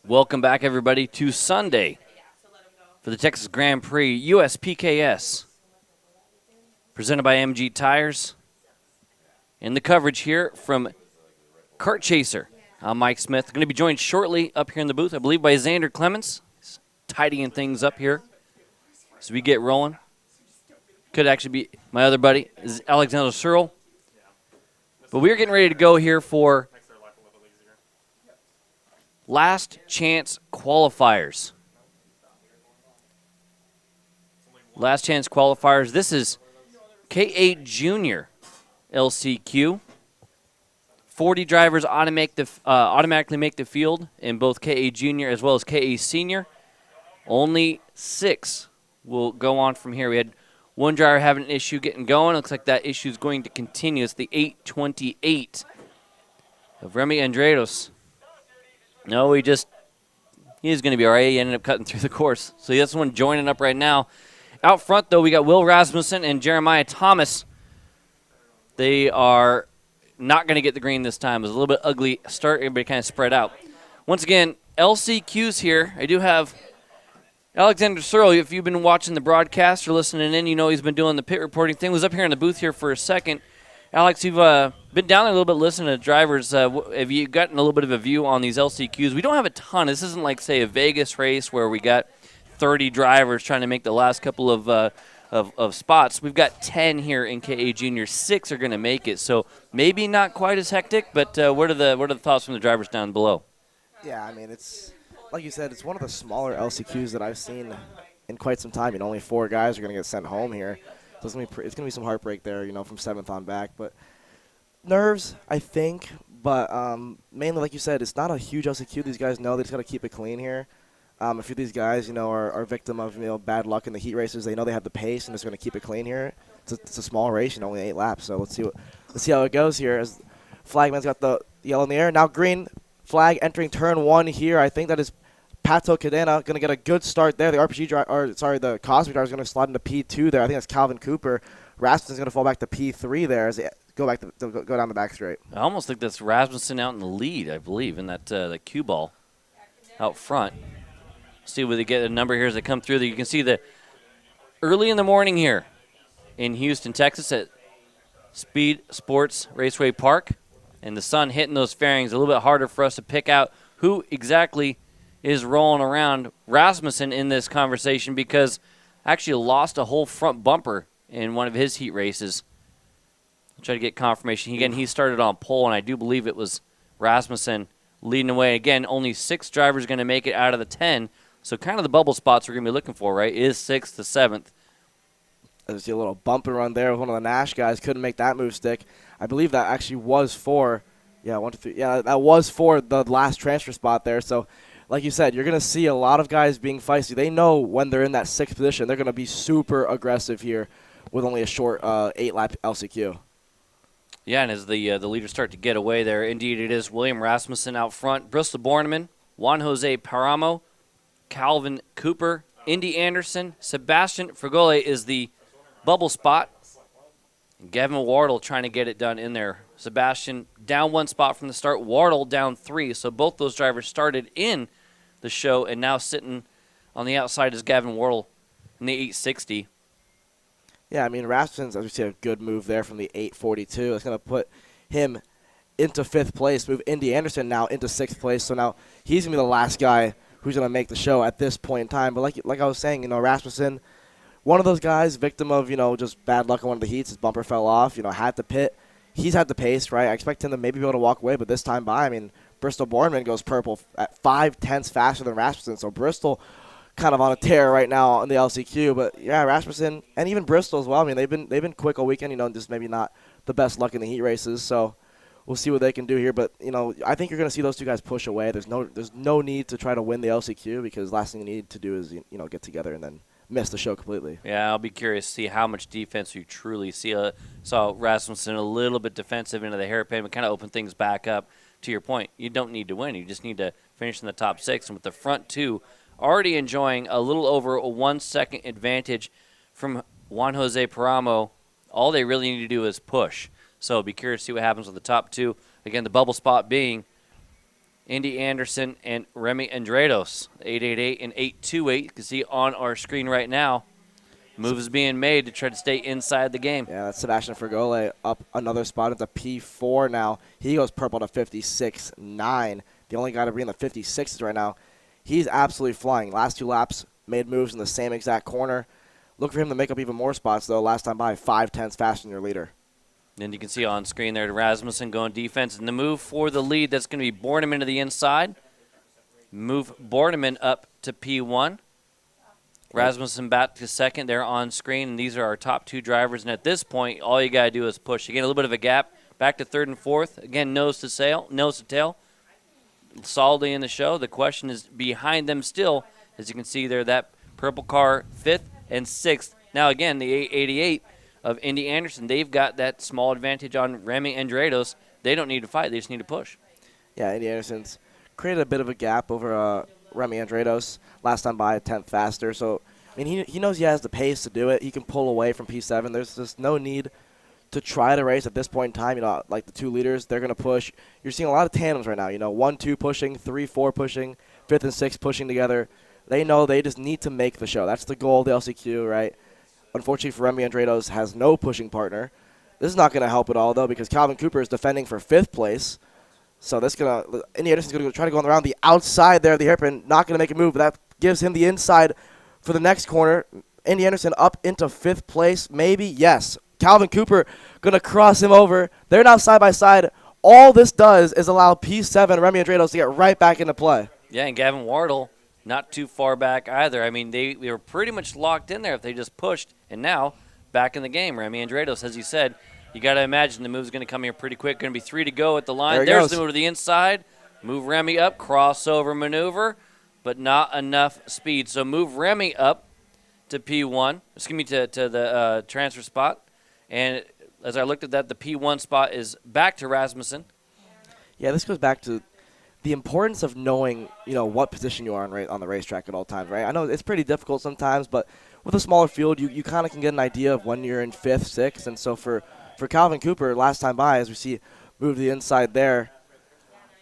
Welcome back, everybody, to Sunday for the Texas Grand Prix US PKS, presented by MG Tires. In the coverage here from Kart Chaser, I'm Mike Smith. Going to be joined shortly up here in the booth, I believe, by Xander Clemens. He's tidying things up here as we get rolling. Could actually be my other buddy, is Alexander Searle. But we're getting ready to go here for last chance qualifiers. Last chance qualifiers. This is KA100 Junior LCQ. 40 drivers automatically make the field in both KA Junior as well as KA Senior. Only 6 will go on from here. We had one driver having an issue getting going. Looks like that issue is going to continue. It's the 828 of Remy Andredos. No, he's going to be all right. He ended up cutting through the course. So that's one joining up right now. Out front, though, we got Will Rasmussen and Jeremiah Thomas. They are not going to get the green this time. It was a little bit ugly start. Everybody kind of spread out. Once again, LCQs here. I do have Alexander Searle. If you've been watching the broadcast or listening in, you know he's been doing the pit reporting thing. Was up here in the booth here for a second. Alex, you've been down there a little bit listening to drivers. Have you gotten a little bit of a view on these LCQs? We don't have a ton. This isn't like, say, a Vegas race where we got 30 drivers trying to make the last couple of spots. We've got 10 here in KA Junior. 6 are going to make it. So maybe not quite as hectic, but what are the thoughts from the drivers down below? Yeah, I mean, it's like you said, it's one of the smaller LCQs that I've seen in quite some time. Only 4 guys are going to get sent home here. So it's going to be some heartbreak there, from 7th on back. But nerves, I think. But mainly, like you said, it's not a huge LCQ. These guys know they just got to keep it clean here. A few of these guys, are victim of bad luck in the heat races. They know they have the pace and just going to keep it clean here. It's a small race, only 8 laps. So let's see how it goes here. As Flagman's got the yellow in the air. Now green flag entering turn 1 here. I think that is Pato Cadena going to get a good start there. The the Cosby driver is going to slide into P2 there. I think that's Calvin Cooper. Rasmussen's going to fall back to P3 there as they go down the back straight. I almost think that's Rasmussen out in the lead, I believe, in that the cue ball out front. See where they get a number here as they come through. You can see the early in the morning here in Houston, Texas at SpeedSportz Racing Park. And the sun hitting those fairings, a little bit harder for us to pick out who exactly is rolling around Rasmussen in this conversation because actually lost a whole front bumper in one of his heat races. I'll try to get confirmation. Again, he started on pole, and I do believe it was Rasmussen leading away. Again, only 6 drivers going to make it out of the 10. So kind of the bubble spots we're going to be looking for, right, is 6th to 7th. I see a little bump and run there with one of the Nash guys. Couldn't make that move stick. I believe that actually was for, that was for the last transfer spot there. So, like you said, you're going to see a lot of guys being feisty. They know when they're in that 6th position, they're going to be super aggressive here with only a short 8-lap LCQ. Yeah, and as the leaders start to get away there, indeed it is William Rasmussen out front, Bristol Borneman, Juan Jose Paramo, Calvin Cooper, Indy Anderson, Sebastian Fragole is the bubble spot. And Gavin Wardle trying to get it done in there. Sebastian down 1 spot from the start, Wardle down 3. So both those drivers started in the show and now sitting on the outside is Gavin Wardle in the 860. Yeah, I mean, Rasmussen's, as we see, a good move there from the 842. It's going to put him into 5th place, move Indy Anderson now into 6th place. So now he's going to be the last guy who's going to make the show at this point in time. But like I was saying, Rasmussen, one of those guys, victim of, just bad luck in one of the heats. His bumper fell off, had to pit. He's had the pace, right? I expect him to maybe be able to walk away, but this time Bristol Borneman goes purple at 5/10 faster than Rasmussen. So Bristol kind of on a tear right now in the LCQ. But, yeah, Rasmussen and even Bristol as well. They've been quick all weekend, just maybe not the best luck in the heat races. So we'll see what they can do here. But, I think you're going to see those 2 guys push away. There's no need to try to win the LCQ because the last thing you need to do is, get together and then miss the show completely. Yeah, I'll be curious to see how much defense you truly see. Saw Rasmussen a little bit defensive into the hairpin, but kind of open things back up. To your point, you don't need to win. You just need to finish in the top 6. And with the front 2 already enjoying a little over a 1-second advantage from Juan Jose Paramo, all they really need to do is push. So I'll be curious to see what happens with the top 2. Again, the bubble spot being Indy Anderson and Remy Andrados, 888 and 828. You can see on our screen right now. Move is being made to try to stay inside the game. Yeah, that's Sebastian Fergole up another spot into P4 now. He goes purple to 56.9. The only guy to be in the 56s right now. He's absolutely flying. Last 2 laps, made moves in the same exact corner. Look for him to make up even more spots, though. Last time by, 5/10 faster than your leader. And you can see on screen there Rasmussen going defense. And the move for the lead, that's going to be Borneman to the inside. Move Borneman up to P1. Rasmussen back to second there on screen. And these are our top 2 drivers. And at this point, all you got to do is push. Again, a little bit of a gap. Back to 3rd and 4th. Again, nose to tail. Solidly in the show. The question is behind them still. As you can see there, that purple car 5th and 6th. Now, again, the 888 of Indy Anderson, they've got that small advantage on Remy Andrados. They don't need to fight. They just need to push. Yeah, Indy Anderson's created a bit of a gap over Remy Andrados. Last time by, a 10th faster. So, I mean, he knows he has the pace to do it. He can pull away from P7. There's just no need to try to race at this point in time. You know, like the 2 leaders, they're going to push. You're seeing a lot of tandems right now. You know, 1-2 pushing, 3-4 pushing, 5th and 6th pushing together. They know they just need to make the show. That's the goal of the LCQ, right? Unfortunately for Remy Andrados, has no pushing partner. This is not going to help at all, though, because Calvin Cooper is defending for 5th place. So this Indy Anderson's going to try to go around the outside there of the hairpin. Not going to make a move, but that gives him the inside for the next corner. Indy Anderson up into 5th place, maybe, yes. Calvin Cooper going to cross him over. They're now side by side. All this does is allow P7 Remy Andrados to get right back into play. Yeah, and Gavin Wardle not too far back either. I mean, they were pretty much locked in there if they just pushed. And now, back in the game, Remy Andrados, as you said, you got to imagine the move's going to come here pretty quick. Going to be 3 to go at the line. There's the move to the inside. Move Remy up, crossover maneuver, but not enough speed. So move Remy up to P1, excuse me, to the transfer spot. And as I looked at that, the P1 spot is back to Rasmussen. Yeah, this goes back to the importance of knowing, you know, what position you are on the racetrack at all times, right? I know it's pretty difficult sometimes, but with a smaller field, you kind of can get an idea of when you're in 5th, 6th. And so for Calvin Cooper, last time by, as we see move to the inside there,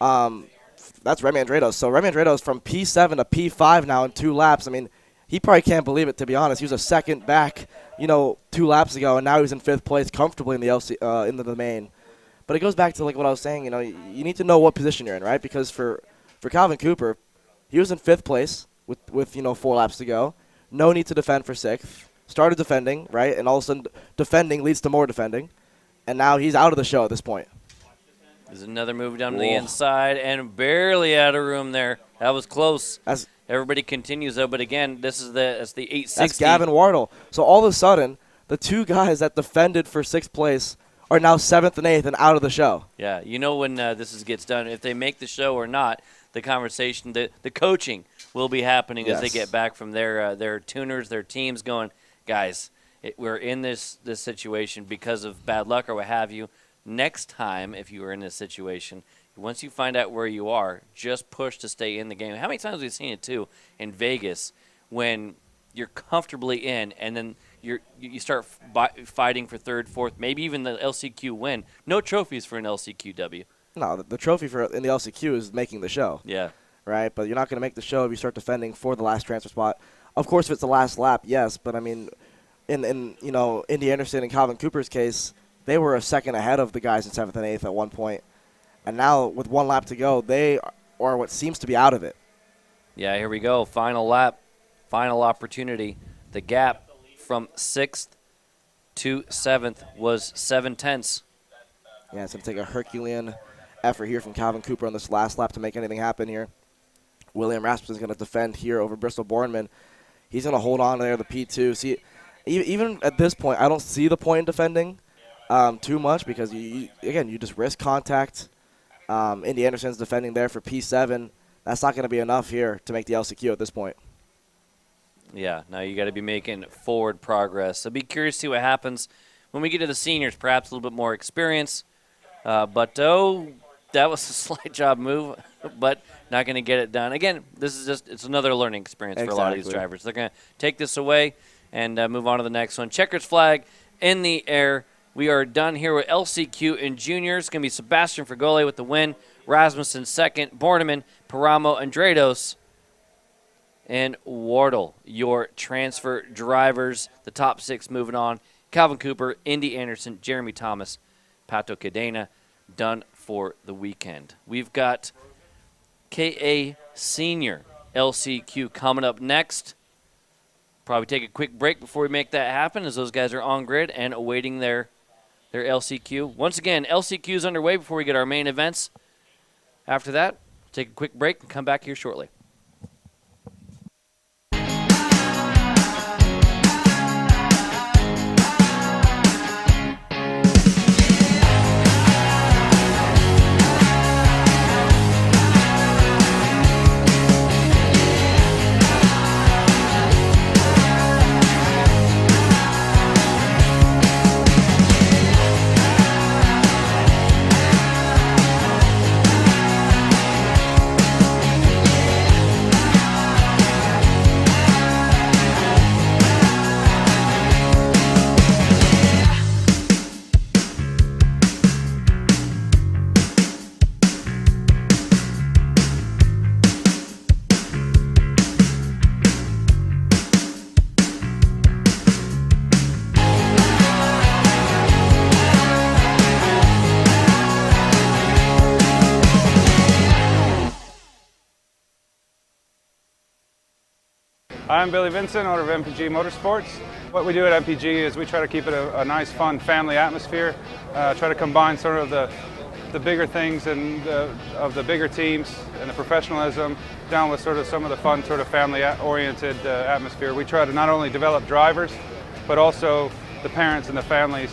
that's Remy Andrados. So Remy Andrados from P7 to P5 now in 2 laps. I mean, he probably can't believe it, to be honest. He was a second back, you know, 2 laps ago, and now he's in 5th place comfortably in the in the main. But it goes back to like what I was saying. You know, you need to know what position you're in, right? Because for Calvin Cooper, he was in 5th place with you know 4 laps to go. No need to defend for 6th. Started defending, right? And all of a sudden, defending leads to more defending. And now he's out of the show at this point. There's another move down to the inside and barely out of room there. That was close. Everybody continues, though. But, again, that's the 860. That's Gavin Wardle. So, all of a sudden, the 2 guys that defended for 6th place are now 7th and 8th and out of the show. Yeah, you know when gets done, if they make the show or not, the conversation, the coaching will be happening as they get back from their tuners, their teams going, guys, we're in this situation because of bad luck or what have you. Next time, if you are in this situation, once you find out where you are, just push to stay in the game. How many times have we seen it, too, in Vegas when you're comfortably in and then you start fighting for 3rd, 4th, maybe even the LCQ win. No trophies for an LCQW. No, the trophy in the LCQ is making the show. Yeah. Right? But you're not going to make the show if you start defending for the last transfer spot. Of course, if it's the last lap, yes. But, I mean, in you know, Indy Anderson and Calvin Cooper's case, they were a second ahead of the guys in 7th and 8th at one point. And now, with 1 lap to go, they are what seems to be out of it. Yeah, here we go. Final lap. Final opportunity. The gap from 6th to 7th was 7/10. Yeah, it's going to take a Herculean effort here from Calvin Cooper on this last lap to make anything happen here. William Rasmussen is going to defend here over Bristol Borneman. He's going to hold on there, the P2. See, even at this point, I don't see the point in defending too much because, you just risk contact. Indy Anderson's defending there for P7. That's not going to be enough here to make the LCQ at this point. Yeah, now you got to be making forward progress. So be curious to see what happens when we get to the seniors, perhaps a little bit more experience. That was a slight job move, but not going to get it done. Again, it's another learning experience for a lot of these drivers. They're going to take this away and move on to the next one. Checkers flag in the air. We are done here with LCQ and juniors. It's going to be Sebastian Fragole with the win, Rasmussen second, Borneman, Paramo, Andrados, and Wardle, your transfer drivers. The top 6 moving on. Calvin Cooper, Indy Anderson, Jeremy Thomas, Pato Cadena, done for the weekend. We've got KA Senior LCQ coming up next. Probably take a quick break before we make that happen, as those guys are on grid and awaiting their LCQ. Once again, LCQ is underway before we get our main events. After that, take a quick break and come back here shortly. I'm Billy Vincent, owner of MPG Motorsports. What we do at MPG is we try to keep it a nice, fun family atmosphere, try to combine sort of the bigger things and of the bigger teams and the professionalism down with sort of some of the fun sort of family-oriented atmosphere. We try to not only develop drivers, but also the parents and the families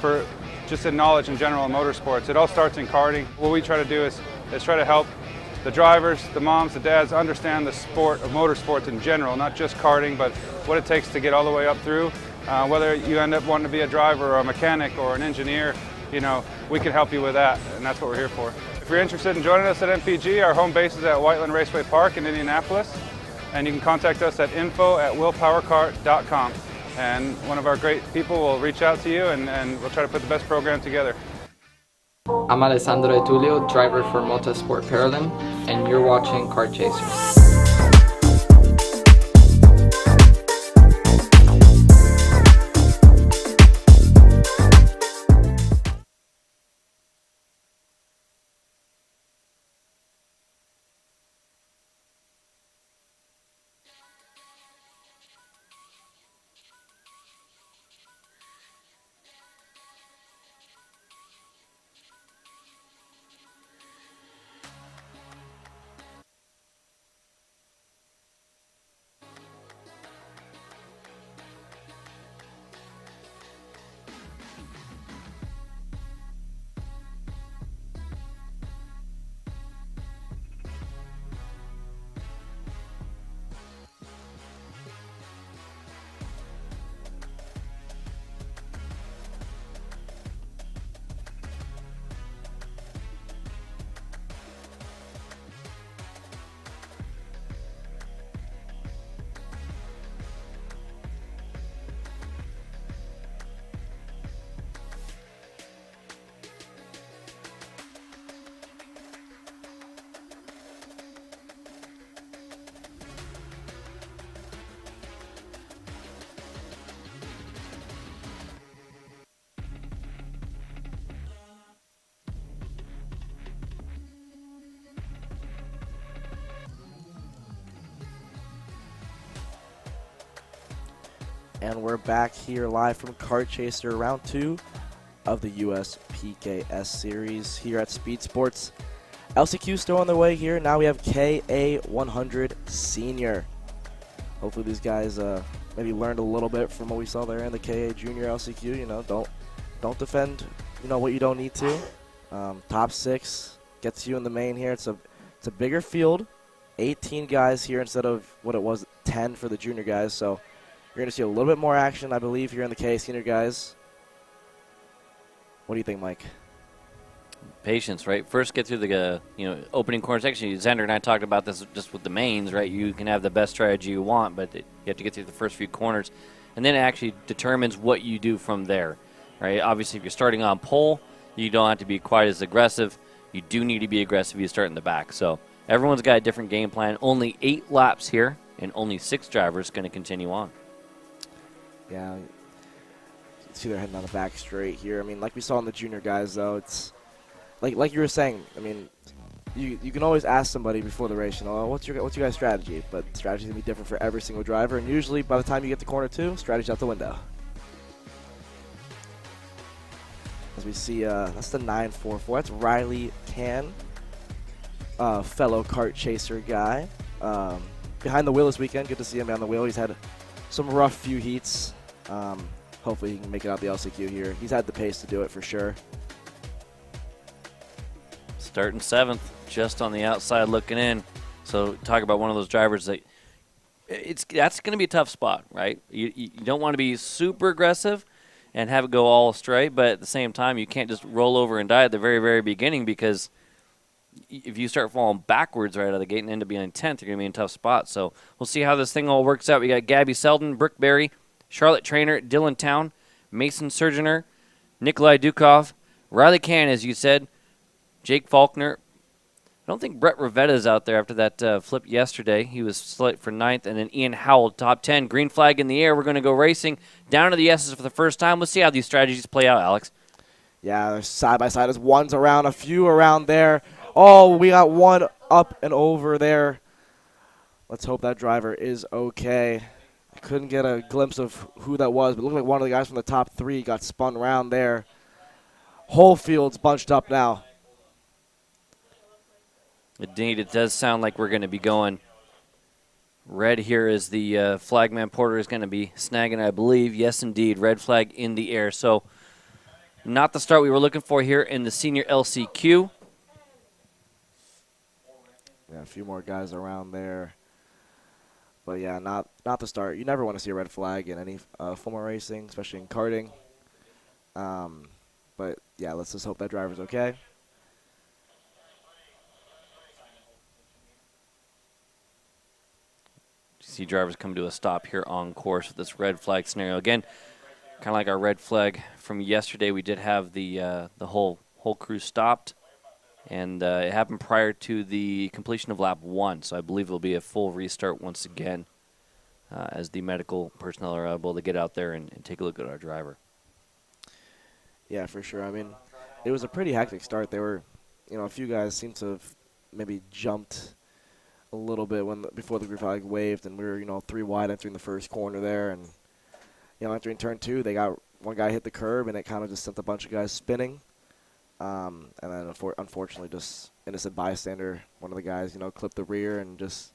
for just in knowledge in general in motorsports. It all starts in karting. What we try to do is try to help the drivers, the moms, the dads understand the sport of motorsports in general, not just karting, but what it takes to get all the way up through. Whether you end up wanting to be a driver or a mechanic or an engineer, you know, we can help you with that, and that's what we're here for. If you're interested in joining us at MPG, our home base is at Whiteland Raceway Park in Indianapolis, and you can contact us at info@willpowerkart.com, and one of our great people will reach out to you, and we'll try to put the best program together. I'm Alessandro Etulio, driver for Motorsport Paralym, and you're watching Kart Chasers. And we're back here live from Kart Chaser Round 2 of the US PKS Series here at SpeedSportz. LCQ still on their way here. Now we have KA100 Senior. Hopefully these guys maybe learned a little bit from what we saw there in the KA Junior LCQ. You know, don't defend, you know, what you don't need to. Top 6 gets you in the main here. It's a bigger field, 18 guys here instead of what it was 10 for the junior guys. So you're going to see a little bit more action, I believe, here in the KA Senior guys. What do you think, Mike? Patience, right? First, get through the opening corner section. Xander and I talked about this just with the mains, right? You can have the best strategy you want, but you have to get through the first few corners, and then it actually determines what you do from there. right? Obviously, if you're starting on pole, you don't have to be quite as aggressive. You do need to be aggressive if you start in the back. So everyone's got a different game plan. Only 8 laps here, and only 6 drivers going to continue on. Yeah, you see they're heading on the back straight here. I mean, like we saw in the junior guys, though, it's like you were saying. I mean, you can always ask somebody before the race, you know, what's your guys' strategy? But strategy's gonna be different for every single driver, and usually by the time you get to corner 2, strategy's out the window. As we see, that's the 944. That's Riley Can, fellow kart chaser guy. Behind the wheel this weekend. Good to see him on the wheel. He's had some rough few heats. Hopefully he can make it out the LCQ here. He's had the pace to do it for sure. Starting 7th, just on the outside looking in. So talk about one of those drivers that that's going to be a tough spot, right? You don't want to be super aggressive and have it go all straight, but at the same time, you can't just roll over and die at the very, very beginning, because if you start falling backwards right out of the gate and end up being in 10th, you're going to be in a tough spot. So we'll see how this thing all works out. We got Gabby Selden, Brickberry, Charlotte Trainer, Dylan Town, Mason Surgeoner, Nikolai Dukov, Riley Can, as you said, Jake Faulkner. I don't think Brett Ravetta's out there after that flip yesterday. He was selected for 9th, and then Ian Howell, top 10. Green flag in the air. We're going to go racing down to the S's for the first time. Let's see how these strategies play out, Alex. Yeah, they're side by side. There's ones around, a few around there. Oh, we got one up and over there. Let's hope that driver is okay. I couldn't get a glimpse of who that was, but it looked like one of the guys from the top 3 got spun around there. Whole field's bunched up now. Indeed, it does sound like we're going to be going red here as the flagman Porter is going to be snagging, I believe. Yes, indeed, red flag in the air. So not the start we were looking for here in the senior LCQ. Yeah, a few more guys around there. But, yeah, not the start. You never want to see a red flag in any formal racing, especially in karting. But, yeah, let's just hope that driver's okay. See drivers come to a stop here on course with this red flag scenario. Again, kind of like our red flag from yesterday, we did have the whole crew stopped, and it happened prior to the completion of lap 1. So I believe it'll be a full restart once again as the medical personnel are able to get out there and take a look at our driver. Yeah, for sure. I mean, it was a pretty hectic start. There were, a few guys seemed to have maybe jumped a little bit before the green flag waved, and we were 3 wide entering the first corner there, and entering turn 2, they got one guy hit the curb, and it kind of just sent a bunch of guys spinning, and then unfortunately, just innocent bystander, one of the guys clipped the rear and just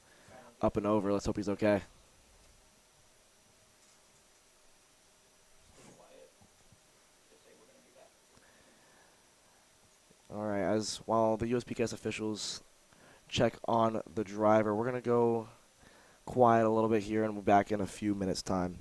up and over. Let's hope he's okay. All right, while the USPKS officials check on the driver, we're going to go quiet a little bit here, and we'll be back in a few minutes' time.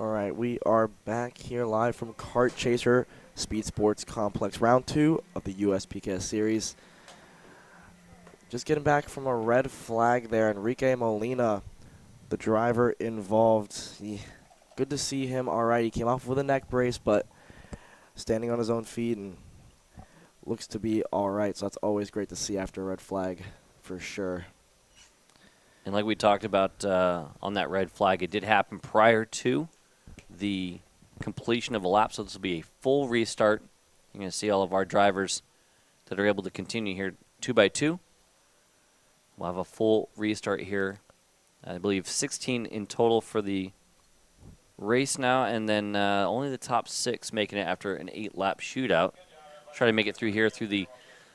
All right, we are back here live from Kart Chaser Speed Sports Complex, round 2 of the US PKS Series. Just getting back from a red flag there, Enrique Molina, the driver involved. Good to see him. All right, he came off with a neck brace, but standing on his own feet and looks to be all right. So that's always great to see after a red flag, for sure. And like we talked about on that red flag, it did happen prior to the completion of a lap, so this will be a full restart. You're going to see all of our drivers that are able to continue here 2 by 2. We'll have a full restart here. I believe 16 in total for the race now, and then only the top 6 making it after an 8-lap shootout. Try to make it through here through the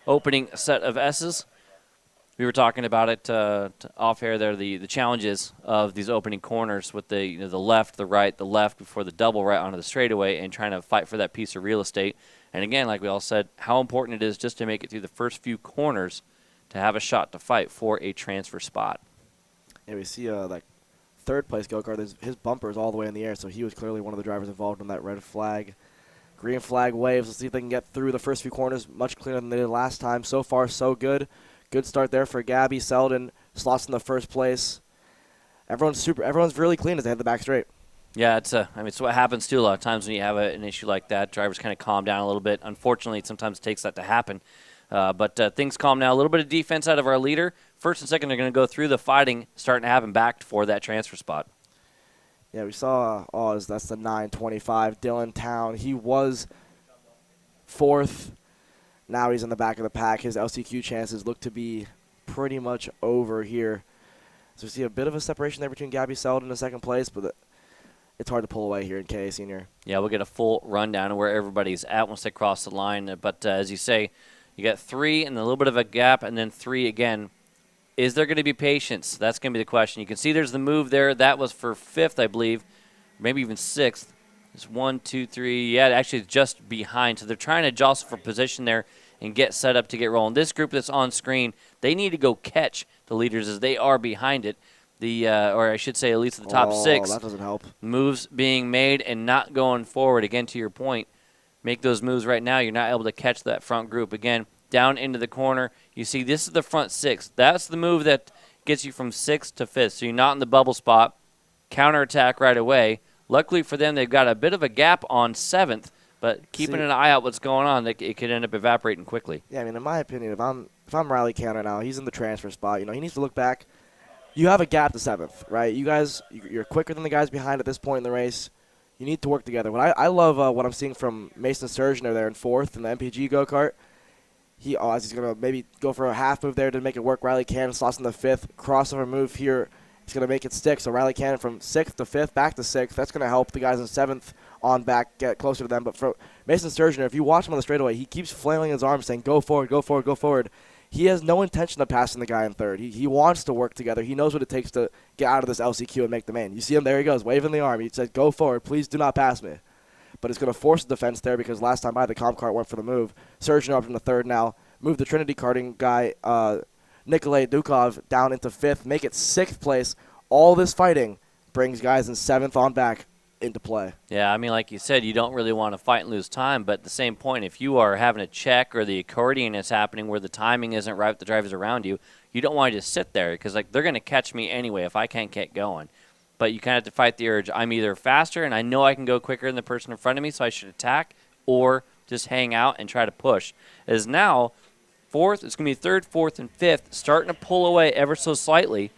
opening set of S's. We were talking about it off air there, the challenges of these opening corners with the the left, the right, the left before the double right onto the straightaway and trying to fight for that piece of real estate. And again, like we all said, how important it is just to make it through the first few corners to have a shot to fight for a transfer spot. Yeah, we see that third place go-kart, his bumper is all the way in the air, so he was clearly one of the drivers involved in that red flag. Green flag waves. Let's see if they can get through the first few corners much cleaner than they did last time. So far, so good. Good start there for Gabby Selden. Slots in the first place. Everyone's really clean as they head the back straight. Yeah, it's what happens too a lot of times when you have an issue like that. Drivers kind of calm down a little bit. Unfortunately, sometimes it takes that to happen. But things calm now. A little bit of defense out of our leader. First and second, they're going to go through the fighting, starting to have him back for that transfer spot. Yeah, we saw, that's the 925, Dylan Town. He was 4th. Now he's in the back of the pack. His LCQ chances look to be pretty much over here. So we see a bit of a separation there between Gabby Selden in second place, but it's hard to pull away here in KA Senior. Yeah, we'll get a full rundown of where everybody's at once they cross the line. But as you say, you got 3 and a little bit of a gap, and then 3 again. Is there going to be patience? That's going to be the question. You can see there's the move there. That was for 5th, I believe, maybe even 6th. It's 1, 2, 3. Yeah, actually it's just behind. So they're trying to jostle for position there and get set up to get rolling. This group that's on screen, they need to go catch the leaders as they are behind it. Or I should say at least the top 6. That doesn't help. Moves being made and not going forward. Again, to your point, make those moves right now. You're not able to catch that front group. Again, down into the corner. You see this is the front 6. That's the move that gets you from 6th to 5th. So you're not in the bubble spot. Counterattack right away. Luckily for them, they've got a bit of a gap on 7th, but keeping an eye out what's going on, it could end up evaporating quickly. Yeah, I mean, in my opinion, if I'm Riley Canner now, he's in the transfer spot. He needs to look back. You have a gap to 7th, right? You guys, you're quicker than the guys behind at this point in the race. You need to work together. I love what I'm seeing from Mason Surgener there in 4th in the MPG go-kart. He's going to maybe go for a half move there to make it work. Riley Cannon slots in the 5th. Crossover move here. It's going to make it stick. So Riley Cannon from 6th to 5th, back to 6th. That's going to help the guys in 7th on back get closer to them. But for Mason Surgener, if you watch him on the straightaway, he keeps flailing his arms saying, go forward, go forward, go forward. He has no intention of passing the guy in 3rd. He wants to work together. He knows what it takes to get out of this LCQ and make the main. You see him, there he goes, waving the arm. He said, go forward, please do not pass me. But it's going to force the defense there because last time by the comp cart went for the move. Surgener up in the 3rd now. Move the Trinity karting guy, Nikolay Dukov, down into 5th. Make it 6th place. All this fighting brings guys in 7th on back into play. Yeah, I mean, like you said, you don't really want to fight and lose time, but at the same point, if you are having a check or the accordion is happening where the timing isn't right with the drivers around you, you don't want to just sit there because they're going to catch me anyway if I can't get going. But you kind of have to fight the urge. I'm either faster and I know I can go quicker than the person in front of me, so I should attack, or just hang out and try to push. As now, 4th, it's going to be 3rd, 4th, and 5th, starting to pull away ever so slightly.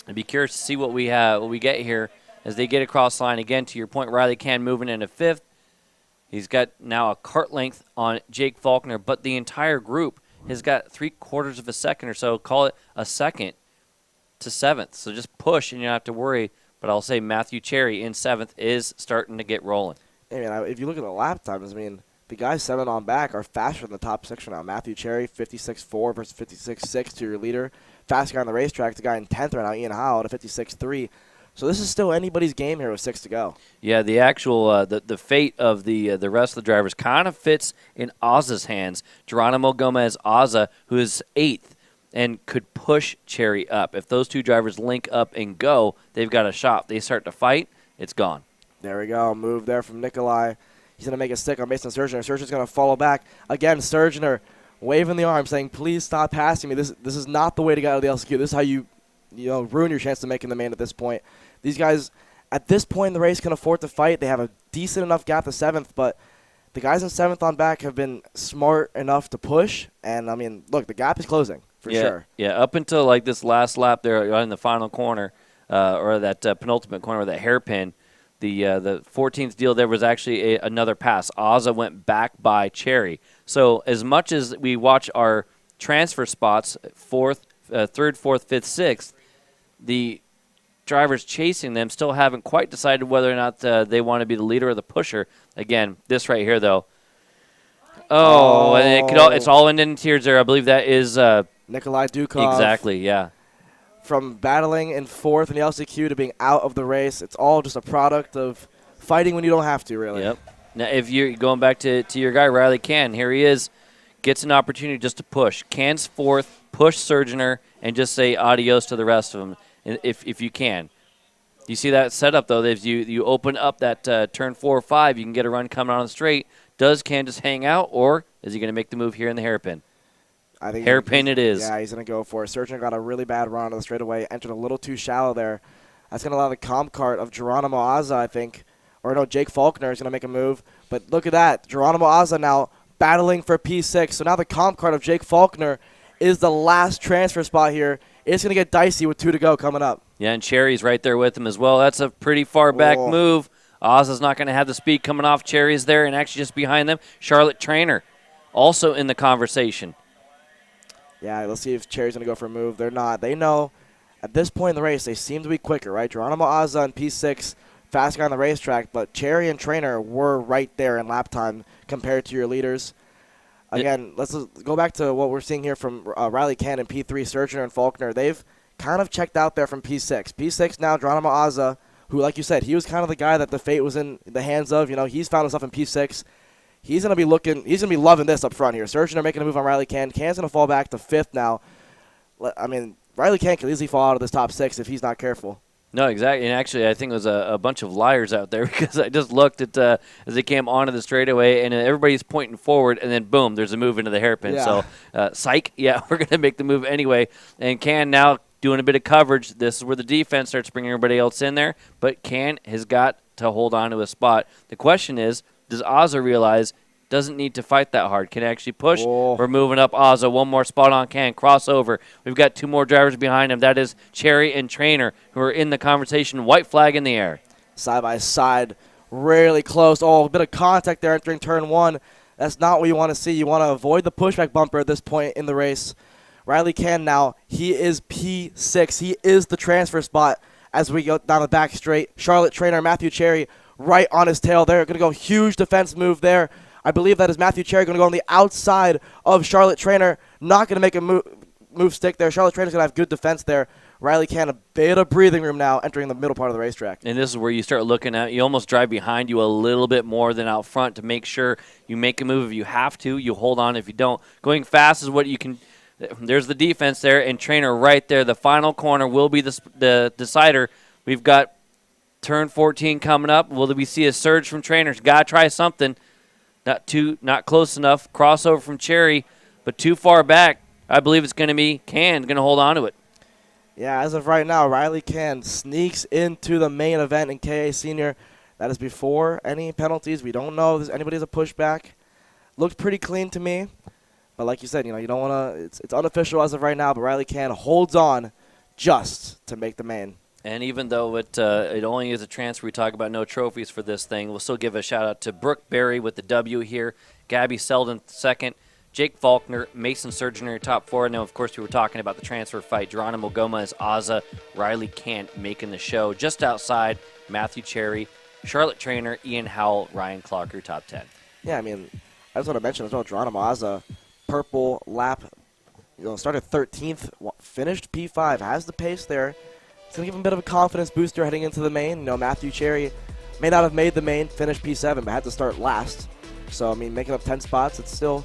I'd be curious to see what we get here as they get across the line. Again, to your point, Riley Cann moving into 5th. He's got now a kart length on Jake Faulkner, but the entire group has got 3/4 of a second or so. Call it a second to 7th. So just push and you don't have to worry. But I'll say Matthew Cherry in 7th is starting to get rolling. I mean, if you look at the lap times, I mean, the guys 7 on back are faster than the top 6 right now. Matthew Cherry, 56.4 versus 56.6 to your leader. Fast guy on the racetrack, the guy in 10th right now, Ian Howell, at 56.3. So this is still anybody's game here with 6 to go. Yeah, the actual the fate of the rest of the drivers kind of fits in Ozza's hands. Geronimo Gomez Ozza, who is 8th and could push Cherry up. If those two drivers link up and go, they've got a shot. They start to fight, it's gone. There we go. Move there from Nikolai. He's going to make a stick on Mason Surgener. Surgener's going to follow back. Again, Surgener waving the arm, saying, please stop passing me. This is not the way to get out of the LCQ. This is how you ruin your chance of making the main at this point. These guys, at this point in the race, can afford to fight. They have a decent enough gap to 7th, but the guys in 7th on back have been smart enough to push. And, I mean, look, the gap is closing for sure. Yeah, up until like this last lap there in the final corner, or that penultimate corner, that hairpin, the 14th deal, there was actually another pass. Ozza went back by Cherry. So as much as we watch our transfer spots, 3rd, 4th, 5th, 6th, the drivers chasing them still haven't quite decided whether or not they want to be the leader or the pusher. Again, this right here, though. Oh, and it's all in tears there. I believe that is Nikolai Dukov. Exactly, yeah. From battling in 4th in the LCQ to being out of the race, it's all just a product of fighting when you don't have to, really. Yep. Now, if you're going back to your guy, Riley Can, here he is, gets an opportunity just to push. Can's 4th, push Surgener, and just say adios to the rest of them if you can. You see that setup, though, that if you open up that turn 4 or 5, you can get a run coming on the straight. Does Can just hang out, or is he going to make the move here in the hairpin? I think hairpin it is. Yeah, he's going to go for it. Surgeon got a really bad run on the straightaway, entered a little too shallow there. That's going to allow the comp cart of Geronimo Azza, I think. Or no, Jake Faulkner is going to make a move. But look at that. Geronimo Azza now battling for P6. So now the comp cart of Jake Faulkner is the last transfer spot here. It's going to get dicey with 2 to go coming up. Yeah, and Cherry's right there with him as well. That's a pretty far back move. Azza's not going to have the speed coming off. Cherry's there, and actually just behind them, Charlotte Trainer also in the conversation. Yeah, let's see if Cherry's going to go for a move. They're not. They know at this point in the race they seem to be quicker, right? Geronimo Azza and P6, fast guy on the racetrack, but Cherry and Trainer were right there in lap time compared to your leaders. Again, let's go back to what we're seeing here from Riley Cannon, P3, Surgener, and Faulkner. They've kind of checked out there from P6. P6 now, Geronimo Azza, who, like you said, he was kind of the guy that the fate was in the hands of. You know, he's found himself in P6. He's going to be loving this up front here. Surgener making a move on Riley Cann. Cann's going to fall back to 5th now. I mean, Riley Cann could easily fall out of this top 6 if he's not careful. No, exactly. And actually, I think it was a bunch of liars out there because I just looked at as they came onto the straightaway, and everybody's pointing forward, and then, boom, there's a move into the hairpin. Yeah. So, psych, yeah, we're going to make the move anyway. And Can now doing a bit of coverage. This is where the defense starts bringing everybody else in there, but Can has got to hold on to a spot. The question is, does Azza realize doesn't need to fight that hard? Can actually push? Oh. We're moving up Azza. One more spot on Can. Crossover. We've got 2 more drivers behind him. That is Cherry and Trainer, who are in the conversation. White flag in the air. Side by side. Really close. Oh, a bit of contact there entering turn 1. That's not what you want to see. You want to avoid the pushback bumper at this point in the race. Riley Cann now, he is P6. He is the transfer spot as we go down the back straight. Charlotte Trainer, Matthew Cherry right on his tail there. Going to go huge defense move there. I believe that is Matthew Cherry going to go on the outside of Charlotte Trainer. Not going to make a move stick there. Charlotte Trainer's going to have good defense there. Riley Cann, a bit of breathing room now entering the middle part of the racetrack. And this is where you start looking at, you almost drive behind you a little bit more than out front to make sure you make a move if you have to. You hold on if you don't. Going fast is what you can. There's the defense there, and Trainer right there. The final corner will be the decider. We've got turn 14 coming up. Will we see a surge from Trainer? Got to try something. Not close enough. Crossover from Cherry, but too far back. I believe it's going to be Can going to hold on to it. Yeah, as of right now, Riley Cann sneaks into the main event in KA Senior. That is before any penalties. We don't know if anybody has a pushback. Looked pretty clean to me. But like you said, you don't want to. It's unofficial as of right now. But Riley Cann holds on just to make the main. And even though it only is a transfer, we talk about no trophies for this thing. We'll still give a shout out to Brooke Berry with the W here, Gabby Selden second, Jake Faulkner, Mason Surgener top 4. And now, of course, we were talking about the transfer fight. Geronimo Gomez, Azza, Riley Cann making the show. Just outside, Matthew Cherry, Charlotte Trainer, Ian Howell, Ryan Clocker top 10. Yeah, I mean, I just want to mention as well, Geronimo Azza, purple lap, started 13th, finished P5, has the pace there. It's going to give him a bit of a confidence booster heading into the main. Matthew Cherry may not have made the main, finished P7, but had to start last. So, I mean, making up 10 spots, it's a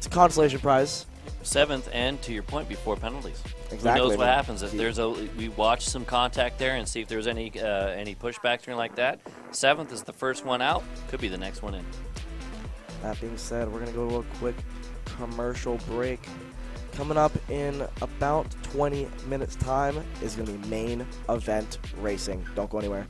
consolation prize. 7th, and to your point, before penalties. Exactly. Who knows I what mean, happens if we watch some contact there and see if there's any pushback or anything like that. 7th is the first one out. Could be the next one in. That being said, we're going to go to a quick commercial break. Coming up in about 20 minutes time is going to be main event racing. Don't go anywhere.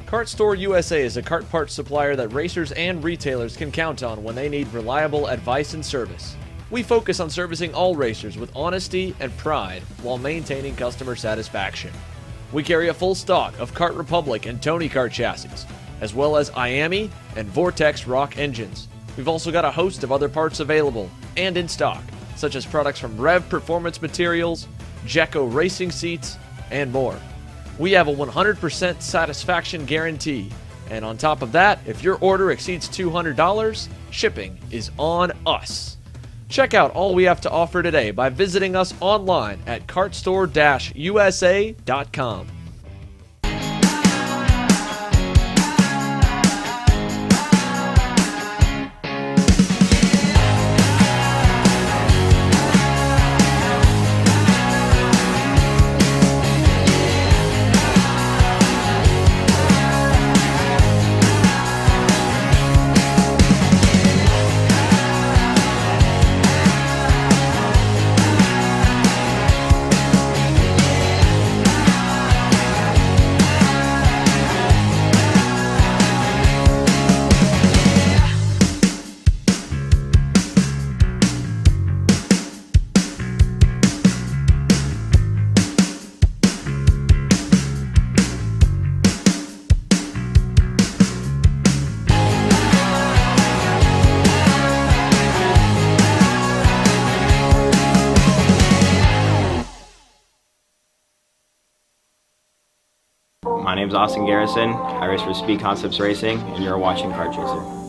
Kart Store USA is a kart parts supplier that racers and retailers can count on when they need reliable advice and service. We focus on servicing all racers with honesty and pride while maintaining customer satisfaction. We carry a full stock of Kart Republic and Tony Kart chassis, as well as IAMI and Vortex Rock engines. We've also got a host of other parts available and in stock, such as products from Rev Performance Materials, Jecco Racing Seats, and more. We have a 100% satisfaction guarantee, and on top of that, if your order exceeds $200, shipping is on us. Check out all we have to offer today by visiting us online at kartstore-usa.com. My name is Austin Garrison. I race for Speed Concepts Racing, and you're watching Kart Chaser.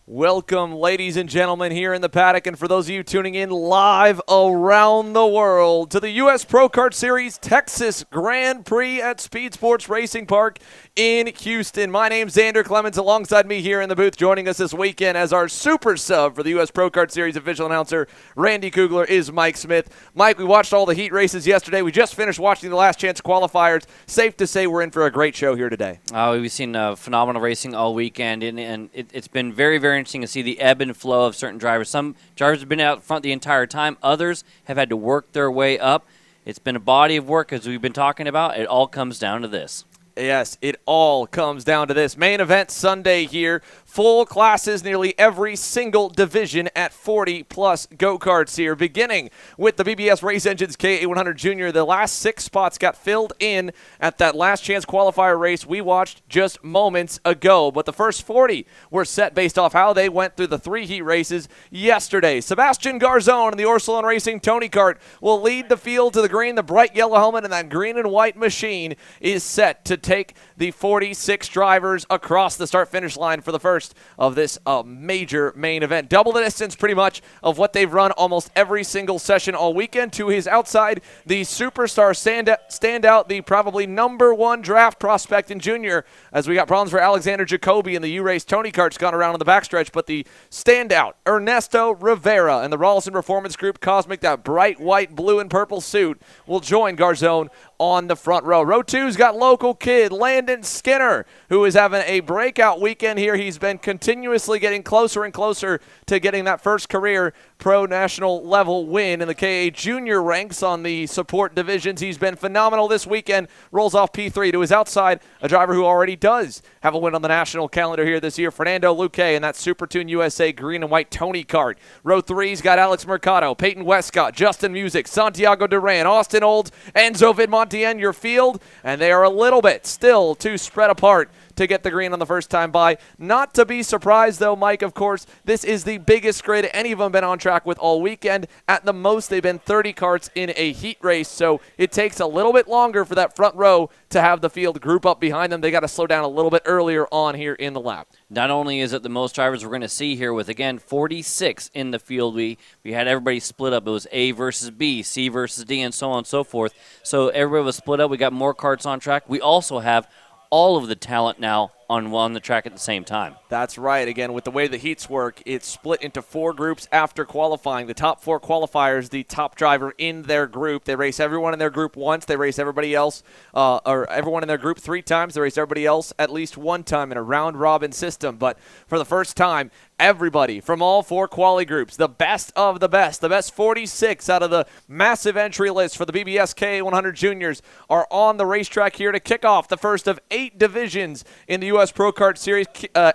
Welcome, ladies and gentlemen, here in the paddock, and for those of you tuning in live around the world, to the US Pro Kart Series Texas Grand Prix at SpeedSportz Racing Park in Houston. My name's Xander Clemens. Alongside me here in the booth, joining us this weekend as our super sub for the US Pro Kart Series official announcer, Randy Kugler, is Mike Smith. Mike, we watched all the heat races yesterday. We just finished watching the last chance qualifiers. Safe to say we're in for a great show here today. We've seen phenomenal racing all weekend, and it's been very, very interesting to see the ebb and flow of certain drivers. Some drivers have been out front the entire time. Others have had to work their way up. It's been a body of work, as we've been talking about. It all comes down to this. Yes, it all comes down to this. Main event Sunday here. Full classes, nearly every single division at 40-plus go-karts here. Beginning with the BBS Race Engines KA100 Junior. The last 6 spots got filled in at that last chance qualifier race we watched just moments ago. But the first 40 were set based off how they went through the 3 heat races yesterday. Sebastian Garzone and the Orsolon Racing Tony Kart will lead the field to the green. The bright yellow helmet and that green and white machine is set to take the 46 drivers across the start-finish line for the first of this major main event. Double the distance pretty much of what they've run almost every single session all weekend. To his outside, the superstar standout, the probably #1 draft prospect in junior, as we got problems for Alexander Jacoby and the U-Race Tony Kart's gone around on the backstretch, but the standout, Ernesto Rivera and the Rawlson Performance Group Cosmic, that bright white, blue, and purple suit, will join Garzone on the front row. Row 2's got local kid Landon Skinner, who is having a breakout weekend here. He's been continuously getting closer and closer to getting that first career pro national level win in the KA Junior ranks on the support divisions. He's been phenomenal this weekend. Rolls off P3 to his outside, a driver who already does have a win on the national calendar here this year, Fernando Luque, and that Super Tune USA green and white Tony Kart. Row 3's got Alex Mercado, Peyton Westcott, Justin Music, Santiago Duran, Austin Olds, Enzo Vidmontian, your field, and they are a little bit still too spread apart to get the green on the first time by. Not to be surprised, though, Mike, of course, this is the biggest grid any of them been on track with all weekend. At the most, they've been 30 karts in a heat race, so it takes a little bit longer for that front row to have the field group up behind them. They got to slow down a little bit earlier on here in the lap. Not only is it the most drivers we're going to see here with, again, 46 in the field. We had everybody split up. It was A versus B, C versus D, and so on and so forth. So everybody was split up. We got more karts on track. We also have all of the talent now on the track at the same time. That's right. Again, with the way the heats work, it's split into 4 groups after qualifying. The top 4 qualifiers, the top driver in their group. They race everyone in their group once. They race everybody else, or everyone in their group 3 times. They race everybody else at least 1 time in a round-robin system. But for the first time, everybody from all 4 quali groups, the best of the best 46 out of the massive entry list for the BBS KA100 Juniors are on the racetrack here to kick off the first of 8 divisions in the US Pro Kart Series,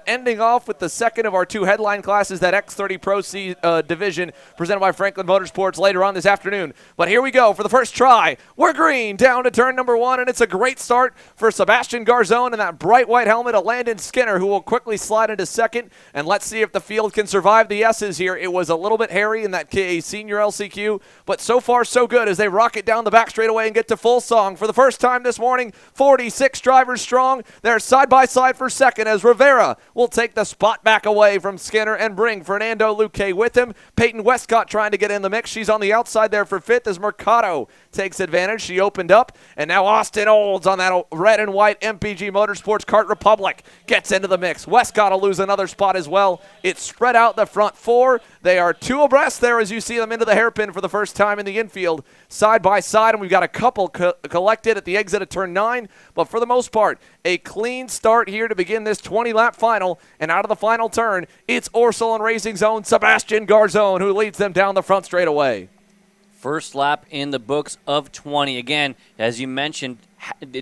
ending off with the second of our 2 headline classes, that X30 Pro division presented by Franklin Motorsports later on this afternoon. But here we go for the first try. We're green down to turn number 1, and it's a great start for Sebastian Garzone and that bright white helmet of Landon Skinner, who will quickly slide into second. And let's see if the field can survive the S's here. It was a little bit hairy in that KA Senior LCQ, but so far so good as they rocket down the back straightaway and get to full song. For the first time this morning, 46 drivers strong. They're side by side for second as Rivera will take the spot back away from Skinner and bring Fernando Luque with him. Peyton Westcott trying to get in the mix. She's on the outside there for 5th as Mercado takes advantage. She opened up, and now Austin Olds on that red and white MPG Motorsports Kart Republic gets into the mix. Westcott will lose another spot as well. It's spread out the front 4. They are 2 abreast there as you see them into the hairpin for the first time in the infield, side by side, and we've got a couple collected at the exit of turn 9, but for the most part, a clean start here to begin this 20-lap final, and out of the final turn, it's Orsolon Racing's own Sebastian Garzone who leads them down the front straightaway. First lap in the books of 20. Again, as you mentioned,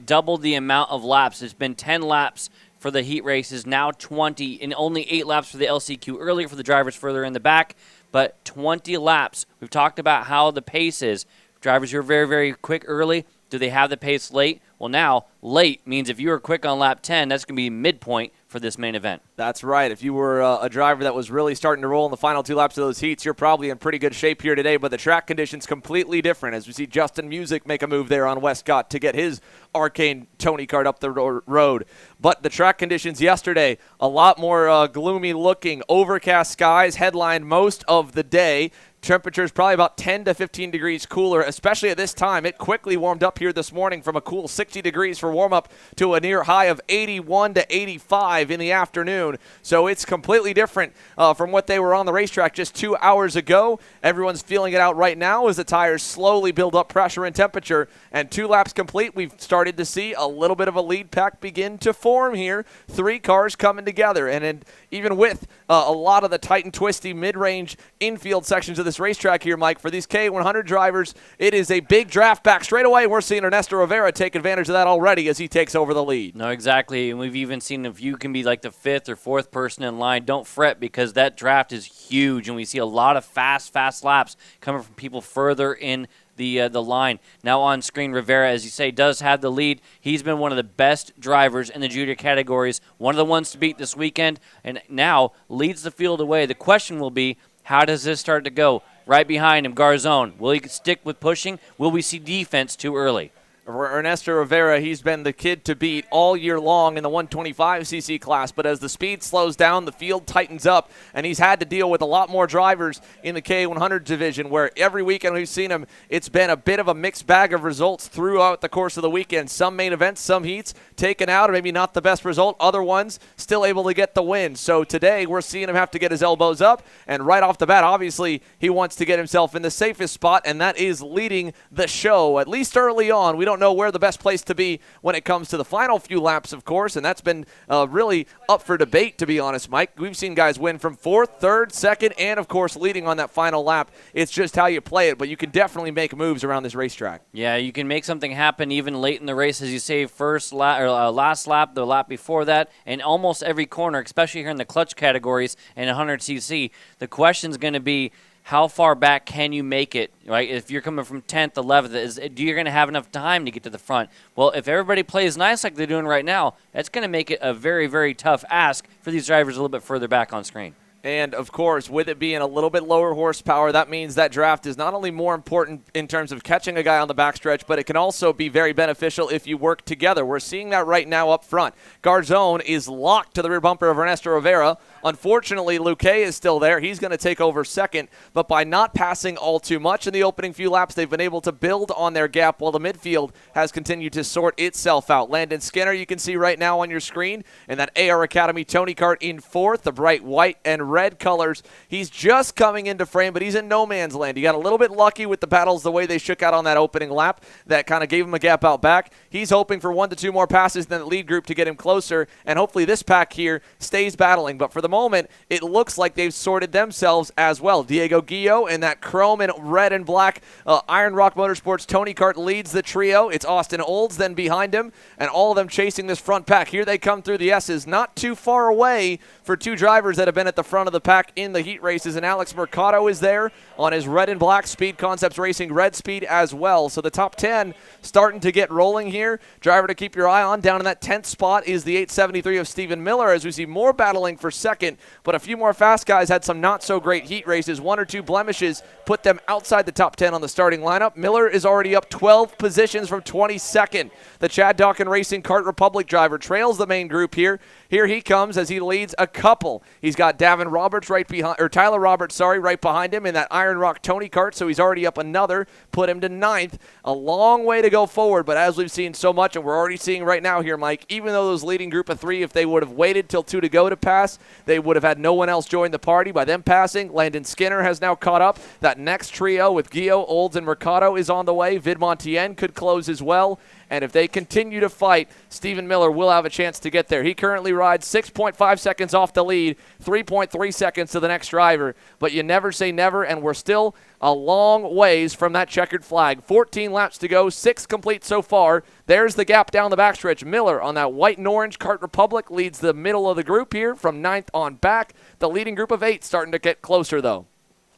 doubled the amount of laps. It's been 10 laps for the heat races, now 20, and only 8 laps for the LCQ earlier for the drivers further in the back, but 20 laps. We've talked about how the pace is. Drivers who are very, very quick early, Do they have the pace late? Well, now, late means if you were quick on lap 10, that's going to be midpoint for this main event. That's right. If you were a driver that was really starting to roll in the final 2 laps of those heats, you're probably in pretty good shape here today, but the track conditions completely different as we see Justin Music make a move there on Westcott to get his Arcane Tony kart up the road. But the track conditions yesterday, a lot more gloomy looking, overcast skies headlined most of the day. Temperatures probably about 10 to 15 degrees cooler, especially at this time. It quickly warmed up here this morning from a cool 60 degrees for warm-up to a near high of 81 to 85 in the afternoon. So it's completely different from what they were on the racetrack just 2 hours ago. Everyone's feeling it out right now as the tires slowly build up pressure and temperature. And 2 laps complete, we've started to see a little bit of a lead pack begin to form here. 3 cars coming together. And even with a lot of the tight and twisty mid-range infield sections of this racetrack here, Mike, for these KA100 drivers, it is a big draft back straight away. We're seeing Ernesto Rivera take advantage of that already as he takes over the lead. No, exactly, and we've even seen if you can be like the 5th or 4th person in line, don't fret because that draft is huge, and we see a lot of fast laps coming from people further in the line. Now on screen, Rivera, as you say, does have the lead. He's been one of the best drivers in the junior categories, one of the ones to beat this weekend, and now leads the field away. The question will be, how does this start to go? Right behind him, Garzone. Will he stick with pushing? Will we see defense too early? Ernesto Rivera, he's been the kid to beat all year long in the 125cc class, but as the speed slows down, the field tightens up, and he's had to deal with a lot more drivers in the KA100 division, where every weekend we've seen him, it's been a bit of a mixed bag of results throughout the course of the weekend. Some main events, some heats taken out, or maybe not the best result. Other ones still able to get the win. So today we're seeing him have to get his elbows up, and right off the bat, obviously, he wants to get himself in the safest spot, and that is leading the show, at least early on. We don't know where the best place to be when it comes to the final few laps, of course, and that's been really up for debate, to be honest, Mike. We've seen guys win from 4th, 3rd, 2nd, and, of course, leading on that final lap. It's just how you play it, but you can definitely make moves around this racetrack. Yeah, you can make something happen even late in the race, as you say, first lap, or last lap, the lap before that, and almost every corner, especially here in the clutch categories and 100cc. The question's going to be, how far back can you make it, right? If you're coming from 10th, 11th, you're going to have enough time to get to the front. Well, if everybody plays nice like they're doing right now, that's going to make it a very, very tough ask for these drivers a little bit further back on screen. And, of course, with it being a little bit lower horsepower, that means that draft is not only more important in terms of catching a guy on the backstretch, but it can also be very beneficial if you work together. We're seeing that right now up front. Garzone is locked to the rear bumper of Ernesto Rivera. Unfortunately, Luque is still there. He's going to take over second, but by not passing all too much in the opening few laps, they've been able to build on their gap while the midfield has continued to sort itself out. Landon Skinner, you can see right now on your screen, and that AR Academy Tony kart in 4th, the bright white and red colors. He's just coming into frame, but he's in no man's land. He got a little bit lucky with the battles the way they shook out on that opening lap. That kind of gave him a gap out back. He's hoping for 1 to 2 more passes than the lead group to get him closer, and hopefully this pack here stays battling. But for the moment, it looks like they've sorted themselves as well. Diego Guillo in that chrome and red and black Iron Rock Motorsports Tony kart leads the trio. It's Austin Olds then behind him, and all of them chasing this front pack. Here they come through the S's, not too far away for 2 drivers that have been at the front of the pack in the heat races, and Alex Mercado is there on his red and black Speed Concepts Racing red speed as well. So the top 10 starting to get rolling here. Driver to keep your eye on down in that 10th spot is the 873 of Stephen Miller, as we see more battling for second, but a few more fast guys had some not so great heat races. 1 or 2 blemishes put them outside the top 10 on the starting lineup. Miller is already up 12 positions from 22nd. The Chad Dawkin Racing Kart Republic driver trails the main group here. Here he comes as he leads a couple. He's got Davin Roberts right behind, or Tyler Roberts, sorry, right behind him in that Iron Rock Tony kart, so he's already up another, put him to 9th. A long way to go forward, but as we've seen so much, and we're already seeing right now here, Mike, even though those leading group of 3, if they would have waited till 2 to go to pass, they would have had no one else join the party. By them passing, Landon Skinner has now caught up. That next trio with Guillo, Olds, and Mercado is on the way. Vid Montien could close as well. And if they continue to fight, Stephen Miller will have a chance to get there. He currently rides 6.5 seconds off the lead, 3.3 seconds to the next driver. But you never say never, and we're still a long ways from that checkered flag. 14 laps to go, 6 complete so far. There's the gap down the backstretch. Miller on that white and orange Kart Republic leads the middle of the group here from 9th on back. The leading group of 8 starting to get closer, though.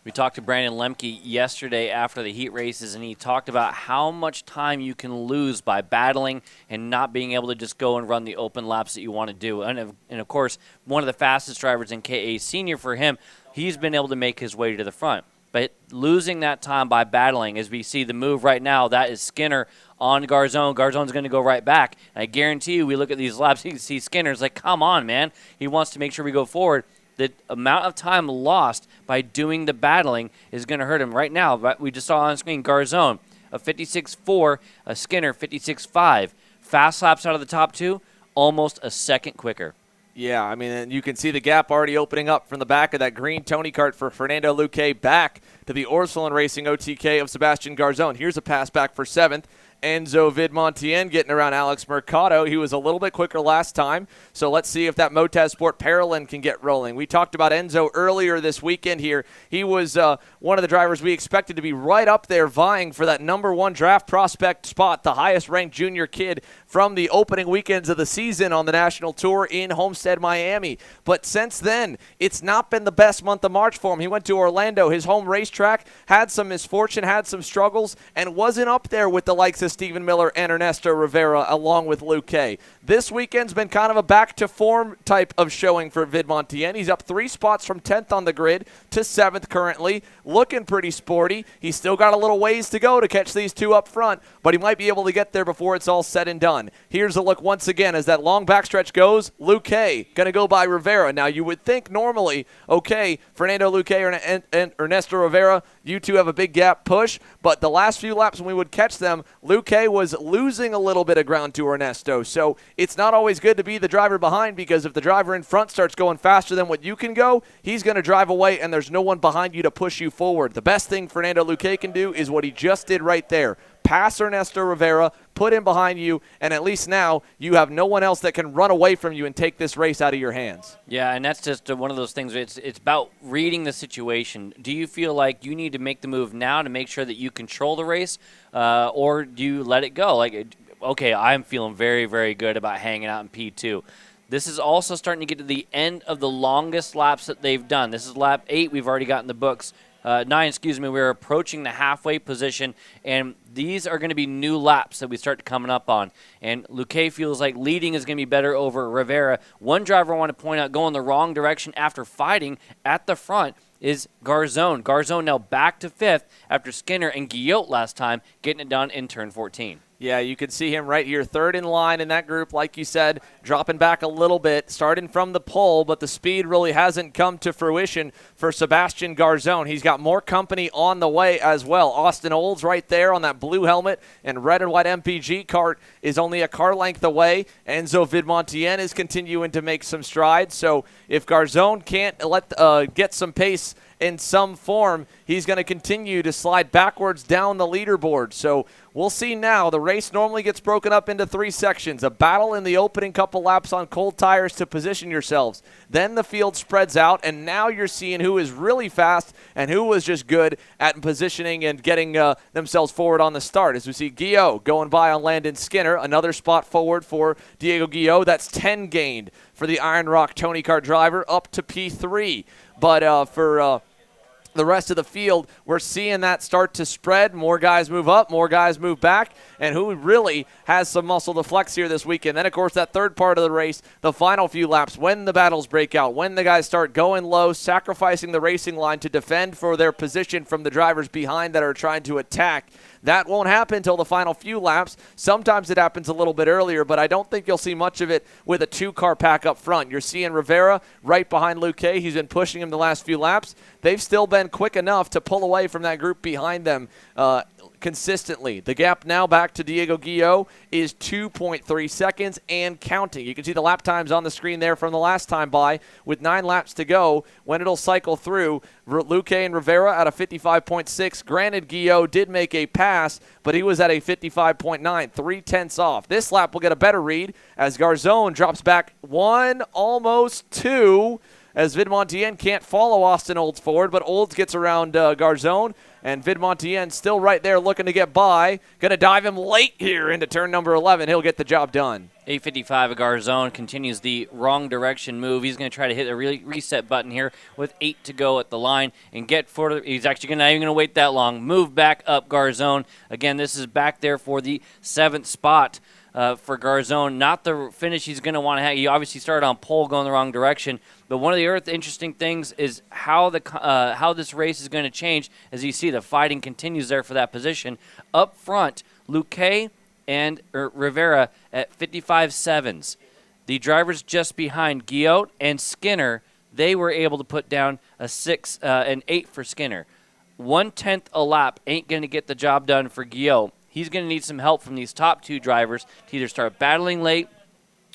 We talked to Brandon Lemke yesterday after the heat races, and he talked about how much time you can lose by battling and not being able to just go and run the open laps that you want to do. And of course, one of the fastest drivers in KA Senior for him, he's been able to make his way to the front. But losing that time by battling, as we see the move right now, that is Skinner on Garzone. Garzone's going to go right back. And I guarantee you, we look at these laps, you can see Skinner's like, come on, man. He wants to make sure we go forward. The amount of time lost by doing the battling is going to hurt him right now. But we just saw on screen Garzone, a 56.4, a Skinner 56.5. Fast laps out of the top two, almost a second quicker. Yeah, I mean, and you can see the gap already opening up from the back of that green Tony kart for Fernando Luque back to the Orsolin Racing OTK of Sebastian Garzone. Here's a pass back for 7th. Enzo Vidmontien getting around Alex Mercado. He was a little bit quicker last time, so let's see if that Motorsport Paralyn can get rolling. We talked about Enzo earlier this weekend here. He was one of the drivers we expected to be right up there vying for that #1 draft prospect spot, the highest-ranked junior kid from the opening weekends of the season on the National Tour in Homestead, Miami. But since then, it's not been the best month of March for him. He went to Orlando, his home racetrack, had some misfortune, had some struggles, and wasn't up there with the likes of Stephen Miller and Ernesto Rivera along with Luque. This weekend's been kind of a back-to-form type of showing for Vidmontien. He's up 3 spots from 10th on the grid to 7th currently, looking pretty sporty. He's still got a little ways to go to catch these 2 up front, but he might be able to get there before it's all said and done. Here's a look once again as that long backstretch goes. Luque going to go by Rivera. Now, you would think normally, okay, Fernando Luque and Ernesto Rivera, you two have a big gap push, but the last few laps when we would catch them, Luque was losing a little bit of ground to Ernesto. So it's not always good to be the driver behind, because if the driver in front starts going faster than what you can go, he's going to drive away and there's no one behind you to push you forward. The best thing Fernando Luque can do is what he just did right there. Pass Ernesto Rivera, put him behind you, and at least now you have no one else that can run away from you and take this race out of your hands. Yeah, and that's just one of those things. It's about reading the situation. Do you feel like you need to make the move now to make sure that you control the race, or do you let it go? Like, okay, I'm feeling very, very good about hanging out in P2. This is also starting to get to the end of the longest laps that they've done. This is lap 8 we've already got in the books. 9, excuse me, we're approaching the halfway position, and these are going to be new laps that we start coming up on. And Luque feels like leading is going to be better over Rivera. One driver I want to point out going the wrong direction after fighting at the front is Garzone. Garzone now back to 5th after Skinner and Guillot last time getting it done in turn 14. Yeah, you can see him right here, 3rd in line in that group, like you said, dropping back a little bit, starting from the pole, but the speed really hasn't come to fruition for Sebastian Garzone. He's got more company on the way as well. Austin Olds right there on that blue helmet, and red and white MPG kart is only a car length away. Enzo Vidmontien is continuing to make some strides, so if Garzone can't get some pace in some form, he's going to continue to slide backwards down the leaderboard. So we'll see now. The race normally gets broken up into 3 sections. A battle in the opening couple laps on cold tires to position yourselves. Then the field spreads out, and now you're seeing who is really fast and who was just good at positioning and getting themselves forward on the start. As we see Guillot going by on Landon Skinner, another spot forward for Diego Guillot. That's 10 gained for the Iron Rock Tony Kart driver, up to P3. But for the rest of the field, we're seeing that start to spread. More guys move up, more guys move back, and who really has some muscle to flex here this weekend. Then, of course, that third part of the race, the final few laps, when the battles break out, when the guys start going low, sacrificing the racing line to defend for their position from the drivers behind that are trying to attack. That won't happen until the final few laps. Sometimes it happens a little bit earlier, but I don't think you'll see much of it with a 2-car pack up front. You're seeing Rivera right behind Luque. He's been pushing him the last few laps. They've still been quick enough to pull away from that group behind them consistently. The gap now back to Diego Guillot is 2.3 seconds and counting. You can see the lap times on the screen there from the last time by, with 9 laps to go when it'll cycle through. Luque and Rivera at a 55.6. Granted, Guillot did make a pass, but he was at a 55.9, 0.3 off. This lap will get a better read as Garzone drops back 1, almost 2. as Vidmontien can't follow Austin Olds forward, but Olds gets around Garzone, and Vidmontien still right there looking to get by. Going to dive him late here into turn number 11. He'll get the job done. 8:55 of Garzone continues the wrong direction move. He's going to try to hit a reset button here with 8 to go at the line and get further. He's actually not even going to wait that long. Move back up Garzone. Again, this is back there for the 7th spot for Garzone. Not the finish he's going to want to have. He obviously started on pole going the wrong direction. But one of the interesting things is how this race is going to change. As you see, the fighting continues there for that position. Up front, Luque and Rivera at 55.7s. The drivers just behind Guillot and Skinner, they were able to put down an 8 for Skinner. 1/10 a lap ain't going to get the job done for Guillot. He's going to need some help from these top 2 drivers to either start battling late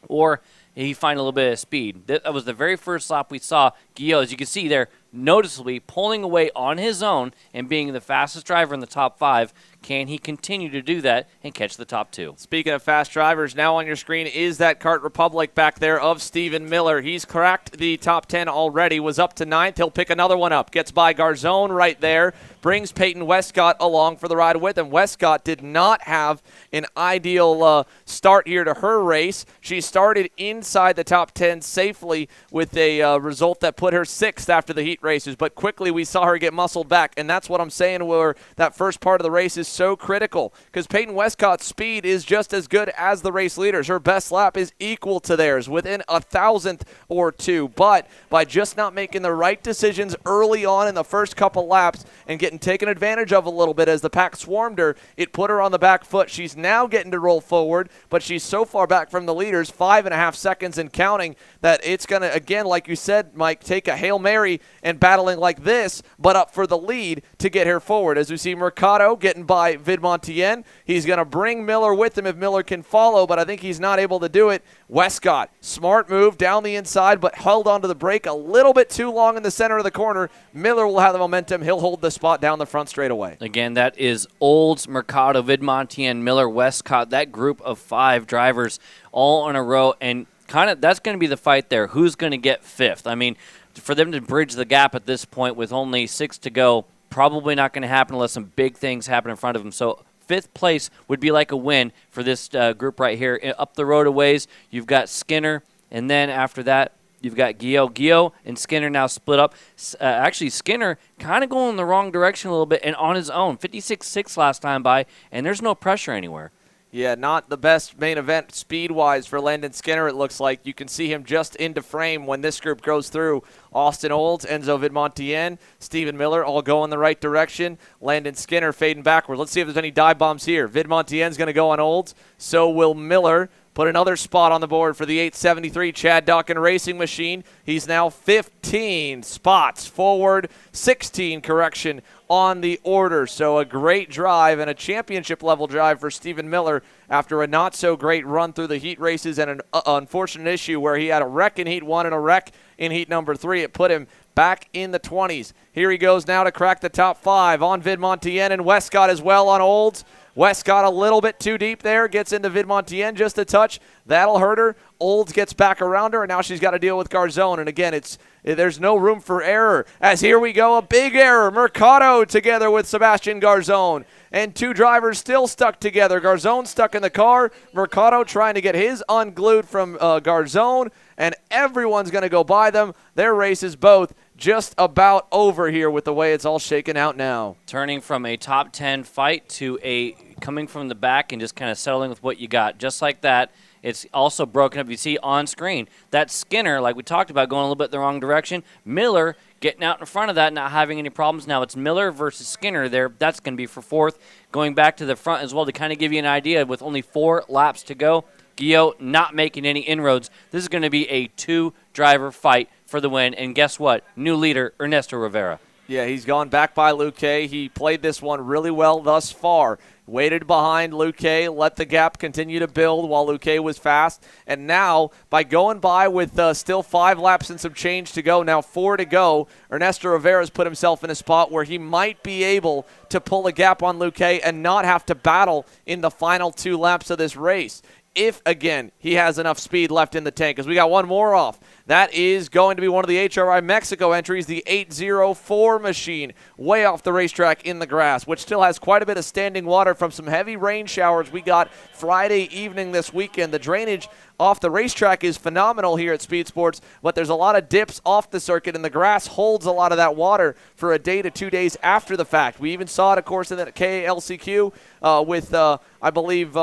or he find a little bit of speed. That was the very first lap we saw Guillot, as you can see there, noticeably pulling away on his own and being the fastest driver in the top 5. Can he continue to do that and catch the top 2? Speaking of fast drivers, now on your screen is that Kart Republic back there of Stephen Miller. He's cracked the top 10 already, was up to 9th. He'll pick another one up. Gets by Garzone right there, brings Peyton Westcott along for the ride with him. Westcott did not have an ideal start here to her race. She started inside the top 10 safely with a result that put her 6th after the heat races, but quickly we saw her get muscled back, and that's what I'm saying where that first part of the race is so critical, because Peyton Westcott's speed is just as good as the race leaders. Her best lap is equal to theirs, within 1,000th or 2, but by just not making the right decisions early on in the first couple laps and getting taken advantage of a little bit as the pack swarmed her, it put her on the back foot. She's now getting to roll forward, but she's so far back from the leaders, 5.5 seconds and counting, that it's going to, again, like you said, Mike, take a Hail Mary and battling like this, but up for the lead to get her forward. As we see Mercado getting by Vidmontien, he's going to bring Miller with him if Miller can follow, but I think he's not able to do it. Westcott, smart move down the inside, but held onto the brake a little bit too long in the center of the corner. Miller will have the momentum. He'll hold the spot down the front straight away. Again, that is Olds, Mercado, Vidmontien, Miller, Westcott, that group of 5 drivers all in a row, and kind of that's going to be the fight there. Who's going to get 5th? I mean, for them to bridge the gap at this point with only 6 to go, probably not going to happen unless some big things happen in front of them. So 5th place would be like a win for this group right here. Up the road a ways, you've got Skinner, and then after that, you've got Guillot. Guillot and Skinner now split up. Actually, Skinner kind of going in the wrong direction a little bit and on his own. 56.6 last time by, and there's no pressure anywhere. Yeah, not the best main event speed-wise for Landon Skinner, it looks like. You can see him just into frame when this group goes through. Austin Olds, Enzo Vidmontien, Stephen Miller all go in the right direction. Landon Skinner fading backwards. Let's see if there's any dive bombs here. Vidmontien's going to go on Olds. So will Miller. Put another spot on the board for the 873 Chad Dawkin Racing Machine. He's now 15 spots forward, 16 correction on the order. So a great drive and a championship-level drive for Stephen Miller after a not-so-great run through the heat races and an unfortunate issue where he had a wreck in Heat 1 and a wreck in Heat number 3. It put him back in the 20s. Here he goes now to crack the top 5 on Vidmontien and Westcott as well on Olds. Westcott a little bit too deep there, gets into Vidmontien just a touch. That'll hurt her. Olds gets back around her, and now she's got to deal with Garzone. And again, there's no room for error. As here we go, a big error. Mercado together with Sebastian Garzone. And 2 drivers still stuck together. Garzone stuck in the car. Mercado trying to get his unglued from Garzone. And everyone's going to go by them. Their race is both just about over here with the way it's all shaken out now. Turning from a top 10 fight to a coming from the back and just kind of settling with what you got. Just like that, it's also broken up. You see on screen that Skinner, like we talked about, going a little bit the wrong direction. Miller getting out in front of that, not having any problems. Now it's Miller versus Skinner there. That's going to be for 4th. Going back to the front as well to kind of give you an idea with only 4 laps to go. Guillot not making any inroads. This is going to be a 2-driver fight for the win. And guess what? New leader, Ernesto Rivera. Yeah, he's gone back by Luque. He played this one really well thus far. Waited behind Luque, let the gap continue to build while Luque was fast. And now, by going by with still 5 laps and some change to go, now 4 to go, Ernesto Rivera's put himself in a spot where he might be able to pull a gap on Luque and not have to battle in the final 2 laps of this race. If, again, he has enough speed left in the tank, because we got one more off. That is going to be one of the HRI Mexico entries, the 804 machine, way off the racetrack in the grass, which still has quite a bit of standing water from some heavy rain showers we got Friday evening this weekend. The drainage off the racetrack is phenomenal here at SpeedSportz, but there's a lot of dips off the circuit, and the grass holds a lot of that water for a day to 2 days after the fact. We even saw it, of course, in the KA100 LCQ with, I believe,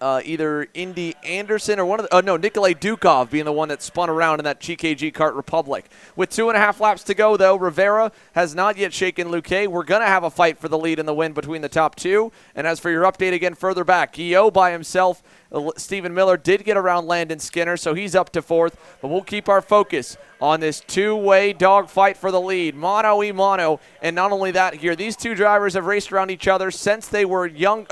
either Indy Anderson or Nikolay Dukov being the one that spun around in that GKG Kart Republic. With 2.5 laps to go, though, Rivera has not yet shaken Luque. We're going to have a fight for the lead and the win between the top two. And as for your update again further back, Guillaume by himself. Stephen Miller did get around Landon Skinner, so he's up to 4th. But we'll keep our focus on this two-way dogfight for the lead, mano y mano. And not only that here, these two drivers have raced around each other since they were young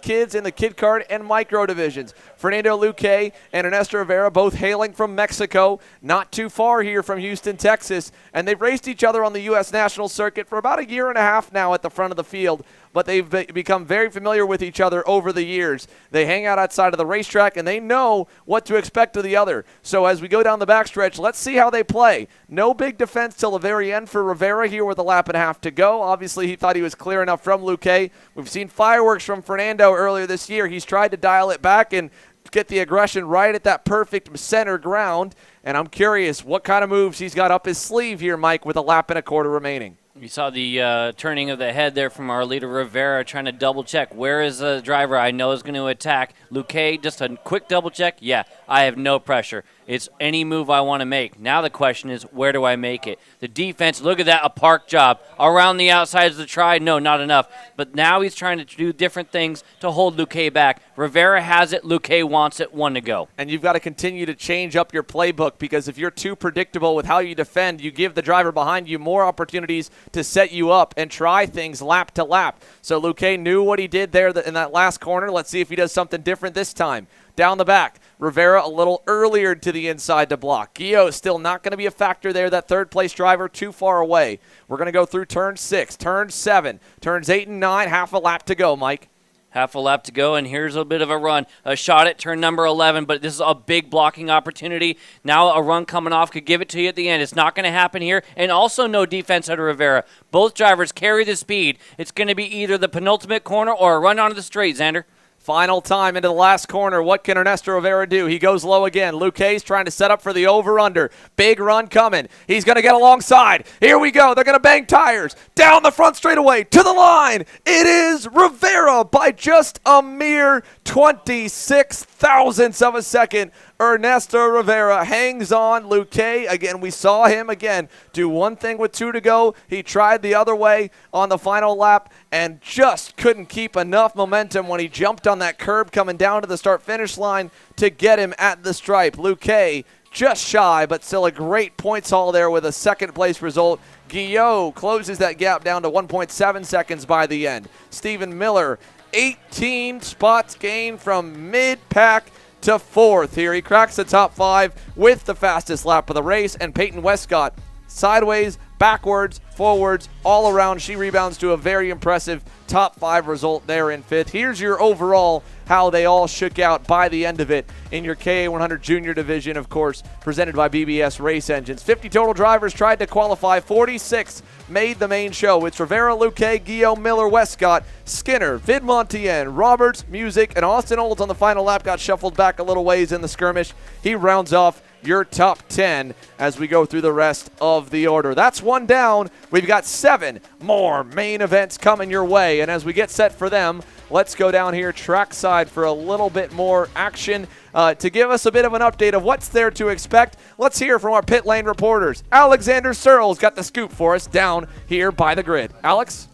kids in the kid kart and micro divisions. Fernando Luque and Ernesto Rivera, both hailing from Mexico, not too far here from Houston, Texas. And they've raced each other on the U.S. National Circuit for about a year and a half now at the front of the field. But they've become very familiar with each other over the years. They hang out outside of the racetrack, and they know what to expect of the other. So as we go down the backstretch, let's see how they play. No big defense till the very end for Rivera here with a lap and a half to go. Obviously, he thought he was clear enough from Luque. We've seen fireworks from Fernando earlier this year. He's tried to dial it back and get the aggression right at that perfect center ground. And I'm curious what kind of moves he's got up his sleeve here, Mike, with a lap and a quarter remaining. You saw the turning of the head there from our leader Rivera, trying to double check. Where is the driver I know is going to attack? Luque, just a quick double check. Yeah, I have no pressure. It's any move I want to make. Now the question is, where do I make it? The defense, look at that, a park job. Around the outsides of the try, no, not enough. But now he's trying to do different things to hold Luque back. Rivera has it, Luque wants it, 1 to go. And you've got to continue to change up your playbook, because if you're too predictable with how you defend, you give the driver behind you more opportunities to set you up and try things lap to lap. So Luque knew what he did there in that last corner. Let's see if he does something different this time. Down the back, Rivera a little earlier to the inside to block. Guillaume is still not going to be a factor there. That third-place driver too far away. We're going to go through turn 6, turn 7, turns 8 and 9, half a lap to go, Mike. Half a lap to go, and here's a bit of a run. A shot at turn number 11, but this is a big blocking opportunity. Now a run coming off could give it to you at the end. It's not going to happen here, and also no defense out of Rivera. Both drivers carry the speed. It's going to be either the penultimate corner or a run onto the straight, Xander. Final time into the last corner. What can Ernesto Rivera do? He goes low again. Luque's trying to set up for the over-under. Big run coming. He's going to get alongside. Here we go. They're going to bang tires. Down the front straightaway to the line. It is Rivera by just a mere 26 thousandths of a second. Ernesto Rivera hangs on. Luque, again, we saw him again do one thing with 2 to go. He tried the other way on the final lap and just couldn't keep enough momentum when he jumped on that curb coming down to the start-finish line to get him at the stripe. Luque just shy, but still a great points haul there with a second-place result. Guillaume closes that gap down to 1.7 seconds by the end. Stephen Miller, 18 spots gained from mid-pack to 4th here. He cracks the top 5 with the fastest lap of the race, and Peyton Westcott sideways, backwards, forwards, all around. She rebounds to a very impressive top 5 result there in 5th. Here's your overall how they all shook out by the end of it in your KA100 Junior division, of course, presented by BBS Race Engines. 50 total drivers tried to qualify. 46 made the main show. It's Rivera, Luque, Guillaume, Miller, Westcott, Skinner, Vidmontien, Roberts, Music, and Austin Olds on the final lap got shuffled back a little ways in the skirmish. He rounds off your top 10 as we go through the rest of the order. That's one down. We've got 7 more main events coming your way, and as we get set for them, let's go down here trackside for a little bit more action. To give us a bit of an update of what's there to expect, let's hear from our pit lane reporters. Alexander Searles got the scoop for us down here by the grid. Alex?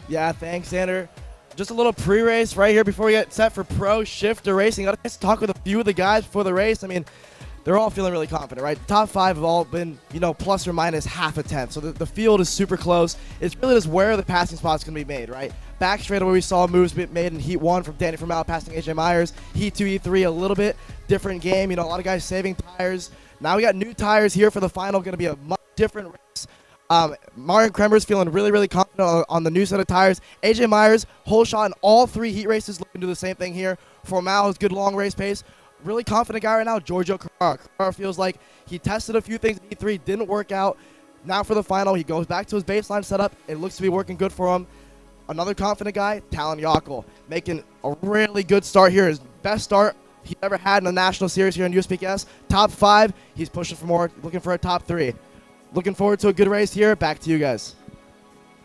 Yeah, thanks, Xander. Just a little pre-race right here before we get set for Pro Shifter Racing. Got to talk with a few of the guys before the race. I mean, they're all feeling really confident, right? The top 5 have all been, plus or minus half a tenth. So the field is super close. It's really just where the passing spot's going to be made, right? Back straight away, we saw moves made in Heat 1 from Danny Formal passing AJ Myers. Heat 2, Heat 3, a little bit different game. A lot of guys saving tires. Now we got new tires here for the final. Going to be a much different race. Marian Kremmer's feeling really, really confident on the new set of tires. AJ Myers, whole shot in all 3 heat races, looking to do the same thing here. Formal has good long race pace. really confident guy right now, Giorgio Carrara. Carrara feels like he tested a few things in E3, didn't work out. Now for the final, he goes back to his baseline setup. It looks to be working good for him. Another confident guy, Talon Yockel, making a really good start here. His best start he ever had in the National Series here in USPKS. Top 5, he's pushing for more, looking for a top 3. Looking forward to a good race here. Back to you guys.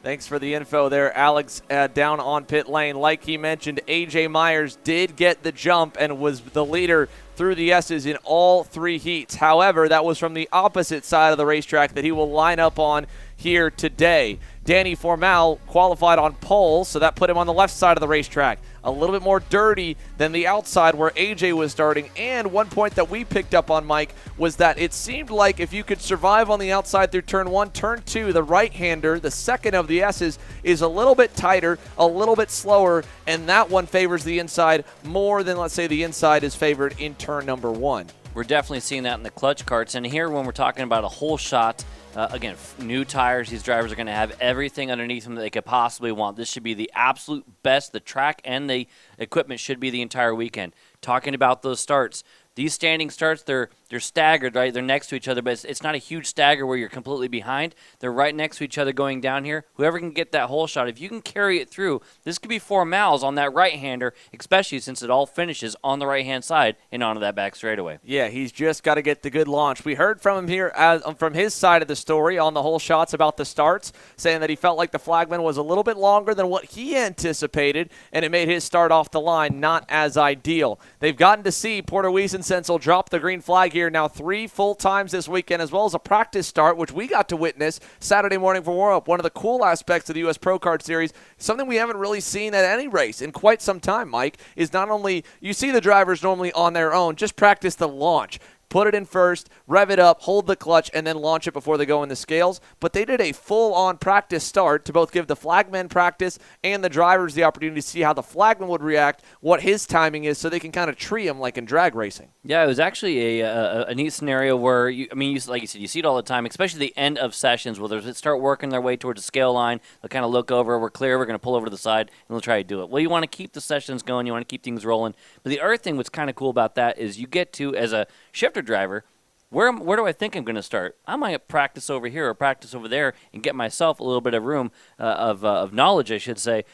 Thanks for the info there, Alex, down on pit lane. Like he mentioned, AJ Myers did get the jump and was the leader through the S's in all 3 heats. However, that was from the opposite side of the racetrack that he will line up on here today. Danny Formal qualified on pole, so that put him on the left side of the racetrack. A little bit more dirty than the outside where AJ was starting. And one point that we picked up on, Mike, was that it seemed like if you could survive on the outside through turn 1, turn 2, the right-hander, the second of the S's, is a little bit tighter, a little bit slower, and that one favors the inside more than, let's say, the inside is favored in turn number 1. We're definitely seeing that in the clutch karts. And here when we're talking about a whole shot, again, new tires, these drivers are going to have everything underneath them that they could possibly want. This should be the absolute best. The track and the equipment should be the entire weekend. Talking about those starts, these standing starts, they're staggered, right? They're next to each other, but it's not a huge stagger where you're completely behind. They're right next to each other going down here. Whoever can get that whole shot, if you can carry it through, this could be 4 miles on that right-hander, especially since it all finishes on the right-hand side and onto that back straightaway. Yeah, he's just got to get the good launch. We heard from him here from his side of the story on the whole shots about the starts, saying that he felt like the flagman was a little bit longer than what he anticipated, and it made his start off the line not as ideal. They've gotten to see Porter Wiesensenzel drop the green flag here now 3 full times this weekend, as well as a practice start, which we got to witness Saturday morning for warm-up. One of the cool aspects of the US Pro Kart Series, something we haven't really seen at any race in quite some time, Mike, is not only you see the drivers normally on their own, just practice the launch. Put it in first, rev it up, hold the clutch, and then launch it before they go in the scales. But they did a full-on practice start to both give the flagman practice and the drivers the opportunity to see how the flagman would react, what his timing is, so they can kind of tree him like in drag racing. Yeah, it was actually a neat scenario where, like you said, you see it all the time, especially the end of sessions where they start working their way towards the scale line. They'll kind of look over, we're clear, we're going to pull over to the side, and they'll try to do it. Well, you want to keep the sessions going, you want to keep things rolling. But the other thing what's kind of cool about that is you get to, as a shifter driver, where do I think I'm going to start? I might practice over here or practice over there and get myself a little bit of room of knowledge, I should say.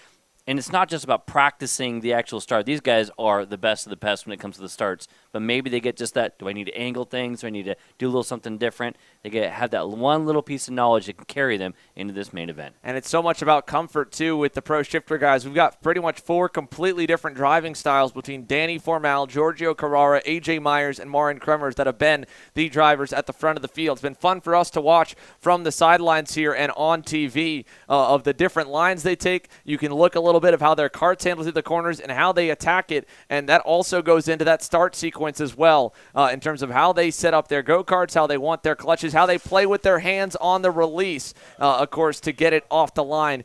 And it's not just about practicing the actual start. These guys are the best of the best when it comes to the starts. But maybe they get just that, do I need to angle things? Do I need to do a little something different? They have that one little piece of knowledge that can carry them into this main event. And it's so much about comfort, too, with the pro shifter guys. We've got pretty much 4 completely different driving styles between Danny Formal, Giorgio Carrara, AJ Myers, and Marin Kremers that have been the drivers at the front of the field. It's been fun for us to watch from the sidelines here and on TV of the different lines they take. You can look a little bit of how their karts handle through the corners and how they attack it, and that also goes into that start sequence as well in terms of how they set up their go-karts, how they want their clutches, how they play with their hands on the release, of course, to get it off the line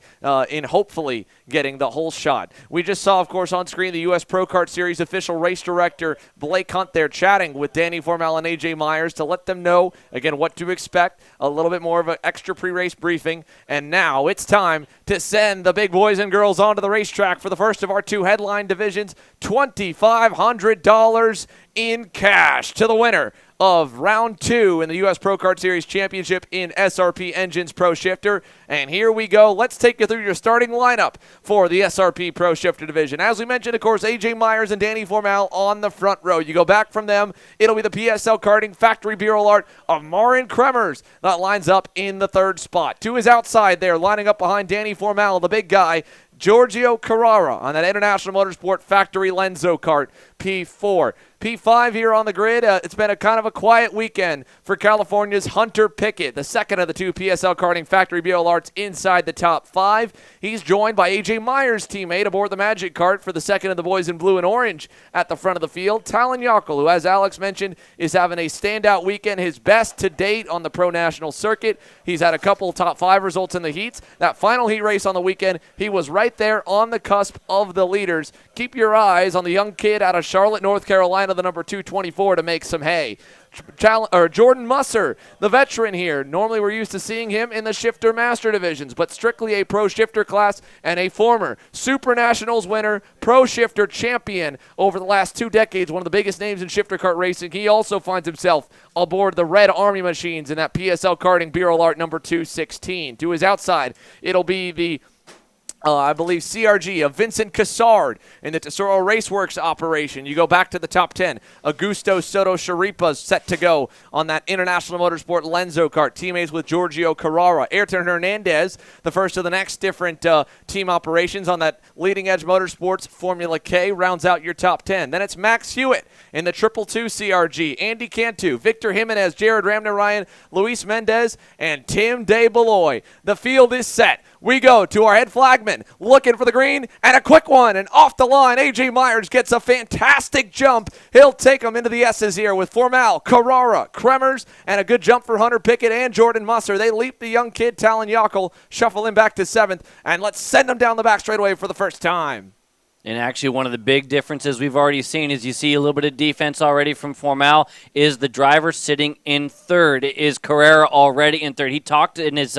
in hopefully getting the whole shot. We just saw, of course, on screen the US Pro Kart Series official race director Blake Hunt there chatting with Danny Formal and AJ Myers to let them know, again, what to expect, a little bit more of an extra pre-race briefing, and now it's time to send the big boys and girls onto the racetrack for the first of our 2 headline divisions, $2,500 in cash to the winner of round 2 in the US Pro Kart Series Championship in SRP Engines Pro Shifter. And here we go. Let's take you through your starting lineup for the SRP Pro Shifter division. As we mentioned, of course, AJ Myers and Danny Formal on the front row. You go back from them, it'll be the PSL Karting Factory Bureau Art of Marin Kremers that lines up in the 3rd spot. To his outside there, lining up behind Danny Formal, the big guy, Giorgio Carrara on that International Motorsport Factory Lenzo kart, P4. P5 here on the grid. It's been a kind of a quiet weekend for California's Hunter Pickett, the second of the 2 PSL Karting Factory BL Arts inside the top 5. He's joined by AJ Myers' teammate aboard the Magic Kart for the second of the boys in blue and orange at the front of the field. Talon Yockel, who, as Alex mentioned, is having a standout weekend, his best to date on the Pro National Circuit. He's had a couple top 5 results in the heats. That final heat race on the weekend, he was right there on the cusp of the leaders. Keep your eyes on the young kid out of Charlotte, North Carolina, the number 224, to make some hay. Jordan Musser, the veteran here. Normally we're used to seeing him in the shifter master divisions, but strictly a pro shifter class and a former Super Nationals winner, pro shifter champion over the last 2 decades, one of the biggest names in shifter kart racing. He also finds himself aboard the Red Army machines in that PSL Karting Bureau Art number 216. To his outside, it'll be the I believe CRG of Vincent Cassard in the Tesoro Raceworks operation. You go back to the top 10. Augusto Soto Sharipa's set to go on that International Motorsport Lenzo kart. Teammates with Giorgio Carrara. Ayrton Hernandez, the first of the next different team operations on that Leading Edge Motorsports Formula K, rounds out your top 10. Then it's Max Hewitt in the 222 CRG. Andy Cantu, Victor Jimenez, Jared Ramnarayan, Luis Mendez, and Tim DeBeloy. The field is set. We go to our head flagman, looking for the green, and a quick one, and off the line, A.J. Myers gets a fantastic jump. He'll take them into the S's here with Formal, Carrara, Kremers, and a good jump for Hunter Pickett and Jordan Musser. They leap the young kid, Talon Yockel, shuffle him back to 7th, and let's send him down the back straightaway for the first time. And actually, one of the big differences we've already seen is you see a little bit of defense already from Formal is the driver sitting in 3rd. Is Carrera already in 3rd? He talked in his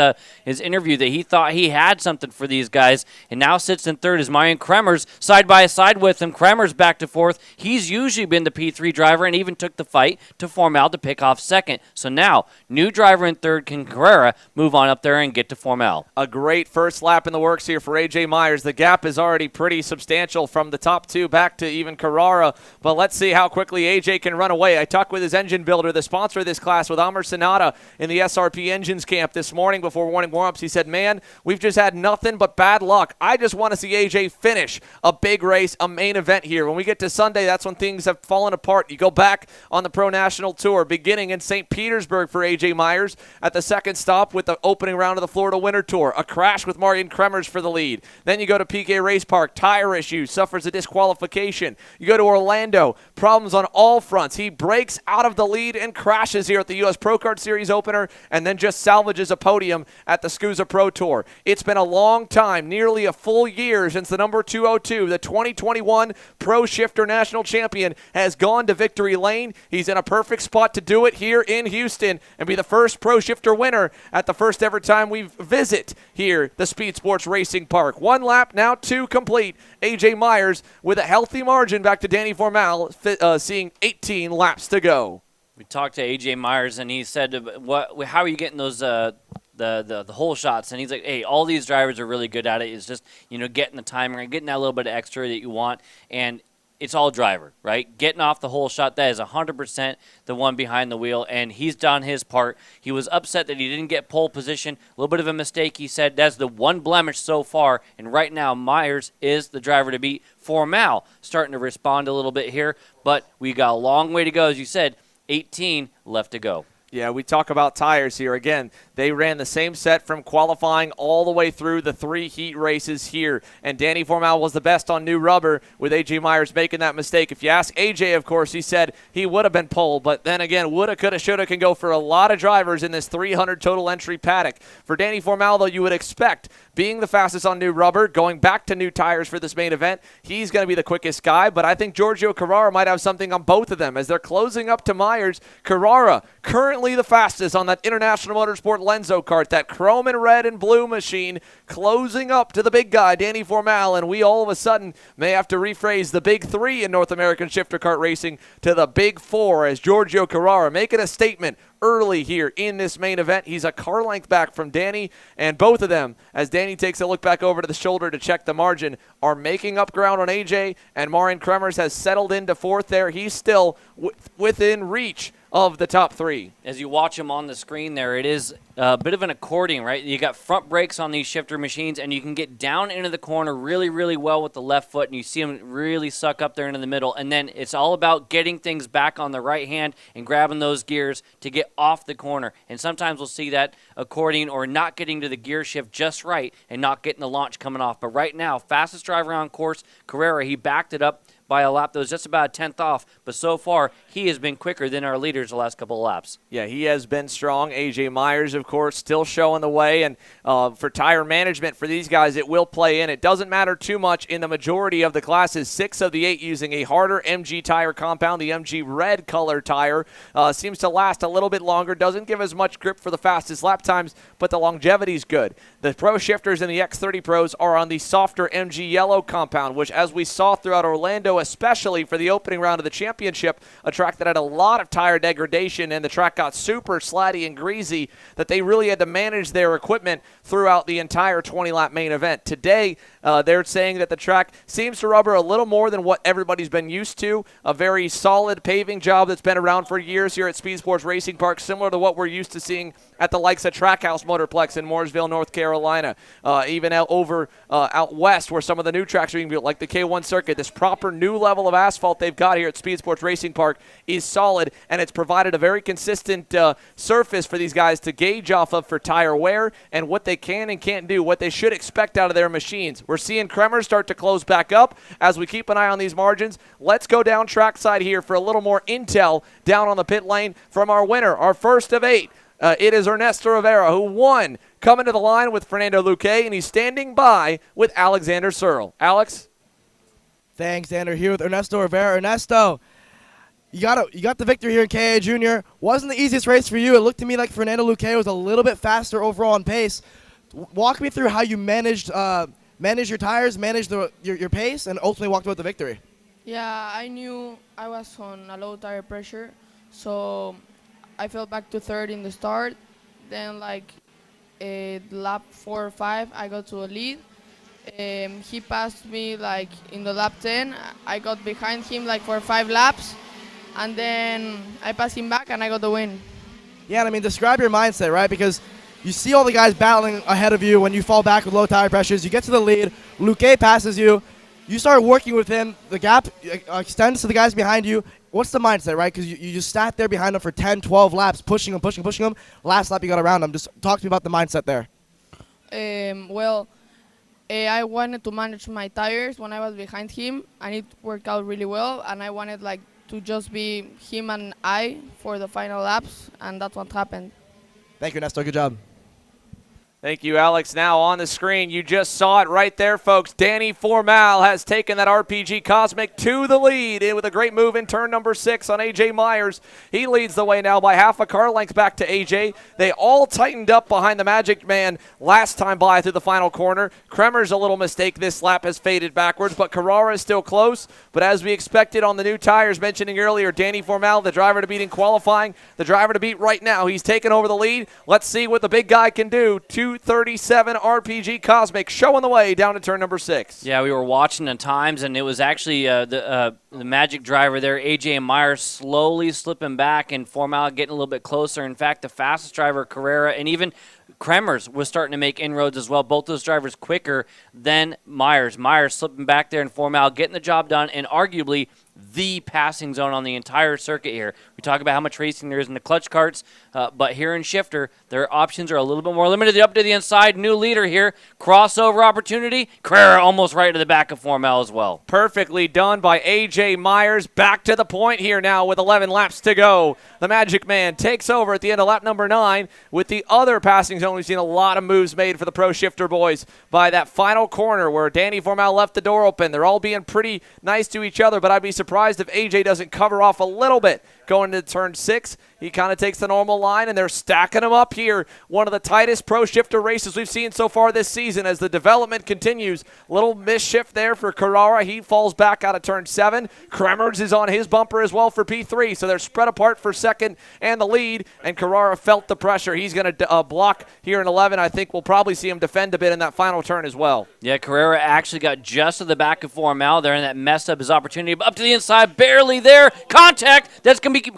interview that he thought he had something for these guys, and now sits in 3rd is Marian Kremers side by side with him. Kremers back to 4th. He's usually been the P3 driver and even took the fight to Formal to pick off 2nd. So now, new driver in 3rd, can Carrera move on up there and get to Formal? A great first lap in the works here for A.J. Myers. The gap is already pretty substantial from the top 2 back to even Carrara, but let's see how quickly AJ can run away. I talked with his engine builder, the sponsor of this class, with Amr Sonata in the SRP Engines camp this morning before morning warm-ups. He said, man, we've just had nothing but bad luck. I just want to see AJ finish a big race, a main event here. When we get to Sunday, that's when things have fallen apart. You go back on the Pro National Tour, beginning in St. Petersburg for AJ Myers at the 2nd stop with the opening round of the Florida Winter Tour. A crash with Marian Kremers for the lead. Then you go to PK Race Park, tire issues, suffers a disqualification. You go to Orlando, problems on all fronts. He breaks out of the lead and crashes here at the US Pro Kart Series opener, and then just salvages a podium at the SCUSA Pro Tour. It's been a long time, nearly a full year since the number 202, the 2021 Pro Shifter National Champion, has gone to victory lane. He's in a perfect spot to do it here in Houston and be the first Pro Shifter winner at the first ever time we visit here, the SpeedSportz Racing Park. 1 lap, now 2 complete. A.J. Myers with a healthy margin back to Danny Formal, seeing 18 laps to go. We talked to A.J. Myers, and he said, how are you getting those the hole shots? And he's like, hey, all these drivers are really good at it. It's just, getting the timing right, getting that little bit of extra that you want, and it's all driver, right? Getting off the hole shot, that is 100% the one behind the wheel, and he's done his part. He was upset that he didn't get pole position. A little bit of a mistake, he said. That's the one blemish so far, and right now Myers is the driver to beat. Formal starting to respond a little bit here, but we got a long way to go. As you said, 18 left to go. Yeah, we talk about tires here. Again, they ran the same set from qualifying all the way through the 3 heat races here. And Danny Formal was the best on new rubber, with A.J. Myers making that mistake. If you ask A.J., of course, he said he would have been pole. But then again, woulda, coulda, shoulda can go for a lot of drivers in this 300 total entry paddock. For Danny Formal, though, you would expect, being the fastest on new rubber, going back to new tires for this main event, he's going to be the quickest guy. But I think Giorgio Carrara might have something on both of them as they're closing up to Myers. Carrara, currently the fastest on that International Motorsport Lenzo kart, that chrome and red and blue machine, closing up to the big guy, Danny Formal, and we all of a sudden may have to rephrase the big 3 in North American shifter kart racing to the big 4 as Giorgio Carrara making a statement early here in this main event. He's a car length back from Danny, and both of them, as Danny takes a look back over to the shoulder to check the margin, are making up ground on AJ, and Marian Kremers has settled into 4th there. He's still within reach of the top 3. As you watch him on the screen there, it is a bit of an accordion, right? You got front brakes on these shifter machines, and you can get down into the corner really, really well with the left foot, and you see him really suck up there into the middle. And then it's all about getting things back on the right hand and grabbing those gears to get off the corner. And sometimes we'll see that accordion or not getting to the gear shift just right and not getting the launch coming off. But right now, fastest driver on course, Carrera, he backed it up by a lap that was just about a tenth off. But so far, he has been quicker than our leaders the last couple of laps. Yeah, he has been strong. A.J. Myers, of course, still showing the way. And for tire management for these guys, it will play in. It doesn't matter too much in the majority of the classes. 6 of the 8 using a harder MG tire compound. The MG red color tire seems to last a little bit longer. Doesn't give as much grip for the fastest lap times, but the longevity is good. The Pro shifters and the X30 Pros are on the softer MG yellow compound, which, as we saw throughout Orlando, especially for the opening round of the championship, a track that had a lot of tire degradation, and the track got super slatty and greasy, that they really had to manage their equipment throughout the entire 20-lap main event. Today, they're saying that the track seems to rubber a little more than what everybody's been used to. A very solid paving job that's been around for years here at SpeedSportz Racing Park, similar to what we're used to seeing at the likes of Trackhouse Motorplex in Mooresville, North Carolina, even out west where some of the new tracks are being built, like the K1 circuit. This proper new level of asphalt they've got here at SpeedSportz Racing Park is solid, and it's provided a very consistent surface for these guys to gauge off of for tire wear and what they can and can't do, what they should expect out of their machines. We're seeing Kremers start to close back up as we keep an eye on these margins. Let's go down trackside here for a little more intel down on the pit lane from our winner, our first of 8. It is Ernesto Rivera, who won, coming to the line with Fernando Luque, and he's standing by with Alexander Searle. Alex? Thanks, Xander. Here with Ernesto Rivera. Ernesto, you got the victory here in KA Junior. Wasn't the easiest race for you. It looked to me like Fernando Luque was a little bit faster overall on pace. Walk me through how you managed your tires, managed your pace, and ultimately walked away with the victory. Yeah, I knew I was on a low tire pressure, so I fell back to third in the start. Then, lap 4 or 5, I got to a lead. He passed me in the lap 10. I got behind him for 5 laps, and then I passed him back and I got the win. Yeah, and I mean, describe your mindset, right? Because you see all the guys battling ahead of you when you fall back with low tire pressures. You get to the lead. Luque passes you. You start working with him. The gap extends to the guys behind you. What's the mindset, right? Because you just sat there behind him for 10, 12 laps, pushing him. Last lap you got around him. Just talk to me about the mindset there. I wanted to manage my tires when I was behind him, and it worked out really well. And I wanted to just be him and I for the final laps, and that's what happened. Thank you, Ernesto. Good job. Thank you, Alex. Now on the screen, you just saw it right there, folks. Danny Formal has taken that RPG Cosmic to the lead with a great move in turn number 6 on A.J. Myers. He leads the way now by half a car length back to A.J. They all tightened up behind the Magic Man last time by through the final corner. Kremer's a little mistake. This lap has faded backwards, but Carrara is still close. But as we expected on the new tires, mentioning earlier, Danny Formal, the driver to beat in qualifying, the driver to beat right now. He's taken over the lead. Let's see what the big guy can do. 2:37 RPG Cosmic showing the way down to turn number 6. Yeah, we were watching the times, and it was actually the Magic driver there, A.J. Myers, slowly slipping back and Formal getting a little bit closer. In fact, the fastest driver, Carrera, and even Kremers was starting to make inroads as well. Both those drivers quicker than Myers. Myers slipping back there and Formal getting the job done, and arguably the passing zone on the entire circuit here. We talk about how much racing there is in the clutch carts, but here in Shifter, their options are a little bit more limited. Up to the inside, new leader here. Crossover opportunity. Carrera almost right to the back of Formal as well. Perfectly done by A.J. Myers. Back to the point here now with 11 laps to go. The Magic Man takes over at the end of lap number 9 with the other passing zone. We've seen a lot of moves made for the Pro Shifter boys by that final corner where Danny Formal left the door open. They're all being pretty nice to each other, but I'd be surprised if A.J. doesn't cover off a little bit going into turn 6. He kind of takes the normal line, and they're stacking him up here. One of the tightest Pro Shifter races we've seen so far this season as the development continues. Little misshift there for Carrara. He falls back out of turn 7. Kremers is on his bumper as well for P3, so they're spread apart for second and the lead, and Carrara felt the pressure. He's going to block here in 11. I think we'll probably see him defend a bit in that final turn as well. Yeah, Carrera actually got just to the back of Formal there, and that messed up his opportunity. Up to the inside, barely there. Contact. That's going to be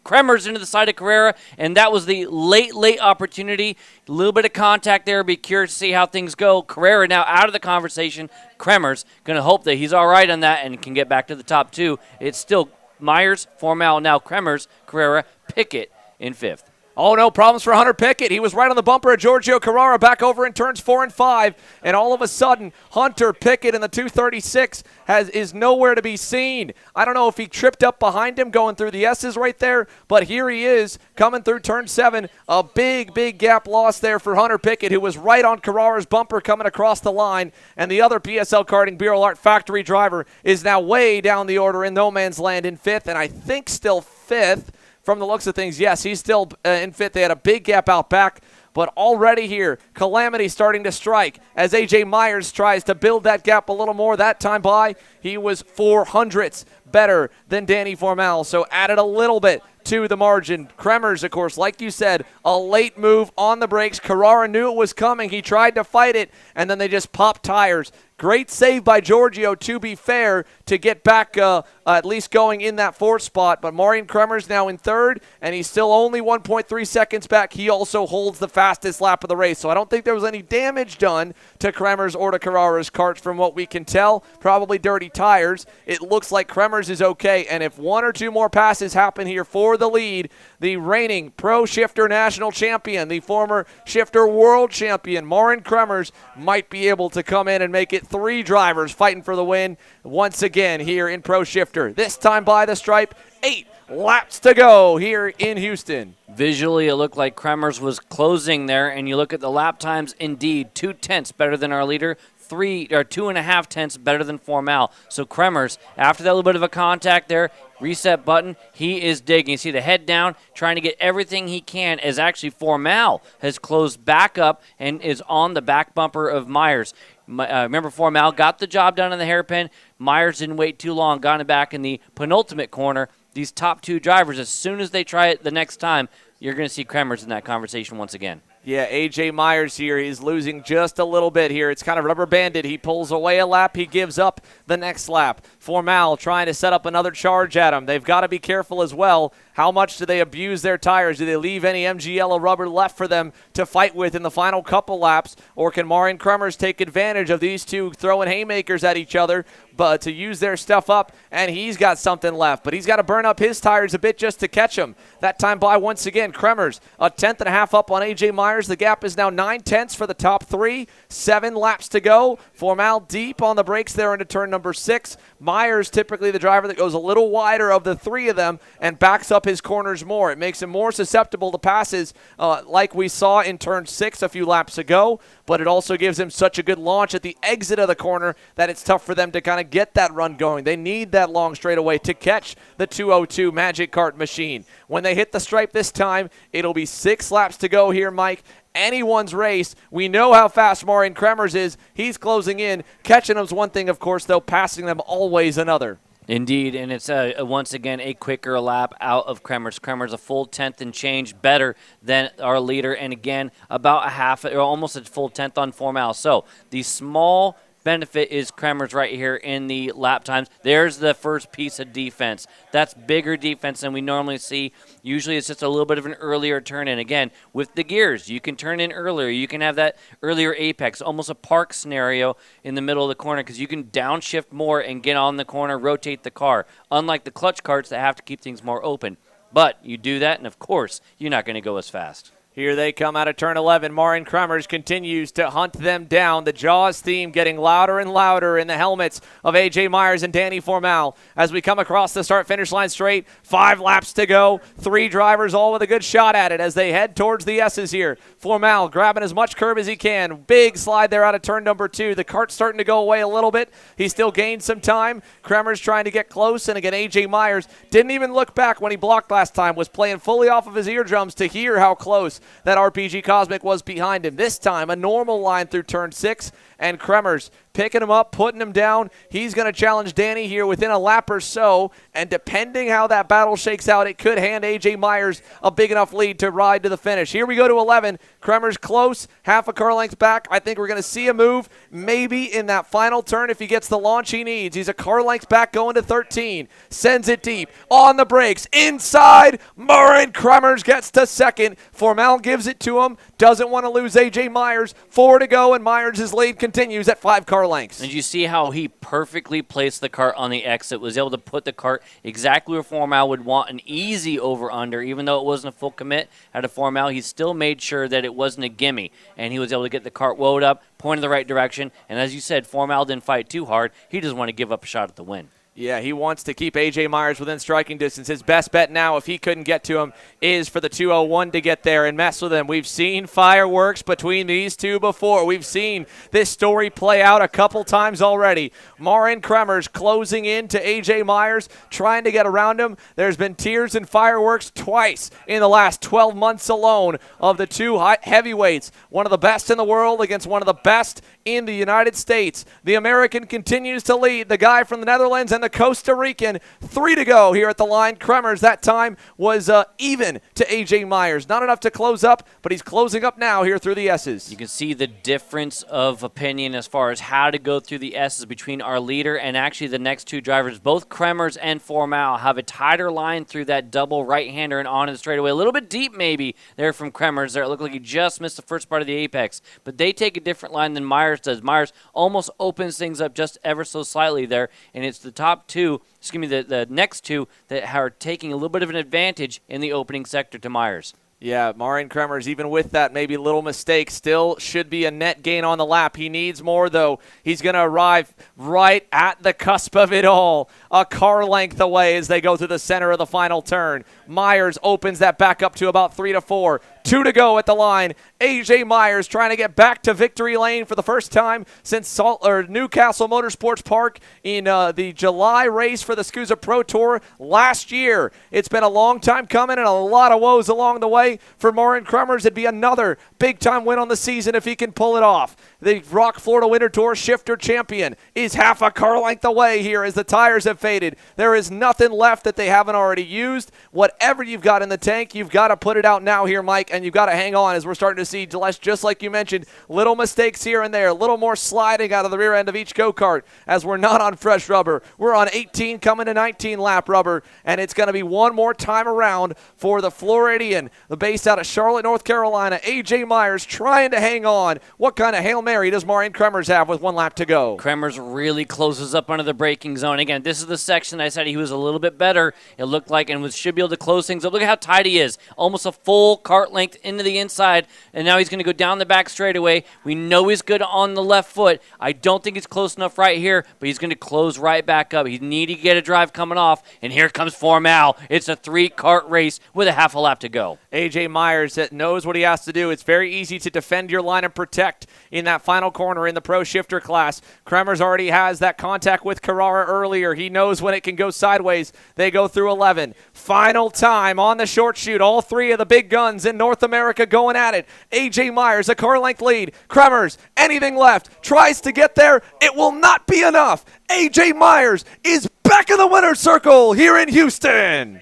Kremers into the side of Carrera, and that was the late opportunity. A little bit of contact there. Be curious to see how things go. Carrera now out of the conversation. Kremers going to hope that he's all right on that and can get back to the top 2. It's still Myers, Formal, now Kremers, Carrera, Pickett in 5th. Oh, no problems for Hunter Pickett. He was right on the bumper of Giorgio Carrara back over in turns 4 and 5. And all of a sudden, Hunter Pickett in the 236 is nowhere to be seen. I don't know if he tripped up behind him going through the S's right there, but here he is coming through turn 7. A big, big gap loss there for Hunter Pickett, who was right on Carrara's bumper coming across the line. And the other PSL Karting Bureau Art Factory driver is now way down the order in no man's land in 5th, and I think still 5th. From the looks of things, yes, he's still in 5th. They had a big gap out back, but already here, calamity starting to strike as A.J. Myers tries to build that gap a little more. That time by, he was 400ths better than Danny Formal, so added a little bit to the margin. Kremers, of course, like you said, a late move on the brakes. Carrara knew it was coming. He tried to fight it, and then they just popped tires. Great save by Giorgio, to be fair, to get back at least going in that 4th spot. But Marian Kremers now in 3rd, and he's still only 1.3 seconds back. He also holds the fastest lap of the race. So I don't think there was any damage done to Kremers or to Carrara's karts from what we can tell. Probably dirty tires. It looks like Kremers is okay. And if 1 or 2 more passes happen here for the lead, the reigning Pro Shifter National Champion, the former Shifter World Champion, Marian Kremers, might be able to come in and make it 3 drivers fighting for the win once again here in Pro Shifter. This time by the stripe, 8 laps to go here in Houston. Visually, it looked like Kremers was closing there, and you look at the lap times, indeed, 2/10 better than our leader, 2.5 tenths better than Formal. So Kremers, after that little bit of a contact there, reset button, he is digging. You see the head down, trying to get everything he can, as actually Formal has closed back up and is on the back bumper of Myers. Remember, Formal got the job done in the hairpin. Myers didn't wait too long, got him back in the penultimate corner. These top 2 drivers, as soon as they try it the next time, you're going to see Kremers in that conversation once again. Yeah, A.J. Myers here is losing just a little bit here. It's kind of rubber banded. He pulls away a lap. He gives up the next lap. Formal trying to set up another charge at him. They've got to be careful as well. How much do they abuse their tires? Do they leave any MG yellow rubber left for them to fight with in the final couple laps? Or can Marian Kremers take advantage of these two throwing haymakers at each other but to use their stuff up? And he's got something left, but he's got to burn up his tires a bit just to catch him. That time by once again, Kremers a 1/10.5 up on A.J. Myers. The gap is now 9/10 for the top 3. 7 laps to go. Formal deep on the brakes there into turn number 6. Myers typically the driver that goes a little wider of the 3 of them and backs up his corners more. It makes him more susceptible to passes like we saw in turn 6 a few laps ago, but it also gives him such a good launch at the exit of the corner that it's tough for them to kind of get that run going. They need that long straightaway to catch the 202 Magic Kart machine. When they hit the stripe this time, it'll be 6 laps to go here, Mike. Anyone's race. We know how fast Marian Kremers is. He's closing in. Catching them's one thing, of course, though. Passing them always another. Indeed, and it's once again a quicker lap out of Kremers. Kremers a full 1/10 and change better than our leader, and again, about a half, or almost a full 1/10 on Formal. So the small benefit is Kremers right here in the lap times. There's the first piece of defense. That's bigger defense than we normally see. Usually it's just a little bit of an earlier turn in. Again, with the gears, you can turn in earlier. You can have that earlier apex, almost a park scenario in the middle of the corner because you can downshift more and get on the corner, rotate the car, unlike the clutch karts that have to keep things more open. But you do that, and of course, you're not going to go as fast. Here they come out of turn 11. Marian Kremers continues to hunt them down. The Jaws theme getting louder and louder in the helmets of A.J. Myers and Danny Formal. As we come across the start-finish line straight, 5 laps to go. 3 drivers all with a good shot at it as they head towards the S's here. Formal grabbing as much curb as he can. Big slide there out of turn number 2. The kart's starting to go away a little bit. He still gained some time. Kremers trying to get close, and again, A.J. Myers didn't even look back when he blocked last time, was playing fully off of his eardrums to hear how close that RPG Cosmic was behind him. This time, a normal line through turn 6, and Kremers picking him up, putting him down. He's going to challenge Danny here within a lap or so, and depending how that battle shakes out, it could hand A.J. Myers a big enough lead to ride to the finish. Here we go to 11. Kremers close, half a car length back. I think we're going to see a move maybe in that final turn if he gets the launch he needs. He's a car length back going to 13. Sends it deep. On the brakes. Inside. Marian Kremers gets to second. Formal gives it to him. Doesn't want to lose A.J. Myers. 4 to go, and Myers' lead continues. continues at 5 car lengths. And you see how he perfectly placed the kart on the exit, was able to put the kart exactly where Formal would want an easy over-under, even though it wasn't a full commit out of Formal. He still made sure that it wasn't a gimme, and he was able to get the kart woed up, point in the right direction, and as you said, Formal didn't fight too hard. He doesn't want to give up a shot at the win. Yeah, he wants to keep A.J. Myers within striking distance. His best bet now, if he couldn't get to him, is for the 201 to get there and mess with him. We've seen fireworks between these two before. We've seen this story play out a couple times already. Marin Kremers closing in to A.J. Myers, trying to get around him. There's been tears and fireworks twice in the last 12 months alone of the two heavyweights. One of the best in the world against one of the best in the United States. The American continues to lead. The guy from the Netherlands and the Costa Rican. 3 to go here at the line. Kremers that time was even to A.J. Myers. Not enough to close up, but he's closing up now here through the S's. You can see the difference of opinion as far as how to go through the S's between our leader and actually the next two drivers. Both Kremers and Formal have a tighter line through that double right-hander and on it straightaway. A little bit deep maybe there from Kremers there. It looked like he just missed the first part of the apex, but they take a different line than Myers does. Myers almost opens things up just ever so slightly there, and it's the top two, the next two that are taking a little bit of an advantage in the opening sector to Myers. Yeah, Marin Kremers, even with that maybe little mistake, still should be a net gain on the lap. He needs more, though. He's going to arrive right at the cusp of it all, a car length away as they go through the center of the final turn. Myers opens that back up to about 3 to 4. 2 to go at the line. A.J. Myers trying to get back to victory lane for the first time since Newcastle Motorsports Park in the July race for the ScuSA Pro Tour last year. It's been a long time coming and a lot of woes along the way for Marin Kremers. It'd be another big-time win on the season if he can pull it off. The Rock Florida Winter Tour shifter champion is half a car length away here as the tires have faded. There is nothing left that they haven't already used. Whatever you've got in the tank, you've got to put it out now here, Mike, and you've got to hang on as we're starting to see, just like you mentioned, little mistakes here and there, a little more sliding out of the rear end of each go-kart as we're not on fresh rubber. We're on 18 coming to 19 lap rubber, and it's going to be one more time around for the Floridian, based out of Charlotte, North Carolina. A.J. Myers trying to hang on. What kind of Hail Mary does Marin Kremers have with 1 lap to go? Kremers really closes up under the braking zone. Again, this is the section I said he was a little bit better, it looked like, and should be able to close things up. Look at how tight he is. Almost a full kart length into the inside, and now he's going to go down the back straightaway. We know he's good on the left foot. I don't think he's close enough right here, but he's going to close right back up. He needs to get a drive coming off, and here comes Formal. It's a 3-kart race with a half a lap to go. A.J. Myers that knows what he has to do. It's very easy to defend your line and protect in that final corner in the pro shifter class. Kremers already has that contact with Carrara earlier. He knows when it can go sideways. They go through 11. Final time on the short chute. All 3 of the big guns in North America going at it. A.J. Myers, a car length lead. Kremers, anything left, tries to get there. It will not be enough. A.J. Myers is back in the winner's circle here in Houston.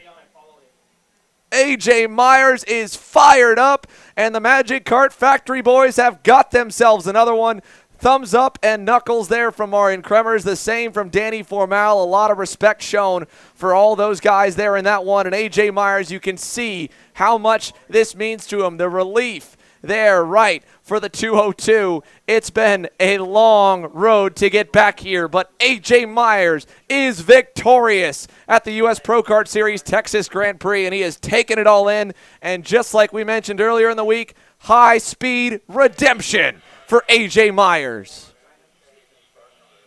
A.J. Myers is fired up, and the Magic Kart Factory boys have got themselves another one. Thumbs up and knuckles there from Marin Kremers. The same from Danny Formal. A lot of respect shown for all those guys there in that one. And A.J. Myers, you can see how much this means to him. The relief there, right, for the 202. It's been a long road to get back here, but A.J. Myers is victorious at the US Pro Kart Series Texas Grand Prix, and he has taken it all in. And just like we mentioned earlier in the week, high-speed redemption for A.J. Myers.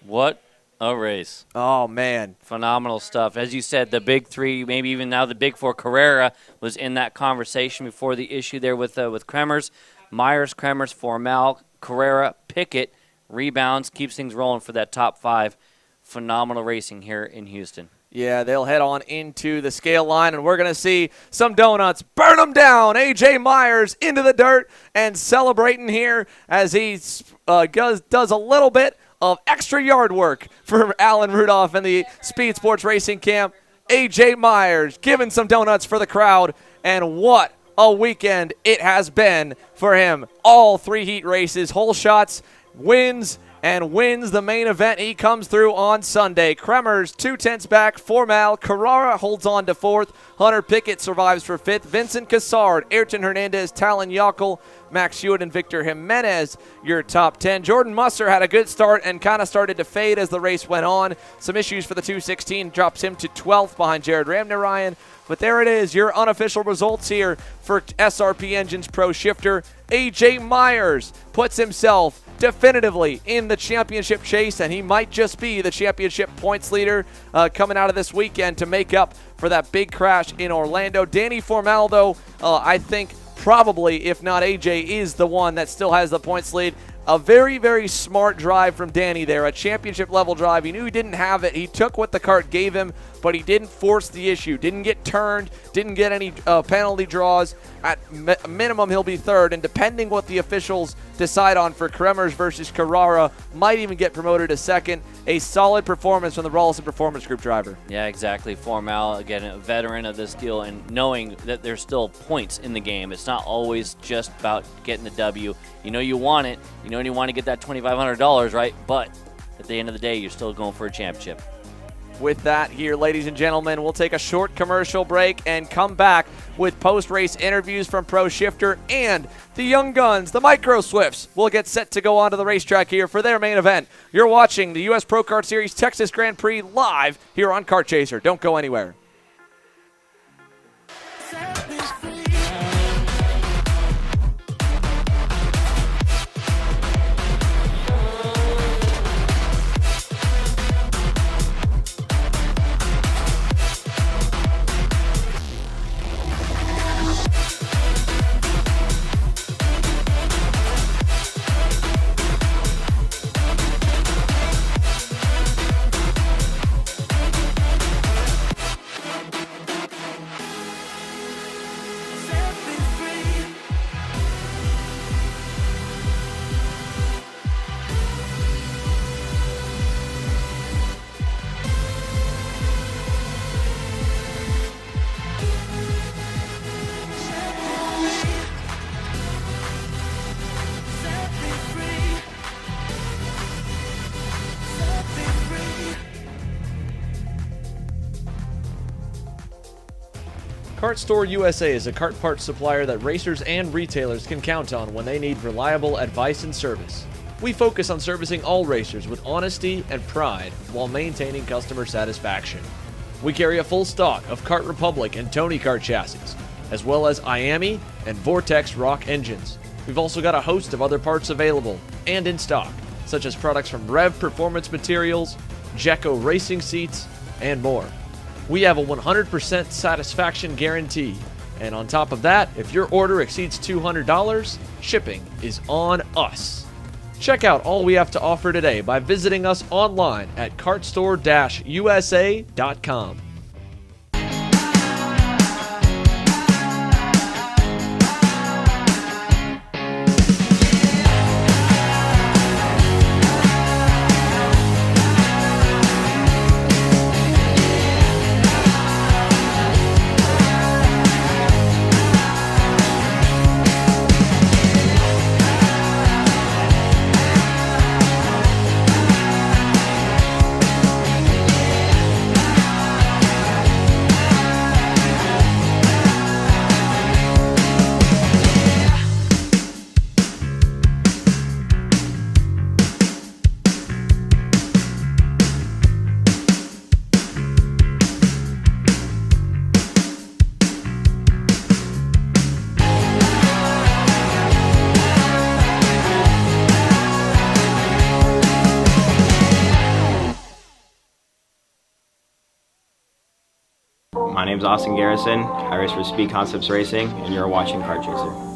What a race. Oh, man. Phenomenal stuff. As you said, the big 3, maybe even now the big 4, Carrera was in that conversation before the issue there with Kremers. Myers, Kremers, Formal, Carrera, Pickett, rebounds, keeps things rolling for that top 5. Phenomenal racing here in Houston. Yeah, they'll head on into the scale line, and we're going to see some donuts. Burn them down. A.J. Myers into the dirt and celebrating here as he does a little bit of extra yard work for Alan Rudolph and the SpeedSportz Racing Camp. A.J. Myers giving some donuts for the crowd, and what a weekend it has been for him. All 3 heat races, hole shots, wins, and wins the main event. He comes through on Sunday. Kremers 2/10 back, Formal. Carrara holds on to 4th. Hunter Pickett survives for 5th. Vincent Cassard, Ayrton Hernandez, Talon Yockel, Max Hewitt, and Victor Jimenez, your top 10. Jordan Musser had a good start and kind of started to fade as the race went on. Some issues for the 216 drops him to 12th behind Jared Ramnarayan. But there it is, your unofficial results here for SRP Engines Pro Shifter. AJ Myers puts himself definitively in the championship chase, and he might just be the championship points leader coming out of this weekend to make up for that big crash in Orlando. Danny Formal, though, I think probably, if not AJ, is the one that still has the points lead. A very, very smart drive from Danny there, a championship-level drive. He knew he didn't have it. He took what the kart gave him, but he didn't force the issue, didn't get turned, didn't get any penalty draws. At minimum, he'll be 3rd, and depending what the officials decide on for Kremers versus Carrara, might even get promoted to 2nd. A solid performance from the Rawlson Performance Group driver. Yeah, exactly. Formal, again, a veteran of this deal, and knowing that there's still points in the game. It's not always just about getting the W. You know you want it. You know you want to get that $2,500, right? But at the end of the day, you're still going for a championship. With that here, ladies and gentlemen, we'll take a short commercial break and come back with post-race interviews from Pro Shifter and the Young Guns, the Micro Swifts, will get set to go onto the racetrack here for their main event. You're watching the US Pro Kart Series Texas Grand Prix live here on Kart Chaser. Don't go anywhere. Kart Store USA is a kart parts supplier that racers and retailers can count on when they need reliable advice and service. We focus on servicing all racers with honesty and pride while maintaining customer satisfaction. We carry a full stock of Kart Republic and Tony Kart chassis, as well as IAMI and Vortex Rock engines. We've also got a host of other parts available and in stock, such as products from Rev Performance Materials, Jekko Racing Seats, and more. We have a 100% satisfaction guarantee. And on top of that, if your order exceeds $200, shipping is on us. Check out all we have to offer today by visiting us online at kartstore-usa.com. My name's Austin Garrison. I race for SpeedSportz Racing, and you're watching Kart Chaser.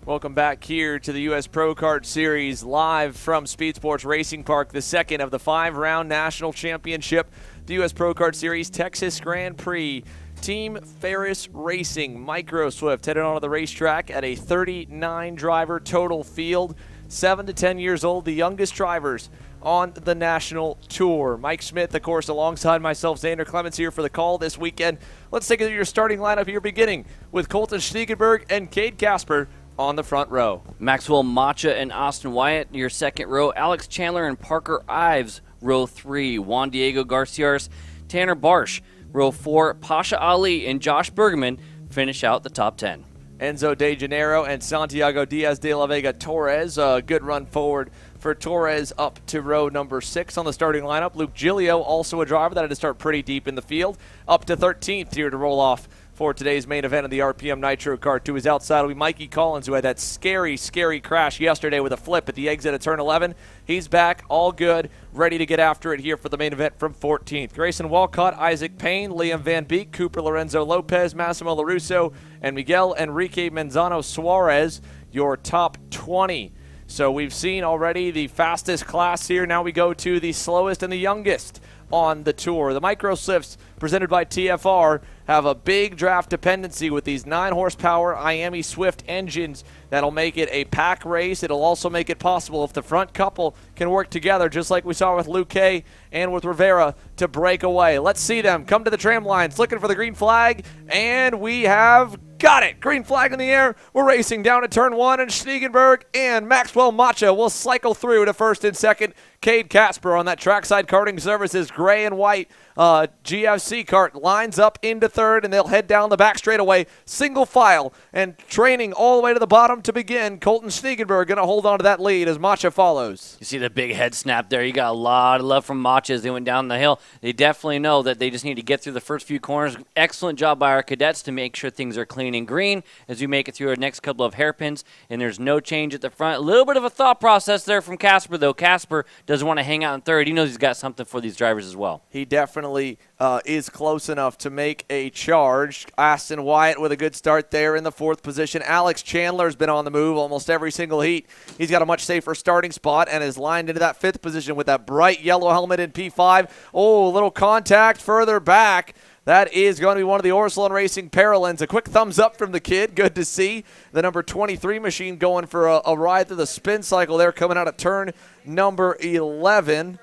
Welcome back here to the US Pro Kart Series live from SpeedSportz Racing Park, the second of the 5-round national championship, the US Pro Kart Series Texas Grand Prix. Team Ferris Racing, Micro Swift headed onto the racetrack at a 39-driver total field, 7 to 10 years old, the youngest drivers on the national tour. Mike Smith, of course, alongside myself, Xander Clements here for the call this weekend. Let's take a look at your starting lineup here, beginning with Colton Schniegenberg and Cade Casper on the front row. Maxwell Macha and Austin Wyatt, your second row. Alex Chandler and Parker Ives, row 3. Juan Diego Garcias, Tanner Barsh, row 4. Pasha Ali and Josh Bergman finish out the top 10. Enzo De Janeiro and Santiago Diaz de la Vega Torres. A good run forward for Torres up to row number 6 on the starting lineup. Luke Giglio, also a driver that had to start pretty deep in the field, up to 13th here to roll off for today's main event of the RPM Nitro Kart. To his outside will be Mikey Collins, who had that scary crash yesterday with a flip at the exit of turn 11. He's back, all good, ready to get after it here for the main event from 14th. Grayson Walcott, Isaac Payne, Liam Van Beek, Cooper Lorenzo Lopez, Massimo LaRusso, and Miguel Enrique Menzano Suarez, your top 20. So we've seen already the fastest class here. Now we go to the slowest and the youngest on the tour. The Micro Swifts, presented by TFR, have a big draft dependency with these 9-horsepower Miami Swift engines that'll make it a pack race. It'll also make it possible if the front couple can work together, just like we saw with Luke Kay and with Rivera, to break away. Let's see them come to the tram lines, looking for the green flag, and we have got it. Green flag in the air. We're racing down to turn 1, and Schniegenberg and Maxwell Macha will cycle through to first and second. Cade Casper on that Trackside Karting Services gray and white GFC kart lines up into third, and they'll head down the back straightaway, single file, and training all the way to the bottom to begin. Colton Schniegenberg going to hold on to that lead as Macha follows. You see the big head snap there. You got a lot of love from Macha as they went down the hill. They definitely know that they just need to get through the first few corners. Excellent job by our cadets to make sure things are clean and green as we make it through our next couple of hairpins, and there's no change at the front. A little bit of a thought process there from Casper, though. Casper doesn't want to hang out in third. He knows he's got something for these drivers as well. He definitely is close enough to make a charge. Aston Wyatt with a good start there in the 4th position. Alex Chandler's been on the move almost every single heat. He's got a much safer starting spot and is lined into that 5th position with that bright yellow helmet in P5. Oh, a little contact further back. That is going to be one of the Orsilon Racing Paralins. A quick thumbs up from the kid. Good to see the number 23 machine going for a ride through the spin cycle there, coming out of turn number 11.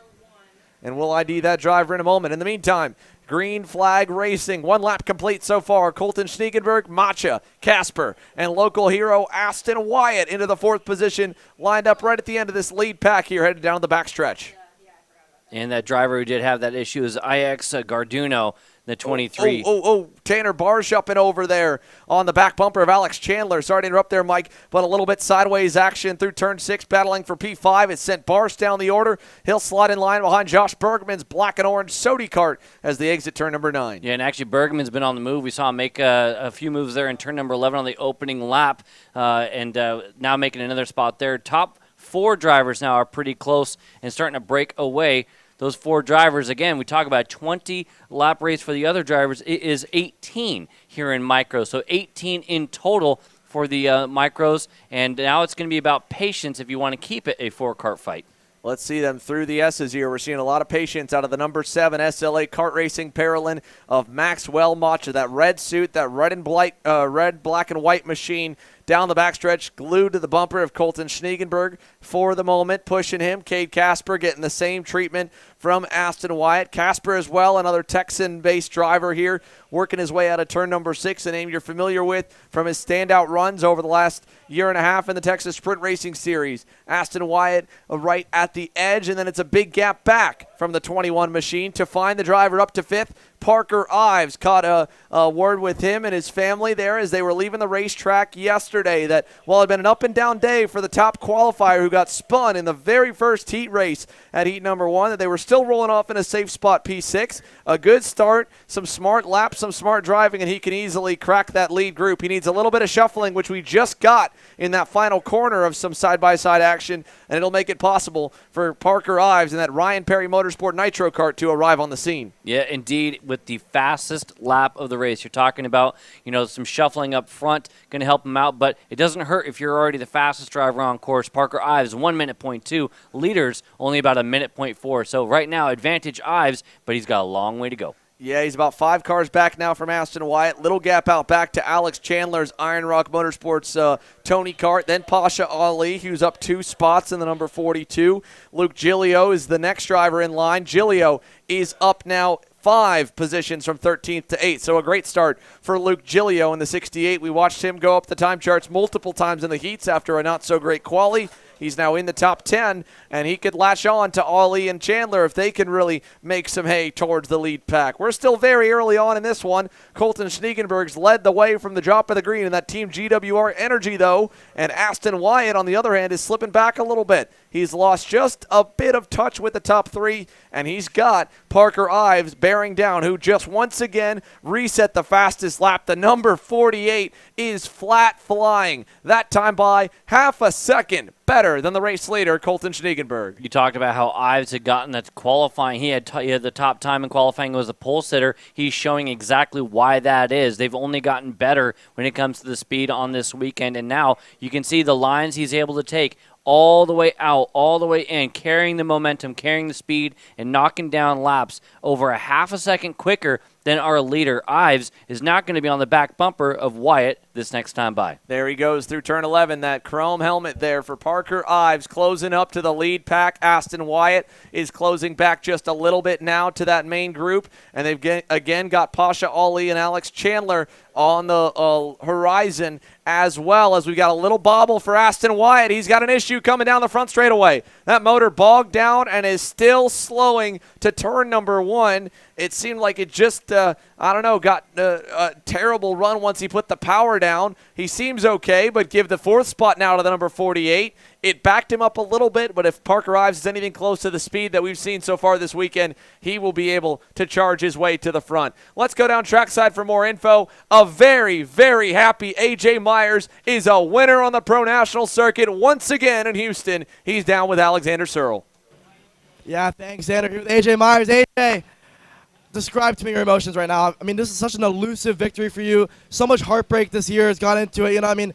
And we'll ID that driver in a moment. In the meantime, green flag racing. 1 lap complete so far. Colton Schniegenberg, Macha, Casper, and local hero Aston Wyatt into the 4th position, lined up right at the end of this lead pack here, headed down the backstretch. And that driver who did have that issue is IX Garduno, the 23. Tanner Barsh up and over there on the back bumper of Alex Chandler. Sorry to interrupt there, Mike, but a little bit sideways action through turn 6, battling for P5. It sent Barsh down the order. He'll slot in line behind Josh Bergman's black and orange Sodi kart as they exit turn number 9. Yeah, and actually Bergman's been on the move. We saw him make a few moves there in turn number 11 on the opening lap, and now making another spot there. Top 4 drivers now are pretty close and starting to break away. Those 4 drivers, again, we talk about a 20-lap race for the other drivers. It is 18 here in Micro, so 18 in total for the Micros, and now it's going to be about patience if you want to keep it a 4-kart fight. Let's see them through the S's here. We're seeing a lot of patience out of the number 7 SLA Kart Racing Paralin of Maxwell Macha. That red suit, that red, black, and white machine down the backstretch, glued to the bumper of Colton Schniegenberg for the moment, pushing him. Cade Casper getting the same treatment from Aston Wyatt. Casper as well, another Texan-based driver here, working his way out of turn number 6, a name you're familiar with from his standout runs over the last year and a half in the Texas Sprint Racing Series. Aston Wyatt right at the edge, and then it's a big gap back from the 21 machine to find the driver up to 5th. Parker Ives caught a word with him and his family there as they were leaving the racetrack yesterday that while it had been an up-and-down day for the top qualifier who got spun in the very first heat race at heat number 1, that they were still rolling off in a safe spot P6. A good start, some smart laps, some smart driving, and he can easily crack that lead group. He needs a little bit of shuffling, which we just got in that final corner of some side-by-side action, and it'll make it possible for Parker Ives and that Ryan Perry Motorsport Nitro kart to arrive on the scene. Yeah, indeed. with the fastest lap of the race. You're talking about, some shuffling up front, going to help him out, but it doesn't hurt if you're already the fastest driver on course. Parker Ives, 1 minute point 2. Leaders, only about a minute point 4. So right now, advantage Ives, but he's got a long way to go. Yeah, he's about 5 cars back now from Aston Wyatt. Little gap out back to Alex Chandler's Iron Rock Motorsports Tony Kart. Then Pasha Ali, who's up 2 spots in the number 42. Luke Giglio is the next driver in line. Giglio is up now 5 positions from 13th to 8th. So a great start for Luke Giglio in the 68. We watched him go up the time charts multiple times in the heats after a not-so-great quali. He's now in the top 10, and he could latch on to Ollie and Chandler if they can really make some hay towards the lead pack. We're still very early on in this one. Colton Schniegenberg's led the way from the drop of the green in that Team GWR energy, though, and Aston Wyatt, on the other hand, is slipping back a little bit. He's lost just a bit of touch with the top 3, and he's got Parker Ives bearing down, who just once again reset the fastest lap. The number 48 is flat flying. That time by half a second better than the race leader, Colton Schniegenberg. You talked about how Ives had gotten that qualifying. He had the top time in qualifying, was a pole sitter. He's showing exactly why that is. They've only gotten better when it comes to the speed on this weekend, and now you can see the lines he's able to take all the way out, all the way in, carrying the momentum, carrying the speed, and knocking down laps over a half a second quicker than our leader. Ives is not going to be on the back bumper of Wyatt this next time by. There he goes through turn 11. That chrome helmet there for Parker Ives closing up to the lead pack. Aston Wyatt is closing back just a little bit now to that main group. And they've again got Pasha Ali and Alex Chandler on the horizon, as well as we got a little bobble for Aston Wyatt. He's got an issue coming down the front straightaway. That motor bogged down and is still slowing to turn number 1. It seemed like it just, got a terrible run once he put the power down. He seems okay, but give the 4th spot now to the number 48. It backed him up a little bit, but if Parker Ives is anything close to the speed that we've seen so far this weekend, he will be able to charge his way to the front. Let's go down trackside for more info. A very, very happy A.J. Myers is a winner on the Pro National Circuit once again in Houston. He's down with Alexander Searle. Yeah, thanks, Xander. Here with A.J. Myers. A.J., describe to me your emotions right now. I mean, this is such an elusive victory for you. So much heartbreak this year has gone into it.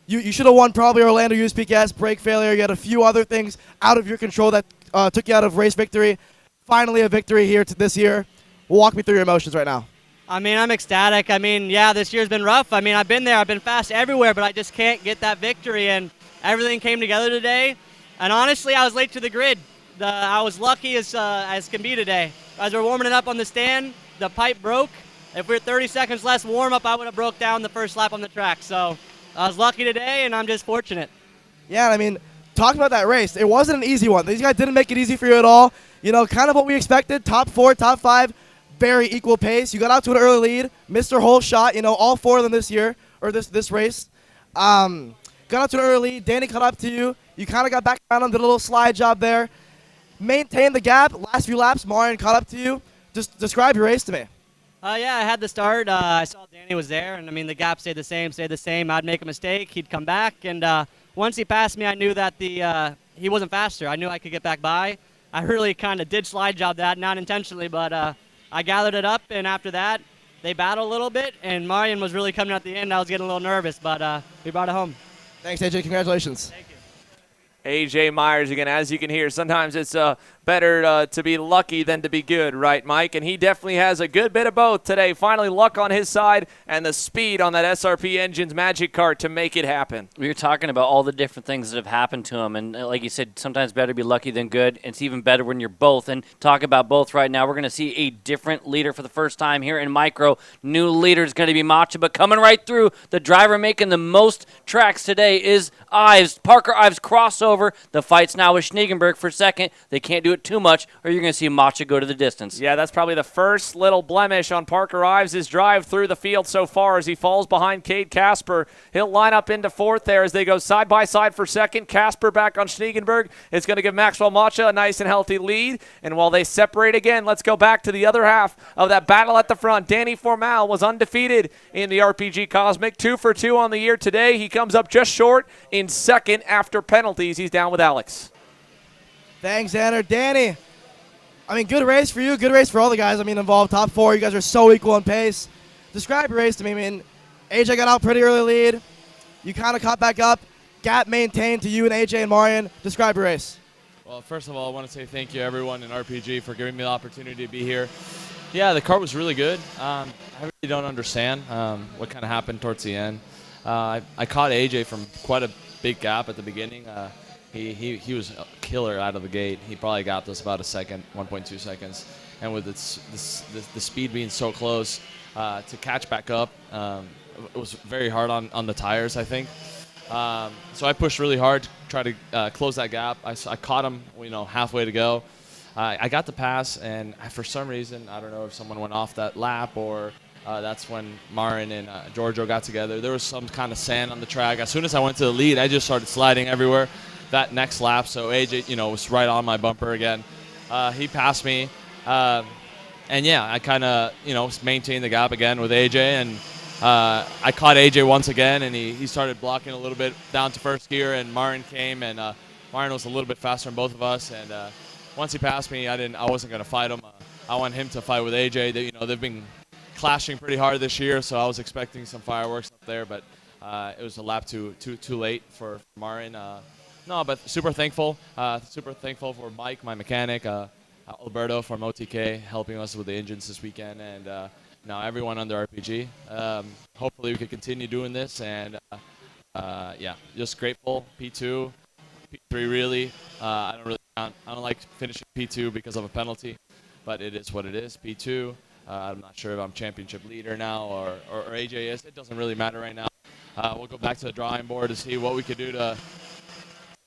You should have won probably Orlando USP gas, brake failure. You had a few other things out of your control that took you out of race victory. Finally a victory here this year. Walk me through your emotions right now. I'm ecstatic. This year's been rough. I've been there. I've been fast everywhere, but I just can't get that victory, and everything came together today. And honestly, I was late to the grid. I was lucky as can be today. As we're warming it up on the stand, the pipe broke. If we were 30 seconds less warm-up, I would have broke down the first lap on the track. So I was lucky today, and I'm just fortunate. Yeah, talking about that race, it wasn't an easy one. These guys didn't make it easy for you at all. Kind of what we expected, top 4, top 5, very equal pace. You got out to an early lead, missed your whole shot, all 4 of them this year, or this race. Got out to an early lead, Danny caught up to you. You kind of got back around and did a little slide job there. Maintained the gap. Last few laps, Marian caught up to you. Just describe your race to me. I had the start. I saw Danny was there, and the gap stayed the same. I'd make a mistake, he'd come back, and once he passed me, I knew that he wasn't faster. I knew I could get back by. I really kind of did slide job that, not intentionally, but I gathered it up, and after that, they battled a little bit, and Marian was really coming at the end. I was getting a little nervous, but we brought it home. Thanks, AJ. Congratulations. Thank you. A.J. Myers again, as you can hear, sometimes it's better to be lucky than to be good, right, Mike? And he definitely has a good bit of both today. Finally, luck on his side and the speed on that SRP Engine's Magic Kart to make it happen. We were talking about all the different things that have happened to him, and like you said, sometimes better to be lucky than good. It's even better when you're both. And talk about both right now, we're going to see a different leader for the first time here in Micro. New leader is going to be Macha, but coming right through, the driver making the most tracks today is Ives. Parker Ives crossover. The fight's now with Schniegenberg for second. They can't do it too much, or you're going to see Macha go to the distance. Yeah, that's probably the first little blemish on Parker Ives' drive through the field so far as he falls behind Cade Casper. He'll line up into 4th there as they go side by side for second. Casper back on Schniegenberg. It's going to give Maxwell Macha a nice and healthy lead. And while they separate again, let's go back to the other half of that battle at the front. Danny Formal was undefeated in the RPG Cosmic. 2 for 2 on the year today. He comes up just short in second after penalties. He's down with Alex. Thanks, Xander. Danny, I mean, good race for you, good race for all the guys. I mean, involved top 4. You guys are so equal in pace. Describe your race to me. I mean, AJ got out pretty early lead. You kind of caught back up. Gap maintained to you and AJ and Marian. Describe your race. Well, first of all, I want to say thank you, everyone in RPG, for giving me the opportunity to be here. Yeah, the kart was really good. I really don't understand what kind of happened towards the end. I caught AJ from quite a big gap at the beginning. He was a killer out of the gate. He probably gapped us about a second, 1.2 seconds. And with the speed being so close, to catch back up, it was very hard on the tires, I think. So I pushed really hard to try to close that gap. I caught him, halfway to go. I got the pass, and for some reason, I don't know if someone went off that lap or that's when Marin and Giorgio got together. There was some kind of sand on the track. As soon as I went to the lead, I just started sliding everywhere that next lap. So AJ, was right on my bumper again. He passed me. And yeah, I kind of, maintained the gap again with AJ, and I caught AJ once again, and he started blocking a little bit down to first gear, and Marin came, and Marin was a little bit faster than both of us, and once he passed me, I wasn't going to fight him. I want him to fight with AJ. They've been clashing pretty hard this year, so I was expecting some fireworks up there, but it was a lap too late for Marin. No, but super thankful for Mike, my mechanic, Alberto from OTK, helping us with the engines this weekend, and now everyone under RPG. Hopefully we can continue doing this, and yeah, just grateful. P2, P3 really. I don't like finishing P2 because of a penalty, but it is what it is. P2. I'm not sure if I'm championship leader now or AJ is. It doesn't really matter right now. We'll go back to the drawing board to see what we could do to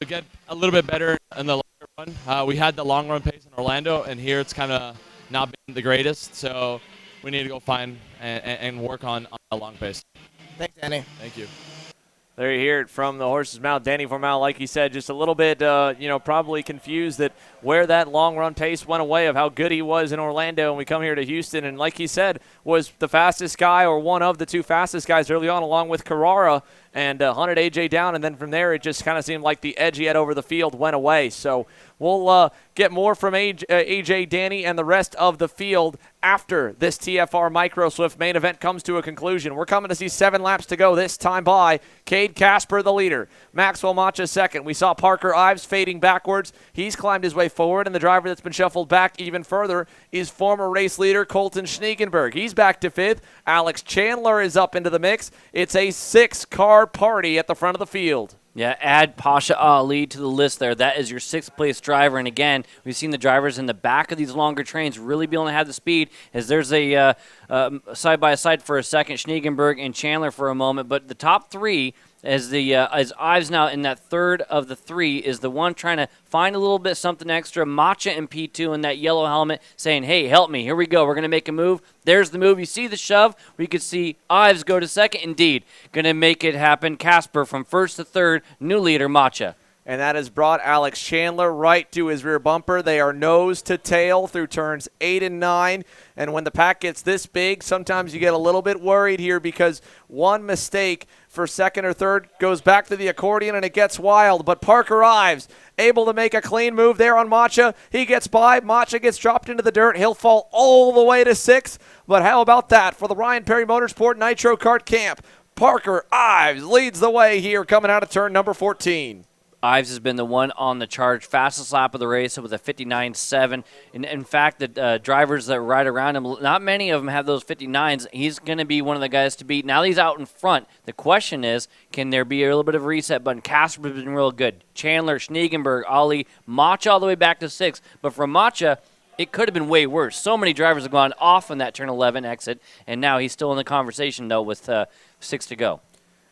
get a little bit better in the longer run. We had the long run pace in Orlando, and here it's kind of not been the greatest. So we need to go find and work on a long pace. Thanks, Danny. Thank you. There you hear it from the horse's mouth. Danny Formal, like he said, just a little bit, probably confused that where that long-run pace went away of how good he was in Orlando, and we come here to Houston, and like he said, was the fastest guy or one of the two fastest guys early on, along with Carrara, and hunted AJ down, and then from there it just kind of seemed like the edge he had over the field went away. So we'll get more from AJ, Danny, and the rest of the field after this TFR Micro Swift main event comes to a conclusion. We're coming to see 7 laps to go this time by. Cade Casper, the leader. Maxwell Macha, second. We saw Parker Ives fading backwards. He's climbed his way forward, and the driver that's been shuffled back even further is former race leader Colton Schniegenberg. He's back to 5th. Alex Chandler is up into the mix. It's a 6-car party at the front of the field. Yeah, add Pasha Ali to the list there. That is your 6th place driver. And again, we've seen the drivers in the back of these longer trains really be able to have the speed, as there's a side-by-side for a second, Schniegenberg and Chandler for a moment. But the top 3, as Ives now in that 3rd of the 3, is the one trying to find a little bit something extra. Macha in P2 in that yellow helmet saying, hey, help me. Here we go. We're going to make a move. There's the move. You see the shove. We could see Ives go to 2nd. Indeed, going to make it happen. Casper from 1st to 3rd. New leader, Macha. And that has brought Alex Chandler right to his rear bumper. They are nose to tail through turns 8 and 9. And when the pack gets this big, sometimes you get a little bit worried here because one mistake for 2nd or 3rd goes back to the accordion and it gets wild. But Parker Ives able to make a clean move there on Macha. He gets by. Macha gets dropped into the dirt. He'll fall all the way to 6th. But how about that for the Ryan Perry Motorsport Nitro Kart Camp? Parker Ives leads the way here coming out of turn number 14. Ives has been the one on the charge, fastest lap of the race with a 59.7. In fact, the drivers that ride around him, not many of them have those 59s. He's going to be one of the guys to beat. Now that he's out in front, the question is, can there be a little bit of a reset button? Casper's been real good. Chandler, Schniegenberg, Ali, Macha all the way back to 6. But for Macha, it could have been way worse. So many drivers have gone off on that turn 11 exit, and now he's still in the conversation, though, with 6 to go.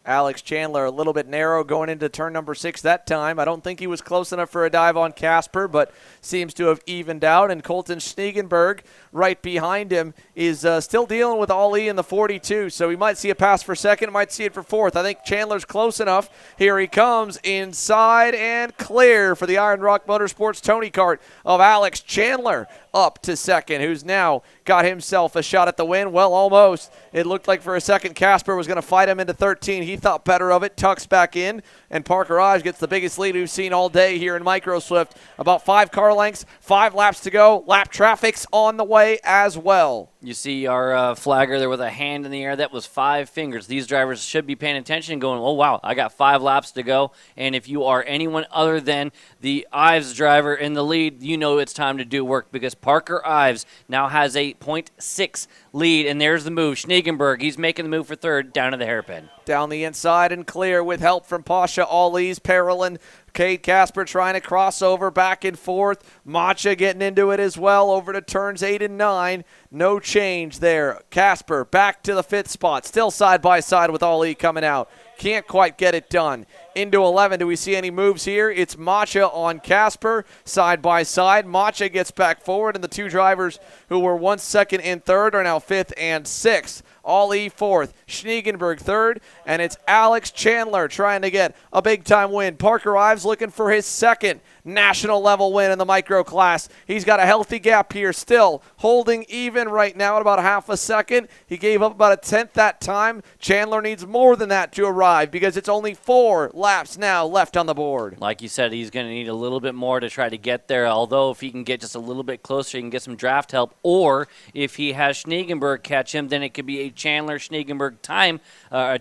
Alex Chandler a little bit narrow going into turn number 6 that time. I don't think he was close enough for a dive on Casper, but seems to have evened out. And Colton Schniegenberg right behind him is still dealing with Ali in the 42. So we might see a pass for 2nd, might see it for 4th. I think Chandler's close enough. Here he comes inside and clear for the Iron Rock Motorsports Tony Kart of Alex Chandler up to 2nd, who's now got himself a shot at the win. Well, almost. It looked like for a second Casper was going to fight him into 13. he thought better of it, tucks back in, and Parker Ives gets the biggest lead we've seen all day here in Micro Swift. About 5 car lengths, 5 laps to go. Lap traffic's on the way as well. You see our flagger there with a hand in the air. That was 5 fingers. These drivers should be paying attention and going, oh, wow, I got 5 laps to go. And if you are anyone other than the Ives driver in the lead, you know it's time to do work because Parker Ives now has a 0.6 lead. And there's the move. Schneegenberg, he's making the move for third down to the hairpin. Down the inside and clear with help from Pasha, Ali's, Parolin, Cade Casper trying to cross over back and forth. Macha getting into it as well over to turns 8 and 9. No change there. Casper back to the 5th spot. Still side by side with Ali coming out. Can't quite get it done. Into 11, do we see any moves here? It's Macha on Casper, side by side. Macha gets back forward, and the 2 drivers who were 1 second and 3rd are now 5th and 6th. Ali 4th, Schneegenberg 3rd, and it's Alex Chandler trying to get a big-time win. Parker Ives looking for his 2nd national level win in the micro class. He's got a healthy gap here still, holding even right now at about half a second. He gave up about a 10th that time. Chandler needs more than that to arrive because it's only 4 laps now left on the board. Like you said, he's going to need a little bit more to try to get there, although if he can get just a little bit closer, he can get some draft help, or if he has Schneegenberg catch him, then it could be a Chandler-Schneegenberg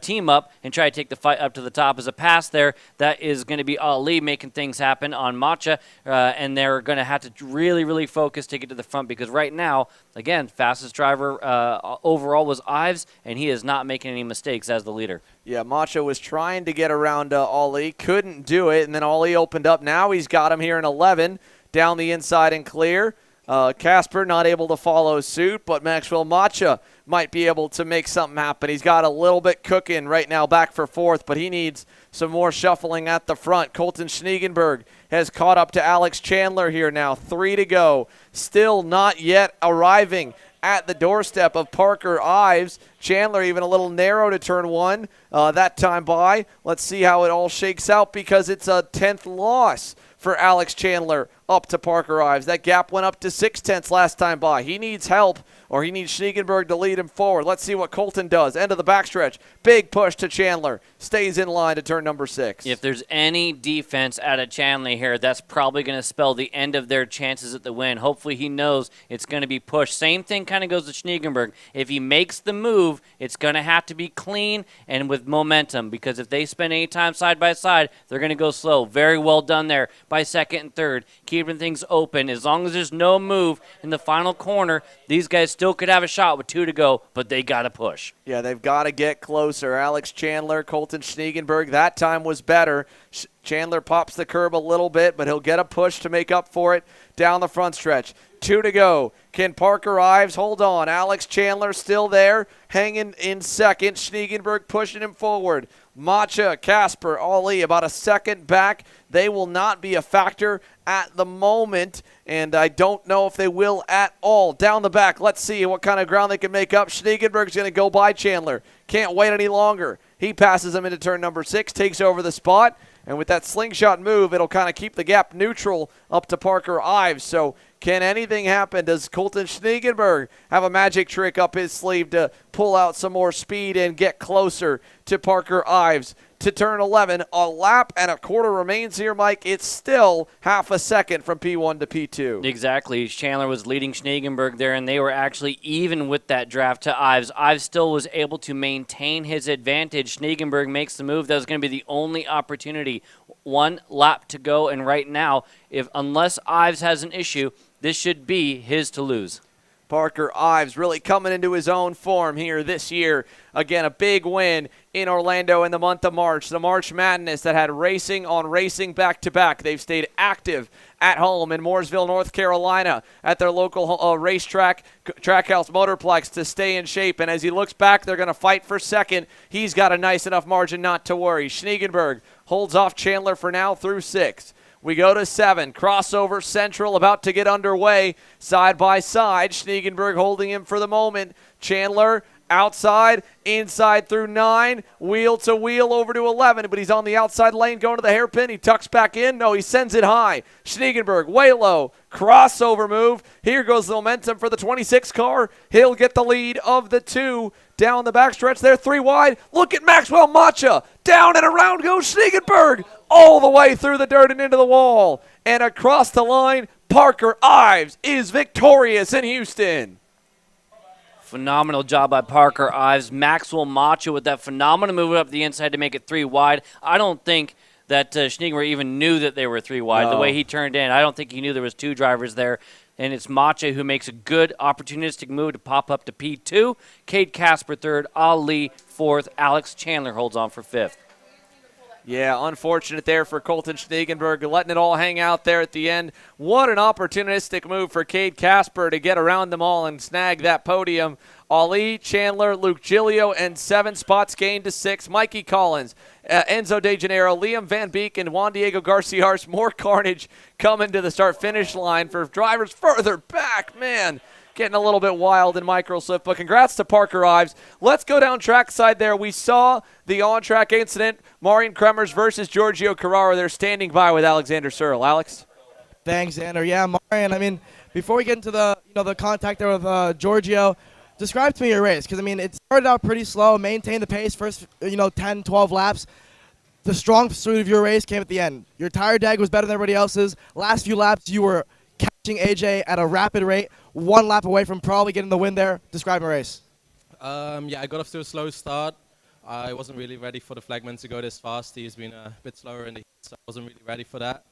team up and try to take the fight up to the top. As a pass there, that is going to be Ali making things happen on Macha, and they're going to have to really, really focus to get to the front because right now, again, fastest driver overall was Ives, and he is not making any mistakes as the leader. Yeah, Macha was trying to get around Ali, couldn't do it, and then Ali opened up. Now he's got him here in 11, down the inside and clear. Casper not able to follow suit, but Maxwell Macha might be able to make something happen. He's got a little bit cooking right now back for 4th, but he needs some more shuffling at the front. Colton Schneegenberg has caught up to Alex Chandler here now. 3 to go. Still not yet arriving at the doorstep of Parker Ives. Chandler even a little narrow to turn 1 that time by. Let's see how it all shakes out because it's a 10th loss for Alex Chandler up to Parker Ives. That gap went up to 0.6 last time by. He needs help, or he needs Schneegenberg to lead him forward. Let's see what Colton does. End of the backstretch. Big push to Chandler. Stays in line to turn number 6. If there's any defense out of Chandler here, that's probably going to spell the end of their chances at the win. Hopefully he knows it's going to be pushed. Same thing kind of goes to Schneegenberg. If he makes the move, it's going to have to be clean and with momentum because if they spend any time side by side, they're going to go slow. Very well done there by 2nd and 3rd, keeping things open. As long as there's no move in the final corner, these guys still could have a shot with 2 to go, but they got to push. Yeah, they've got to get closer. Alex Chandler, Colton Schneegenberg, that time was better. Chandler pops the curb a little bit, but he'll get a push to make up for it down the front stretch. 2 to go. Can Parker Ives hold on? Alex Chandler still there, hanging in 2nd. Schneegenberg pushing him forward. Macha, Casper, Ali about a 2nd back. They will not be a factor at the moment, and I don't know if they will at all. Down the back, let's see what kind of ground they can make up. Schneegenberg's going to go by Chandler. Can't wait any longer. He passes him into turn number 6, takes over the spot, and with that slingshot move, it'll kind of keep the gap neutral up to Parker Ives. So can anything happen? Does Colton Schneegenberg have a magic trick up his sleeve to pull out some more speed and get closer to Parker Ives? To turn 11, a lap and a quarter remains here, Mike. It's still half a second from P1 to P2. Exactly. Chandler was leading Schneegenberg there, and they were actually even with that draft to Ives. Ives still was able to maintain his advantage. Schneegenberg makes the move. That was going to be the only opportunity. 1 lap to go, and right now, unless Ives has an issue, this should be his to lose. Parker Ives really coming into his own form here this year. Again, a big win in Orlando in the month of March. The March Madness that had racing on racing back-to-back. They've stayed active at home in Mooresville, North Carolina at their local racetrack, Trackhouse Motorplex, to stay in shape. And as he looks back, they're going to fight for 2nd. He's got a nice enough margin not to worry. Schneegenberg holds off Chandler for now through 6. We go to 7. Crossover Central about to get underway. Side by side. Schneegenberg holding him for the moment. Chandler outside, inside through 9, wheel to wheel over to 11, but he's on the outside lane going to the hairpin. He tucks back in. No, he sends it high. Schneegenberg, way low, crossover move. Here goes the momentum for the 26 car. He'll get the lead of the 2 down the backstretch there, 3 wide. Look at Maxwell Macha. Down and around goes Schneegenberg, all the way through the dirt and into the wall. And across the line, Parker Ives is victorious in Houston. Phenomenal job by Parker Ives. Maxwell Macha with that phenomenal move up the inside to make it 3 wide. I don't think that Schneegenberg even knew that they were 3 wide. No. The way he turned in, I don't think he knew there was 2 drivers there. And it's Macha who makes a good opportunistic move to pop up to P2. Cade Casper 3rd, Ali 4th, Alex Chandler holds on for 5th. Yeah, unfortunate there for Colton Schneegenberg, letting it all hang out there at the end. What an opportunistic move for Cade Casper to get around them all and snag that podium. Ali, Chandler, Luke Giglio, and 7 spots gained to 6. Mikey Collins, Enzo De Janeiro, Liam Van Beek, and Juan Diego Garciar's. More carnage coming to the start-finish line for drivers further back. Man, getting a little bit wild in microslip, but congrats to Parker Ives. Let's go down trackside there. We saw the on-track incident, Marian Kremers versus Giorgio Carrara. They're standing by with Alexander Searle. Alex? Thanks, Xander. Yeah, Marian, I mean, before we get into the, the contact there with Giorgio, describe to me your race, because, I mean, it started out pretty slow, maintained the pace first, 10, 12 laps. The strong suit of your race came at the end. Your tire drag was better than everybody else's. Last few laps, you were catching AJ at a rapid rate, 1 lap away from probably getting the win there. Describe your race. Yeah, I got off to a slow start. I wasn't really ready for the flagman to go this fast. He's been a bit slower in the heat, so I wasn't really ready for that.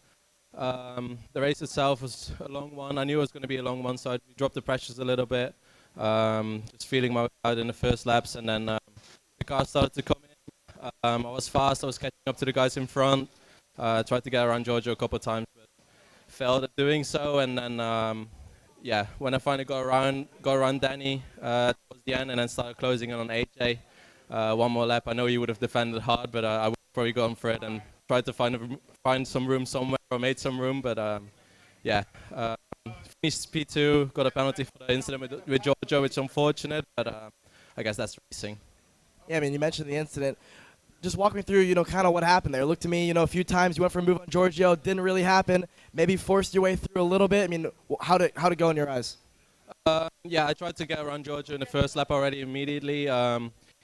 The race itself was a long one. I knew it was going to be a long one, so I dropped the pressures a little bit. Just feeling my way out in the first laps, and then the car started to come in. I was fast. I was catching up to the guys in front. Tried to get around Giorgio a couple of times, but failed at doing so. And then, yeah, when I finally got around Danny towards the end, and then started closing in on AJ. 1 more lap. I know he would have defended hard, but I would have probably gone for it and tried to find some room somewhere, or made some room. But yeah, finished P2. Got a penalty for the incident with Giorgio, which is unfortunate, but I guess that's racing. Yeah, I mean, you mentioned the incident. Just walk me through, kind of what happened there. It looked to me, a few times you went for a move on Giorgio, didn't really happen. Maybe forced your way through a little bit. I mean, how'd it go in your eyes? Yeah, I tried to get around Giorgio in the first lap already immediately.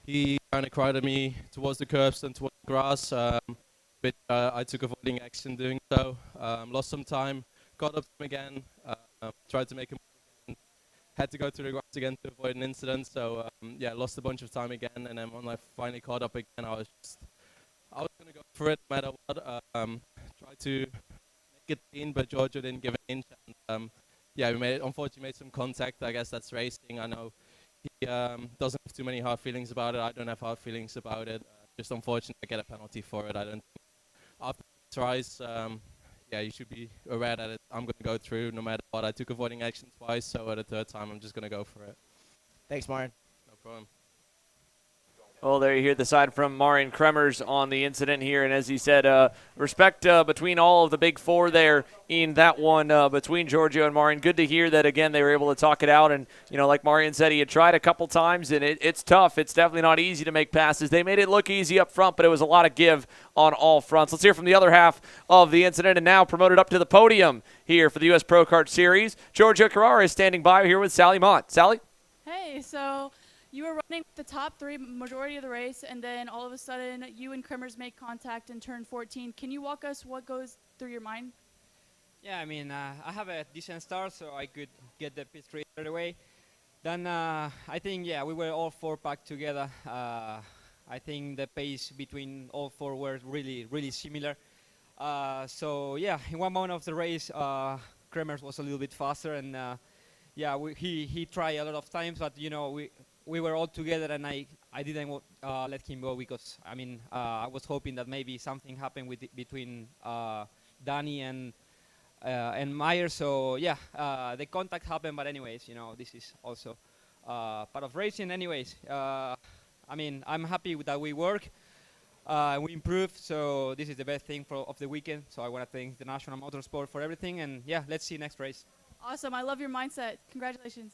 He kind of crowded me towards the curbs and towards the grass, but I took avoiding action doing so. Lost some time, got up to him again, tried to make him again. Had to go through the grass again to avoid an incident, so yeah, lost a bunch of time again, and then when I finally caught up again, I was going to go for it no matter what. Tried to make it clean, but Giorgio didn't give an inch, and yeah, unfortunately made some contact. I guess that's racing. I know he doesn't have too many hard feelings about it. I don't have hard feelings about it. Just unfortunate I get a penalty for it. I don't think after tries, yeah, you should be aware that I'm going to go through no matter what. I took avoiding action twice, so at the 3rd time I'm just going to go for it. Thanks, Marian. No problem. Well, there you hear the side from Marian Kremers on the incident here. And as he said, respect between all of the big 4 there in that one between Giorgio and Marian. Good to hear that, again, they were able to talk it out. And, like Marian said, he had tried a couple times, and it's tough. It's definitely not easy to make passes. They made it look easy up front, but it was a lot of give on all fronts. Let's hear from the other half of the incident, and now promoted up to the podium here for the US Pro Kart Series. Giorgio Carrara is standing by here with Sally Mott. Sally? Hey, so you were running the top 3 majority of the race, and then all of a sudden you and Kremers make contact in turn 14. Can you walk us what goes through your mind? Yeah, I mean, I have a decent start, so I could get the pit straight away. Then I think, yeah, we were all 4 packed together. I think the pace between all 4 were really, really similar. So, yeah, in one moment of the race, Kremers was a little bit faster, and yeah, he tried a lot of times, but, we were all together, and I didn't let him go because, I mean, I was hoping that maybe something happened between Danny and Meyer. So, yeah, the contact happened, but anyways, this is also part of racing. Anyways, I mean, I'm happy that we work. We improved, so this is the best thing of the weekend. So I want to thank the National Motorsport for everything, and yeah, let's see next race. Awesome. I love your mindset. Congratulations.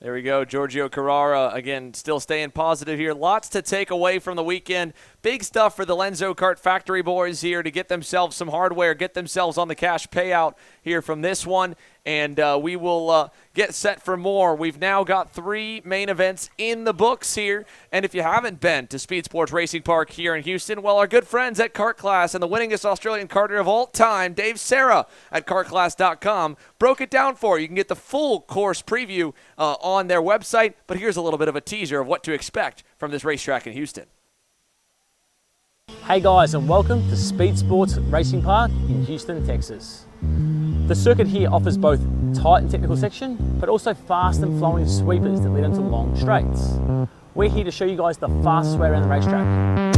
There we go. Giorgio Carrara, again, still staying positive here. Lots to take away from the weekend. Big stuff for the Lenzo Kart Factory boys here to get themselves some hardware, get themselves on the cash payout here from this one. And we will get set for more. We've now got 3 main events in the books here. And if you haven't been to SpeedSportz Racing Park here in Houston, well, our good friends at Kart Class and the winningest Australian karter of all time, Dave Serra at kartclass.com, broke it down for you. You can get the full course preview on their website. But here's a little bit of a teaser of what to expect from this racetrack in Houston. Hey guys, and welcome to SpeedSportz Racing Park in Houston, Texas. The circuit here offers both tight and technical section, but also fast and flowing sweepers that lead into long straights. We're here to show you guys the fastest way around the racetrack.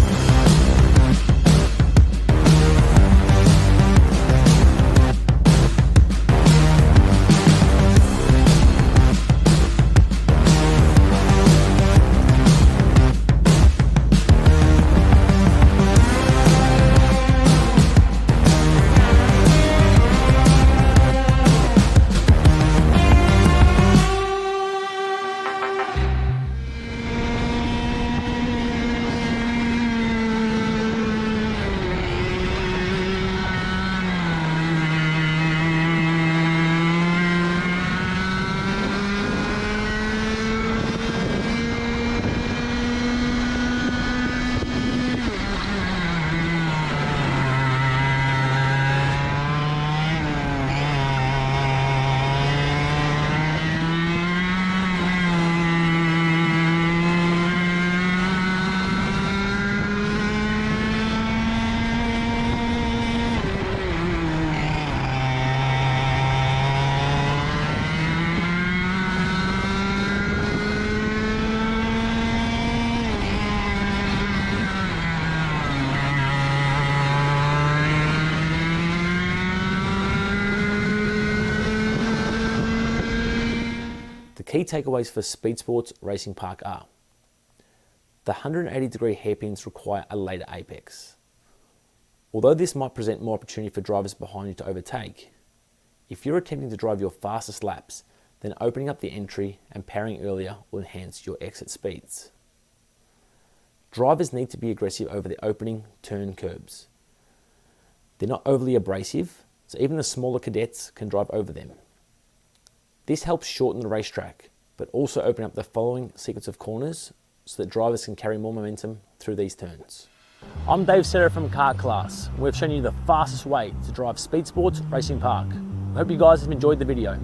Key takeaways for SpeedSportz Racing Park are: the 180-degree hairpins require a later apex. Although this might present more opportunity for drivers behind you to overtake, if you're attempting to drive your fastest laps, then opening up the entry and parrying earlier will enhance your exit speeds. Drivers need to be aggressive over the opening turn curbs. They're not overly abrasive, so even the smaller cadets can drive over them. This helps shorten the racetrack, but also open up the following sequence of corners so that drivers can carry more momentum through these turns. I'm Dave Serra from Kart Class. We've shown you the fastest way to drive SpeedSportz Racing Park. I hope you guys have enjoyed the video.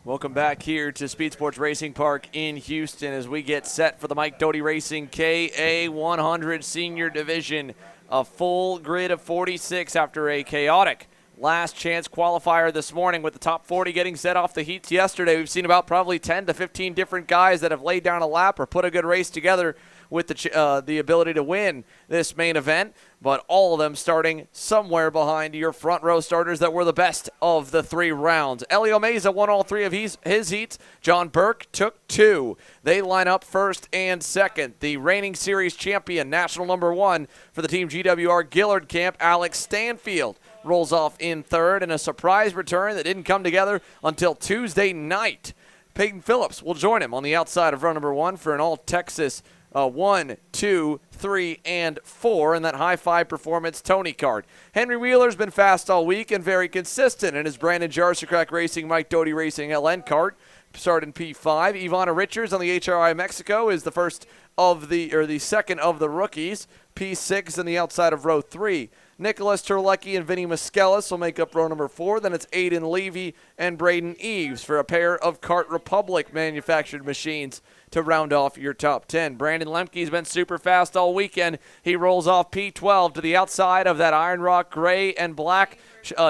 Welcome back here to SpeedSportz Racing Park in Houston as we get set for the Mike Doty Racing KA100 Senior Division. A full grid of 46 after a chaotic last chance qualifier this morning with the top 40 getting set off the heats yesterday. We've seen about probably 10 to 15 different guys that have laid down a lap or put a good race together with the ability to win this main event, but all of them starting somewhere behind your front row starters that were the best of the 3 rounds. Elio Meza won all 3 of his heats. John Burke took 2. They line up first and second. The reigning series champion, national number 1 for the Team GWR Gillard Camp, Alex Stanfield, rolls off in third, and a surprise return that didn't come together until Tuesday night. Peyton Phillips will join him on the outside of row number 1 for an all-Texas 1, 2, 3, and 4 in that high-five performance Tony kart. Henry Wheeler's been fast all week and very consistent in his Brandon Jarsicrack Racing Mike Doty Racing LN kart. Started in P5. Ivana Richards on the HRI Mexico is the second of the rookies. P6 on the outside of row 3. Nicholas Terlecki and Vinny Muskelis will make up row number 4. Then it's Aiden Levy and Braden Eves for a pair of Kart Republic manufactured machines to round off your top 10. Brandon Lemke's been super fast all weekend. He rolls off P12 to the outside of that Iron Rock gray and black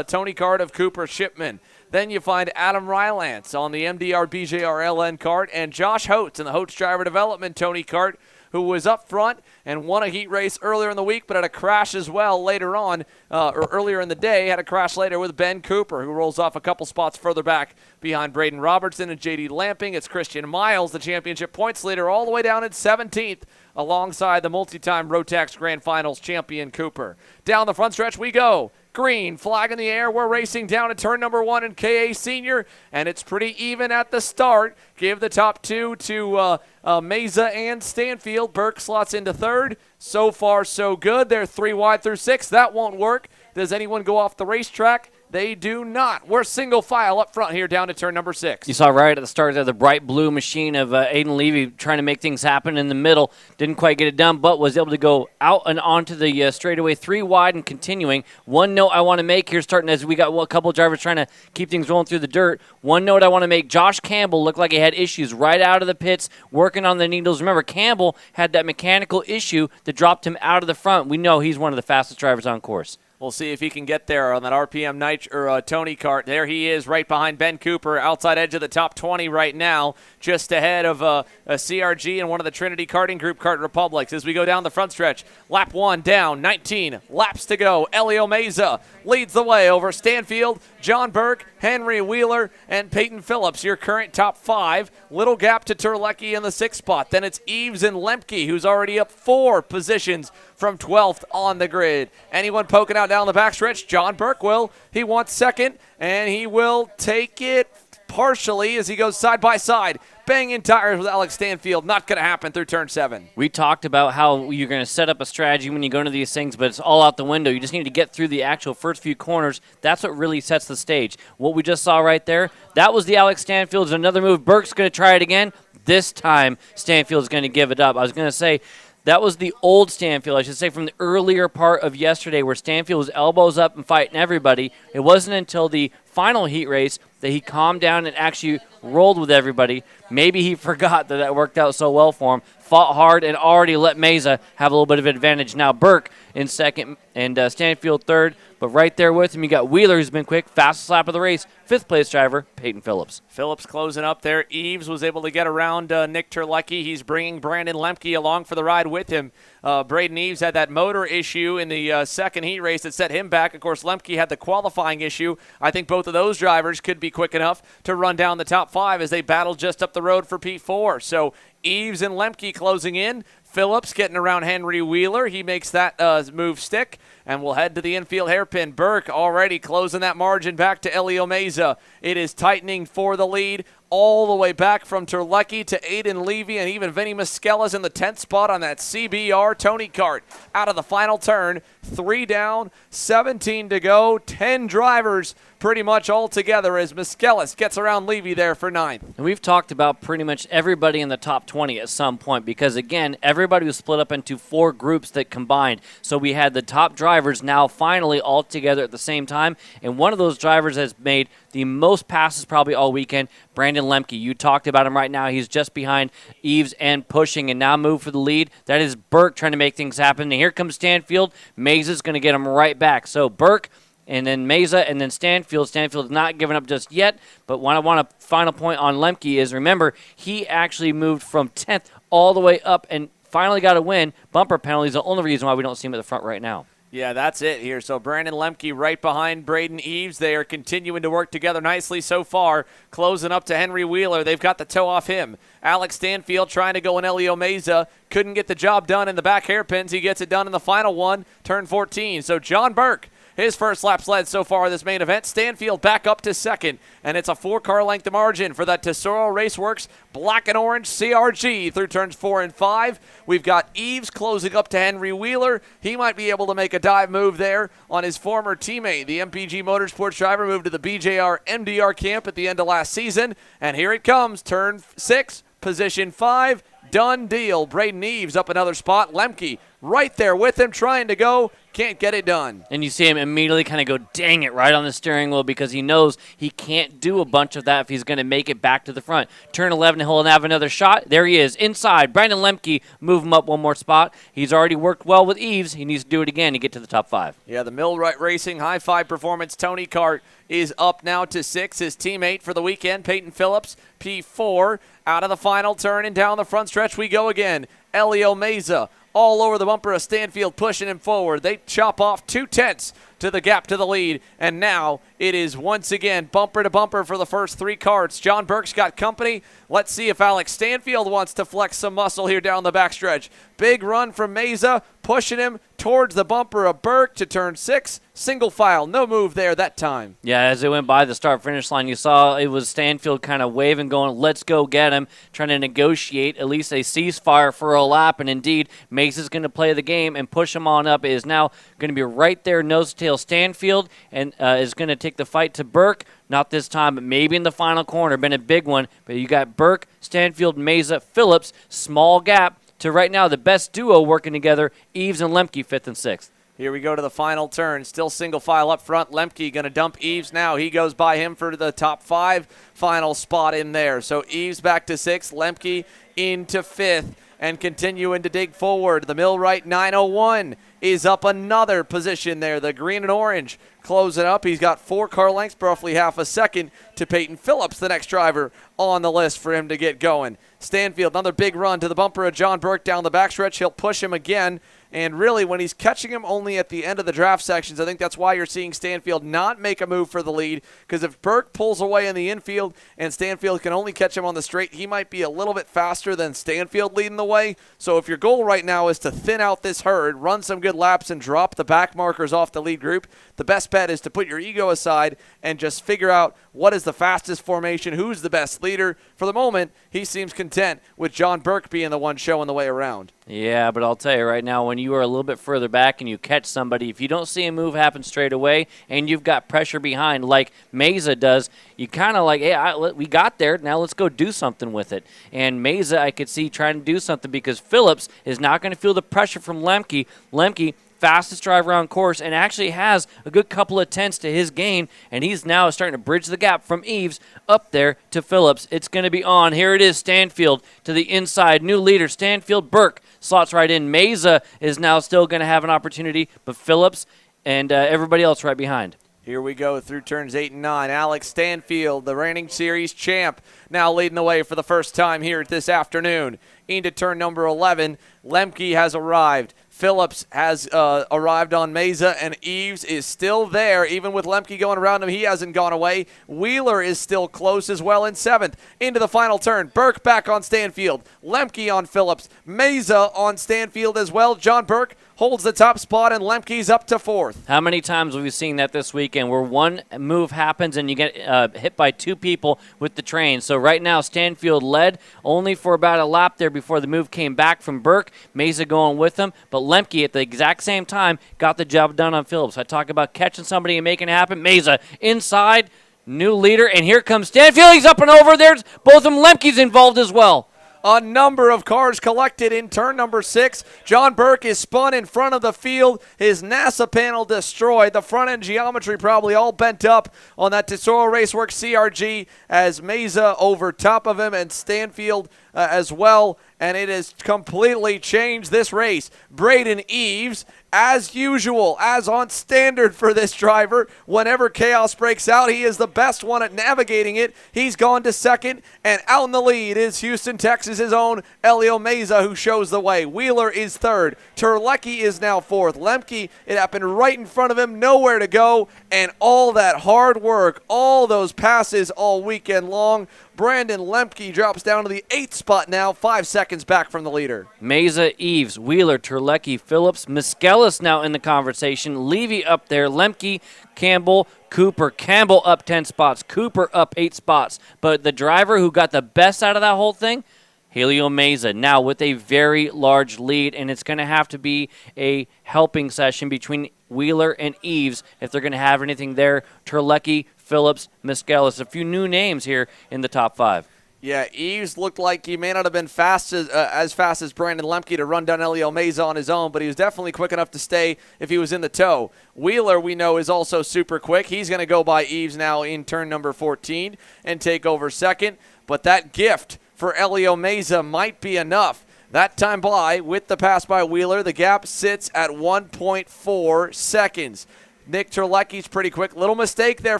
Tony kart of Cooper Shipman. Then you find Adam Rylance on the MDR BJR LN kart and Josh Holtz in the Holtz Driver Development Tony kart, who was up front and won a heat race earlier in the week, but had a crash as well later on, or earlier in the day, had a crash later with Ben Cooper, who rolls off a couple spots further back behind Braden Robertson and J.D. Lamping. It's Christian Miles, the championship points leader, all the way down at 17th, alongside the multi-time Rotax Grand Finals champion Cooper. Down the front stretch we go. Green flag in the air. We're racing down to turn number 1 in KA Senior, and it's pretty even at the start. Give the top 2 to Meza and Stanfield. Burke slots into third. So far, so good. They're 3 wide through 6. That won't work. Does anyone go off the racetrack? They do not. We're single file up front here down to turn number 6. You saw right at the start there the bright blue machine of Aiden Levy trying to make things happen in the middle. Didn't quite get it done, but was able to go out and onto the straightaway 3 wide and continuing. One note I want to make here, starting as we got a couple drivers trying to keep things rolling through the dirt. One note I want to make, Josh Campbell looked like he had issues right out of the pits working on the needles. Remember, Campbell had that mechanical issue that dropped him out of the front. We know he's one of the fastest drivers on course. We'll see if he can get there on that RPM Tony kart. There he is right behind Ben Cooper, outside edge of the top 20 right now, just ahead of a CRG and one of the Trinity Karting Group Kart Republics. As we go down the front stretch, lap 1 down, 19 laps to go. Elio Meza leads the way over Stanfield, John Burke, Henry Wheeler, and Peyton Phillips, your current top 5. Little gap to Terlecki in the 6th spot. Then it's Eves and Lemke, who's already up 4 positions from 12th on the grid. Anyone poking out down the backstretch? John Burke will. He wants second, and he will take it partially as he goes side by side. Banging tires with Alex Stanfield. Not going to happen through turn 7. We talked about how you're going to set up a strategy when you go into these things, but it's all out the window. You just need to get through the actual first few corners. That's what really sets the stage. What we just saw right there, that was the Alex Stanfield's another move. Burke's going to try it again. This time, Stanfield's going to give it up. I was going to say, that was the old Stanfield, I should say, from the earlier part of yesterday where Stanfield was elbows up and fighting everybody. It wasn't until the final heat race that he calmed down and actually rolled with everybody. Maybe he forgot that worked out so well for him. Fought hard and already let Meza have a little bit of advantage. Now Burke in second and Stanfield third. But right there with him, you got Wheeler, who's been quick, fastest lap of the race. 5th place driver, Peyton Phillips. Phillips closing up there. Eves was able to get around Nick Terlecki. He's bringing Brandon Lemke along for the ride with him. Braden Eves had that motor issue in the second heat race that set him back. Of course, Lemke had the qualifying issue. I think both of those drivers could be quick enough to run down the top 5 as they battle just up the road for P4. So Eves and Lemke closing in. Phillips getting around Henry Wheeler. He makes that move stick, and we'll head to the infield hairpin. Burke already closing that margin back to Elio Meza. It is tightening for the lead all the way back from Terlecki to Aiden Levy, and even Vinny Muskelis in the 10th spot on that CBR Tony kart. Out of the final turn, 3 down, 17 to go, 10 drivers pretty much all together as Miskelis gets around Levy there for 9th. And we've talked about pretty much everybody in the top 20 at some point because, again, everybody was split up into 4 groups that combined. So we had the top drivers now finally all together at the same time, and one of those drivers has made the most passes probably all weekend, Brandon Lemke. You talked about him right now. He's just behind Eves and pushing and now moved for the lead. That is Burke trying to make things happen. And here comes Stanfield. Mesa's going to get him right back. So Burke, and then Mesa, and then Stanfield. Stanfield is not giving up just yet, but what I want a final point on Lemke is, remember, he actually moved from 10th all the way up and finally got a win. Bumper penalty is the only reason why we don't see him at the front right now. Yeah, that's it here. So Brandon Lemke right behind Braden Eves. They are continuing to work together nicely so far, closing up to Henry Wheeler. They've got the toe off him. Alex Stanfield trying to go in Elio Meza. Couldn't get the job done in the back hairpins. He gets it done in the final one, turn 14. So John Burke, his first lap led so far this main event. Stanfield back up to second, and it's a 4-car length margin for that Tesoro Raceworks black and orange CRG through turns 4 and 5. We've got Eves closing up to Henry Wheeler. He might be able to make a dive move there on his former teammate. The MPG Motorsports driver moved to the BJR MDR camp at the end of last season, and here it comes, turn 6, position 5. Done deal. Braden Eves up another spot. Lemke right there with him trying to go. Can't get it done. And you see him immediately kind of go, dang it, right on the steering wheel because he knows he can't do a bunch of that if he's going to make it back to the front. Turn 11, he'll have another shot. There he is, inside. Brandon Lemke, move him up one more spot. He's already worked well with Eves. He needs to do it again to get to the top 5. Yeah, the Millwright Racing High 5 Performance Tony Kart is up now to 6. His teammate for the weekend, Peyton Phillips, P4. Out of the final turn and down the front stretch we go again. Elio Meza all over the bumper of Stanfield, pushing him forward. They chop off 2/10 to the gap to the lead, and now it is once again bumper to bumper for the first 3 karts. John Burke's got company. Let's see if Alex Stanfield wants to flex some muscle here down the backstretch. Big run from Meza, pushing him towards the bumper of Burke to turn 6. Single file, no move there that time. Yeah, as it went by the start-finish line, you saw it was Stanfield kind of waving, going, let's go get him, trying to negotiate at least a ceasefire for a lap, and indeed, Mesa's going to play the game and push him on up. It is now going to be right there, nose-to-tail Stanfield, and is going to take the fight to Burke. Not this time, but maybe in the final corner. Been a big one, but you got Burke, Stanfield, Mesa, Phillips, small gap to right now the best duo working together, Eves and Lemke, 5th and 6th. Here we go to the final turn. Still single file up front. Lemke going to dump Eves now. He goes by him for the top 5. Final spot in there. So Eves back to 6th. Lemke into 5th and continuing to dig forward. The Millwright 901 is up another position there. The green and orange closing up. He's got 4 car lengths, roughly half a second to Peyton Phillips, the next driver on the list for him to get going. Stanfield, another big run to the bumper of John Burke down the backstretch. He'll push him again. And really, when he's catching him only at the end of the draft sections, I think that's why you're seeing Stanfield not make a move for the lead. Because if Burke pulls away in the infield and Stanfield can only catch him on the straight, he might be a little bit faster than Stanfield leading the way. So if your goal right now is to thin out this herd, run some good laps, and drop the back markers off the lead group, the best bet is to put your ego aside and just figure out what is the fastest formation, who's the best leader. For the moment, he seems content with John Burke being the one showing the way around. Yeah, but I'll tell you right now, when you are a little bit further back and you catch somebody, if you don't see a move happen straight away and you've got pressure behind like Mesa does, you kind of like, hey, we got there, now let's go do something with it. And Mesa, I could see trying to do something because Phillips is not going to feel the pressure from Lemke. Lemke, fastest driver on course, and actually has a good couple of tenths to his gain, and he's now starting to bridge the gap from Eves up there to Phillips. It's going to be on. Here it is, Stanfield to the inside. New leader, Stanfield. Burke slots right in. Mesa is now still going to have an opportunity, but Phillips and everybody else right behind. Here we go through turns 8 and 9. Alex Stanfield, the reigning series champ, now leading the way for the first time here this afternoon. Into turn number 11, Lemke has arrived. Phillips has arrived on Mesa, and Eves is still there. Even with Lemke going around him, he hasn't gone away. Wheeler is still close as well in 7th. Into the final turn, Burke back on Stanfield. Lemke on Phillips. Mesa on Stanfield as well. John Burke holds the top spot, and Lemke's up to 4th. How many times have we seen that this weekend where one move happens and you get hit by 2 people with the train? So right now, Stanfield led only for about a lap there before the move came back from Burke. Mesa going with him, but Lemke at the exact same time got the job done on Phillips. I talk about catching somebody and making it happen. Mesa inside, new leader, and here comes Stanfield. He's up and over. There's both of them. Lemke's involved as well. A number of cars collected in turn number 6. John Burke is spun in front of the field. His NASA panel destroyed. The front end geometry probably all bent up on that Tesoro Raceworks CRG as Mesa over top of him and Stanfield as well. And it has completely changed this race. Braden Eves, as usual, as on standard for this driver, whenever chaos breaks out, he is the best one at navigating it. He's gone to 2nd, and out in the lead is Houston, Texas' own Elio Mesa, who shows the way. Wheeler is 3rd. Terlecki is now 4th. Lemke, it happened right in front of him, nowhere to go, and all that hard work, all those passes all weekend long. Brandon Lemke drops down to the 8th spot now, 5 seconds back from the leader. Mesa, Eves, Wheeler, Terlecki, Phillips, Miskellis now in the conversation. Levy up there, Lemke, Campbell, Cooper. Campbell up 10 spots, Cooper up 8 spots. But the driver who got the best out of that whole thing, Helio Mesa, now with a very large lead, and it's going to have to be a helping session between Wheeler and Eves if they're going to have anything there. Terlecki, Phillips, Miskellis, a few new names here in the top 5. Yeah, Eves looked like he may not have been as fast as Brandon Lemke to run down Elio Mesa on his own, but he was definitely quick enough to stay if he was in the tow. Wheeler, we know, is also super quick. He's going to go by Eves now in turn number 14 and take over 2nd, but that gift for Elio Mesa might be enough. That time by, with the pass by Wheeler, the gap sits at 1.4 seconds. Nick Terlecki's pretty quick. Little mistake there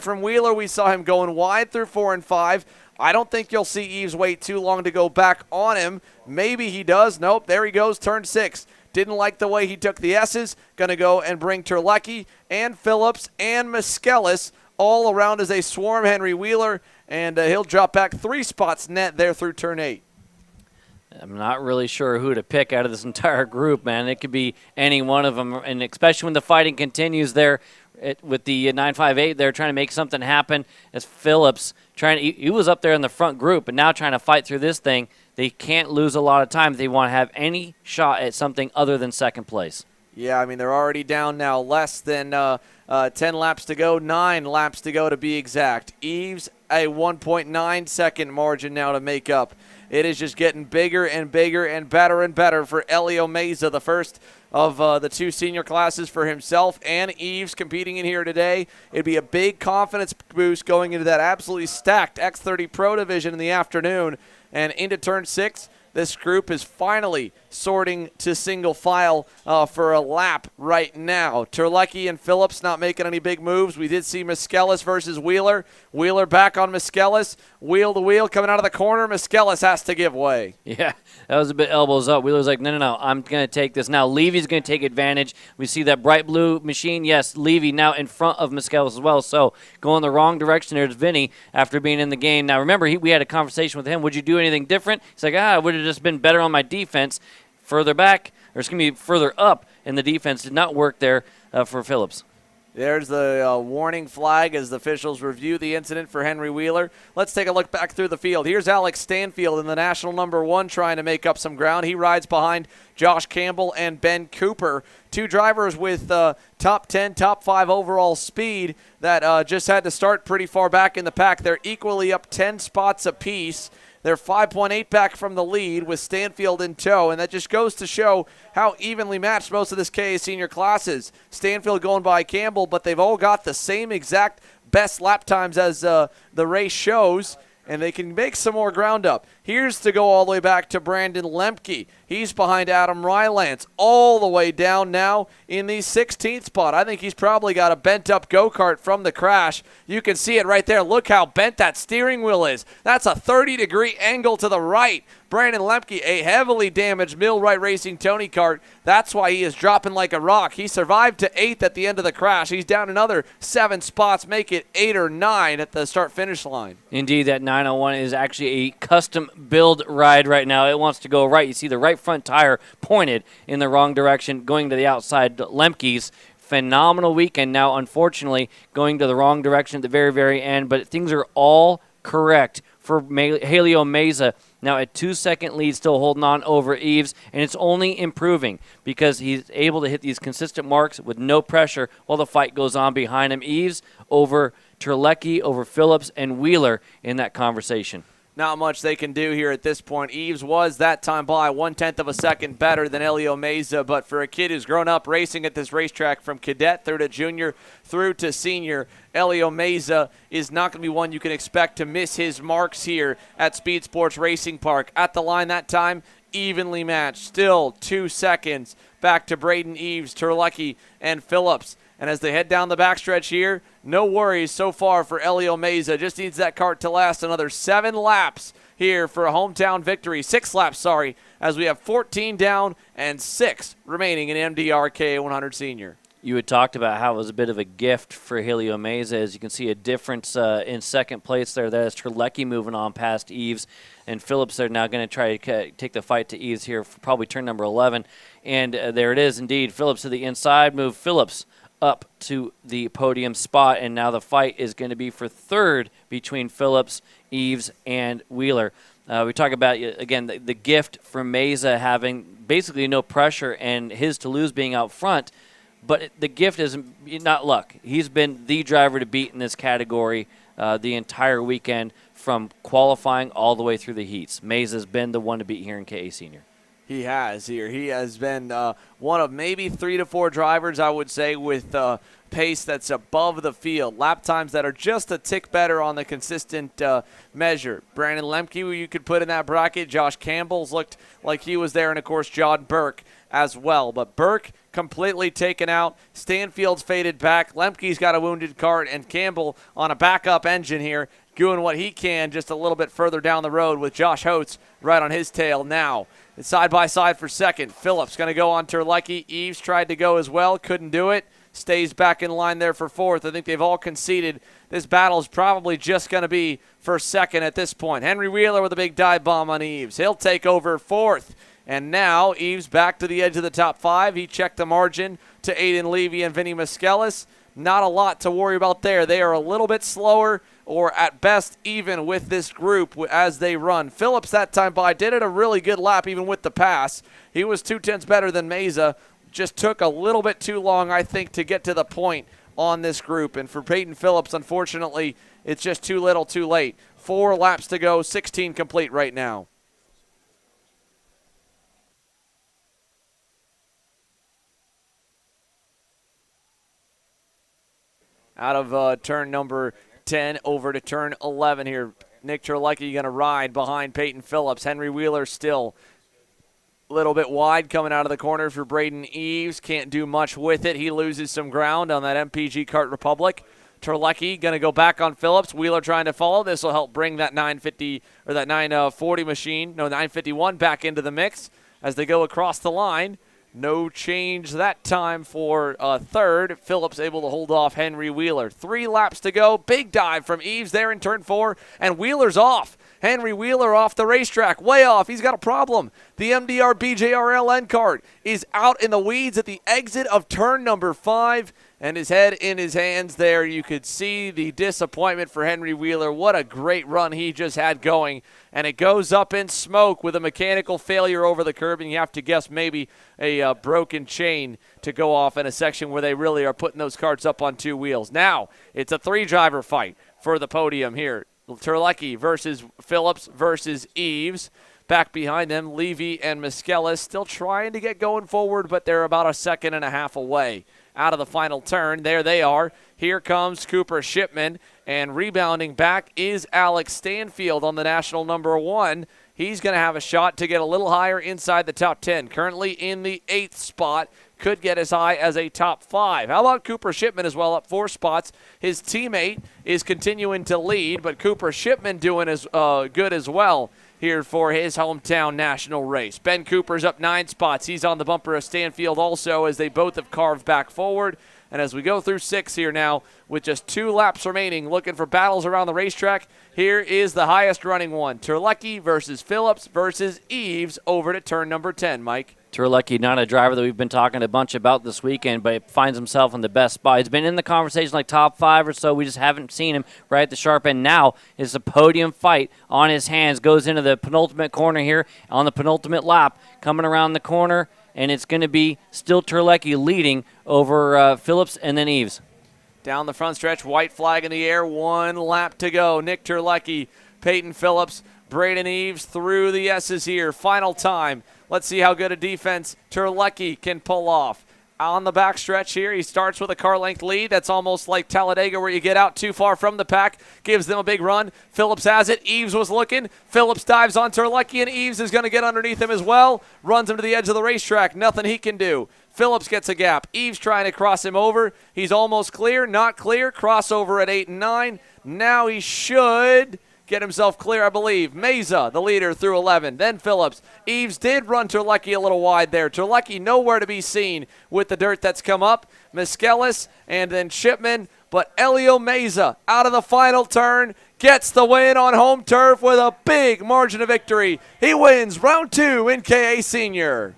from Wheeler. We saw him going wide through 4 and 5. I don't think you'll see Eves wait too long to go back on him. Maybe he does. Nope, there he goes, turn 6. Didn't like the way he took the S's. Going to go and bring Terlecki and Phillips and Miskellis all around as they swarm Henry Wheeler, and he'll drop back 3 spots net there through turn 8. I'm not really sure who to pick out of this entire group, man. It could be any one of them, and especially when the fighting continues there with the 958, they're trying to make something happen. As Phillips he was up there in the front group, but now trying to fight through this thing. They can't lose a lot of time if they want to have any shot at something other than 2nd place. Yeah, I mean, they're already down now. Less than 10 laps to go, 9 laps to go to be exact. Eves, a 1.9 second margin now to make up. It is just getting bigger and bigger and better for Elio Mesa, the first of the 2 senior classes for himself and Eves competing in here today. It'd be a big confidence boost going into that absolutely stacked X30 Pro division in the afternoon. And into turn 6, this group is finally sorting to single file for a lap right now. Terlecki and Phillips not making any big moves. We did see Miskellis versus Wheeler. Wheeler back on Miskellis. Wheel to wheel coming out of the corner. Miskellis has to give way. Yeah, that was a bit elbows up. Wheeler's like, no, I'm going to take this. Now Levy's going to take advantage. We see that bright blue machine. Yes, Levy now in front of Miskellis as well. So going the wrong direction. There's Vinny after being in the game. Now remember, we had a conversation with him. Would you do anything different? He's like, I would have just been better on my defense. Further back, or it's going to be further up, and the defense did not work there for Phillips. There's the warning flag as the officials review the incident for Henry Wheeler. Let's take a look back through the field. Here's Alex Stanfield in the national number 1 trying to make up some ground. He rides behind Josh Campbell and Ben Cooper, 2 drivers with top 10, top 5 overall speed that just had to start pretty far back in the pack. They're equally up 10 spots apiece. They're 5.8 back from the lead with Stanfield in tow, and that just goes to show how evenly matched most of this KA senior class is. Stanfield going by Campbell, but they've all got the same exact best lap times as the race shows, and they can make some more ground up. Here's to go all the way back to Brandon Lemke. He's behind Adam Rylance all the way down now in the 16th spot. I think he's probably got a bent-up go-kart from the crash. You can see it right there. Look how bent that steering wheel is. That's a 30-degree angle to the right. Brandon Lemke, a heavily damaged Millwright Racing Tony kart. That's why he is dropping like a rock. He survived to 8th at the end of the crash. He's down another 7 spots, make it 8 or 9 at the start-finish line. Indeed, that 901 is actually a custom build ride right now. It wants to go right. You see the right front tire pointed in the wrong direction, going to the outside. Lemke's phenomenal weekend. Now, unfortunately, going to the wrong direction at the very, very end, but things are all correct for Helio Meza. Now a 2-second lead, still holding on over Eves, and it's only improving because he's able to hit these consistent marks with no pressure while the fight goes on behind him. Eves over Terlecki, over Phillips, and Wheeler in that conversation. Not much they can do here at this point. Eves was that time by 1/10 of a second better than Helio Meza, but for a kid who's grown up racing at this racetrack from cadet through to junior through to senior, Helio Meza is not going to be one you can expect to miss his marks here at SpeedSportz Racing Park. At the line that time, evenly matched. Still 2 seconds back to Braden Eves, Terlecki, and Phillips. And as they head down the backstretch here, no worries so far for Helio Meza. Just needs that kart to last another 7 laps here for a hometown victory. 6 laps, sorry, as we have 14 down and 6 remaining in MDR KA100 Senior. You had talked about how it was a bit of a gift for Helio Meza. As you can see, a difference in second place there. That is Terlecki moving on past Eves. And Phillips are now going to try to take the fight to Eves here for probably turn number 11. And there it is indeed. Phillips to the inside. Move Phillips up to the podium spot, and now the fight is going to be for third between Phillips, Eves, and Wheeler. We talk about, again, the gift for Meza having basically no pressure and his to lose being out front, but the gift is not luck. He's been the driver to beat in this category the entire weekend from qualifying all the way through the heats. Meza's been the one to beat here in KA Senior. He has here. He has been one of maybe 3 to 4 drivers, I would say, with pace that's above the field. Lap times that are just a tick better on the consistent measure. Brandon Lemke, who you could put in that bracket. Josh Campbell's looked like he was there. And, of course, John Burke as well. But Burke completely taken out. Stanfield's faded back. Lemke's got a wounded kart. And Campbell on a backup engine here, doing what he can just a little bit further down the road with Josh Holtz right on his tail now. It's side by side for second. Phillips going to go on Terlecki. Eves tried to go as well, couldn't do it. Stays back in line there for fourth. I think they've all conceded. This battle is probably just going to be for second at this point. Henry Wheeler with a big dive bomb on Eves. He'll take over fourth. And now Eves back to the edge of the top 5. He checked the margin to Aiden Levy and Vinny Miskelis. Not a lot to worry about there. They are a little bit slower, or at best even with this group as they run. Phillips that time by did it a really good lap even with the pass. He was 2/10 better than Meza. Just took a little bit too long, I think, to get to the point on this group. And for Peyton Phillips, unfortunately, it's just too little too late. 4 laps to go, 16 complete right now. Out of turn number 10 over to turn 11 here. Nick Terlecki going to ride behind Peyton Phillips. Henry Wheeler still a little bit wide coming out of the corner for Braden Eves. Can't do much with it. He loses some ground on that MPG Kart Republic. Terlecki going to go back on Phillips. Wheeler trying to follow. This will help bring that 950 or that 940 machine, no 951 back into the mix as they go across the line. No change that time for third. Phillips able to hold off Henry Wheeler. 3 laps to go. Big dive from Eves there in turn 4, and Wheeler's off. Henry Wheeler off the racetrack, way off. He's got a problem. The MDR BJRLN kart is out in the weeds at the exit of turn number 5, and his head in his hands there. You could see the disappointment for Henry Wheeler. What a great run he just had going. And it goes up in smoke with a mechanical failure over the curb, and you have to guess maybe a broken chain to go off in a section where they really are putting those karts up on 2 wheels. Now it's a 3-driver fight for the podium here. Terlecki versus Phillips versus Eves. Back behind them, Levy and Miskelis still trying to get going forward, but they're about a 1.5 seconds away out of the final turn. There they are. Here comes Cooper Shipman, and rebounding back is Alex Stanfield on the national number 1. He's going to have a shot to get a little higher inside the top 10. Currently in the 8th spot. Could get as high as a top 5. How about Cooper Shipman as well, up 4 spots? His teammate is continuing to lead, but Cooper Shipman doing as good as well here for his hometown national race. Ben Cooper's up 9 spots. He's on the bumper of Stanfield also, as they both have carved back forward. And as we go through 6 here now, with just 2 laps remaining, looking for battles around the racetrack, here is the highest running one. Terlecki versus Phillips versus Eves over to turn number 10, Mike. Terlecki, not a driver that we've been talking a bunch about this weekend, but finds himself in the best spot. He's been in the conversation like top 5 or so. We just haven't seen him right at the sharp end. Now is a podium fight on his hands. Goes into the penultimate corner here on the penultimate lap. Coming around the corner, and it's going to be still Terlecki leading over Phillips and then Eves. Down the front stretch, white flag in the air, 1 lap to go. Nick Terlecki, Peyton Phillips, Braden Eves through the S's here. Final time. Let's see how good a defense Terlecki can pull off. On the back stretch here, he starts with a car length lead. That's almost like Talladega where you get out too far from the pack. Gives them a big run. Phillips has it. Eves was looking. Phillips dives on Terlecki, and Eves is going to get underneath him as well. Runs him to the edge of the racetrack. Nothing he can do. Phillips gets a gap. Eves trying to cross him over. He's almost clear. Not clear. Crossover at 8 and 9. Now he should get himself clear, I believe. Meza, the leader, through 11. Then Phillips. Eves did run Terlecki a little wide there. Terlecki nowhere to be seen with the dirt that's come up. Miskellis and then Shipman. But Elio Meza, out of the final turn, gets the win on home turf with a big margin of victory. He wins round 2 in KA Senior.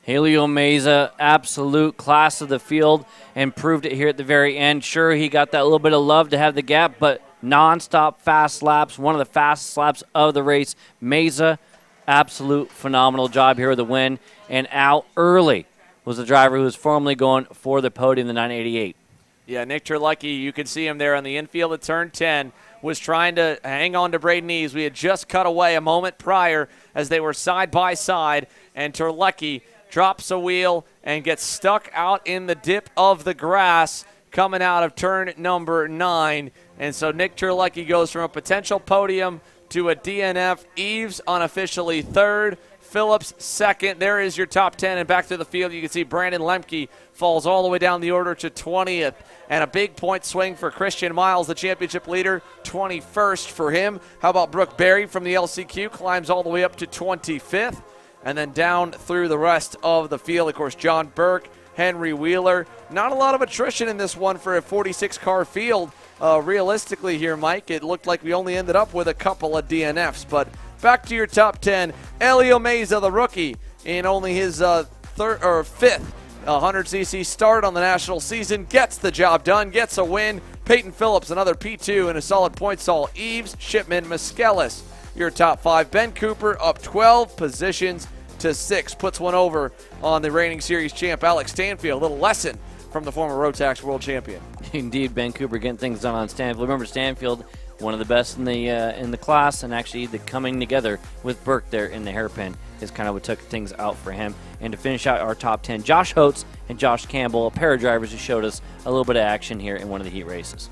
Helio Meza, absolute class of the field, and proved it here at the very end. Sure, he got that little bit of love to have the gap, but non-stop fast laps, one of the fastest laps of the race. Meza, absolute phenomenal job here with the win. And out early was the driver who was formerly going for the podium, the 988. Yeah, Nick Terlecki, you can see him there on the infield at turn 10, was trying to hang on to Braden Eves. We had just cut away a moment prior as they were side by side, and Terlecki drops a wheel and gets stuck out in the dip of the grass coming out of turn number 9. And so Nick Terlecki goes from a potential podium to a DNF. Eves unofficially 3rd. Phillips 2nd. There is your top 10. And back to the field, you can see Brandon Lemke falls all the way down the order to 20th. And a big point swing for Christian Miles, the championship leader, 21st for him. How about Brooke Berry from the LCQ? Climbs all the way up to 25th. And then down through the rest of the field, of course, John Burke, Henry Wheeler. Not a lot of attrition in this one for a 46-car field. Realistically here, Mike, it looked like we only ended up with a couple of DNFs. But back to your top 10. Elio Meza, the rookie, in only his 5th 100cc start on the national season, gets the job done, gets a win. Peyton Phillips, another P2 and a solid points haul. Eves, Shipman, Miskellis, your top 5. Ben Cooper up 12 positions to 6. Puts one over on the reigning series champ Alex Stanfield. A little lesson from the former Rotax world champion. Indeed, Ben Cooper getting things done on Stanfield. Remember, Stanfield, one of the best in the class, and actually the coming together with Burke there in the hairpin is kind of what took things out for him. And to finish out our top 10, Josh Holtz and Josh Campbell, a pair of drivers who showed us a little bit of action here in one of the heat races.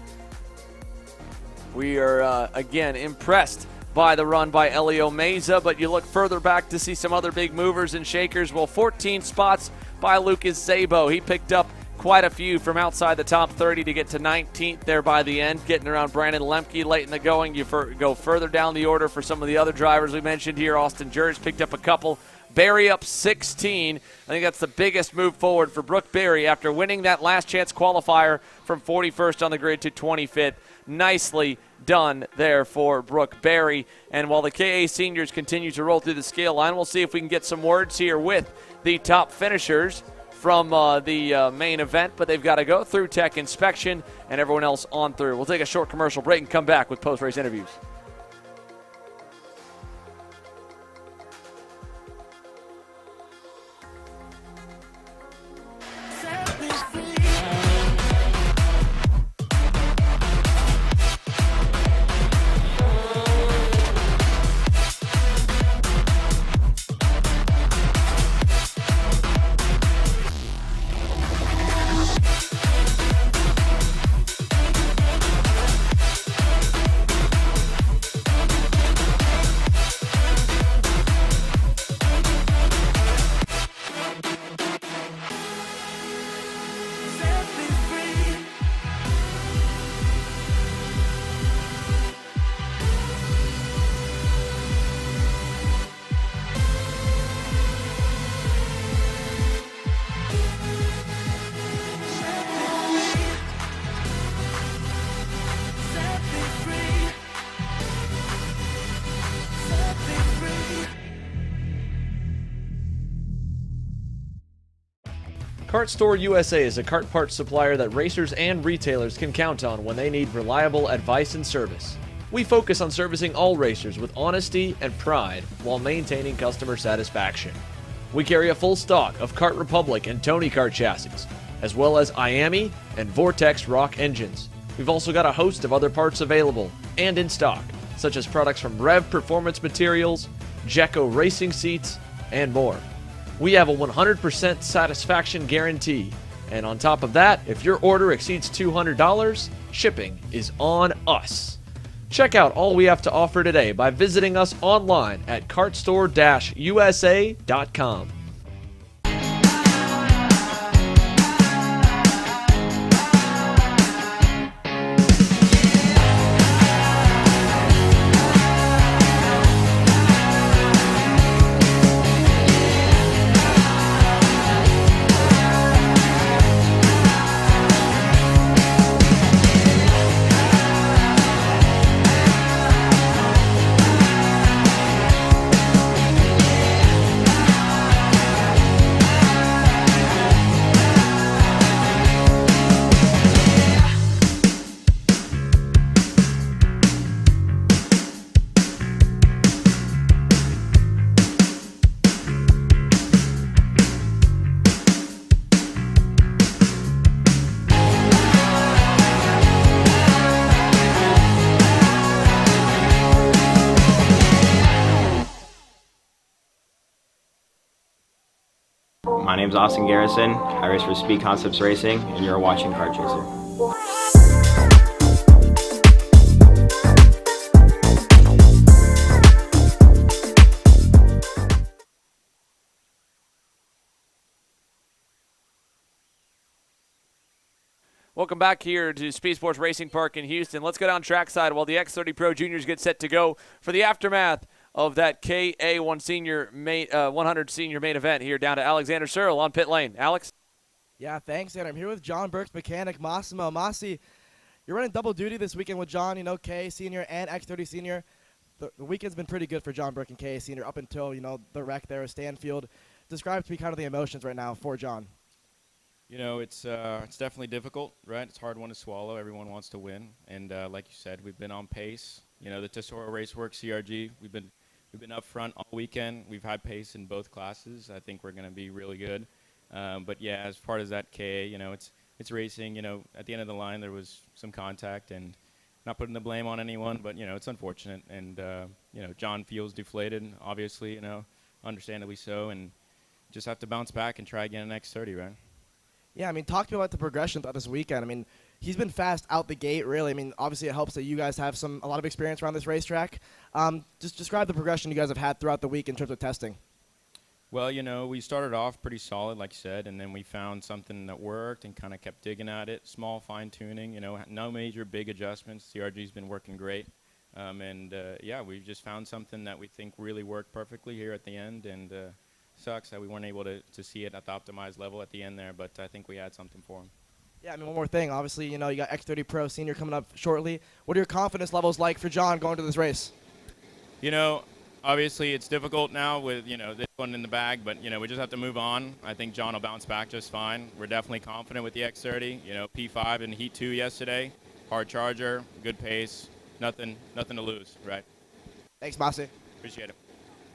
We are, again, impressed by the run by Elio Meza, but you look further back to see some other big movers and shakers. Well, 14 spots by Lucas Szabo. He picked up quite a few from outside the top 30 to get to 19th there by the end, getting around Brandon Lemke late in the going. You go further down the order for some of the other drivers we mentioned here. Austin Jurge picked up a couple. Barry up 16. I think that's the biggest move forward for Brooke Berry after winning that last chance qualifier from 41st on the grid to 25th. Nicely done there for Brooke Berry. And while the KA seniors continue to roll through the scale line, we'll see if we can get some words here with the top finishers from the main event, but they've got to go through tech inspection and everyone else on through. We'll take a short commercial break and come back with post-race interviews. Kart Store USA is a kart parts supplier that racers and retailers can count on when they need reliable advice and service. We focus on servicing all racers with honesty and pride while maintaining customer satisfaction. We carry a full stock of Kart Republic and Tony Kart chassis, as well as IAMI and Vortex Rock engines. We've also got a host of other parts available and in stock, such as products from Rev Performance Materials, Jecco Racing Seats, and more. We have a 100% satisfaction guarantee, and on top of that, if your order exceeds $200, shipping is on us. Check out all we have to offer today by visiting us online at kartstore-usa.com. My name's Austin Garrison. I race for SpeedSportz Racing, and you're watching Kart Chaser. Welcome back here to SpeedSportz Racing Park in Houston. Let's go down trackside while the X30 Pro Juniors get set to go for the aftermath of that KA100 Senior Main Event here down to Alexander Searle on pit lane. Alex? Yeah, thanks, and I'm here with John Burke's mechanic, Massimo. Masi, you're running double duty this weekend with John, you know, KA Senior and X30 Senior. The weekend's been pretty good for John Burke and KA Senior up until, you know, the wreck there at Stanfield. Describe to me kind of the emotions right now for John. You know, it's definitely difficult, right? It's a hard one to swallow. Everyone wants to win, and like you said, we've been on pace. You know, the Tesoro Raceworks CRG, we've been up front all weekend. We've had pace in both classes. I think we're going to be really good. But yeah, as far as that KA, you know, it's racing. You know, at the end of the line there was some contact, and not putting the blame on anyone, but you know, it's unfortunate. And you know, John feels deflated, obviously. You know, understandably so, and just have to bounce back and try again in X30, right? Yeah, I mean, talk to me about the progression throughout this weekend. I mean, he's been fast out the gate, really. I mean, obviously it helps that you guys have a lot of experience around this racetrack. Just describe the progression you guys have had throughout the week in terms of testing. Well, you know, we started off pretty solid, like you said, and then we found something that worked and kind of kept digging at it. Small fine-tuning, you know, no major big adjustments. CRG's been working great. Yeah, we just found something that we think really worked perfectly here at the end, and sucks that we weren't able to see it at the optimized level at the end there, but I think we had something for him. Yeah, I mean, one more thing. Obviously, you know, you got X30 Pro Senior coming up shortly. What are your confidence levels like for John going to this race? You know, obviously it's difficult now with, you know, this one in the bag, but, you know, we just have to move on. I think John will bounce back just fine. We're definitely confident with the X30. You know, P5 in Heat 2 yesterday, hard charger, good pace, nothing to lose, right? Thanks, Masi. Appreciate it.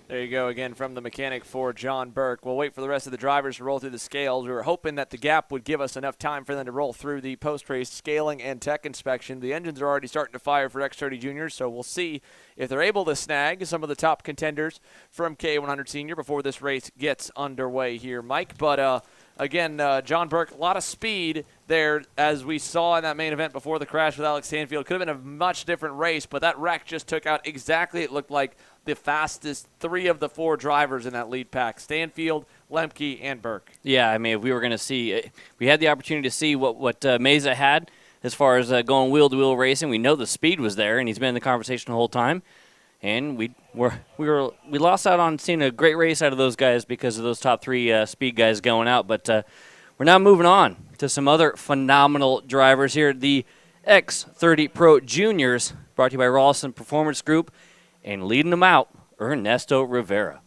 There you go again from the mechanic for John Burke. We'll wait for the rest of the drivers to roll through the scales. We were hoping that the gap would give us enough time for them to roll through the post-race scaling and tech inspection. The engines are already starting to fire for X30 Juniors, so we'll see if they're able to snag some of the top contenders from KA100 Senior before this race gets underway here, Mike. But again, John Burke, a lot of speed there, as we saw in that main event before the crash with Alex Stanfield. Could have been a much different race, but that wreck just took out exactly, it looked like, the fastest 3 of the 4 drivers in that lead pack: Stanfield, Lemke, and Burke. Yeah, I mean, if we were going to see, we had the opportunity to see what Meza had as far as going wheel-to-wheel racing. We know the speed was there, and he's been in the conversation the whole time. And we lost out on seeing a great race out of those guys because of those top 3 speed guys going out. But we're now moving on to some other phenomenal drivers here. The X30 Pro Juniors, brought to you by Rawson Performance Group, and leading them out, Ernesto Rivera.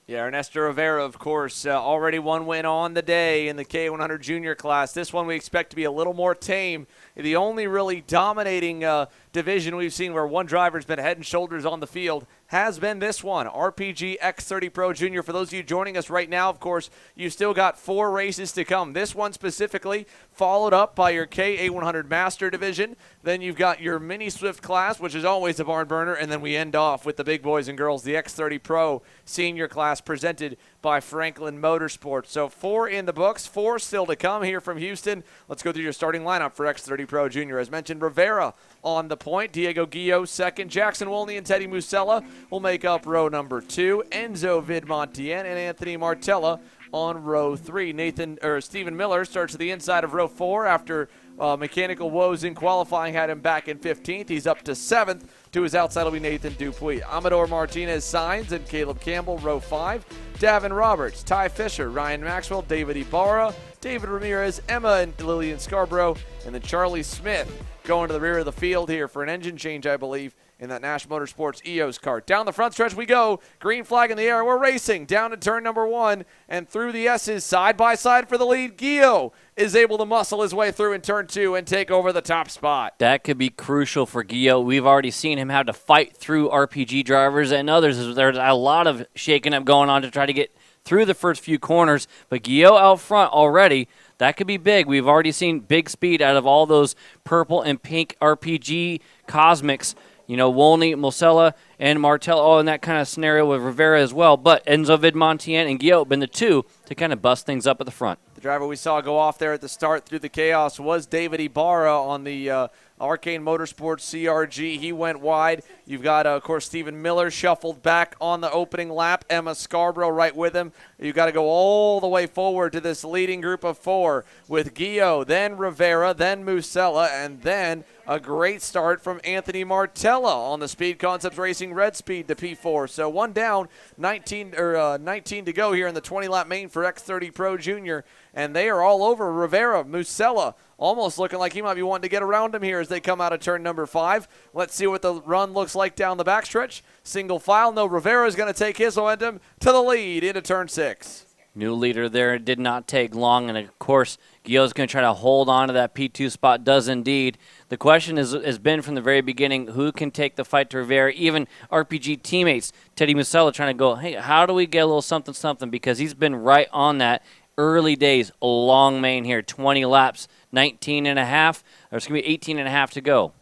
Yeah, Ernesto Rivera, of course, already one win on the day in the KA100 Junior class. This one we expect to be a little more tame. The only really dominating division we've seen where one driver's been head and shoulders on the field has been this one, RPG X30 Pro Junior. For those of you joining us right now, of course, you still got 4 races to come. This one specifically followed up by your KA100 Master Division. Then you've got your Mini Swift class, which is always a barn burner. And then we end off with the big boys and girls, the X30 Pro Senior class presented by Franklin Motorsports. So 4 in the books, 4 still to come here from Houston. Let's go through your starting lineup for X30 Pro Junior. As mentioned, Rivera on the point, Diego Guillo second, Jackson Wolney and Teddy Musella will make up row number 2, Enzo Vidmontien and Anthony Martella on row 3. Stephen Miller starts to the inside of row 4 after mechanical woes in qualifying had him back in 15th. He's up to 7th. To his outside will be Nathan Dupuis. Amador Martinez Signs and Caleb Campbell, row 5. Davin Roberts, Ty Fisher, Ryan Maxwell, David Ibarra, David Ramirez, Emma and Lillian Scarborough, and then Charlie Smith going to the rear of the field here for an engine change, I believe, in that Nash Motorsports EOS kart. Down the front stretch we go. Green flag in the air. We're racing down to turn number 1 and through the S's side by side for the lead. Guillo is able to muscle his way through in turn 2 and take over the top spot. That could be crucial for Guillo. We've already seen him have to fight through RPG drivers and others. There's a lot of shaking up going on to try to get through the first few corners. But Guillo out front already, that could be big. We've already seen big speed out of all those purple and pink RPG Cosmics. You know, Wolney, Musella, and Martell all in that kind of scenario with Rivera as well. But Enzo Vidmontien and Guillo have been the 2 to kind of bust things up at the front. The driver we saw go off there at the start through the chaos was David Ibarra on the Arcane Motorsports CRG. He went wide. You've got, of course, Stephen Miller shuffled back on the opening lap. Emma Scarborough right with him. You've got to go all the way forward to this leading group of 4 with Guillo, then Rivera, then Musella, and then a great start from Anthony Martella on the Speed Concepts Racing Red Speed to P4. So 1 down, 19 to go here in the 20-lap main for X30 Pro Junior. And they are all over Rivera. Musella almost looking like he might be wanting to get around him here as they come out of turn number 5. Let's see what the run looks like down the backstretch. Single file. No, Rivera is going to take his momentum to the lead into turn 6. New leader there. It did not take long, and of course, Guillo's going to try to hold on to that P2 spot, does indeed. The question has been from the very beginning, who can take the fight to Rivera? Even RPG teammates, Teddy Musella trying to go, hey, how do we get a little something, because he's been right on that early days, a long main here, 20 laps, 19 and a half, or it's going to be 18 and a half to go.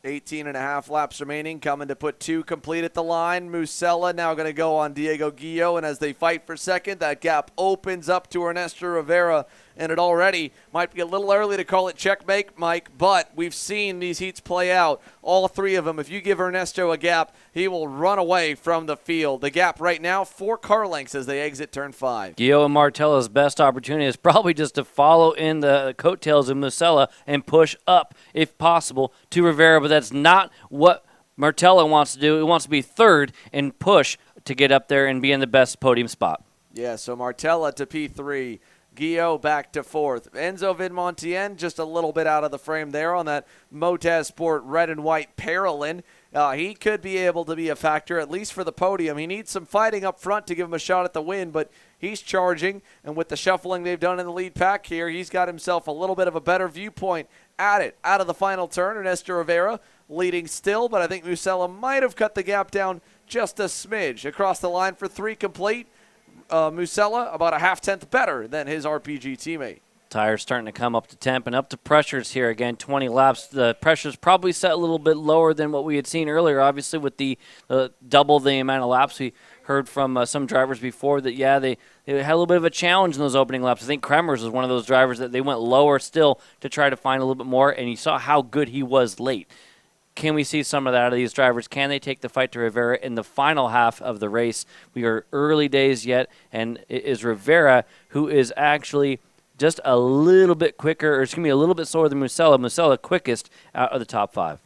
18 and a half laps remaining, coming to put 2 complete at the line. Musella now going to go on Diego Guillo, and as they fight for second, that gap opens up to Ernesto Rivera, and it already might be a little early to call it checkmate, Mike, but we've seen these heats play out, all 3 of them. If you give Ernesto a gap, he will run away from the field. The gap right now, 4 car lengths as they exit turn 5. Guillo and Martella's best opportunity is probably just to follow in the coattails of Musella and push up, if possible, to Rivera, but that's not what Martella wants to do. He wants to be 3rd and push to get up there and be in the best podium spot. Yeah, so Martella to P3. Guillo back to 4th. Enzo Vidmontien just a little bit out of the frame there on that Motaz Sport red and white Paralyn. He could be able to be a factor, at least for the podium. He needs some fighting up front to give him a shot at the win, but he's charging, and with the shuffling they've done in the lead pack here, he's got himself a little bit of a better viewpoint at it. Out of the final turn, Ernesto Rivera leading still, but I think Musella might have cut the gap down just a smidge. Across the line for 3 complete. Musella about a 0.5 better than his RPG teammate. Tires starting to come up to temp and up to pressures here again. 20 laps. The pressure's probably set a little bit lower than what we had seen earlier, obviously with the double the amount of laps. We heard from some drivers before that, yeah, they had a little bit of a challenge in those opening laps. I think Kremers was one of those drivers that they went lower still to try to find a little bit more, and you saw how good he was late. Can we see some of that out of these drivers? Can they take the fight to Rivera in the final half of the race? We are early days yet, and it is Rivera who is actually just a little bit quicker, or excuse me, a little bit slower than Musella. Musella quickest out of the top 5.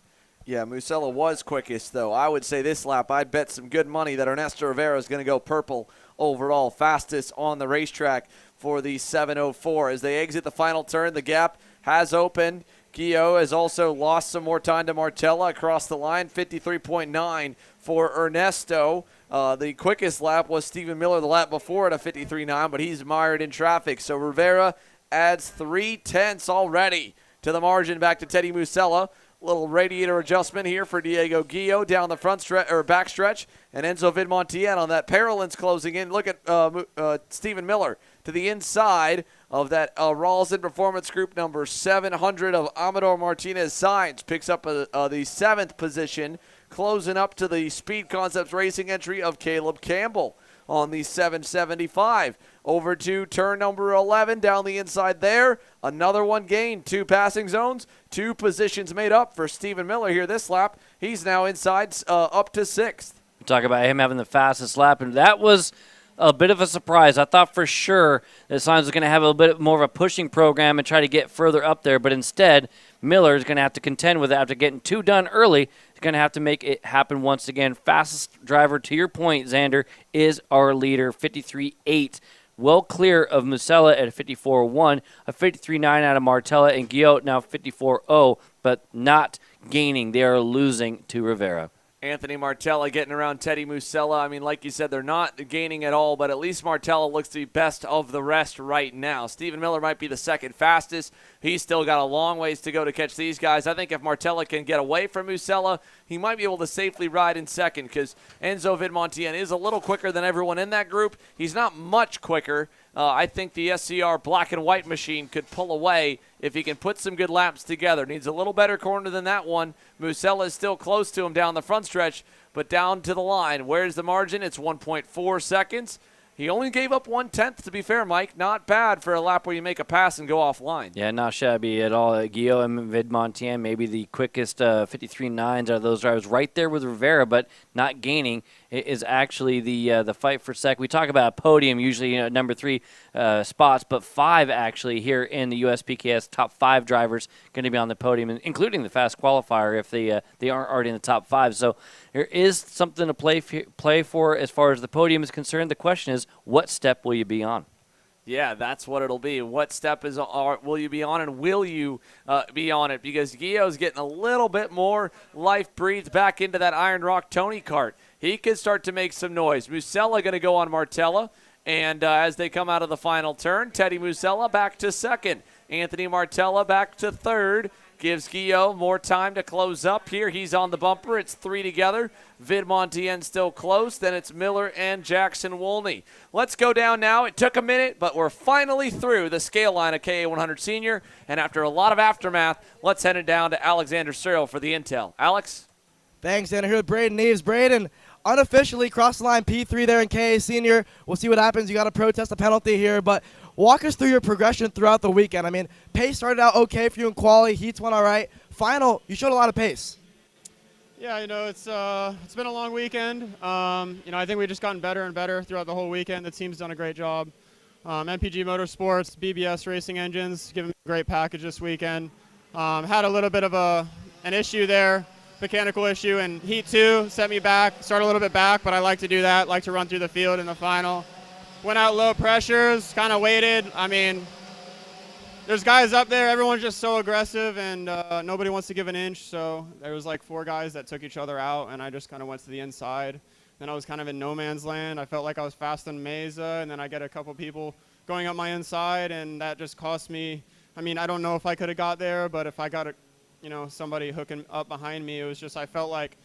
Yeah, Musella was quickest, though. I would say this lap, I'd bet some good money that Ernesto Rivera is going to go purple overall, fastest on the racetrack for the 704. As they exit the final turn, the gap has opened. Guillo has also lost some more time to Martella across the line, 53.9 for Ernesto. The quickest lap was Stephen Miller the lap before at a 53.9, but he's mired in traffic. So Rivera adds 3/10 already to the margin back to Teddy Musella. Little radiator adjustment here for Diego Guillo down the front stretch or back stretch, and Enzo Vidmontien on that. Parolins closing in. Look at Stephen Miller to the inside of that Rawlson Performance Group number 700 of Amador Martinez Sainz. Picks up the 7th position, closing up to the Speed Concepts Racing entry of Caleb Campbell on the 775. Over to turn number 11 down the inside there. Another one gained. 2 passing zones. 2 positions made up for Stephen Miller here this lap. He's now inside up to 6th. Talk about him having the fastest lap, and that was a bit of a surprise. I thought for sure that Sainz was going to have a little bit more of a pushing program and try to get further up there, but instead Miller is going to have to contend with it after getting 2 done early. He's going to have to make it happen once again. Fastest driver, to your point, Xander, is our leader, 53.8. Well clear of Musella at 54.1, a 53.9 out of Martella, and Guillot now 54.0, but not gaining. They are losing to Rivera. Anthony Martella getting around Teddy Musella. I mean, like you said, they're not gaining at all, but at least Martella looks to be best of the rest right now. Stephen Miller might be the second fastest. He's still got a long ways to go to catch these guys. I think if Martella can get away from Musella, he might be able to safely ride in second because Enzo Vidmontien is a little quicker than everyone in that group. He's not much quicker. I think the SCR black and white machine could pull away if he can put some good laps together. Needs a little better corner than that one. Musella is still close to him down the front stretch, but down to the line. Where's the margin? It's 1.4 seconds. He only gave up 1/10, to be fair, Mike. Not bad for a lap where you make a pass and go offline. Yeah, not shabby at all. Guillot and Vidmontien, maybe the quickest 53.9s out of those drivers, right there with Rivera, but not gaining. It is actually the fight for second. We talk about a podium, usually number 3 spots, but 5 actually here in the USPKS. Top 5 drivers going to be on the podium, including the fast qualifier if they aren't already in the top 5. So there is something to play for as far as the podium is concerned. The question is, what step will you be on? Yeah, that's what it'll be. What step will you be on, and will you be on it? Because Guillot's getting a little bit more life breathed back into that Iron Rock Tony kart. He could start to make some noise. Musella going to go on Martella, and as they come out of the final turn, Teddy Musella back to second. Anthony Martella back to third. Gives Guillot more time to close up here. He's on the bumper. It's 3 together. Vidmontien still close. Then it's Miller and Jackson Wolney. Let's go down now. It took a minute, but we're finally through the scale line of KA100 Senior. And after a lot of aftermath, let's head it down to Alexander Searle for the intel. Alex? Thanks, and here with Braden Neves. Braden unofficially crossed the line P3 there in KA Senior. We'll see what happens. You got to protest a penalty here, but walk us through your progression throughout the weekend. I mean, pace started out okay for you in quali. Heats went all right. Final, you showed a lot of pace. Yeah, it's been a long weekend. I think we've just gotten better and better throughout the whole weekend. The team's done a great job. MPG Motorsports, BBS Racing Engines, given me a great package this weekend. Had a little bit of an issue there, mechanical issue, and Heat 2 set me back. Started a little bit back, but I like to do that. Like to run through the field in the final. Went out low pressures, kind of waited. I mean, there's guys up there. Everyone's just so aggressive, and nobody wants to give an inch. So there was like 4 guys that took each other out, and I just kind of went to the inside. Then I was kind of in no man's land. I felt like I was fast on Mesa, and then I get a couple people going up my inside, and that just cost me. I mean, I don't know if I could have got there, but if I got somebody hooking up behind me, it was just I felt like,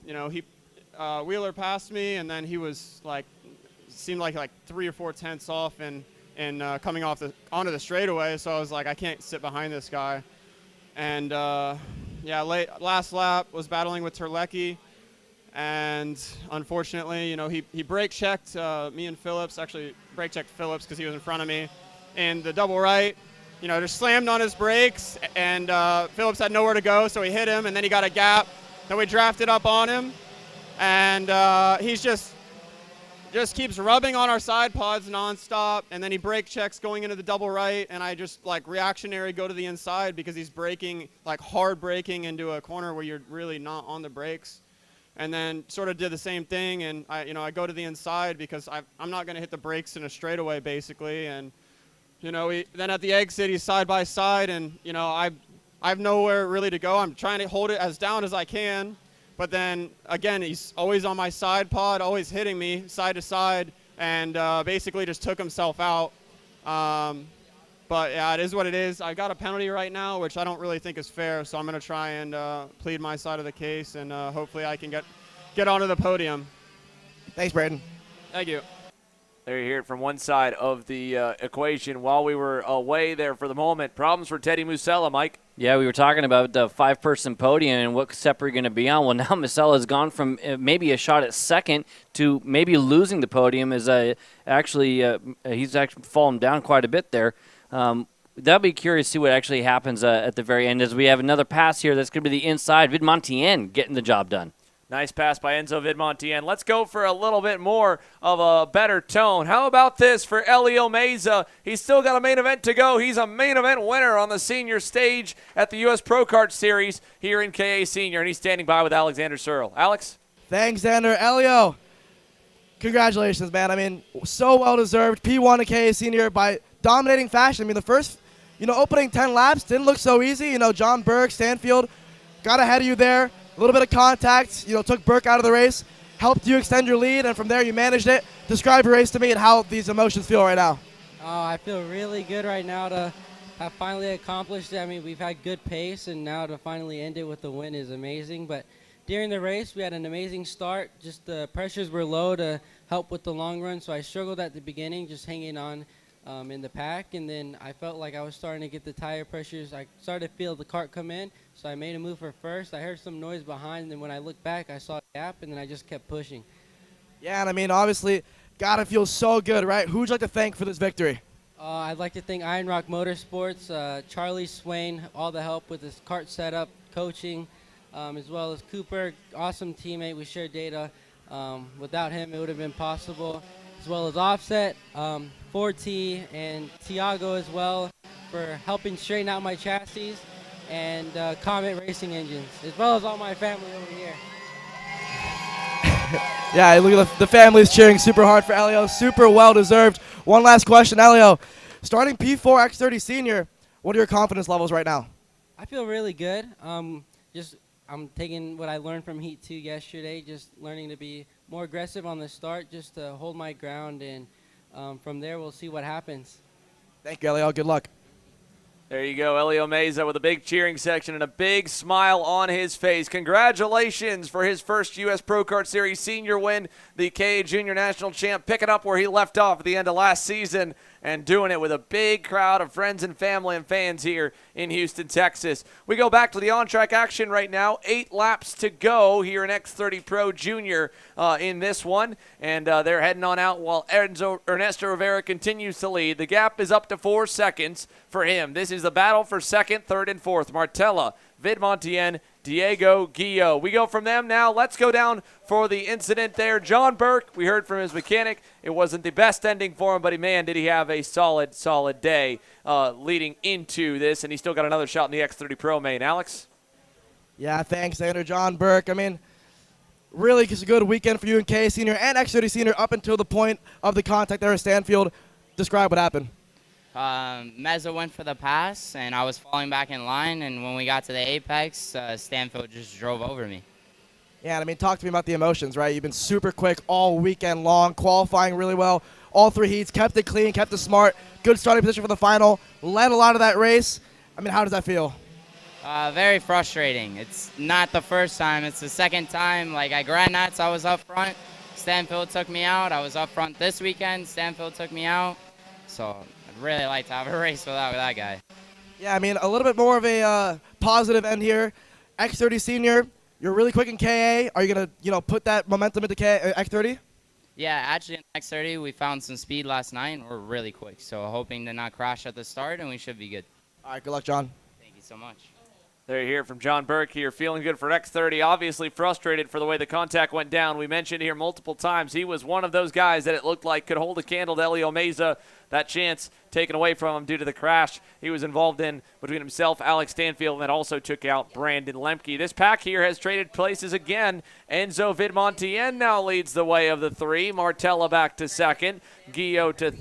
Wheeler passed me, and then he was like. Seemed like 3 or 4 tenths off and coming onto the straightaway, so I was like, I can't sit behind this guy. And last lap was battling with Terlecki, and unfortunately, he brake checked me and Phillips. Actually, brake checked Phillips because he was in front of me, and the double right, just slammed on his brakes, and Phillips had nowhere to go, so he hit him, and then he got a gap. Then we drafted up on him, and he's just keeps rubbing on our side pods nonstop, and then he brake checks going into the double right, and I just reactionary go to the inside because he's braking, hard braking into a corner where you're really not on the brakes, and then sort of did the same thing, and I go to the inside because I'm not going to hit the brakes in a straightaway basically, and then at the exit he's side by side, and I have nowhere really to go. I'm trying to hold it as down as I can. But then, again, he's always on my side pod, always hitting me side to side, and basically just took himself out. But, yeah, it is what it is. I got a penalty right now, which I don't really think is fair, so I'm going to try and plead my side of the case, and hopefully I can get onto the podium. Thanks, Braden. Thank you. There you hear it from one side of the equation. While we were away there for the moment, problems for Teddy Musella, Mike. Yeah, we were talking about the 5-person podium and what step we're going to be on. Well, now Musella's gone from maybe a shot at second to maybe losing the podium. He's actually fallen down quite a bit there. That'll be curious to see what actually happens at the very end as we have another pass here that's going to be the inside. Vidmontien getting the job done. Nice pass by Enzo Vidmontien. Let's go for a little bit more of a better tone. How about this for Elio Meza? He's still got a main event to go. He's a main event winner on the senior stage at the US Pro Kart Series here in KA Senior, and he's standing by with Alexander Searle. Alex? Thanks, Xander. Elio, congratulations, man. I mean, so well-deserved. P1 in KA Senior by dominating fashion. I mean, the first, opening 10 laps didn't look so easy. John Burke, Stanfield got ahead of you there. A little bit of contact, took Burke out of the race, helped you extend your lead, and from there you managed it. Describe your race to me and how these emotions feel right now. Oh, I feel really good right now to have finally accomplished it. I mean, we've had good pace, and now to finally end it with the win is amazing. But during the race, we had an amazing start. Just the pressures were low to help with the long run, so I struggled at the beginning, just hanging on in the pack, and then I felt like I was starting to get the tire pressures. I started to feel the cart come in, so I made a move for first. I heard some noise behind, and then when I looked back, I saw a gap, and then I just kept pushing. Yeah, and I mean, obviously, gotta feel so good, right? Who would you like to thank for this victory? I'd like to thank Iron Rock Motorsports, Charlie Swain, all the help with this kart setup, coaching, as well as Cooper, awesome teammate. We shared data. Without him, it would have been possible. As well as Offset, 4T, and Tiago as well for helping straighten out my chassis, and Comet Racing Engines, as well as all my family over here. Yeah, look at the family's cheering super hard for Elio. Super well-deserved. One last question, Elio. Starting P4 X30 Senior, what are your confidence levels right now? I feel really good. I'm taking what I learned from Heat 2 yesterday, just learning to be more aggressive on the start, just to hold my ground, and from there we'll see what happens. Thank you, Elio. Good luck. There you go, Elio Meza with a big cheering section and a big smile on his face. Congratulations for his first US Pro Kart Series senior win, the KA Junior National Champ, picking up where he left off at the end of last season and doing it with a big crowd of friends and family and fans here in Houston, Texas. We go back to the on-track action right now. 8 laps to go here in X30 Pro Junior in this one, and they're heading on out while Ernesto Rivera continues to lead. The gap is up to 4 seconds for him. This is the battle for second, third, and fourth. Martella, Vidmontien, Diego Guillo. We go from them now. Let's go down for the incident there. John Burke, we heard from his mechanic. It wasn't the best ending for him, but man, did he have a solid day leading into this, and he still got another shot in the X30 Pro Main. Alex? Yeah, thanks, Xander. John Burke. I mean, really just a good weekend for you in KA Senior and X30 Senior up until the point of the contact there at Stanfield. Describe what happened. Meza went for the pass, and I was falling back in line, and when we got to the apex, Stanfield just drove over me. Yeah, and I mean, talk to me about the emotions, right? You've been super quick all weekend long, qualifying really well. All 3 heats, kept it clean, kept it smart. Good starting position for the final. Led a lot of that race. I mean, how does that feel? Very frustrating. It's not the first time. It's the second time. Like, at Grand Nats, I was up front. Stanfield took me out. I was up front this weekend. Stanfield took me out. So I'd really like to have a race with that guy. Yeah, I mean, a little bit more of a positive end here. X30 Senior, you're really quick in KA. Are you going to, put that momentum into X30? Yeah, actually in X30, we found some speed last night, and we're really quick. So hoping to not crash at the start, and we should be good. All right, good luck, John. Thank you so much. There you hear from John Burke here, feeling good for X30, obviously frustrated for the way the contact went down. We mentioned here multiple times he was one of those guys that it looked like could hold a candle to Elio Meza. That chance taken away from him due to the crash he was involved in between himself, Alex Stanfield, and that also took out Brandon Lemke. This pack here has traded places again. Enzo Vidmontien now leads the way of the 3. Martella back to second. Guillo to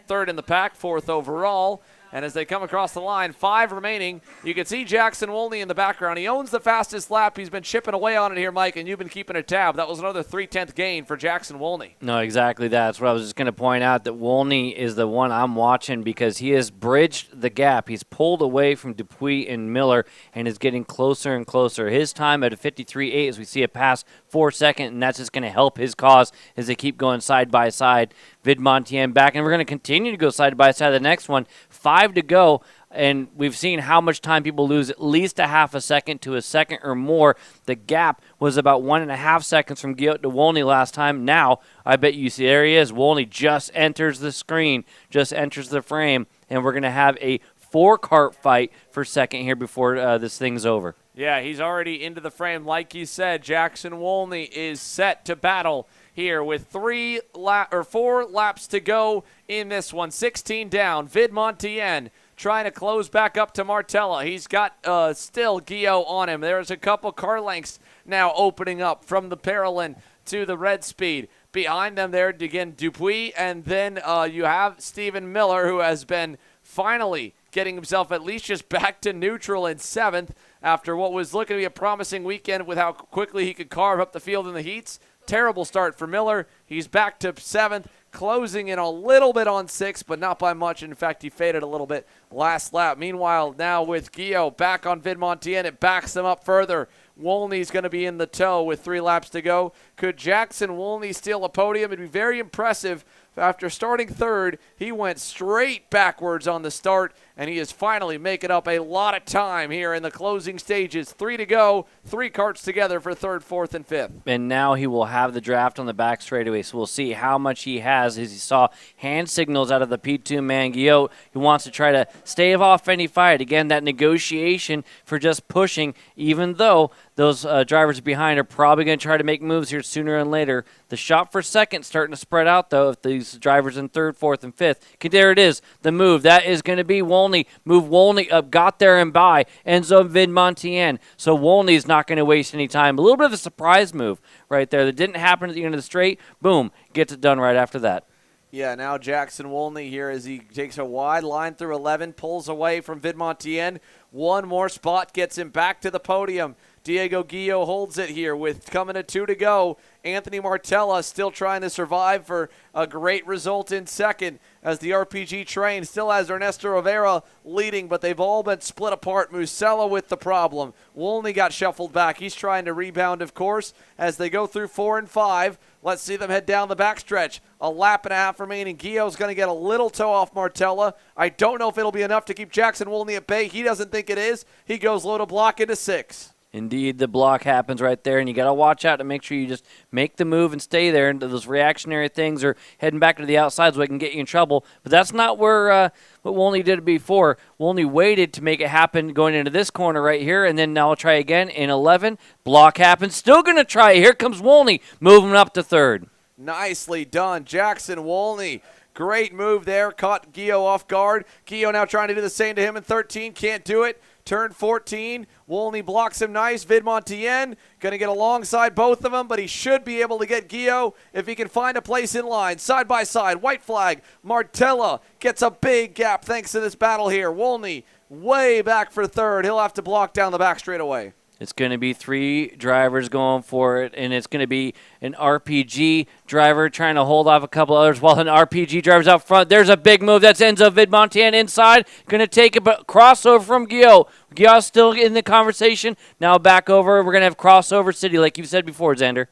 third in the pack, 4th overall. And as they come across the line, 5 remaining. You can see Jackson Wolney in the background. He owns the fastest lap. He's been chipping away on it here, Mike, and you've been keeping a tab. That was another 3/10 gain for Jackson Wolney. No, exactly that. That's what I was just going to point out, that Wolney is the one I'm watching because he has bridged the gap. He's pulled away from Dupuis and Miller and is getting closer and closer. His time at a 53.8 as we see it pass 4 seconds, and that's just going to help his cause as they keep going side by side. Vidmontien back, and we're going to continue to go side by side. The next one, 5 to go, and we've seen how much time people lose, at least a half a second to a second or more. The gap was about 1.5 seconds from Guillot to Wolney last time. Now, I bet you see, there he is. Wolney just enters the screen, just enters the frame, and we're going to have a 4-kart fight for second here before this thing's over. Yeah, he's already into the frame. Like you said, Jackson Wolney is set to battle here with 4 laps to go in this one. 16 down. Vidmontien trying to close back up to Martella. He's got still Guillot on him. There's a couple car lengths now opening up from the Parolin to the Red Speed. Behind them there, again, Dupuis, and then you have Stephen Miller, who has been finally getting himself at least just back to neutral in 7th after what was looking to be a promising weekend with how quickly he could carve up the field in the heats. Terrible start for Miller. He's back to 7th, closing in a little bit on 6th, but not by much. In fact, he faded a little bit last lap. Meanwhile, now with Guillot back on Vidmontien, it backs them up further. Wolney's going to be in the tow with 3 laps to go. Could Jackson Wolney steal a podium? It'd be very impressive. After starting 3rd, he went straight backwards on the start, and he is finally making up a lot of time here in the closing stages. 3 to go, 3 karts together for 3rd, 4th, and 5th. And now he will have the draft on the back straightaway, so we'll see how much he has. As he saw hand signals out of the P2 man, Guillot, who wants to try to stave off any fight. Again, that negotiation for just pushing, even though those drivers behind are probably going to try to make moves here sooner and later. The shot for second starting to spread out, though, if these drivers in 3rd, 4th, and 5th. There it is, the move. That is going to be Wolney. Move Wolney up, got there and by. Enzo Vidmontien. So Wolney's not going to waste any time. A little bit of a surprise move right there that didn't happen at the end of the straight. Boom, gets it done right after that. Yeah, now Jackson Wolney here as he takes a wide line through 11, pulls away from Vidmontien. One more spot gets him back to the podium. Diego Guillot holds it here with coming to 2 to go. Anthony Martella still trying to survive for a great result in 2nd as the RPG train still has Ernesto Rivera leading, but they've all been split apart. Musella with the problem. Wolney got shuffled back. He's trying to rebound, of course, as they go through 4 and 5. Let's see them head down the backstretch. A lap and a half remaining. Guillot's going to get a little toe off Martella. I don't know if it'll be enough to keep Jackson Wolney at bay. He doesn't think it is. He goes low to block into 6. Indeed, the block happens right there, and you got to watch out to make sure you just make the move and stay there. And those reactionary things are heading back to the outside so they can get you in trouble. But that's not where what Wolney did before. Wolney waited to make it happen going into this corner right here, and then now I'll try again in 11. Block happens. Still going to try it. Here comes Wolney, moving up to 3rd. Nicely done, Jackson Wolney. Great move there. Caught Guillot off guard. Guillot now trying to do the same to him in 13. Can't do it. Turn 14. Wolney blocks him nice. Vidmontien going to get alongside both of them, but he should be able to get Guillot if he can find a place in line. Side by side. White flag. Martella gets a big gap thanks to this battle here. Wolney way back for 3rd. He'll have to block down the back straightaway. It's going to be 3 drivers going for it, and it's going to be an RPG driver trying to hold off a couple others while an RPG driver's out front. There's a big move. That's Enzo Vidmontien inside. Going to take it, but crossover from Guillot. Guillot's still in the conversation. Now back over. We're going to have crossover city like you said before, Xander.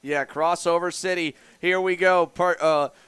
Yeah, crossover city. Here we go.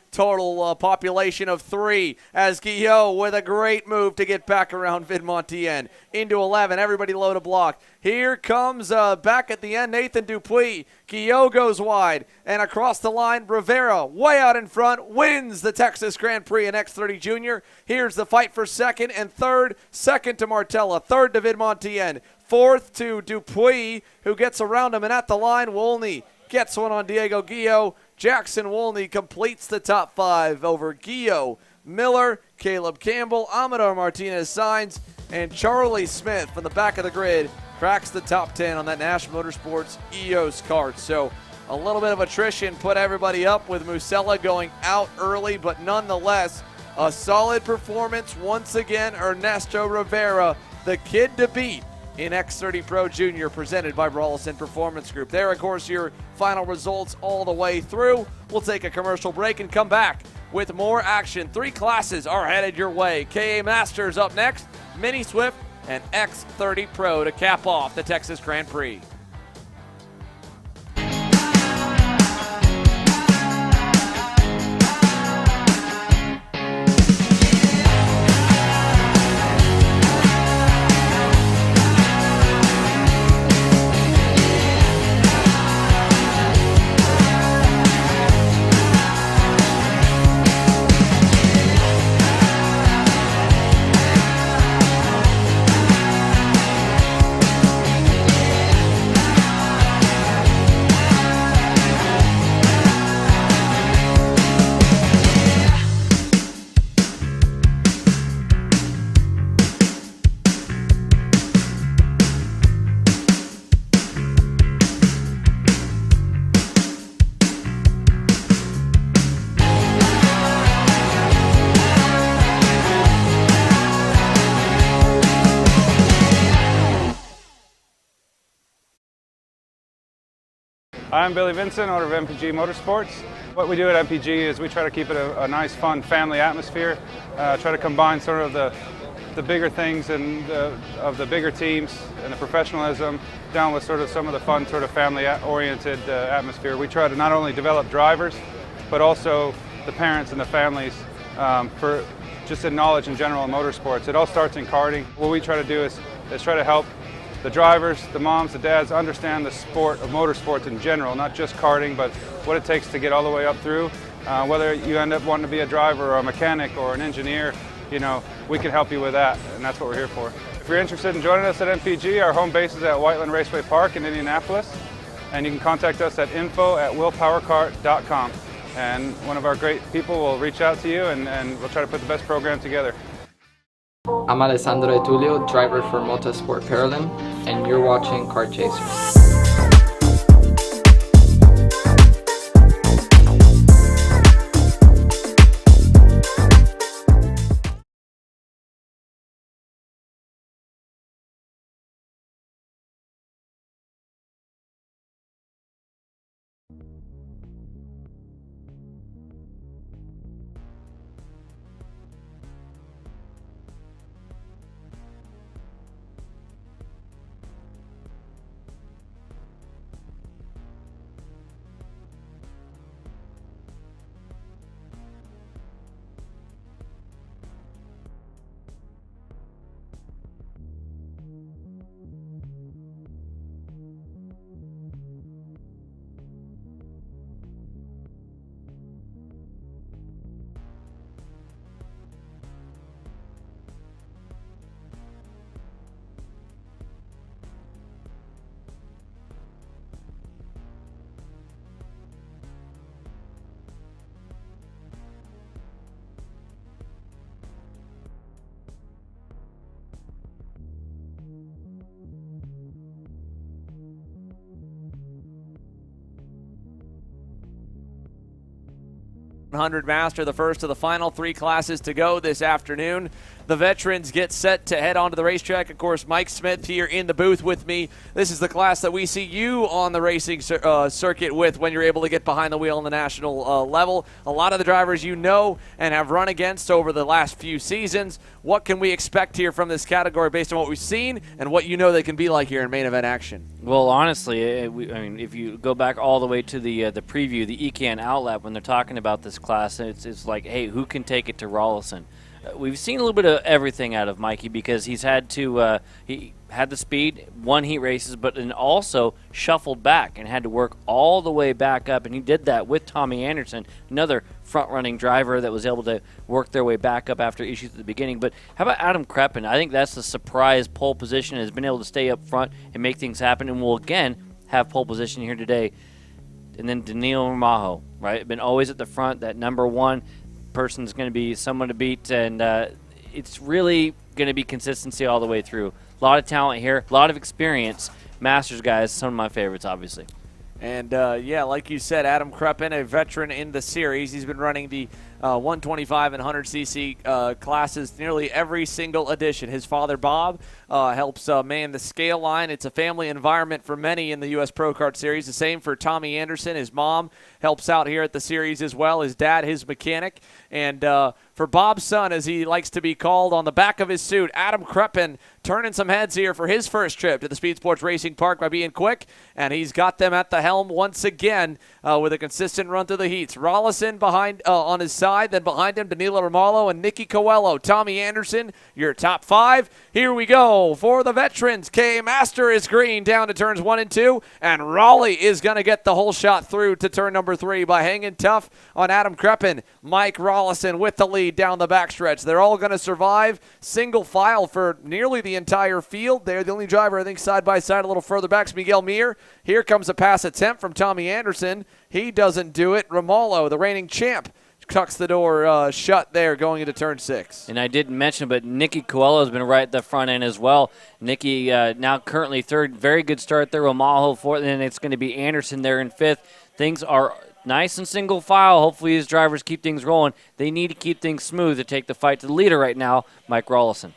Total population of 3 as Guillot with a great move to get back around Vidmontien. Into 11, everybody low to block. Here comes back at the end Nathan Dupuis. Guillot goes wide, and across the line, Rivera way out in front wins the Texas Grand Prix in X30 Junior. Here's the fight for 2nd and 3rd. 2nd to Martella, 3rd to Vidmontien, 4th to Dupuis, who gets around him, and at the line, Wolney gets one on Diego Guillot. Jackson Wolney completes the top 5 over Guillot, Miller, Caleb Campbell, Amador Martinez Sainz, and Charlie Smith from the back of the grid cracks the top 10 on that National Motorsports EOS kart. So a little bit of attrition put everybody up with Musella going out early, but nonetheless, A solid performance once again, Ernesto Rivera, the kid to beat in X30 Pro Junior, presented by Rawlison Performance Group. There, of course, your final results all the way through. We'll take a commercial break and come back with more action. 3 classes are headed your way. KA Masters up next, Mini Swift, and X30 Pro to cap off the Texas Grand Prix. I'm Billy Vincent, owner of MPG Motorsports. What we do at MPG is we try to keep it a nice, fun family atmosphere, try to combine sort of the bigger things and of the bigger teams and the professionalism down with sort of some of the fun, sort of family-oriented atmosphere. We try to not only develop drivers, but also the parents and the families for just in knowledge in general in motorsports. It all starts in karting. What we try to do is try to help the drivers, the moms, the dads understand the sport of motorsports in general, not just karting, but what it takes to get all the way up through. Whether you end up wanting to be a driver or a mechanic or an engineer, you know, we can help you with that, and that's what we're here for. If you're interested in joining us at MPG, our home base is at Whiteland Raceway Park in Indianapolis, and you can contact us at info@willpowerkart.com, and one of our great people will reach out to you, and we'll try to put the best program together. I'm Alessandro Tulio, driver for Motorsport Parallel, and you're watching Kart Chasers. 100 Master, the first of the final 3 classes to go this afternoon. The veterans get set to head onto the racetrack. Of course, Mike Smith here in the booth with me. This is the class that we see you on the racing circuit with when you're able to get behind the wheel on the national level. A lot of the drivers you know and have run against over the last few seasons. What can we expect here from this category based on what we've seen and what you know they can be like here in main event action? Well, honestly, I mean, if you go back all the way to the preview, the ECAN Outlap, when they're talking about this class, it's like, hey, who can take it to Rawlison? We've seen a little bit of everything out of Mikey because he's had to he had the speed, won heat races, but then also shuffled back and had to work all the way back up, and he did that with Tommy Anderson, another front-running driver that was able to work their way back up after issues at the beginning. But how about Adam Kreppen? I think that's the surprise pole position, has been able to stay up front and make things happen, and will again have pole position here today. And then Danilo Majo, right? Been always at the front, that number one person's going to be someone to beat, and it's really going to be consistency all the way through. A lot of talent here, a lot of experience. Masters guys, some of my favorites, obviously. And, yeah, like you said, Adam Kreppen, a veteran in the series. He's been running the 125 and 100cc classes nearly every single edition. His father, Bob, helps man the scale line. It's a family environment for many in the US Pro Kart Series. The same for Tommy Anderson. His mom helps out here at the series as well. His dad, his mechanic. And for Bob's son, as he likes to be called on the back of his suit, Adam Kreppen, turning some heads here for his first trip to the SpeedSportz Racing Park by being quick. And he's got them at the helm once again with a consistent run through the heats. Rollison behind on his side, then behind him, Danilo Romalo and Nicky Coelho. Tommy Anderson, your top 5. Here we go for the veterans. K Master is green down to turns 1 and 2, and Raleigh is going to get the whole shot through to turn number 3 by hanging tough on Adam Kreppen. Mike Rollison with the lead down the backstretch. They're all going to survive single file for nearly the entire field. They're the only driver, I think, side by side a little further back is Miguel Mir. Here comes a pass attempt from Tommy Anderson. He doesn't do it. Romalo, the reigning champ, tucks the door shut there going into turn 6. And I didn't mention, but Nicky Coelho has been right at the front end as well. Nicky now currently 3rd. Very good start there. Romalo 4th, and then it's going to be Anderson there in 5th. Things are nice and single file. Hopefully his drivers keep things rolling. They need to keep things smooth to take the fight to the leader right now, Mike Rollison.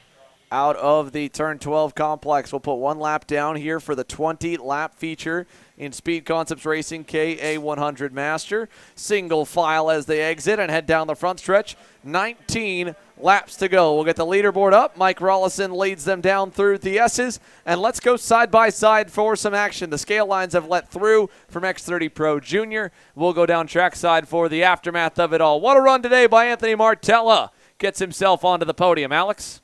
Out of the turn 12 complex, we'll put 1 lap down here for the 20-lap feature in Speed Concepts Racing KA100 Master. Single file as they exit and head down the front stretch. 19 laps to go. We'll get the leaderboard up. Mike Rollison leads them down through the S's. And let's go side by side for some action. The scale lines have let through from X30 Pro Junior. We'll go down trackside for the aftermath of it all. What a run today by Anthony Martella. Gets himself onto the podium. Alex?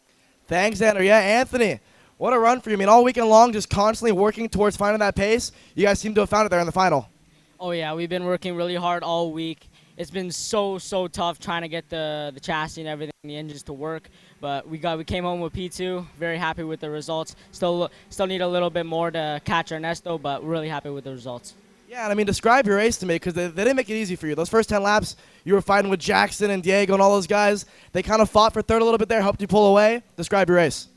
Thanks, Xander. Yeah, Anthony, what a run for you. I mean, all weekend long, just constantly working towards finding that pace. You guys seem to have found it there in the final. Oh, yeah, we've been working really hard all week. It's been so tough trying to get the chassis and everything, the engines to work. But we came home with P2. Very happy with the results. Still need a little bit more to catch Ernesto, but really happy with the results. Yeah, and I mean, describe your race to me, because they didn't make it easy for you. Those first 10 laps, you were fighting with Jackson and Diego and all those guys. They kind of fought for 3rd a little bit there, helped you pull away. Describe your race.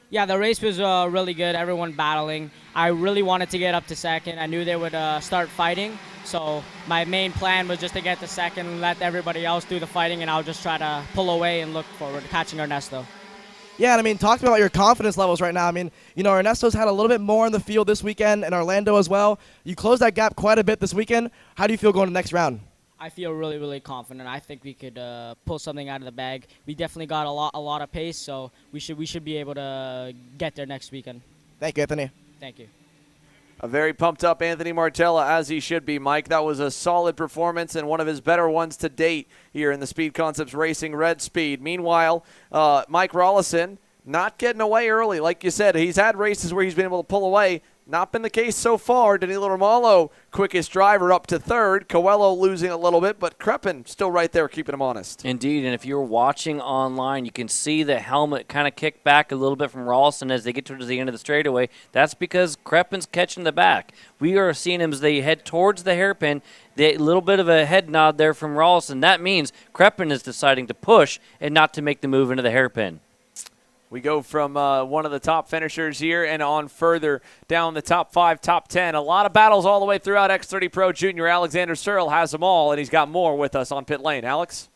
Yeah, the race was really good, everyone battling. I really wanted to get up to 2nd. I knew they would start fighting, so my main plan was just to get to 2nd and let everybody else do the fighting, and I'll just try to pull away and look forward to catching Ernesto. Yeah, and I mean, talk to me about your confidence levels right now. I mean, you know, Ernesto's had a little bit more in the field this weekend, and Orlando as well. You closed that gap quite a bit this weekend. How do you feel going to the next round? I feel really confident. I think we could pull something out of the bag. We definitely got a lot of pace, so we should be able to get there next weekend. Thank you, Anthony. Thank you. A very pumped up Anthony Martella, as he should be, Mike. That was a solid performance and one of his better ones to date here in the Speed Concepts Racing Red Speed. Meanwhile, Mike Rollison not getting away early. Like you said, he's had races where he's been able to pull away. Not been the case so far. Danilo Romalo, quickest driver, up to 3rd. Coelho losing a little bit, but Kreppen still right there keeping him honest. Indeed, and if you're watching online, you can see the helmet kind of kick back a little bit from Rollison as they get towards the end of the straightaway. That's because Kreppen's catching the back. We are seeing him as they head towards the hairpin. A little bit of a head nod there from Rollison. That means Kreppen is deciding to push and not to make the move into the hairpin. We go from one of the top finishers here and on further down the top 5, top 10. A lot of battles all the way throughout X30 Pro Junior. Alexander Searle has them all, and he's got more with us on pit lane. Alex?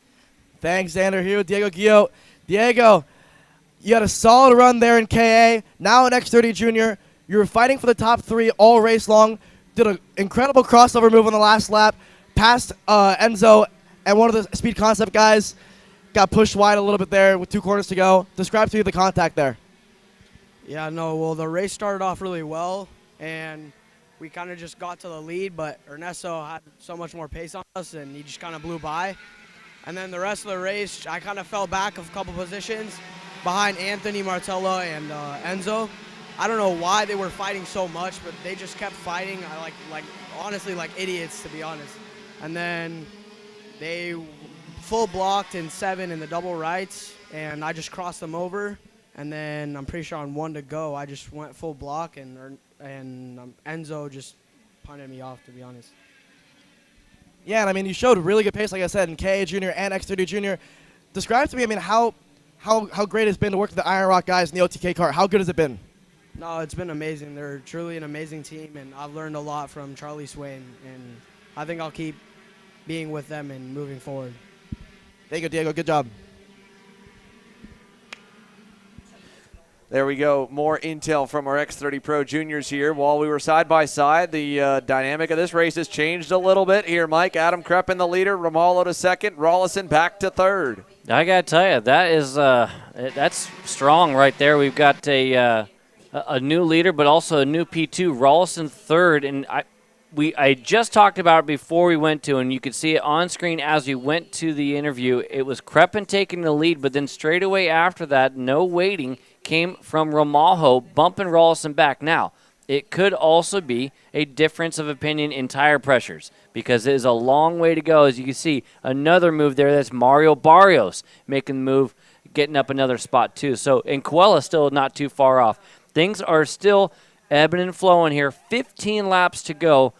Thanks, Xander. Here with Diego Guillot. Diego, you had a solid run there in KA. Now in X30 Junior, you were fighting for the top 3 all race long. Did an incredible crossover move on the last lap. Passed Enzo and one of the Speed Concept guys. Got pushed wide a little bit there with 2 corners to go. Describe to me the contact there. Yeah, no, well, the race started off really well, and we kind of just got to the lead, but Ernesto had so much more pace on us, and he just kind of blew by. And then the rest of the race, I kind of fell back a couple positions behind Anthony Martella and Enzo. I don't know why they were fighting so much, but they just kept fighting, honestly, like idiots, to be honest. And then they full blocked in 7 in the double rights, and I just crossed them over. And then I'm pretty sure on 1 to go, I just went full block, and Enzo just punted me off, to be honest. Yeah, and I mean, you showed really good pace, like I said, in KA Junior and X30 Junior. Describe to me, I mean, how great it's been to work with the Iron Rock guys in the OTK kart. How good has it been? No, it's been amazing. They're truly an amazing team, and I've learned a lot from Charlie Swain, and I think I'll keep being with them and moving forward. Thank you, Diego. Good job. There we go. More intel from our X30 Pro Juniors here. While we were side by side, the dynamic of this race has changed a little bit here, Mike. Adam Kreppen the leader, Romalo to second, Rollison back to third. I got to tell you, that is that's strong right there. We've got a new leader, but also a new P2, Rollison third. And I just talked about it before we went to, and you could see it on screen as we went to the interview. It was Kreppen taking the lead, but then straight away after that, no waiting, came from Romajo, bumping Rollison back. Now, it could also be a difference of opinion in tire pressures because it is a long way to go. As you can see, another move there. That's Mario Barrios making the move, getting up another spot too. So, and Coella still not too far off. Things are still ebbing and flowing here. 15 laps to go.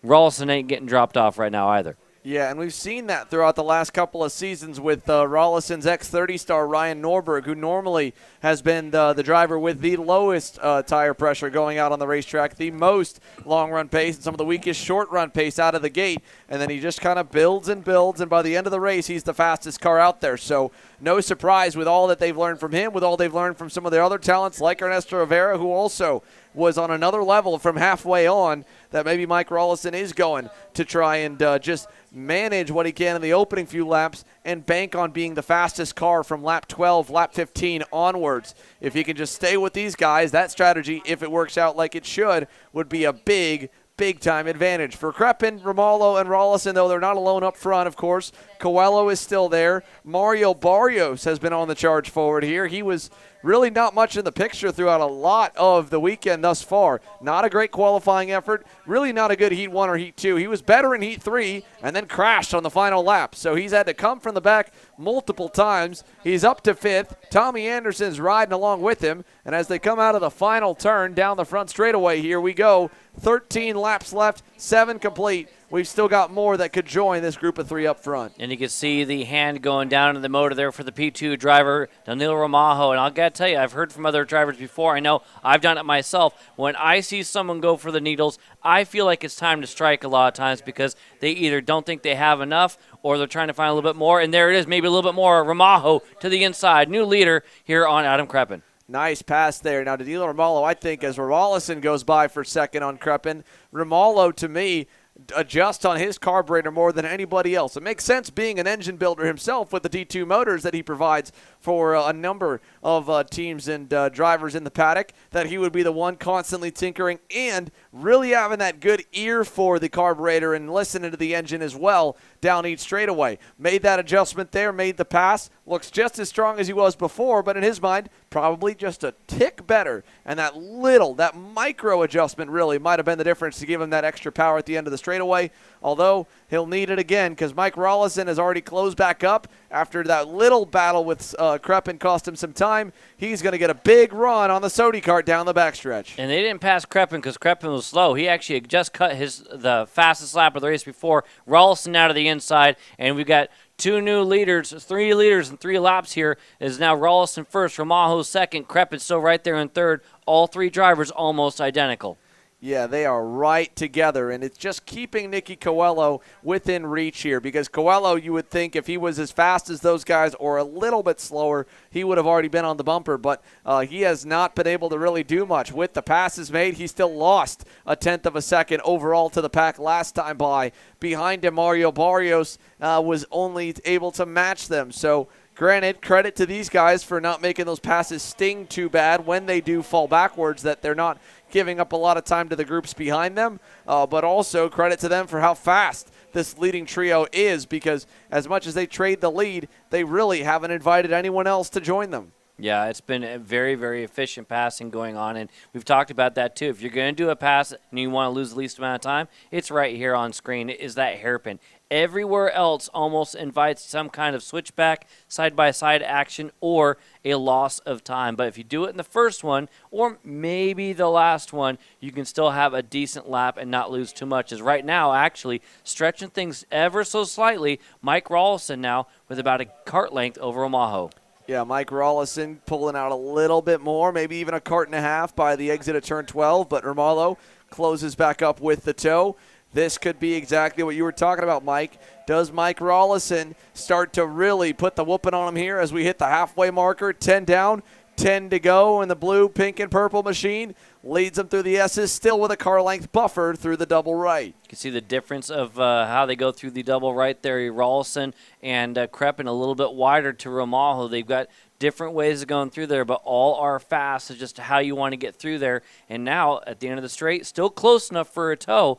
Rollison ain't getting dropped off right now either. Yeah, and we've seen that throughout the last couple of seasons with Rollison's X30 star Ryan Norberg, who normally has been the driver with the lowest tire pressure going out on the racetrack, the most long-run pace, and some of the weakest short-run pace out of the gate. And then he just kind of builds and builds, and by the end of the race, he's the fastest car out there. So no surprise with all that they've learned from him, with all they've learned from some of their other talents like Ernesto Rivera, who also was on another level from halfway on, that maybe Mike Rollison is going to try and just manage what he can in the opening few laps and bank on being the fastest car from lap 12, lap 15 onwards. If he can just stay with these guys, that strategy, if it works out like it should, would be a big-time advantage. For Kreppen, Romalo, and Rollison, though, they're not alone up front, of course. Coelho is still there. Mario Barrios has been on the charge forward here. He was really not much in the picture throughout a lot of the weekend thus far. Not a great qualifying effort. Really not a good Heat 1 or Heat 2. He was better in Heat 3 and then crashed on the final lap. So he's had to come from the back multiple times. He's up to 5th. Tommy Anderson's riding along with him. And as they come out of the final turn down the front straightaway, here we go. 13 laps left, 7 complete. We've still got more that could join this group of 3 up front. And you can see the hand going down into the motor there for the P2 driver, Danilo Romajo. And I'll got to tell you, I've heard from other drivers before. I know I've done it myself. When I see someone go for the needles, I feel like it's time to strike a lot of times because they either don't think they have enough or they're trying to find a little bit more. And there it is, maybe a little bit more. Romajo to the inside. New leader here on Adam Kreppen. Nice pass there. Now, Danilo Romalo, I think, as Rollison goes by for second on Kreppen, Romalo, to me, adjusts on his carburetor more than anybody else. It makes sense being an engine builder himself with the D2 motors that he provides for a number of teams and drivers in the paddock, that he would be the one constantly tinkering and really having that good ear for the carburetor and listening to the engine as well down each straightaway. Made that adjustment there, made the pass, looks just as strong as he was before, but in his mind, probably just a tick better. And that micro adjustment really might have been the difference to give him that extra power at the end of the straightaway, although he'll need it again because Mike Rollison has already closed back up after that little battle with Kreppen cost him some time. He's going to get a big run on the Sodi kart down the backstretch. And they didn't pass Kreppen because Kreppen was slow. He actually had just cut the fastest lap of the race before. Rollison out of the inside, and we've got 2 new leaders, 3 leaders in 3 laps here. Is now Rollison first, Romajo second, Kreppen still right there in third. All 3 drivers almost identical. Yeah, they are right together, and it's just keeping Nicky Coelho within reach here because Coelho, you would think if he was as fast as those guys or a little bit slower, he would have already been on the bumper, but he has not been able to really do much. With the passes made, he still lost a 1/10 of a second overall to the pack last time by. Behind him, Mario Barrios was only able to match them, so granted, credit to these guys for not making those passes sting too bad when they do fall backwards, that they're not giving up a lot of time to the groups behind them, but also credit to them for how fast this leading trio is because as much as they trade the lead, they really haven't invited anyone else to join them. Yeah, it's been a very, very efficient passing going on, and we've talked about that too. If you're going to do a pass and you want to lose the least amount of time, it's right here on screen. It is that hairpin. Everywhere else almost invites some kind of switchback, side-by-side action, or a loss of time. But if you do it in the first one, or maybe the last one, you can still have a decent lap and not lose too much. As right now, actually, stretching things ever so slightly, Mike Rollison now with about a kart length over Omaha. Yeah, Mike Rollison pulling out a little bit more, maybe even a kart and a half by the exit of turn 12, but Romalo closes back up with the toe. This could be exactly what you were talking about, Mike. Does Mike Rollison start to really put the whooping on him here as we hit the halfway marker? 10 down, 10 to go, and the blue, pink, and purple machine leads them through the S's, still with a car length buffer through the double right. You can see the difference of how they go through the double right there. Rollison and Kreppen a little bit wider to Romajo. They've got different ways of going through there, but all are fast. It's just how you want to get through there. And now, at the end of the straight, still close enough for a toe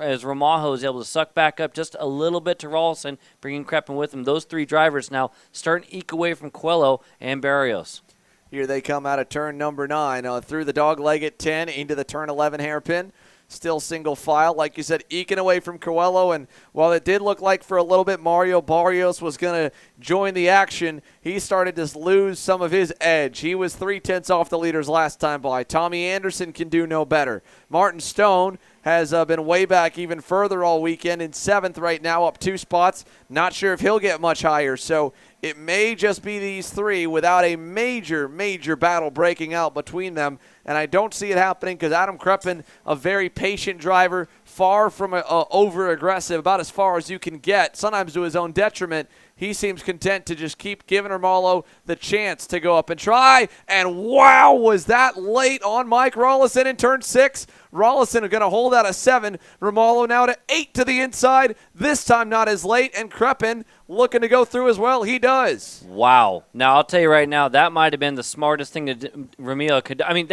as Romajo is able to suck back up just a little bit to Rollison, bringing Kreppen with him. Those three drivers now starting to eke away from Coelho and Barrios. Here they come out of turn number 9, through the dog leg at 10 into the turn 11 hairpin. Still single file, like you said, eking away from Coelho. And while it did look like for a little bit Mario Barrios was going to join the action, he started to lose some of his edge. He was 3/10 off the leaders last time by. Tommy Anderson can do no better. Martin Stone has been way back even further all weekend in 7th right now, up 2 spots. Not sure if he'll get much higher. So it may just be these three without a major, major battle breaking out between them. And I don't see it happening because Adam Kreppen, a very patient driver, far from over-aggressive, about as far as you can get, sometimes to his own detriment. He seems content to just keep giving Romalo the chance to go up and try. And wow, was that late on Mike Rollison in turn 6. Rollison going to hold out a 7. Romalo now to 8 to the inside. This time not as late. And Kreppen looking to go through as well. He does. Wow. Now, I'll tell you right now, that might have been the smartest thing that Ramiro could do. I mean,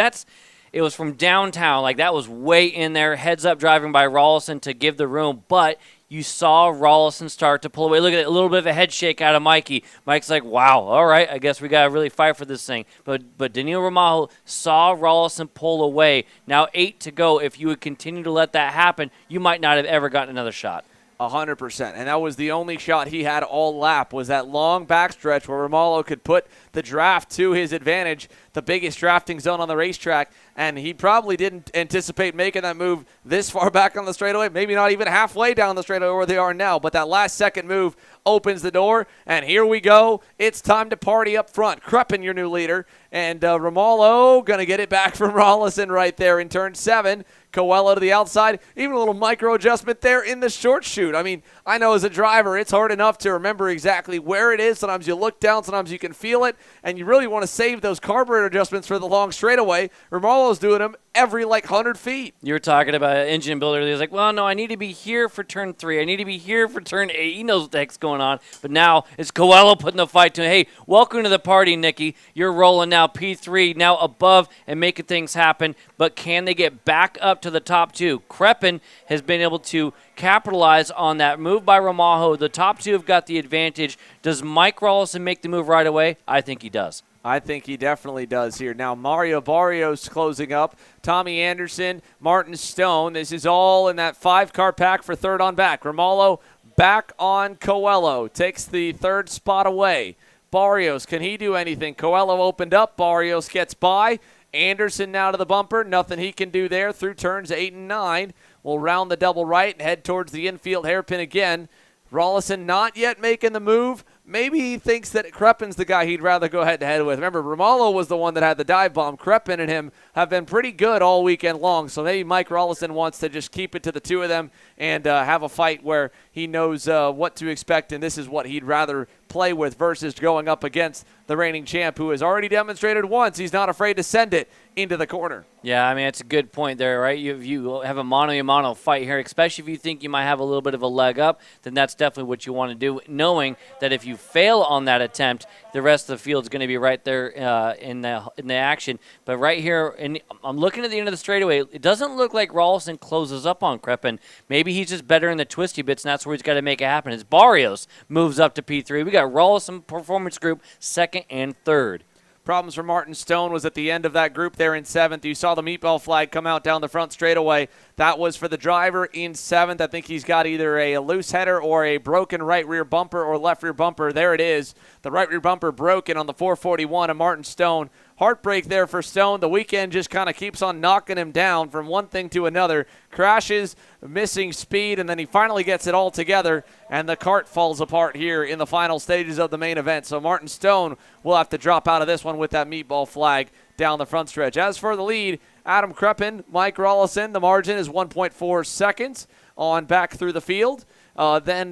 it was from downtown. Like, that was way in there. Heads up driving by Rollison to give the room. But you saw Rollison start to pull away. Look at it, a little bit of a head shake out of Mikey. Mike's like, wow, all right, I guess we got to really fight for this thing. But Danilo Romajo saw Rollison pull away. Now 8 to go. If you would continue to let that happen, you might not have ever gotten another shot. 100%. And that was the only shot he had all lap, was that long backstretch where Romalo could put the draft to his advantage, the biggest drafting zone on the racetrack. And he probably didn't anticipate making that move this far back on the straightaway, maybe not even halfway down the straightaway where they are now. But that last second move opens the door, and here we go. It's time to party up front. Kreppen, your new leader, and Romalo going to get it back from Rollison right there in turn 7. Coelho to the outside, even a little micro adjustment there in the short chute. I mean, I know as a driver, it's hard enough to remember exactly where it is. Sometimes you look down, sometimes you can feel it, and you really want to save those carburetor adjustments for the long straightaway. Romalo's doing them every 100 feet. You were talking about an engine builder. He was like, well, no, I need to be here for turn 3. I need to be here for turn 8. He knows what the heck's going on. But now it's Coelho putting the fight to him. Hey, welcome to the party, Nicky. You're rolling now P3, now above and making things happen. But can they get back up to the top 2? Kreppen has been able to capitalize on that move by Romajo. The top 2 have got the advantage. Does Mike Rollison make the move right away? I think he does. I think he definitely does here. Now Mario Barrios closing up. Tommy Anderson, Martin Stone. This is all in that 5-car pack for third on back. Romalo back on Coelho. Takes the 3rd spot away. Barrios, can he do anything? Coelho opened up. Barrios gets by. Anderson now to the bumper. Nothing he can do there through turns 8 and 9. We'll round the double right and head towards the infield hairpin again. Rollison not yet making the move. Maybe he thinks that Kreppen's the guy he'd rather go head-to-head with. Remember, Romalo was the one that had the dive bomb. Kreppen and him have been pretty good all weekend long, so maybe Mike Rollison wants to just keep it to the 2 of them and have a fight where he knows what to expect, and this is what he'd rather play with versus going up against the reigning champ, who has already demonstrated once he's not afraid to send it into the corner. Yeah, I mean, it's a good point there, right? You have a mano-a-mano fight here, especially if you think you might have a little bit of a leg up, then that's definitely what you want to do, knowing that if you fail on that attempt, the rest of the field is going to be right there in the action. But right here, and I'm looking at the end of the straightaway, it doesn't look like Rollison closes up on Kreppen. Maybe he's just better in the twisty bits, and that's where he's got to make it happen. As Barrios moves up to P3, we got Rollison Performance Group 2nd and 3rd. Problems for Martin Stone was at the end of that group there in 7th. You saw the meatball flag come out down the front straightaway. That was for the driver in 7th. I think he's got either a loose header or a broken right rear bumper or left rear bumper. There it is. The right rear bumper broken on the 441, and Martin Stone Heartbreak there for Stone. The weekend just kind of keeps on knocking him down from one thing to another. Crashes, missing speed, and then he finally gets it all together, and the kart falls apart here in the final stages of the main event. So Martin Stone will have to drop out of this one with that meatball flag down the front stretch. As for the lead, Adam Kreppen, Mike Rollison, the margin is 1.4 seconds on back through the field. Then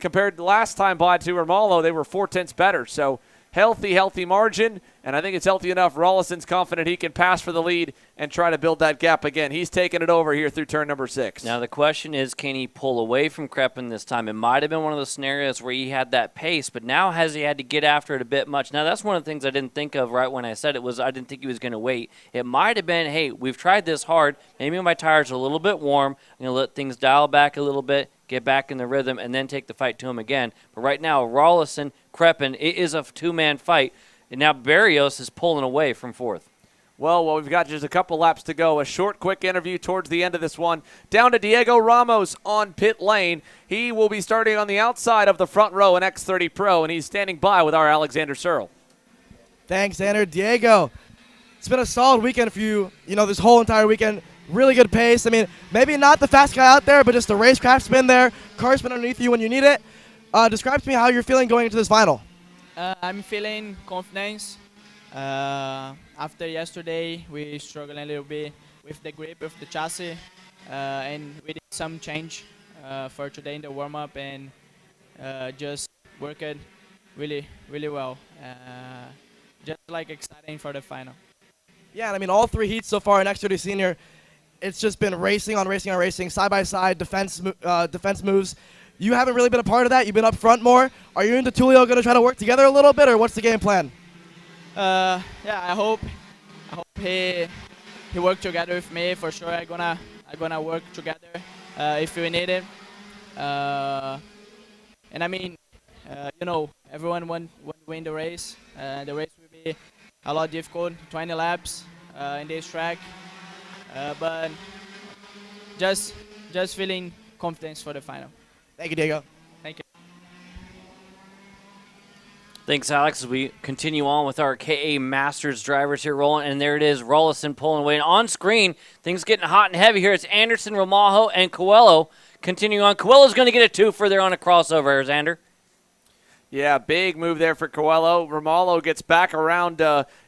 compared to last time by to Romalo, they were 4/10 better. So healthy margin, and I think it's healthy enough. Rollison's confident he can pass for the lead and try to build that gap again. He's taking it over here through turn number 6. Now the question is, can he pull away from Kreppen this time? It might have been one of those scenarios where he had that pace, but now has he had to get after it a bit much? Now that's one of the things I didn't think of right when I said it was I didn't think he was going to wait. It might have been, hey, we've tried this hard. Maybe my tires are a little bit warm. I'm going to let things dial back a little bit, get back in the rhythm, and then take the fight to him again. But right now, Rollison, Kreppen, it is a two-man fight, and now Barrios is pulling away from fourth. Well, we've got just a couple laps to go. A short, quick interview towards the end of this one. Down to Diego Ramos on pit lane. He will be starting on the outside of the front row in X30 Pro, and he's standing by with our Alexander Searle. Thanks, Xander. Diego, it's been a solid weekend for you, this whole entire weekend. Really good pace. I mean, maybe not the fast guy out there, but just the racecraft's been there. Car's been underneath you when you need it. Describe to me how you're feeling going into this final. I'm feeling confidence. After yesterday, we struggled a little bit with the grip of the chassis, and we did some change for today in the warm-up, and just worked really well. Just exciting for the final. Yeah, and I mean, all 3 heats so far in X30 Senior, it's just been racing on racing, side by side, defense moves. You haven't really been a part of that. You've been up front more. Are you and Tulio going to try to work together a little bit, or what's the game plan? Yeah, I hope he work together with me for sure. I'm gonna work together if we need it. And I mean, everyone want to win the race. The race will be a lot difficult, 20 laps in this track, but just feeling confidence for the final. Thank you, Diego. Thank you. Thanks, Alex. As we continue on with our KA Masters drivers here rolling, and there it is, Rollison pulling away. And on screen, things getting hot and heavy here. It's Anderson, Romajo, and Coelho continuing on. Coelho's going to get a 2 for there on a crossover, Xander. Yeah, big move there for Coelho. Romalo gets back around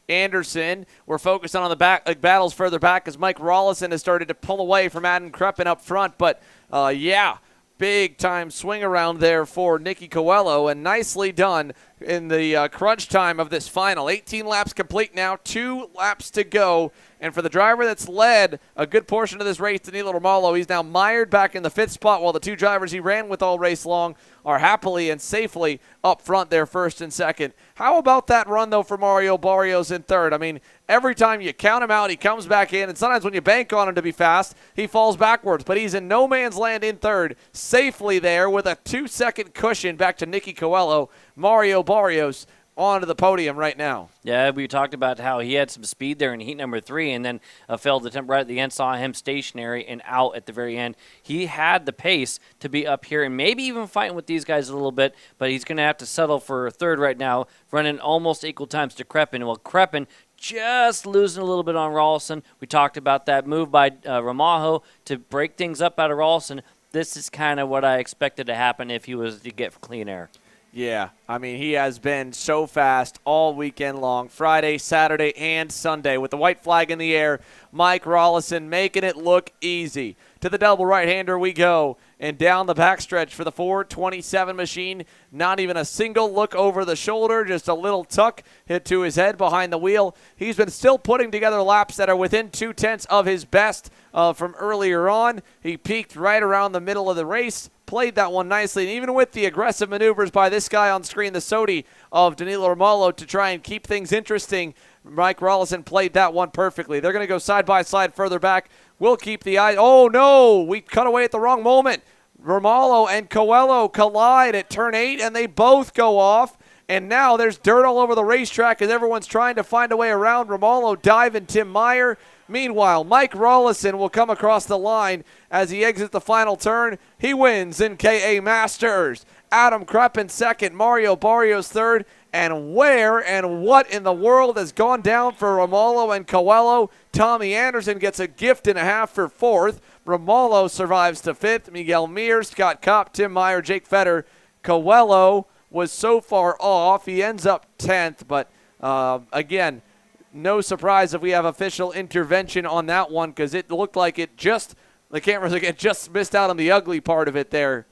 Anderson. We're focusing on the battles further back as Mike Rollison has started to pull away from Adam Kreppen up front. But, yeah, big-time swing around there for Nicky Coelho, and nicely done in the crunch time of this final. 18 laps complete now, 2 laps to go. And for the driver that's led a good portion of this race, Danilo Romalo, he's now mired back in the 5th spot, while the 2 drivers he ran with all race long are happily and safely up front there, 1st and 2nd. How about that run, though, for Mario Barrios in 3rd? I mean, every time you count him out, he comes back in, and sometimes when you bank on him to be fast, he falls backwards. But he's in no man's land in 3rd, safely there with a 2-second cushion back to Nicky Coelho. Mario Barrios onto the podium right now. Yeah, we talked about how he had some speed there in heat number 3 and then a failed attempt right at the end, saw him stationary and out at the very end. He had the pace to be up here and maybe even fighting with these guys a little bit, but he's going to have to settle for 3rd right now, running almost equal times to Kreppen. Well, Kreppen just losing a little bit on Rollison. We talked about that move by Romajo to break things up out of Rollison. This is kind of what I expected to happen if he was to get clean air. Yeah, I mean, he has been so fast all weekend long, Friday, Saturday, and Sunday. With the white flag in the air, Mike Rollison making it look easy. To the double right-hander we go, and down the backstretch for the 427 machine. Not even a single look over the shoulder, just a little tuck hit to his head behind the wheel. He's been still putting together laps that are within 2/10 of his best from earlier on. He peaked right around the middle of the race, played that one nicely, and even with the aggressive maneuvers by this guy on screen, the Sodi of Danilo Romalo, to try and keep things interesting, Mike Rollison played that one perfectly. They're going to go side by side further back. We'll keep the eye. Oh, no, we cut away at the wrong moment. Romalo and Coelho collide at turn 8, and they both go off. And now there's dirt all over the racetrack as everyone's trying to find a way around. Romalo diving Tim Meyer. Meanwhile, Mike Rollison will come across the line as he exits the final turn. He wins in KA Masters. Adam Kreppen 2nd, Mario Barrios 3rd, And where and what in the world has gone down for Romolo and Coelho? Tommy Anderson gets a gift and a half for 4th. Romolo survives to 5th. Miguel Mir, Scott Kopp, Tim Meyer, Jake Fetter. Coelho was so far off. He ends up 10th, but again, no surprise if we have official intervention on that one because it looked like the cameras again just missed out on the ugly part of it there.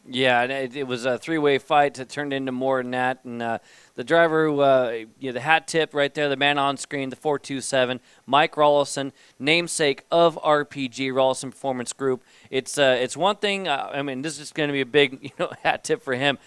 Yeah, and it was a three-way fight. It turned into more than that. And the driver, the hat tip right there, the man on screen, the 427, Mike Rollison, namesake of RPG, Rollison Performance Group. It's one thing. I mean, this is going to be a big hat tip for him.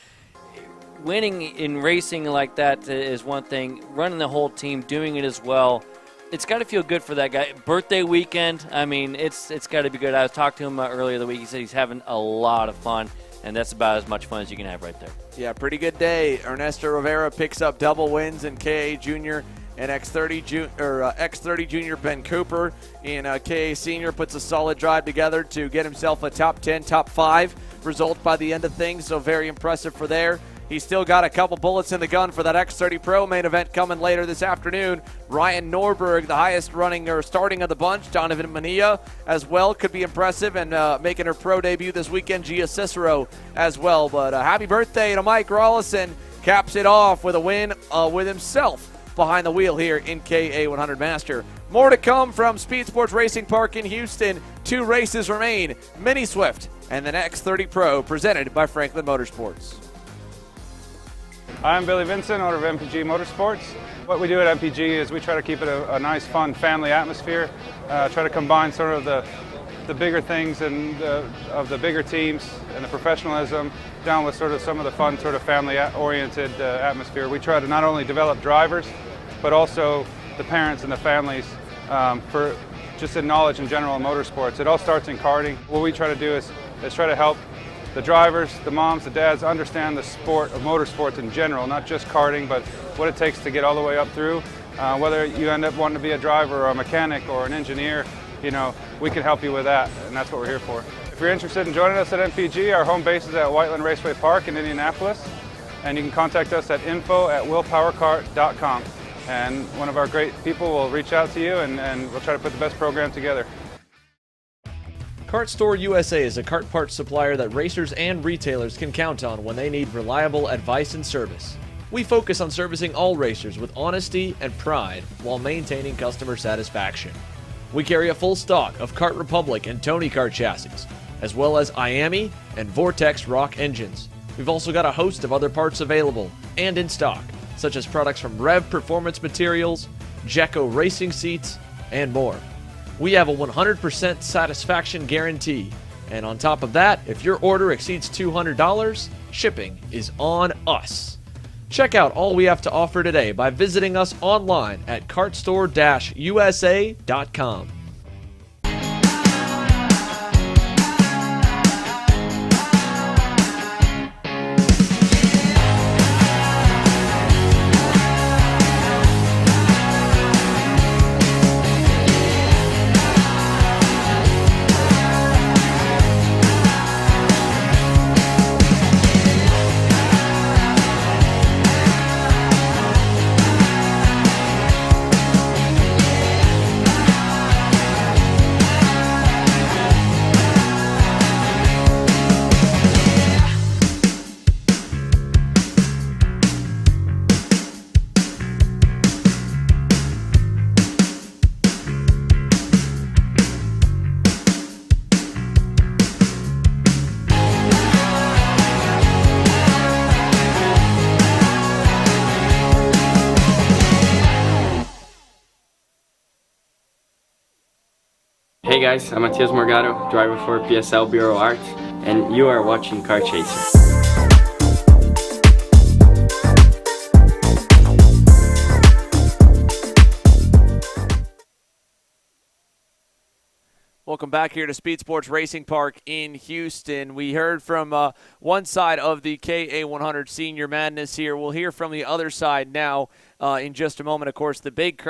Winning in racing like that is one thing. Running the whole team, doing it as well, it's got to feel good for that guy. Birthday weekend, I mean, it's got to be good. I was talking to him earlier the week. He said he's having a lot of fun, and that's about as much fun as you can have right there. Yeah, pretty good day. Ernesto Rivera picks up double wins in KA Junior and X30 Junior. Ben Cooper in KA Senior puts a solid drive together to get himself a top 10, top 5 result by the end of things, so very impressive for there. He's still got a couple bullets in the gun for that X30 Pro main event coming later this afternoon. Ryan Norberg, the highest running or starting of the bunch. Donovan Mania as well could be impressive, and making her pro debut this weekend, Gia Cicero as well. But happy birthday to Mike Rollison. Caps it off with a win with himself behind the wheel here in KA100 Master. More to come from SpeedSportz Racing Park in Houston. 2 races remain, Mini Swift and then X30 Pro, presented by Franklin Motorsports. I'm Billy Vincent, owner of MPG Motorsports. What we do at MPG is we try to keep it a nice, fun family atmosphere, try to combine sort of the bigger things and of the bigger teams and the professionalism down with sort of some of the fun, sort of family-oriented atmosphere. We try to not only develop drivers, but also the parents and the families for just in knowledge in general in motorsports. It all starts in karting. What we try to do is try to help the drivers, the moms, the dads understand the sport of motorsports in general, not just karting, but what it takes to get all the way up through. Whether you end up wanting to be a driver or a mechanic or an engineer, we can help you with that, and that's what we're here for. If you're interested in joining us at MPG, our home base is at Whiteland Raceway Park in Indianapolis, and you can contact us at info@willpowerkart.com. And one of our great people will reach out to you, and we'll try to put the best program together. Kart Store USA is a kart parts supplier that racers and retailers can count on when they need reliable advice and service. We focus on servicing all racers with honesty and pride while maintaining customer satisfaction. We carry a full stock of Kart Republic and Tony Kart chassis, as well as IAMI and Vortex Rock engines. We've also got a host of other parts available and in stock, such as products from Rev Performance Materials, Jekko Racing Seats, and more. We have a 100% satisfaction guarantee, and on top of that, if your order exceeds $200, shipping is on us. Check out all we have to offer today by visiting us online at kartstore-usa.com. Hey guys, I'm Matias Morgado, driver for PSL Bureau Art, and you are watching Kart Chaser. Welcome back here to SpeedSportz Racing Park in Houston. We heard from one side of the KA100 Senior Madness here. We'll hear from the other side now in just a moment. Of course, the big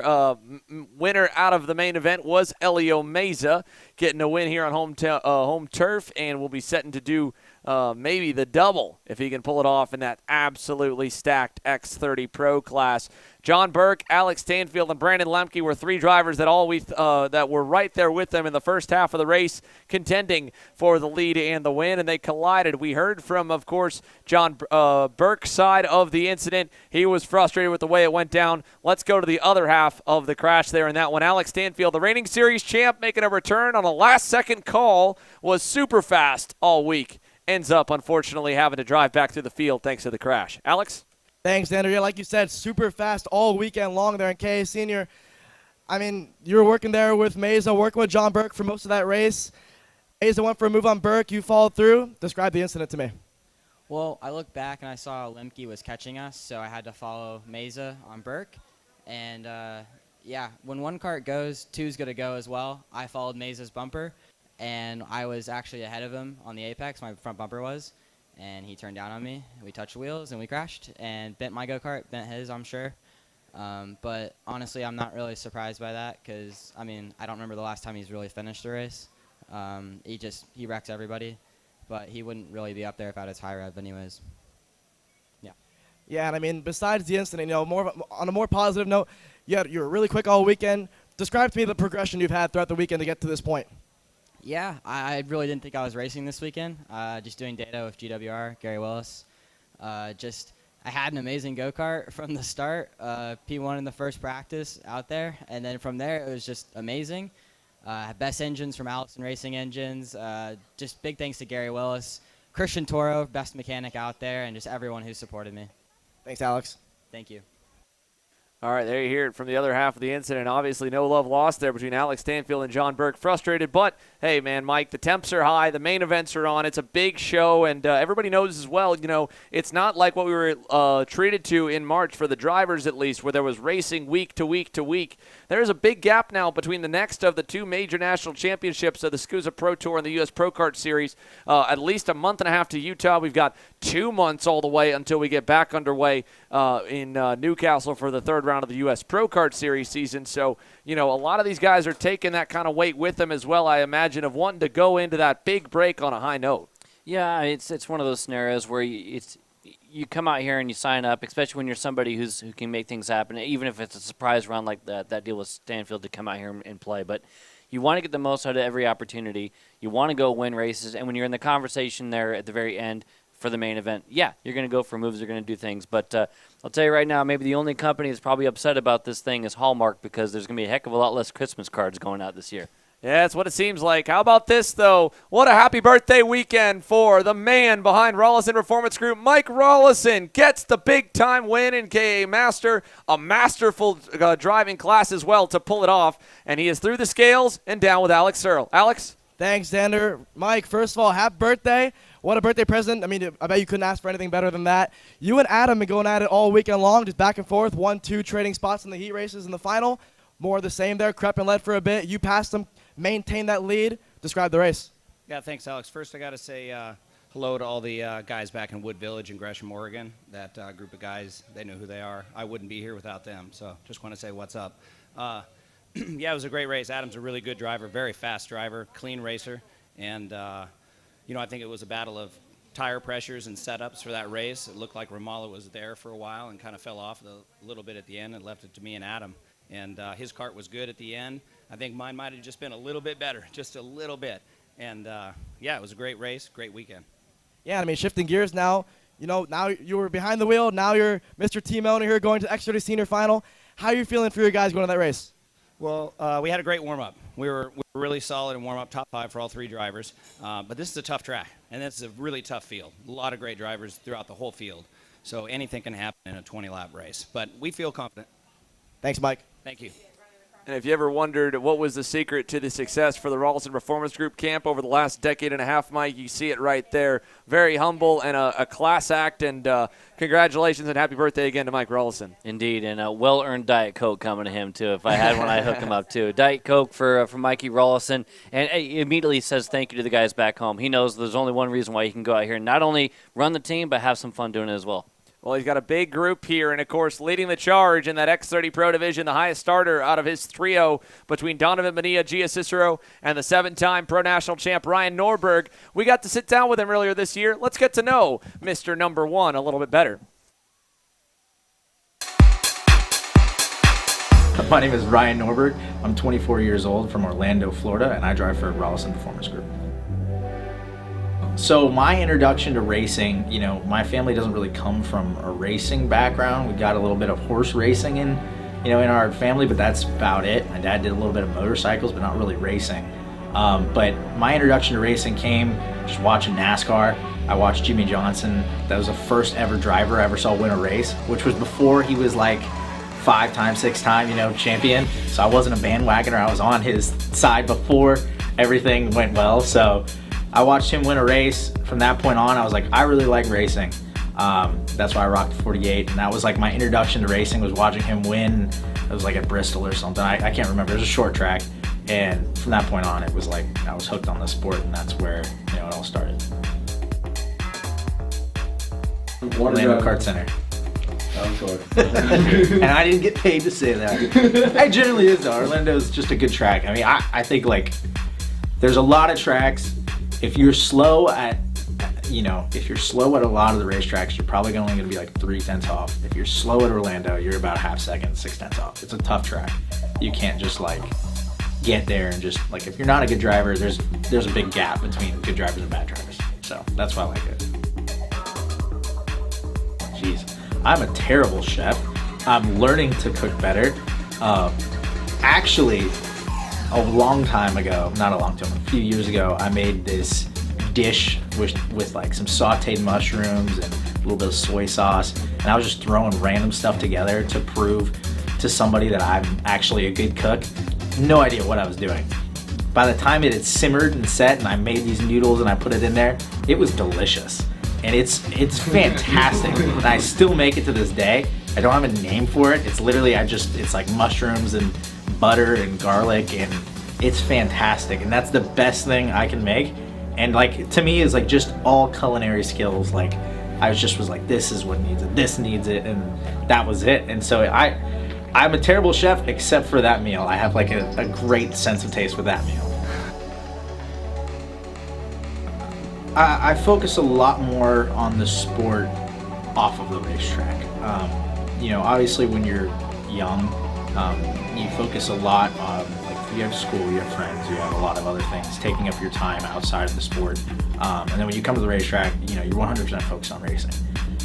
winner out of the main event was Elio Meza, getting a win here on home turf, and will be setting to do maybe the double if he can pull it off in that absolutely stacked X30 Pro class. John Burke, Alex Stanfield, and Brandon Lemke were three drivers that that were right there with them in the first half of the race, contending for the lead and the win, and they collided. We heard from, of course, John Burke's side of the incident. He was frustrated with the way it went down. Let's go to the other half of the crash there in that one. Alex Stanfield, the reigning series champ, making a return on a last-second call, was super fast all week. Ends up, unfortunately, having to drive back through the field thanks to the crash. Alex? Thanks, Andrew. Yeah, like you said, super fast all weekend long there in KA Senior. I mean, you were working there with Meza, working with John Burke for most of that race. Meza went for a move on Burke. You followed through. Describe the incident to me. Well, I looked back and I saw Lemke was catching us, so I had to follow Meza on Burke. And, yeah, when one kart goes, two's going to go as well. I followed Meza's bumper, and I was actually ahead of him on the apex. My front bumper was. And he turned down on me. We touched wheels, and we crashed and bent my go-kart, bent his, I'm sure. But honestly, I'm not really surprised by that because, I mean, I don't remember the last time he's really finished the race. He wrecks everybody, but he wouldn't really be up there if I had his high rev anyways. Yeah. Yeah, and I mean, besides the incident, you know, on a more positive note, you were really quick all weekend. Describe to me the progression you've had throughout the weekend to get to this point. Yeah, I really didn't think I was racing this weekend. Just doing data with GWR, Gary Willis. I had an amazing go-kart from the start. P1 in the first practice out there. And then from there, it was just amazing. Best engines from Allison Racing Engines. Just big thanks to Gary Willis. Christian Toro, best mechanic out there, and just everyone who supported me. Thanks, Alex. Thank you. All right, there you hear it from the other half of the incident. Obviously, no love lost there between Alex Stanfield and John Burke. Frustrated, but hey, man, Mike, the temps are high. The main events are on. It's a big show, and everybody knows as well, you know, it's not like what we were treated to in March for the drivers, at least, where there was racing week to week to week. There's a big gap now between the next of the two major national championships of the ScuSA Pro Tour and the US Pro Kart Series. At least a month and a half to Utah. We've got 2 months all the way until we get back underway in Newcastle for the third round of the US Pro Kart Series season. So, you know, a lot of these guys are taking that kind of weight with them as well, I imagine, of wanting to go into that big break on a high note. Yeah, it's one of those scenarios where you come out here and you sign up, especially when you're somebody who can make things happen, even if it's a surprise round like that deal with Stanfield to come out here and play. But you want to get the most out of every opportunity. You want to go win races, and when you're in the conversation there at the very end for the main event, yeah, you're going to go for moves, you're going to do things. But I'll tell you right now, maybe the only company that's probably upset about this thing is Hallmark, because there's going to be a heck of a lot less Christmas cards going out this year. Yeah, that's what it seems like. How about this, though? What a happy birthday weekend for the man behind Rollison Performance Group. Mike Rollison gets the big-time win in KA Master, a masterful driving class as well to pull it off, and he is through the scales and down with Alex Searle. Alex? Thanks, Xander. Mike, first of all, happy birthday. What a birthday present. I mean, I bet you couldn't ask for anything better than that. You and Adam have been going at it all weekend long, just back and forth, 1-2 trading spots in the heat races in the final. More of the same there. Crept and led for a bit. You passed them, maintained that lead. Describe the race. Yeah, thanks, Alex. First, I got to say hello to all the guys back in Wood Village in Gresham, Oregon. That group of guys, they know who they are. I wouldn't be here without them, so just want to say what's up. Yeah, it was a great race. Adam's a really good driver, very fast driver, clean racer. And, you know, I think it was a battle of tire pressures and setups for that race. It looked like Ramallah was there for a while and kind of fell off a little bit at the end and left it to me and Adam. And his kart was good at the end. I think mine might have just been a little bit better, just a little bit. And, yeah, it was a great race, great weekend. Yeah, I mean, shifting gears now, you know, now you were behind the wheel. Now you're Mr. Team Owner here going to the X30 Senior Final. How are you feeling for your guys going to that race? Well, we had a great warm-up. We were really solid in warm-up, top 5 for all 3 drivers. But this is a tough track, and it's a really tough field. A lot of great drivers throughout the whole field. So anything can happen in a 20-lap race. But we feel confident. Thanks, Mike. Thank you. And if you ever wondered what was the secret to the success for the Rollison Performance Group camp over the last decade and a half, Mike, you see it right there. Very humble and a class act, and congratulations and happy birthday again to Mike Rollison. Indeed, and a well-earned Diet Coke coming to him, too. If I had one, I'd hook him up, too. Diet Coke for Mikey Rollison, and he immediately says thank you to the guys back home. He knows there's only one reason why he can go out here and not only run the team, but have some fun doing it as well. Well, he's got a big group here, and, of course, leading the charge in that X30 Pro division, the highest starter out of his trio between Donovan Bonilla, Gia Cicero, and the 7-time Pro National champ Ryan Norberg. We got to sit down with him earlier this year. Let's get to know Mr. Number 1 a little bit better. My name is Ryan Norberg. I'm 24 years old from Orlando, Florida, and I drive for Rollison Performance Group. So my introduction to racing, you know, my family doesn't really come from a racing background. We got a little bit of horse racing in our family, but that's about it. My dad did a little bit of motorcycles, but not really racing. But my introduction to racing came just watching NASCAR. I watched Jimmy Johnson. That was the first ever driver I ever saw win a race, which was before he was like 5-time, 6-time, champion. So I wasn't a bandwagoner. I was on his side before everything went well. So I watched him win a race. From that point on, I was like, I really like racing. That's why I rocked the 48. And that was like my introduction to racing, was watching him win. It was like at Bristol or something. I can't remember. It was a short track. And from that point on, it was like I was hooked on the sport, and that's where it all started. Orlando Kart Center. Of course. And I didn't get paid to say that. It generally is though. Orlando's just a good track. I mean, I think like there's a lot of tracks. If you're slow at a lot of the racetracks, you're probably only going to be like 0.3 off. If you're slow at Orlando, you're about a half second, 0.6 off. It's a tough track. You can't just like get there and just like, if you're not a good driver, there's a big gap between good drivers and bad drivers. So that's why I like it. Jeez. I'm a terrible chef. I'm learning to cook better. Actually, a long time ago, not a long time, a few years ago, I made this dish with like some sauteed mushrooms and a little bit of soy sauce. And I was just throwing random stuff together to prove to somebody that I'm actually a good cook. No idea what I was doing. By the time it had simmered and set and I made these noodles and I put it in there, it was delicious. And it's fantastic. And I still make it to this day. I don't have a name for it. It's literally, it's like mushrooms and butter and garlic, and it's fantastic. And that's the best thing I can make. And like, to me, is like just all culinary skills. Like, I was like, this is what needs it, this needs it, and that was it. And so I'm a terrible chef except for that meal. I have like a great sense of taste with that meal. I focus a lot more on the sport off of the racetrack. Obviously when you're young, you focus a lot on, like, you have school, you have friends, you have a lot of other things taking up your time outside of the sport. And then when you come to the racetrack, you're 100% focused on racing.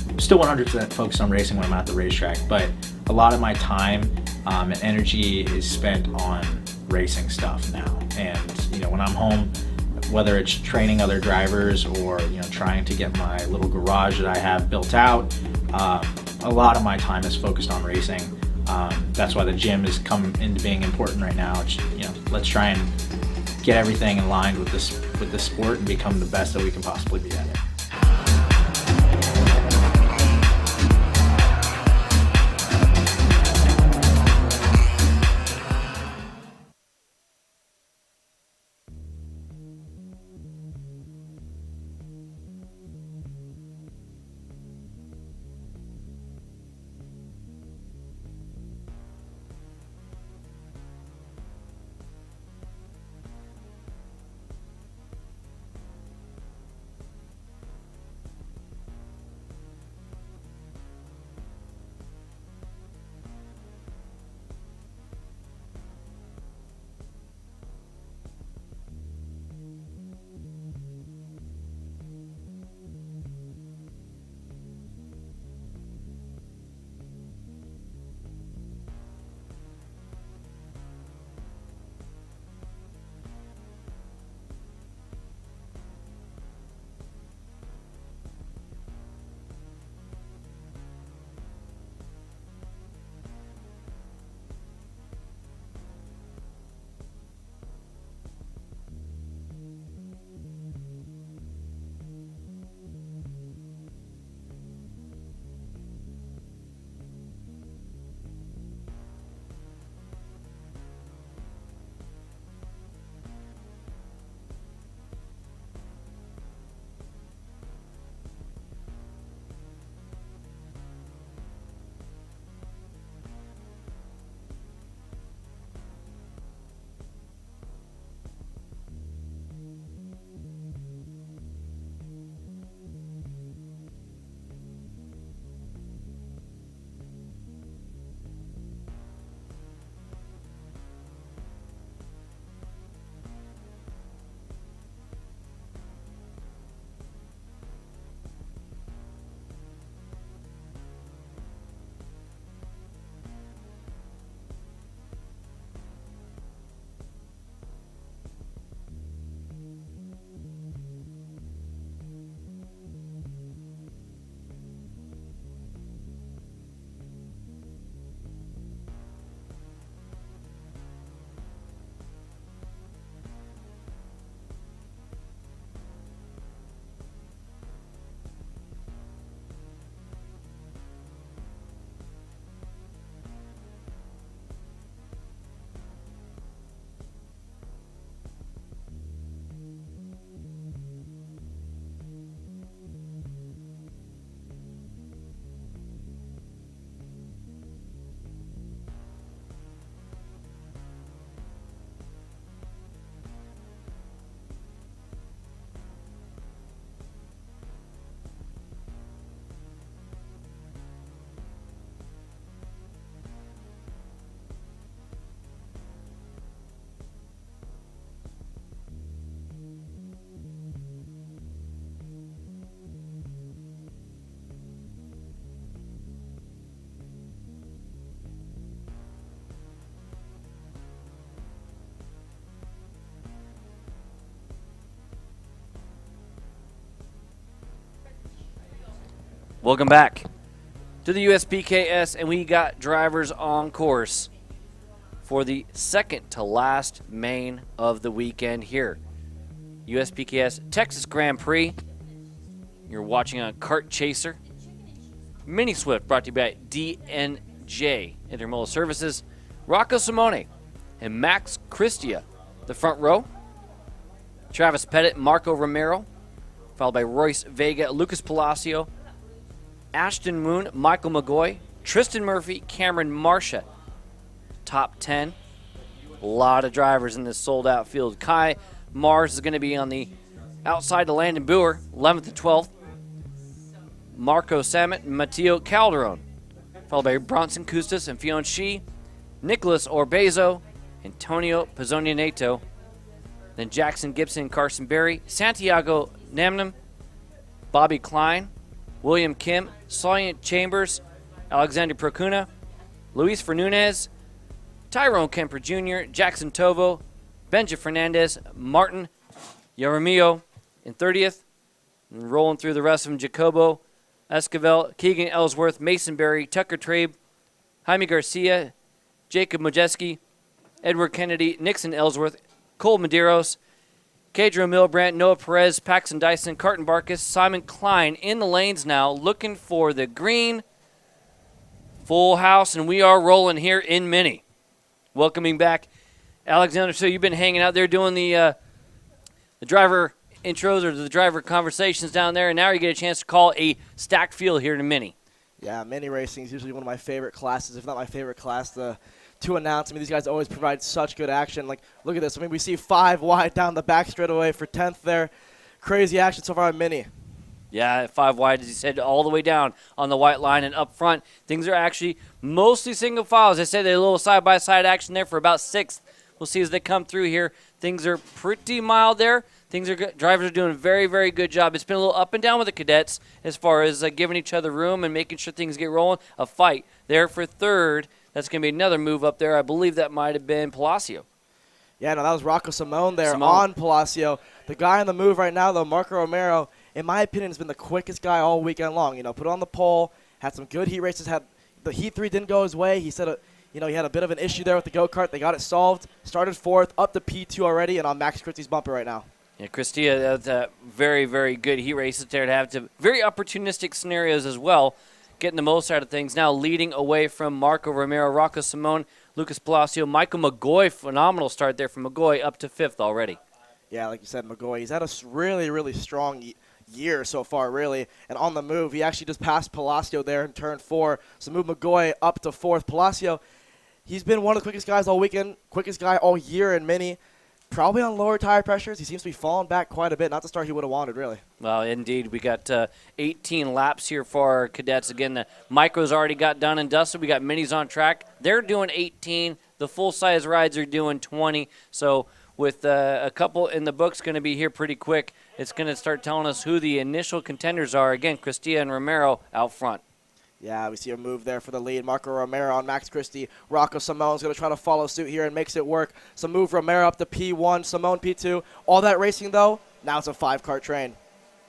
I'm still 100% focused on racing when I'm at the racetrack, but a lot of my time and energy is spent on racing stuff now. And when I'm home, whether it's training other drivers or trying to get my little garage that I have built out, a lot of my time is focused on racing. That's why the gym has come into being important right now. It's, let's try and get everything in line with the sport and become the best that we can possibly be at it. Welcome back to the USPKS, and we got drivers on course for the second to last main of the weekend here. USPKS Texas Grand Prix. You're watching on Kart Chaser. Mini Swift brought to you by DNJ Intermodal Services. Rocco Simone and Max Christia, the front row. Travis Pettit, Marco Romero, followed by Royce Vega, Lucas Palacio, Ashton Moon, Michael McGoy, Tristan Murphy, Cameron Marsha. Top 10. A lot of drivers in this sold-out field. Kai Mars is going to be on the outside to Landon Boer, 11th and 12th. Marco Samet and Matteo Calderon, followed by Bronson Custis and Fionn Shee, Nicholas Orbezo, Antonio Pizzonianeto, then Jackson Gibson, Carson Berry, Santiago Namnam, Bobby Klein, William Kim, Soylent Chambers, Alexander Procuna, Luis Fernandez, Tyrone Kemper Jr., Jackson Tovo, Benja Fernandez, Martin Yaramillo in 30th, and rolling through the rest of them, Jacobo Esquivel, Keegan Ellsworth, Mason Berry, Tucker Trabe, Jaime Garcia, Jacob Mojeski, Edward Kennedy, Nixon Ellsworth, Cole Medeiros, Kedro Milbrandt, Noah Perez, Paxton Dyson, Carton Barkus, Simon Klein in the lanes now, looking for the green. Full house, and we are rolling here in Mini. Welcoming back Alexander. So you've been hanging out there doing the driver intros or the driver conversations down there, and now you get a chance to call a stacked field here in a Mini. Yeah, Mini racing is usually one of my favorite classes, if not my favorite class to announce. I mean, these guys always provide such good action. Like, look at this. I mean, we see 5 wide down the back straightaway for 10th there. Crazy action so far in Mini. Yeah, 5 wide, as you said, all the way down on the white line and up front. Things are actually mostly single file. As I said, they're a little side-by-side action there for about 6th. We'll see as they come through here. Things are pretty mild there. Things are good. Drivers are doing a very, very good job. It's been a little up and down with the cadets as far as giving each other room and making sure things get rolling. A fight there for 3rd. That's going to be another move up there. I believe that might have been Palacio. Yeah, no, that was Rocco Simone there on Palacio. The guy on the move right now, though, Marco Romero, in my opinion, has been the quickest guy all weekend long. You know, put on the pole, had some good heat races. Had the Heat 3 didn't go his way. He said, he had a bit of an issue there with the go-kart. They got it solved. Started 4th, up to P2 already, and on Max Christie's bumper right now. Yeah, Christia, that's a very, very good heat races there to have to very opportunistic scenarios as well, getting the most out of things. Now leading away from Marco Romero, Rocco Simone, Lucas Palacio, Michael McGoy, phenomenal start there from McGoy, up to 5th already. Yeah, like you said, McGoy, he's had a really, really strong year so far, really. And on the move, he actually just passed Palacio there in turn 4. So move McGoy up to 4th. Palacio, he's been one of the quickest guys all weekend, quickest guy all year in Mini. Probably on lower tire pressures. He seems to be falling back quite a bit. Not the start he would have wanted, really. Well, indeed. We got 18 laps here for our cadets. Again, the micros already got done and dusted. We got minis on track. They're doing 18. The full-size rides are doing 20. So with a couple in the books going to be here pretty quick, it's going to start telling us who the initial contenders are. Again, Christia and Romero out front. Yeah, we see a move there for the lead. Marco Romero on Max Christie. Rocco Simone's going to try to follow suit here and makes it work. So move Romero up to P1, Simone P2. All that racing, though, now it's a 5-car train.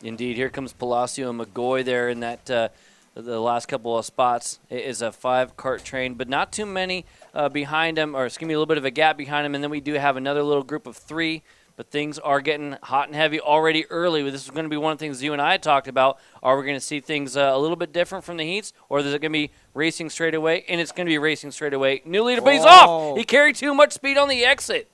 Indeed. Here comes Palacio and McGoy there in that the last couple of spots. It is a 5-cart train, but not too many behind him, or excuse me, a little bit of a gap behind him. And then we do have another little group of 3. But things are getting hot and heavy already early. This is going to be one of the things you and I talked about. Are we going to see things a little bit different from the heats, or is it going to be racing straight away? And it's going to be racing straight away. New leader, but he's off. He carried too much speed on the exit.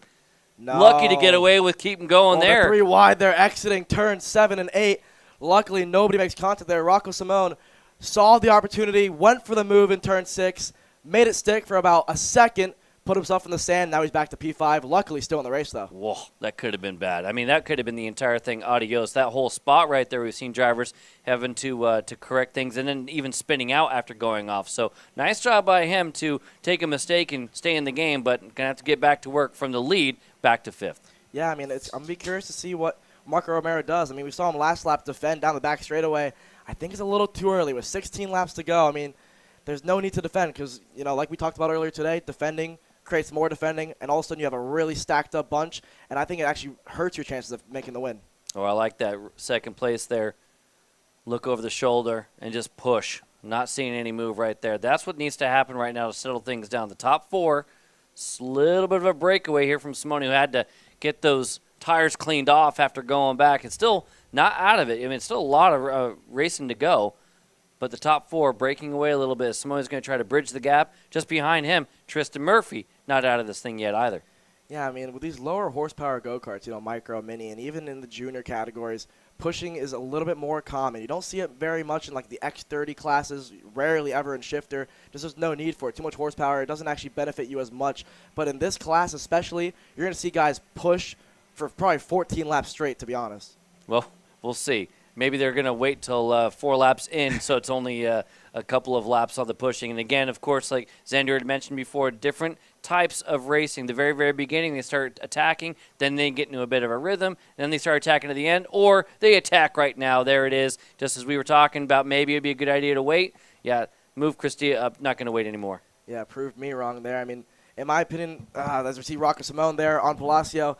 No. Lucky to get away with keeping going there. The 3 wide there, exiting turns 7 and 8. Luckily, nobody makes contact there. Rocco Simone saw the opportunity, went for the move in turn 6, made it stick for about a second, put himself in the sand. Now he's back to P5. Luckily, still in the race, though. Whoa, that could have been bad. I mean, that could have been the entire thing adios. That whole spot right there, we've seen drivers having to correct things and then even spinning out after going off. So nice job by him to take a mistake and stay in the game, but going to have to get back to work from the lead back to 5th. Yeah, I mean, I'm going to be curious to see what Marco Romero does. I mean, we saw him last lap defend down the back straightaway. I think it's a little too early with 16 laps to go. I mean, there's no need to defend because, like we talked about earlier today, defending creates more defending, and all of a sudden you have a really stacked up bunch, and I think it actually hurts your chances of making the win. Oh, I like that second place there look over the shoulder, and just push. Not seeing any move right there. That's what needs to happen right now to settle things down. The top 4, a little bit of a breakaway here from Simone, who had to get those tires cleaned off after going back. It's still not out of it. I mean, it's still a lot of racing to go. But the top 4 breaking away a little bit. Simone's going to try to bridge the gap. Just behind him, Tristan Murphy, not out of this thing yet either. Yeah, I mean, with these lower horsepower go-karts, micro, mini, and even in the junior categories, pushing is a little bit more common. You don't see it very much in like the X30 classes, rarely ever in shifter. There's no need for it. Too much horsepower. It doesn't actually benefit you as much. But in this class especially, you're going to see guys push for probably 14 laps straight, to be honest. Well, we'll see. Maybe they're going to wait till 4 laps in, so it's only a couple of laps on the pushing. And again, of course, like Xander had mentioned before, different types of racing. The very, very beginning, they start attacking, then they get into a bit of a rhythm, then they start attacking to the end, or they attack right now. There it is. Just as we were talking about, maybe it would be a good idea to wait. Yeah, move Cristia up. Not going to wait anymore. Yeah, proved me wrong there. I mean, in my opinion, as we see Rocco Simone there on Palacio,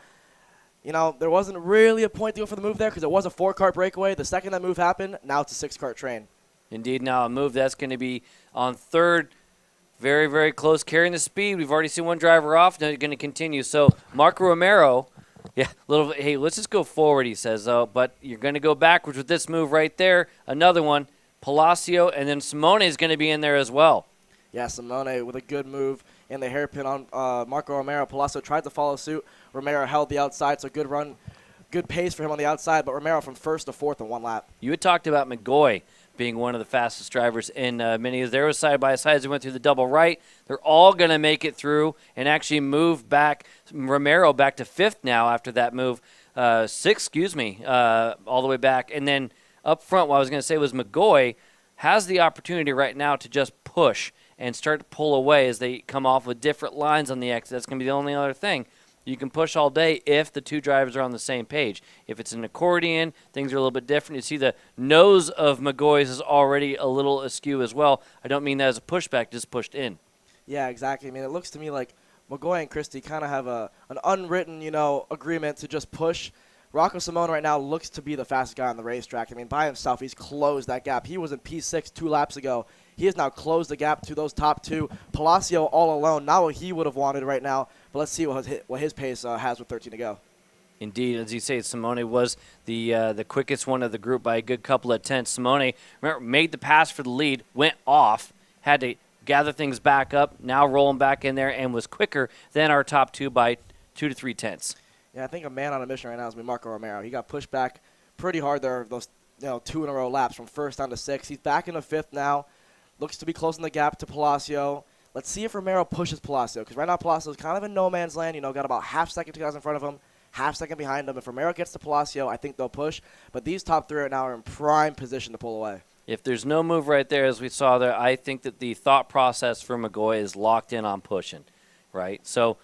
there wasn't really a point to go for the move there because it was a 4-kart breakaway. The second that move happened, now it's a 6-kart train. Indeed, now a move that's going to be on third. Very, very close, carrying the speed. We've already seen one driver off. Now going to continue. So Marco Romero, hey, let's just go forward, he says, though. But you're going to go backwards with this move right there. Another one, Palacio, and then Simone is going to be in there as well. Yeah, Simone with a good move in the hairpin on Marco Romero. Palacio tried to follow suit. Romero held the outside, so good run, good pace for him on the outside. But Romero from first to fourth in 1 lap. You had talked about McGoy being one of the fastest drivers in minis. There was side-by-sides. They went through the double right. They're all going to make it through and actually move back. Romero back to 5th now after that move. 6th, all the way back. And then up front, what I was going to say was McGoy has the opportunity right now to just push and start to pull away as they come off with different lines on the exit. That's going to be the only other thing. You can push all day if the 2 drivers are on the same page. If it's an accordion, things are a little bit different. You see the nose of McGoy's is already a little askew as well. I don't mean that as a pushback, just pushed in. Yeah, exactly. I mean, it looks to me like McGoy and Christie kind of have an unwritten, agreement to just push. Rocco Simone right now looks to be the fastest guy on the racetrack. I mean, by himself, he's closed that gap. He was in P6 2 laps ago. He has now closed the gap to those top 2. Palacio all alone, not what he would have wanted right now. But let's see what his pace has with 13 to go. Indeed, as you say, Simone was the quickest one of the group by a good couple of tenths. Simone, remember, made the pass for the lead, went off, had to gather things back up, now rolling back in there, and was quicker than our top 2 by 2 to 3 tenths. Yeah, I think a man on a mission right now is Marco Romero. He got pushed back pretty hard there, those 2 in a row laps from 1st down to 6th. He's back into 5th now. Looks to be closing the gap to Palacio. Let's see if Romero pushes Palacio, because right now Palacio is kind of in no man's land. Got about half second to guys in front of him, half second behind him. If Romero gets to Palacio, I think they'll push. But these top 3 right now are in prime position to pull away. If there's no move right there, as we saw there, I think that the thought process for McGoy is locked in on pushing, right? So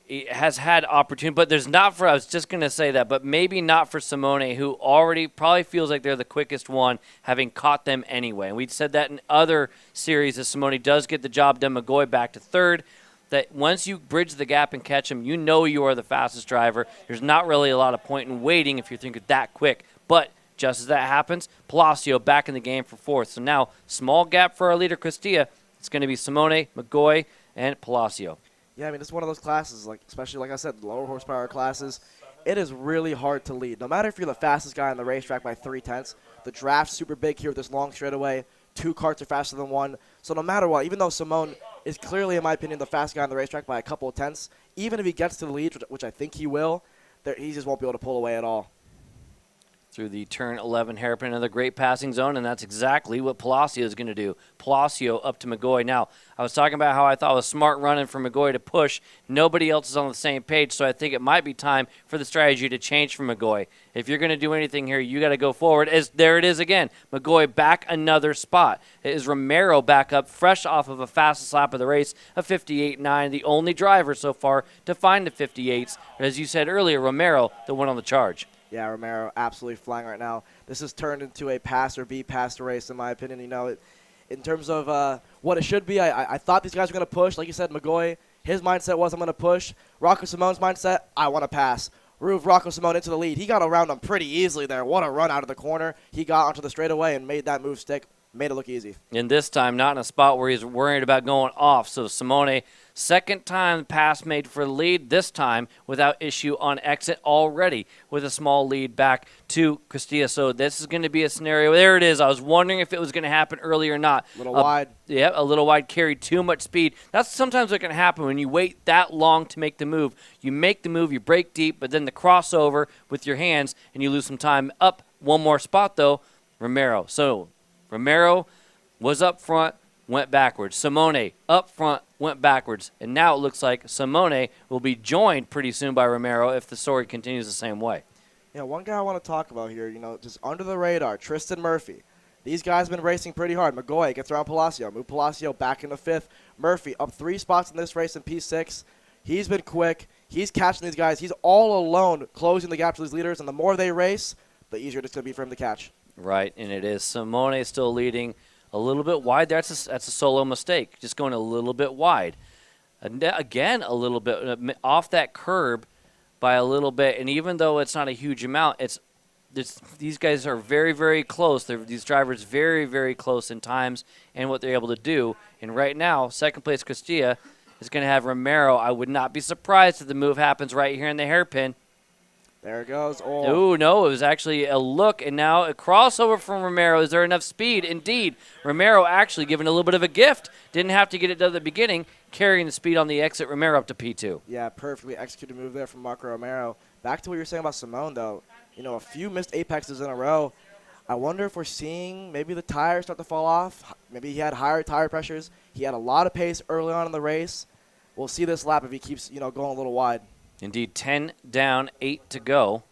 he has had opportunity, but there's not for, I was just going to say that, but maybe not for Simone, who already probably feels like they're the quickest one, having caught them anyway. And we said that in other series, as Simone does get the job done, McGoy back to 3rd, that once you bridge the gap and catch him, you are the fastest driver. There's not really a lot of point in waiting if you're thinking that quick. But just as that happens, Palacio back in the game for 4th. So now, small gap for our leader, Cristia. It's going to be Simone, McGoy, and Palacio. Yeah, I mean, it's one of those classes, especially like I said, lower horsepower classes. It is really hard to lead. No matter if you're the fastest guy on the racetrack by 3 tenths, the draft's super big here with this long straightaway. 2 karts are faster than 1. So no matter what, even though Simone is clearly, in my opinion, the fastest guy on the racetrack by a couple of tenths, even if he gets to the lead, which I think he will, he just won't be able to pull away at all. Through the turn 11 hairpin, another great passing zone, and that's exactly what Palacio is going to do. Palacio up to McGoy. Now, I was talking about how I thought it was smart running for McGoy to push. Nobody else is on the same page, so I think it might be time for the strategy to change for McGoy. If you're going to do anything here, you got to go forward. There it is again. McGoy back another spot. It is Romero back up, fresh off of a fastest lap of the race, a 58.9, the only driver so far to find the 58s. As you said earlier, Romero, the one on the charge. Yeah, Romero absolutely flying right now. This has turned into a pass or be pass race, in my opinion. In terms of what it should be, I thought these guys were going to push. Like you said, McGoy, his mindset was I'm going to push. Rocco Simone's mindset, I want to pass. moved Rocco Simone into the lead. He got around him pretty easily there. What a run out of the corner. He got onto the straightaway and made that move stick. Made it look easy. And this time, not in a spot where he's worried about going off. So Simone, second time pass made for the lead, this time without issue on exit already with a small lead back to Castilla. So this is going to be a scenario. There it is. I was wondering if it was going to happen early or not. A little wide. Yeah, a little wide, carried too much speed. That's sometimes what can happen when you wait that long to make the move. You make the move, you break deep, but then the crossover with your hands, and you lose some time. Up one more spot, though, Romero. So Romero was up front, went backwards. Simone up front, went backwards. And now it looks like Simone will be joined pretty soon by Romero if the story continues the same way. Yeah, one guy I want to talk about here, just under the radar, Tristan Murphy. These guys have been racing pretty hard. Magoy gets around Palacio. Move Palacio back into fifth. Murphy up 3 spots in this race in P6. He's been quick. He's catching these guys. He's all alone closing the gap to these leaders. And the more they race, the easier it's going to be for him to catch. Right, and it is. Simone still leading a little bit wide. That's a solo mistake, just going a little bit wide. And again, a little bit off that curb by a little bit. And even though it's not a huge amount, these guys are very, very close. These drivers very, very close in times and what they're able to do. And right now, second place Castilla is going to have Romero. I would not be surprised if the move happens right here in the hairpin. There it goes. Oh, no, it was actually a look, and now a crossover from Romero. Is there enough speed? Indeed. Romero actually given a little bit of a gift. Didn't have to get it done at the beginning, carrying the speed on the exit. Romero up to P2. Yeah, perfectly executed move there from Marco Romero. Back to what you were saying about Simone, though. A few missed apexes in a row. I wonder if we're seeing maybe the tires start to fall off. Maybe he had higher tire pressures. He had a lot of pace early on in the race. We'll see this lap if he keeps, going a little wide. Indeed, 10 down, 8 to go.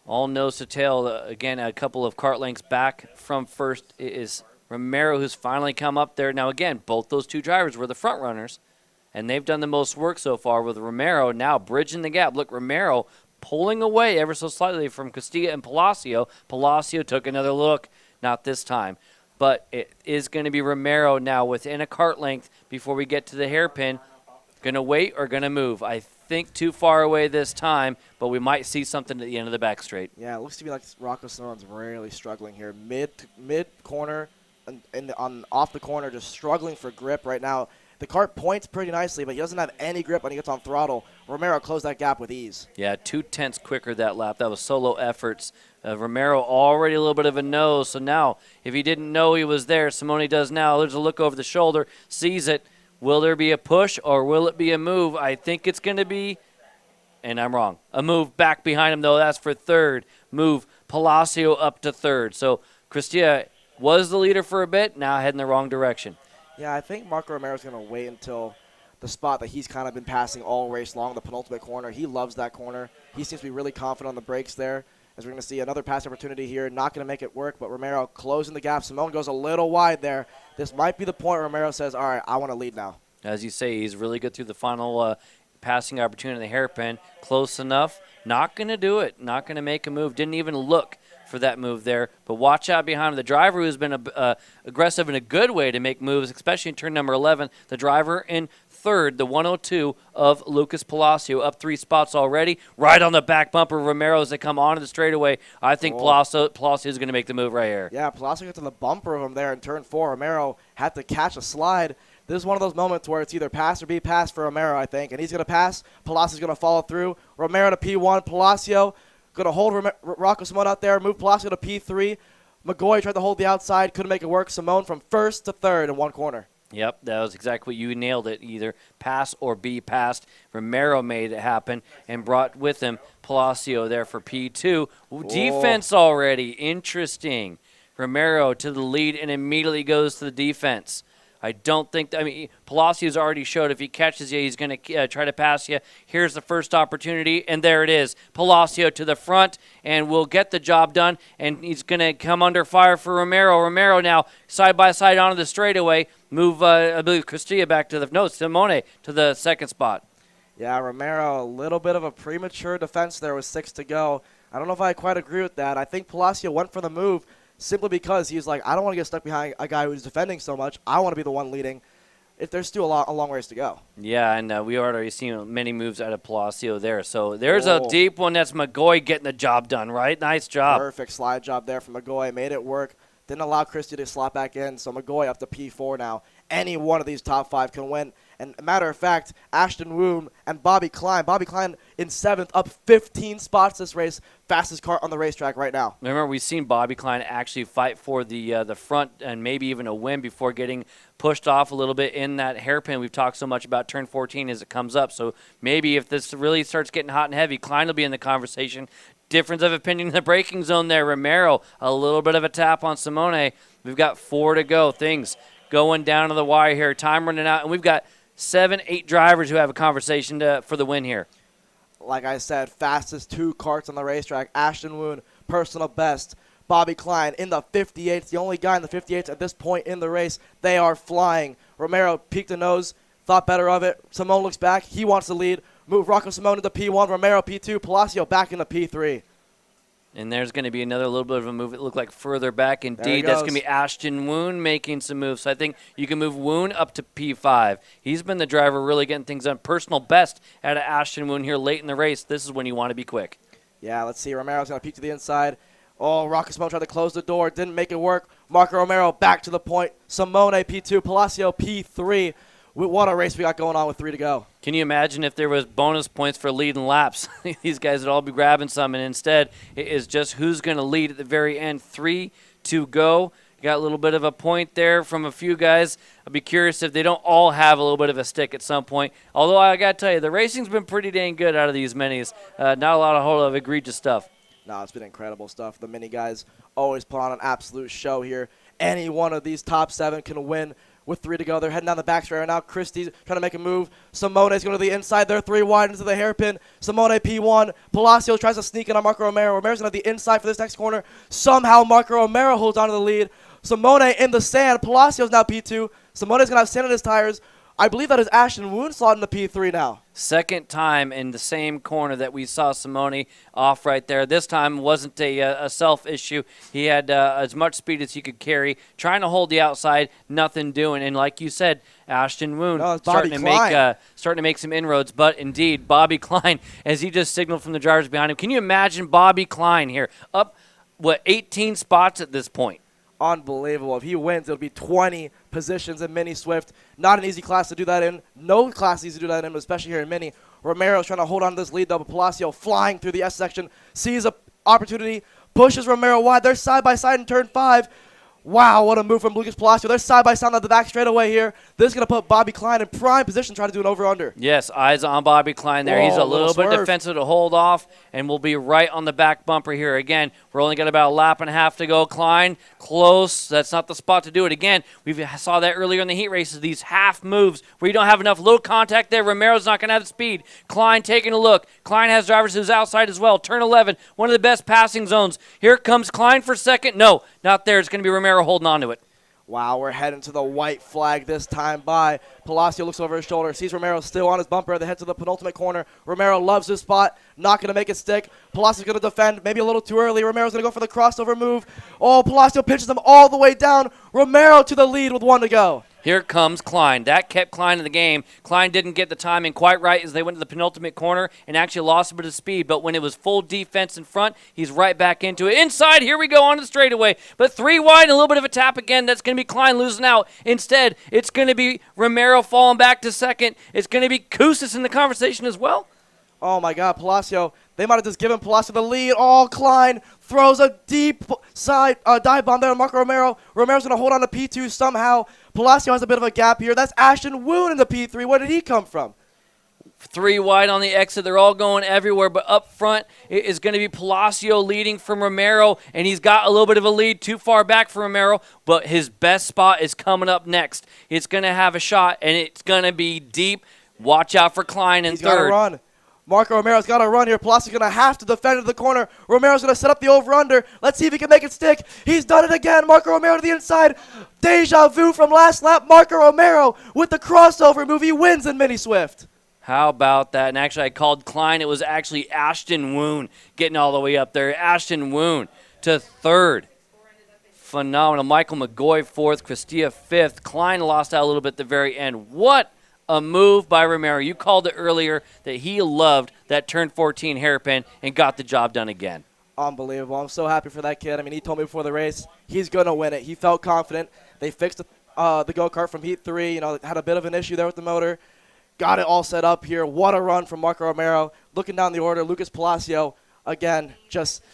All nose to tail. Again, a couple of kart lengths back from first is Romero, who's finally come up there. Now, again, both those two drivers were the front runners, and they've done the most work so far with Romero now bridging the gap. Look, Romero pulling away ever so slightly from Castilla and Palacio. Palacio took another look, not this time. But it is going to be Romero now within a kart length before we get to the hairpin. Going to wait or going to move? I think too far away this time, but we might see something at the end of the back straight. Yeah, it looks to me like Rocco Simone's really struggling here. Mid corner and off the corner, just struggling for grip right now. The kart points pretty nicely, but he doesn't have any grip when he gets on throttle. Romero closed that gap with ease. Yeah, 2/10 quicker that lap. That was solo efforts. Romero already a little bit of a nose, so now if he didn't know he was there, Simone does now. There's a look over the shoulder, sees it. Will there be a push or will it be a move? I think it's going to be, and I'm wrong, a move back behind him, though. That's for third. Move Palacio up to third. So Castilla was the leader for a bit, now heading the wrong direction. Yeah, I think Marco Romero's going to wait until the spot that he's kind of been passing all race long, the penultimate corner. He loves that corner. He seems to be really confident on the brakes there. As we're going to see another pass opportunity here. Not going to make it work, but Romero closing the gap. Simone goes a little wide there. This might be the point Romero says, all right, I want to lead now. As you say, he's really good through the final passing opportunity in the hairpin. Close enough. Not going to do it. Not going to make a move. Didn't even look for that move there. But watch out behind him. The driver who's been aggressive in a good way to make moves, especially in turn number 11. The driver in third, the 102 of Lucas Palacio, up 3 spots already. Right on the back bumper, Romero as they come onto the straightaway. I think Palacio is going to make the move right here. Yeah, Palacio gets on the bumper of him there in turn 4. Romero had to catch a slide. This is one of those moments where it's either pass or be pass for Romero, I think. And he's going to pass. Palacio's going to follow through. Romero to P1. Palacio going to hold Rocco Simone out there. Move Palacio to P3. McGoy tried to hold the outside. Couldn't make it work. Simone from first to third in one corner. Yep, that was exactly what you nailed it. Either pass or be passed. Romero made it happen and brought with him Palacio there for P2. Defense already. Interesting. Romero to the lead and immediately goes to the defense. I don't think, Palacio's already showed if he catches you, he's going to try to pass you. Here's the first opportunity, and there it is. Palacio to the front, and will get the job done, and he's going to come under fire for Romero. Romero now side by side onto the straightaway. Move, I believe, Castilla back to Simone to the second spot. Yeah, Romero, a little bit of a premature defense there with 6 to go. I don't know if I quite agree with that. I think Palacio went for the move simply because he's like, I don't want to get stuck behind a guy who's defending so much. I want to be the one leading. there's still a long ways to go. Yeah, and we already seen many moves out of Palacio there. So there's a deep one. That's McGoy getting the job done, right? Nice job. Perfect slide job there from McGoy. Made it work. Didn't allow Christie to slot back in. So McGoy up to P4 now. Any one of these top 5 can win. And a matter of fact, Ashton Woon and Bobby Klein. Bobby Klein in 7th, up 15 spots this race. Fastest car on the racetrack right now. Remember, we've seen Bobby Klein actually fight for the front and maybe even a win before getting pushed off a little bit in that hairpin. We've talked so much about turn 14 as it comes up. So maybe if this really starts getting hot and heavy, Klein will be in the conversation. Difference of opinion in the braking zone there. Romero, a little bit of a tap on Simone. We've got 4 to go. Things going down to the wire here. Time running out, and we've got 7, 8 drivers who have a conversation for the win here. Like I said, fastest 2 karts on the racetrack. Ashton Woon, personal best. Bobby Klein in the 58s, the only guy in the 58s at this point in the race. They are flying. Romero peeked the nose, thought better of it. Simone looks back. He wants to lead. Move Rocco Simone into P1, Romero P2, Palacio back into P3. And there's going to be another little bit of a move. It looked like further back. Indeed, that's going to be Ashton Woon making some moves. So I think you can move Woon up to P5. He's been the driver really getting things done. Personal best out of Ashton Woon here late in the race. This is when you want to be quick. Yeah, let's see. Romero's going to peek to the inside. Oh, Rocco Simone tried to close the door. Didn't make it work. Marco Romero back to the point. Simone P2, Palacio P3. What a race we got going on with 3 to go. Can you imagine if there was bonus points for leading laps? These guys would all be grabbing some, and instead it is just who's going to lead at the very end. 3 to go. You got a little bit of a point there from a few guys. I'll be curious if they don't all have a little bit of a stick at some point. Although I got to tell you, the racing's been pretty dang good out of these minis. Not a whole lot of egregious stuff. No, it's been incredible stuff. The mini guys always put on an absolute show here. Any one of these top 7 can win. With 3 to go, they're heading down the backstraight right now. Christie's trying to make a move. Simone's going to the inside. They're 3 wide into the hairpin. Simone P1. Palacio tries to sneak in on Marco Romero. Romero's going to the inside for this next corner. Somehow Marco Romero holds on to the lead. Simone in the sand. Palacio's now P2. Simone's going to have sand in his tires. I believe that is Ashton Woon slotting the P3 now. Second time in the same corner that we saw Simone off right there. This time wasn't a self-issue. He had as much speed as he could carry, trying to hold the outside, nothing doing. And like you said, Ashton Woon starting to make some inroads. But indeed, Bobby Klein, as he just signaled from the drivers behind him. Can you imagine Bobby Klein here? Up, 18 spots at this point? Unbelievable. If he wins, it'll be 20 positions in Mini Swift. Not an easy class to do that in. No class easy to do that in, especially here in Mini. Romero's trying to hold on to this lead, though. Palacio flying through the S section. Sees an opportunity. Pushes Romero wide. They're side by side in turn 5. Wow, what a move from Lucas Palacio. They're side by side on the back straightaway here. This is going to put Bobby Klein in prime position, trying to do an over-under. Yes, eyes on Bobby Klein there. He's a little bit defensive to hold off, and we'll be right on the back bumper here. Again, we're only got about a lap and a half to go. Klein, close. That's not the spot to do it. Again, we saw that earlier in the heat races, these half moves where you don't have enough low contact there. Romero's not going to have the speed. Klein taking a look. Klein has drivers who's outside as well. Turn 11, one of the best passing zones. Here comes Klein for second. No, not there. It's going to be Romero holding on to it. Wow, we're heading to the white flag this time by. Palacio looks over his shoulder, sees Romero still on his bumper. They head to the penultimate corner. Romero loves his spot, not going to make it stick. Palacio's going to defend, maybe a little too early. Romero's going to go for the crossover move. Oh, Palacio pitches him all the way down. Romero to the lead with 1 to go. Here comes Klein. That kept Klein in the game. Klein didn't get the timing quite right as they went to the penultimate corner and actually lost a bit of speed. But when it was full defense in front, he's right back into it. Inside, here we go on the straightaway. But 3 wide and a little bit of a tap again. That's going to be Klein losing out. Instead, it's going to be Romero falling back to second. It's going to be Koussis in the conversation as well. Oh, my God, Palacio. They might have just given Palacio the lead. Oh, Klein throws a deep side dive bomb there on Marco Romero. Romero's going to hold on to P2 somehow. Palacio has a bit of a gap here. That's Ashton Woon in the P3. Where did he come from? 3 wide on the exit. They're all going everywhere, but up front it is going to be Palacio leading from Romero, and he's got a little bit of a lead too far back for Romero, but his best spot is coming up next. It's going to have a shot, and it's going to be deep. Watch out for Klein in He's third. He's got to run. Marco Romero's got to run here. Palacio's going to have to defend into the corner. Romero's going to set up the over-under. Let's see if he can make it stick. He's done it again. Marco Romero to the inside. Deja vu from last lap. Marco Romero with the crossover move. He wins in Mini Swift. How about that? And actually, I called Klein. It was actually Ashton Woon getting all the way up there. Ashton Woon to third. phenomenal. Michael McGoy fourth, Christia fifth. Klein lost out a little bit at the very end. What a move by Romero. You called it earlier that he loved that turn 14 hairpin and got the job done again. Unbelievable. I'm so happy for that kid. I mean, he told me before the race he's going to win it. He felt confident. They fixed the go-kart from Heat 3. You know, had a bit of an issue there with the motor. Got it all set up here. What a run from Marco Romero. Looking down the order, Lucas Palacio, again, just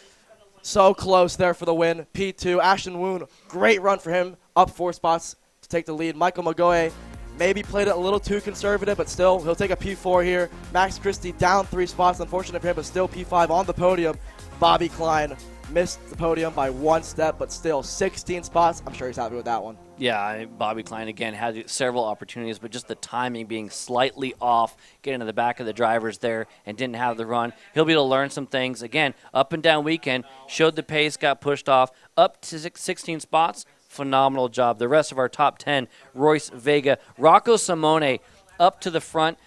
so close there for the win. P2, Ashton Woon, great run for him. Up 4 spots to take the lead. Michael Magoe maybe played it a little too conservative, but still, he'll take a P4 here. Max Christie down 3 spots. Unfortunate for him, but still P5 on the podium. Bobby Klein missed the podium by 1 step, but still 16 spots. I'm sure he's happy with that one. Yeah, Bobby Klein, again, had several opportunities, but just the timing being slightly off, getting to the back of the drivers there and didn't have the run. He'll be able to learn some things. Again, up and down weekend, showed the pace, got pushed off, up to 16 spots. Phenomenal job. The rest of our top 10, Royce Vega. Rocco Simone up to the front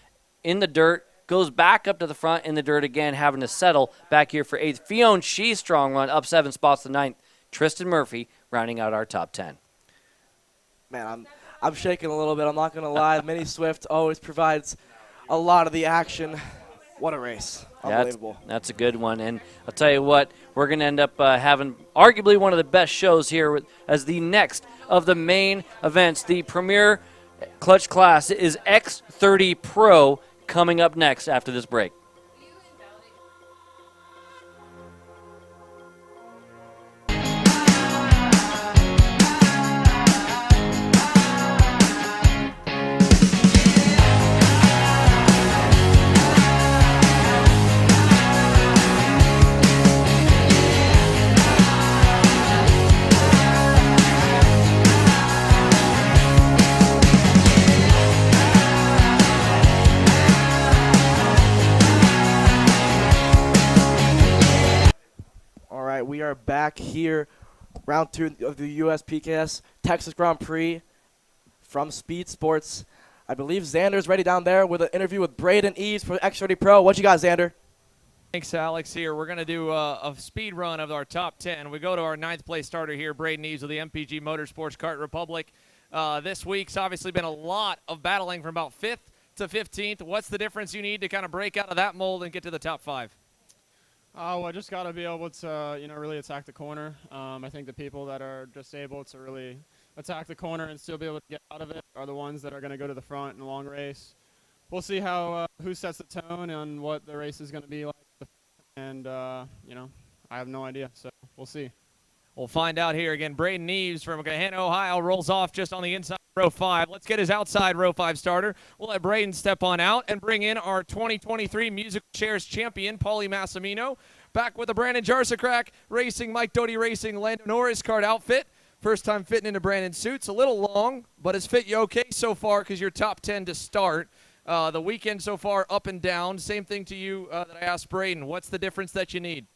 in the dirt, goes back up to the front in the dirt again, having to settle back here for 8th. Fionn Shee's strong run, up 7 spots to 9th. Tristan Murphy rounding out our top 10. Man, I'm shaking a little bit. I'm not going to lie. Mini Swift always provides a lot of the action. What a race. Unbelievable. That's a good one. And I'll tell you what, we're going to end up having arguably one of the best shows here as the next of the main events. The premier clutch class is X30 Pro coming up next after this break. We are back here, round 2 of the US PKS Texas Grand Prix from SpeedSportz. I believe Xander's ready down there with an interview with Braden Eves for X30 Pro. What you got, Xander? Thanks, Alex. Here we're going to do a speed run of our top 10. We go to our 9th place starter here, Braden Eves of the MPG Motorsports Kart Republic. This week's obviously been a lot of battling from about 5th to 15th. What's the difference you need to kind of break out of that mold and get to the top 5? Well, I just got to be able to, really attack the corner. I think the people that are just able to really attack the corner and still be able to get out of it are the ones that are going to go to the front in a long race. We'll see how who sets the tone and what the race is going to be like. And, I have no idea, so we'll see. We'll find out here again. Braden Eves from Gahanna, Ohio, rolls off just on the inside row 5. Let's get his outside row 5 starter. We'll let Braden step on out and bring in our 2023 Musical Chairs champion, Paulie Massimino. Back with the Brandon Jarsacrack Racing, Mike Doty Racing, Lando Norris card outfit. First time fitting into Brandon's suits. A little long, but it's fit you okay so far because you're top 10 to start. The weekend so far up and down. Same thing to you that I asked Braden. What's the difference that you need?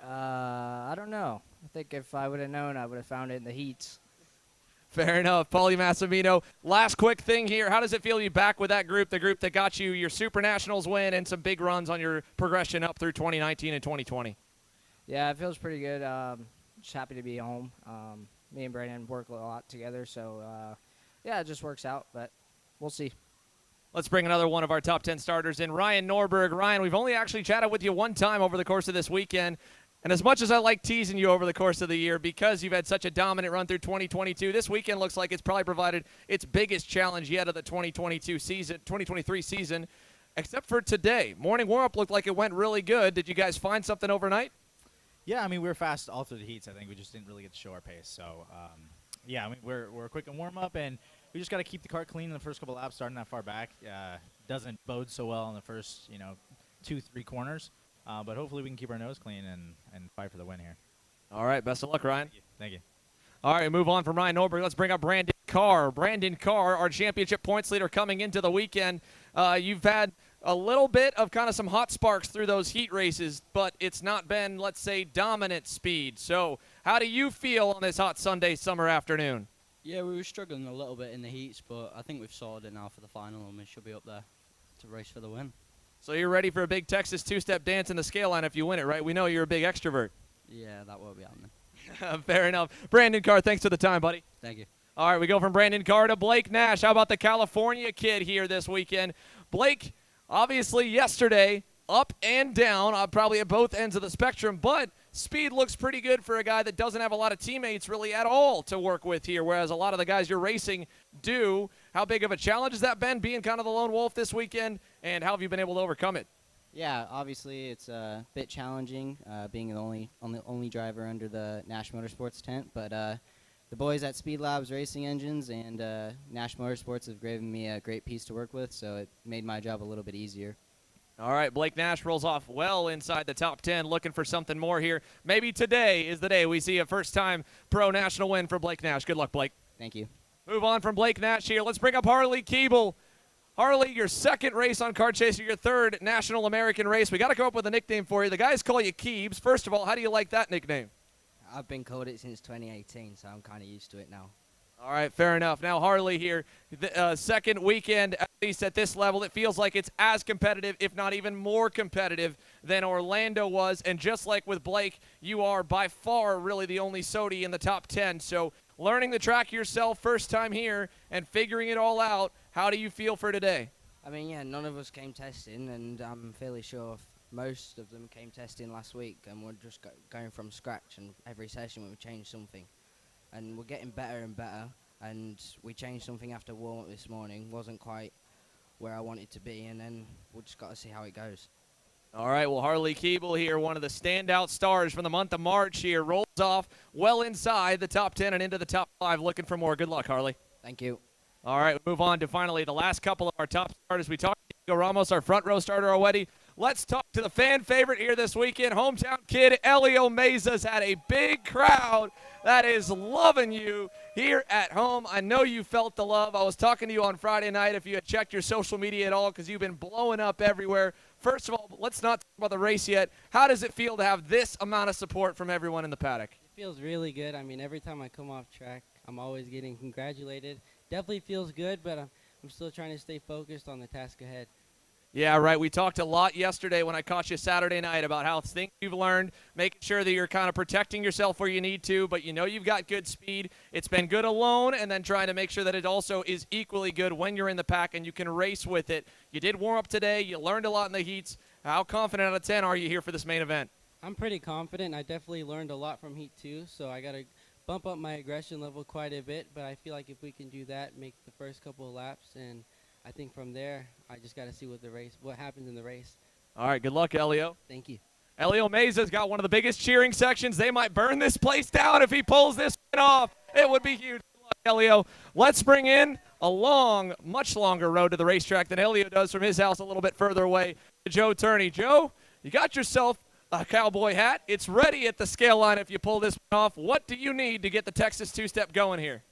I don't know. I think if I would have known, I would have found it in the heats. Fair enough. Paulie Massimino. Last quick thing here. How does it feel to be back with that group, the group that got you your Super Nationals win and some big runs on your progression up through 2019 and 2020? Yeah, it feels pretty good. Just happy to be home. Me and Brandon work a lot together, so yeah, it just works out, but we'll see. Let's bring another one of our top 10 starters in, Ryan Norberg. Ryan, we've only actually chatted with you one time over the course of this weekend. And as much as I like teasing you over the course of the year because you've had such a dominant run through 2022, this weekend looks like it's probably provided its biggest challenge yet of the 2023 season, except for today. Morning warm-up looked like it went really good. Did you guys find something overnight? Yeah, I mean, we were fast all through the heats. I think we just didn't really get to show our pace. So, yeah, I mean, we're quick in warm-up, and we just got to keep the cart clean in the first couple laps, starting that far back. Doesn't bode so well in the first, 2-3 corners. But hopefully we can keep our nose clean and fight for the win here. All right, best of luck, Ryan. Thank you. All right, move on from Ryan Norberg. Let's bring up Brandon Carr. Brandon Carr, our championship points leader coming into the weekend. You've had a little bit of kind of some hot sparks through those heat races, but it's not been, let's say, dominant speed. So how do you feel on this hot Sunday summer afternoon? Yeah, we were struggling a little bit in the heats, but I think we've sorted it now for the final, and we should be up there to race for the win. So you're ready for a big Texas two-step dance in the scale line if you win it, right? We know you're a big extrovert. Yeah, that will be happening. Fair enough. Brandon Carr, thanks for the time, buddy. Thank you. All right, we go from Brandon Carr to Blake Nash. How about the California kid here this weekend? Blake, obviously yesterday, up and down, probably at both ends of the spectrum, but speed looks pretty good for a guy that doesn't have a lot of teammates really at all to work with here, whereas a lot of the guys you're racing do. How big of a challenge has that been, being kind of the lone wolf this weekend, and how have you been able to overcome it? Yeah, obviously it's a bit challenging being the only driver under the Nash Motorsports tent, but the boys at Speed Labs Racing Engines and Nash Motorsports have given me a great piece to work with, so it made my job a little bit easier. All right, Blake Nash rolls off well inside the top 10, looking for something more here. Maybe today is the day we see a first-time pro national win for Blake Nash. Good luck, Blake. Thank you. Move on from Blake Nash here. Let's bring up Harley Keeble. Harley, your second race on Kart Chaser, your third National American race. We got to come up with a nickname for you. The guys call you Keebs. First of all, how do you like that nickname? I've been called it since 2018, so I'm kind of used to it now. All right, fair enough. Now, Harley here, the second weekend, at least at this level, it feels like it's as competitive, if not even more competitive, than Orlando was. And just like with Blake, you are by far really the only Sodi in the top 10. So learning the track yourself, first time here, and figuring it all out, how do you feel for today? I mean, yeah, none of us came testing, and I'm fairly sure most of them came testing last week, and we're just going from scratch, and every session we change something. And we're getting better and better, and we changed something after warm-up this morning. Wasn't quite where I wanted to be, and then we've just got to see how it goes. All right, well, Harley Keeble here, one of the standout stars from the month of March here, rolls off well inside the top 10 and into the top 5, looking for more. Good luck, Harley. Thank you. All right, we move on to finally the last couple of our top starters. We talked to Diego Ramos, our front row starter already. Let's talk to the fan favorite here this weekend. Hometown kid Elio Meza's had a big crowd that is loving you here at home. I know you felt the love. I was talking to you on Friday night if you had checked your social media at all, because you've been blowing up everywhere. First of all, let's not talk about the race yet. How does it feel to have this amount of support from everyone in the paddock? It feels really good. I mean, every time I come off track, I'm always getting congratulated. Definitely feels good, but I'm still trying to stay focused on the task ahead. Yeah, right. We talked a lot yesterday when I caught you Saturday night about how things you've learned, making sure that you're kind of protecting yourself where you need to, but you know you've got good speed. It's been good alone, and then trying to make sure that it also is equally good when you're in the pack and you can race with it. You did warm up today. You learned a lot in the heats. How confident out of 10 are you here for this main event? I'm pretty confident. I definitely learned a lot from Heat 2, so I got to bump up my aggression level quite a bit, but I feel like if we can do that, make the first couple of laps, and I think from there, I just got to see what happens in the race. All right, good luck, Elio. Thank you. Elio Meza's got one of the biggest cheering sections. They might burn this place down if he pulls this one off. It would be huge. Good luck, Elio. Let's bring in a long, much longer road to the racetrack than Elio does from his house a little bit further away to Joe Turney. Joe, you got yourself a cowboy hat. It's ready at the scale line if you pull this one off. What do you need to get the Texas two-step going here?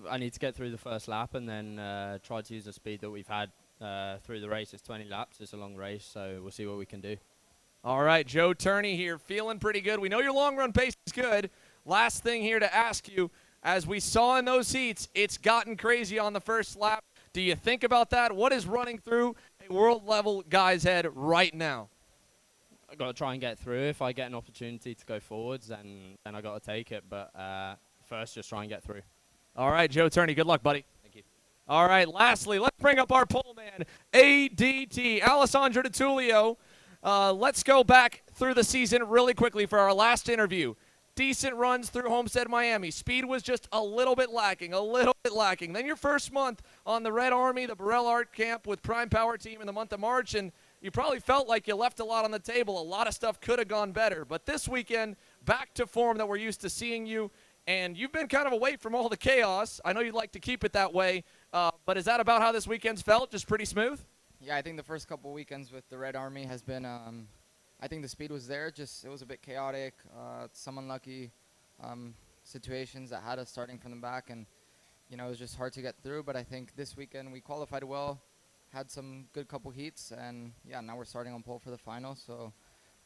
I need to get through the first lap and then try to use the speed that we've had through the race. It's 20 laps. It's a long race, so we'll see what we can do. All right, Joe Turney here, feeling pretty good. We know your long-run pace is good. Last thing here to ask you, as we saw in those heats, it's gotten crazy on the first lap. Do you think about that? What is running through a world-level guy's head right now? I've got to try and get through. If I get an opportunity to go forwards, then I've got to take it. But first, just try and get through. All right, Joe Turney, good luck, buddy. Thank you. All right, lastly, let's bring up our pole man, ADT, Alessandro DiTullio. Let's go back through the season really quickly for our last interview. Decent runs through Homestead, Miami. Speed was just a little bit lacking. Then your first month on the Red Army, the Burrell Art Camp with Prime Power Team in the month of March, and you probably felt like you left a lot on the table. A lot of stuff could have gone better. But this weekend, back to form that we're used to seeing you. And you've been kind of away from all the chaos. I know you'd like to keep it that way, but is that about how this weekend's felt? Just pretty smooth? Yeah, I think the first couple weekends with the Red Army has been, I think the speed was there, just it was a bit chaotic, some unlucky situations that had us starting from the back, and it was just hard to get through. But I think this weekend we qualified well, had some good couple heats, and yeah, now we're starting on pole for the final. So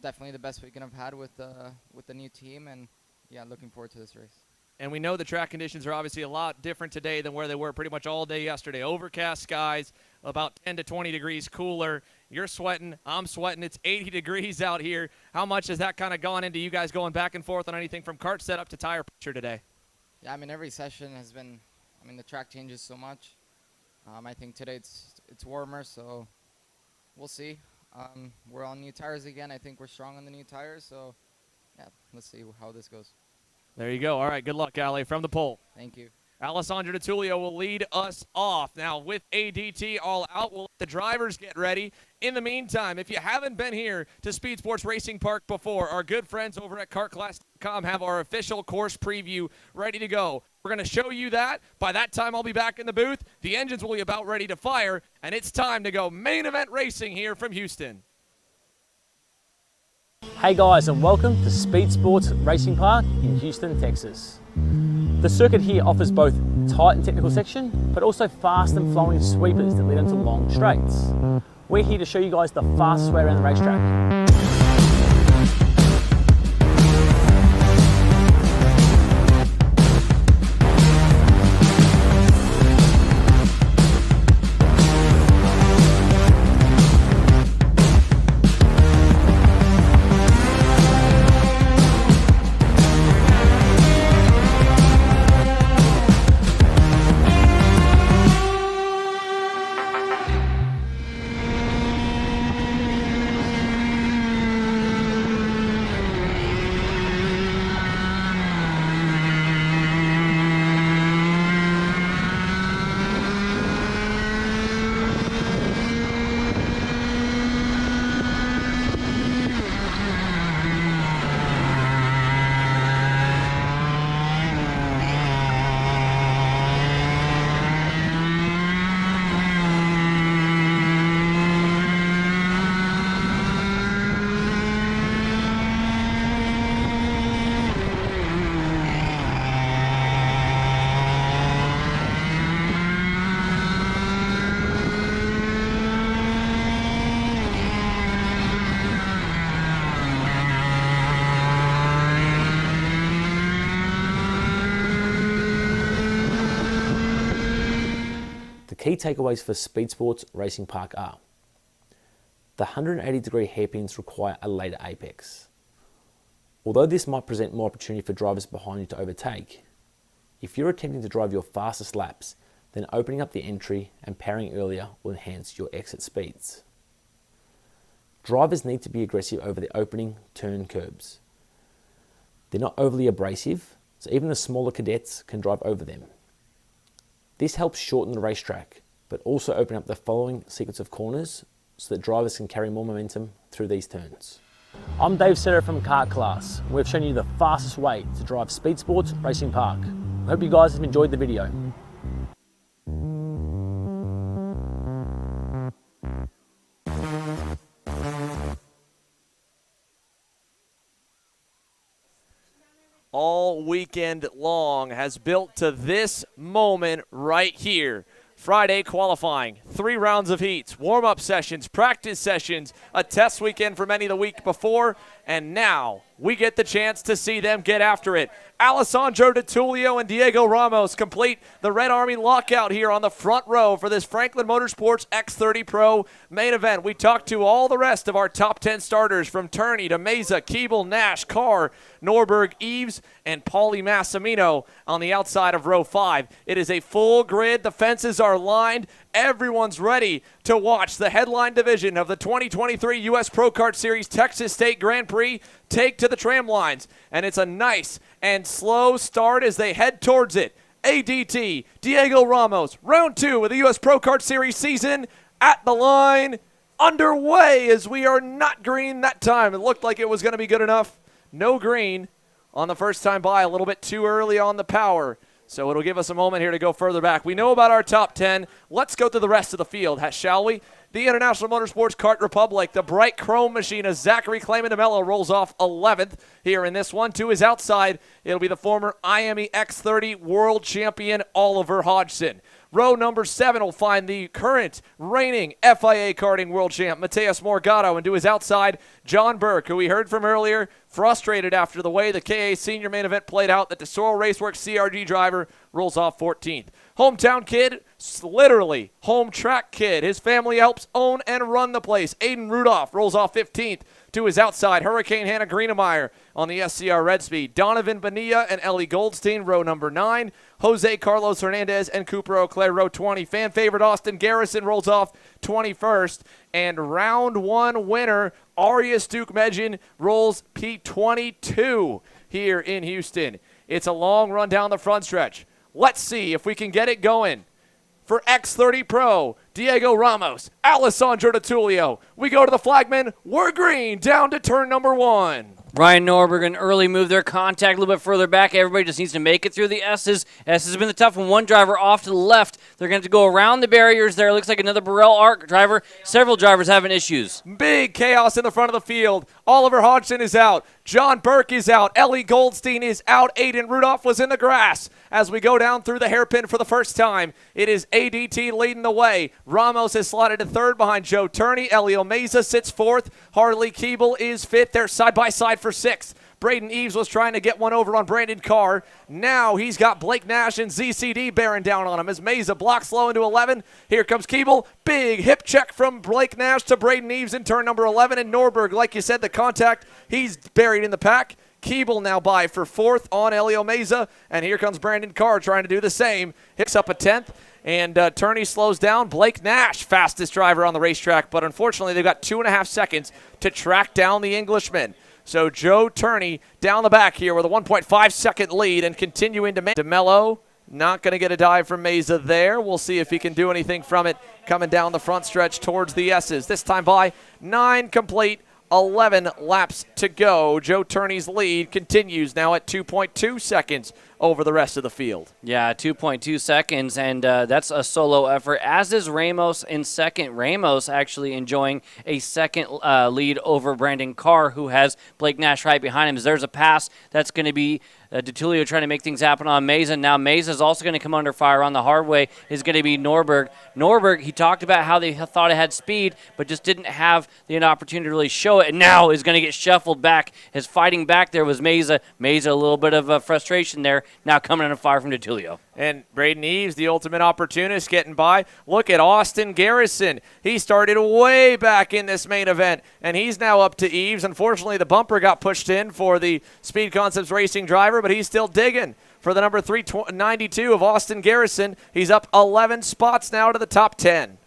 definitely the best weekend I've had with the new team, and yeah, looking forward to this race. And we know the track conditions are obviously a lot different today than where they were pretty much all day yesterday. Overcast skies, about 10 to 20 degrees cooler. You're sweating. I'm sweating. It's 80 degrees out here. How much has that kind of gone into you guys going back and forth on anything from kart setup to tire pressure today? Yeah, I mean, every session has been, I mean, the track changes so much. I think today it's warmer, so we'll see. We're on new tires again. I think we're strong on the new tires, so yeah, let's see how this goes. There you go. All right, good luck, Ale, from the pole. Thank you. Alessandro DiTullio will lead us off. Now, with ADT all out, we'll let the drivers get ready. In the meantime, if you haven't been here to SpeedSportz Racing Park before, our good friends over at KartClass.com have our official course preview ready to go. We're going to show you that. By that time, I'll be back in the booth. The engines will be about ready to fire, and it's time to go main event racing here from Houston. Hey guys, and welcome to SpeedSportz Racing Park in Houston, Texas. The circuit here offers both tight and technical section, but also fast and flowing sweepers that lead into long straights. We're here to show you guys the fastest way around the racetrack. Key takeaways for SpeedSportz Racing Park are: the 180-degree hairpins require a later apex. Although this might present more opportunity for drivers behind you to overtake, if you're attempting to drive your fastest laps, then opening up the entry and parrying earlier will enhance your exit speeds. Drivers need to be aggressive over the opening turn curbs. They're not overly abrasive, so even the smaller cadets can drive over them. This helps shorten the racetrack, but also open up the following sequence of corners so that drivers can carry more momentum through these turns. I'm Dave Serra from Kart Class, and we've shown you the fastest way to drive SpeedSportz Racing Park. I hope you guys have enjoyed the video. All weekend long has built to this moment right here. Friday qualifying, 3 rounds of heats, warm-up sessions, practice sessions, a test weekend for many the week before, and now we get the chance to see them get after it. Alessandro DiTullio and Diego Ramos complete the Red Army lockout here on the front row for this Franklin Motorsports X30 Pro main event. We talked to all the rest of our top 10 starters from Turney to Meza, Keeble, Nash, Carr, Norberg, Eves, and Paulie Massimino on the outside of row 5. It is a full grid. The fences are lined. Everyone's ready to watch the headline division of the 2023 US Pro Kart Series Texas State Grand Prix take to the tram lines. And it's a nice and slow start as they head towards it. ADT, Diego Ramos, round 2 of the US Pro Kart Series season at the line, underway as we are not green that time. It looked like it was going to be good enough. No green on the first time by, a little bit too early on the power. So it'll give us a moment here to go further back. We know about our top 10. Let's go through the rest of the field, shall we? the International Motorsports Kart Republic, the bright chrome machine of Zachary Clayman DeMello rolls off 11th here in this one. To his outside, it'll be the former IME X30 world champion Oliver Hodgson. Row number 7 will find the current reigning FIA karting world champ, Mateus Morgado, and to his outside, John Burke, who we heard from earlier, frustrated after the way the KA Senior Main Event played out. That the Sorrel Raceworks CRG driver rolls off 14th. Hometown kid, literally home track kid. His family helps own and run the place. Aiden Rudolph rolls off 15th. To his outside, Hurricane Hannah Greenemeyer on the SCR Red Speed. Donovan Bonilla and Ellie Goldstein, row number 9. Jose Carlos Hernandez and Cooper Auclair, row 20. Fan favorite Austin Garrison rolls off 21st. And round 1 winner, Arias Duke Medjin, rolls P22 here in Houston. It's a long run down the front stretch. Let's see if we can get it going. For X30 Pro, Diego Ramos, Alessandro DiTullio. We go to the flagman. We're green down to turn number 1. Ryan Norberg, an early move there. Contact a little bit further back. Everybody just needs to make it through the S's. S has been the tough one. One driver off to the left. They're going to have to go around the barriers there. Looks like another Burrell Arc driver. Several drivers having issues. Big chaos in the front of the field. Oliver Hodgson is out. John Burke is out. Ellie Goldstein is out. Aiden Rudolph was in the grass. As we go down through the hairpin for the first time, it is ADT leading the way. Ramos has slotted to 3rd behind Joe Turney. Elio Meza sits 4th. Harley Keeble is 5th. They're side by side for 6th. Braden Eves was trying to get one over on Brandon Carr. Now he's got Blake Nash and ZCD bearing down on him as Meza blocks low into 11. Here comes Keeble. Big hip check from Blake Nash to Braden Eves in turn number 11. And Norberg, like you said, the contact, he's buried in the pack. Keeble now by for 4th on Elio Meza. And here comes Brandon Carr trying to do the same. Hicks up a 10th. And Turney slows down. Blake Nash, fastest driver on the racetrack. But unfortunately, they've got 2.5 seconds to track down the Englishman. So Joe Turney down the back here with a 1.5 second lead and continuing to make. DeMello not going to get a dive from Meza there. We'll see if he can do anything from it coming down the front stretch towards the S's. This time by 9 complete, 11 laps to go. Joe Turney's lead continues now at 2.2 seconds over the rest of the field. Yeah, 2.2 seconds, and that's a solo effort, as is Ramos in second. Ramos actually enjoying a second lead over Brandon Carr, who has Blake Nash right behind him. As there's a pass that's going to be DiTullio trying to make things happen on Meza. Now Meza is also going to come under fire on the hard way. Is going to be Norberg. Norberg, he talked about how they thought it had speed, but just didn't have the opportunity to really show it, and now is going to get shuffled back. His fighting back there was Meza. Meza, a little bit of frustration there. Now coming under fire from DiTullio. And Braden Eves, the ultimate opportunist, getting by. Look at Austin Garrison. He started way back in this main event, and he's now up to Eves. Unfortunately, the bumper got pushed in for the Speed Concepts Racing driver, but he's still digging for the number 392 of Austin Garrison. He's up 11 spots now to the top 10.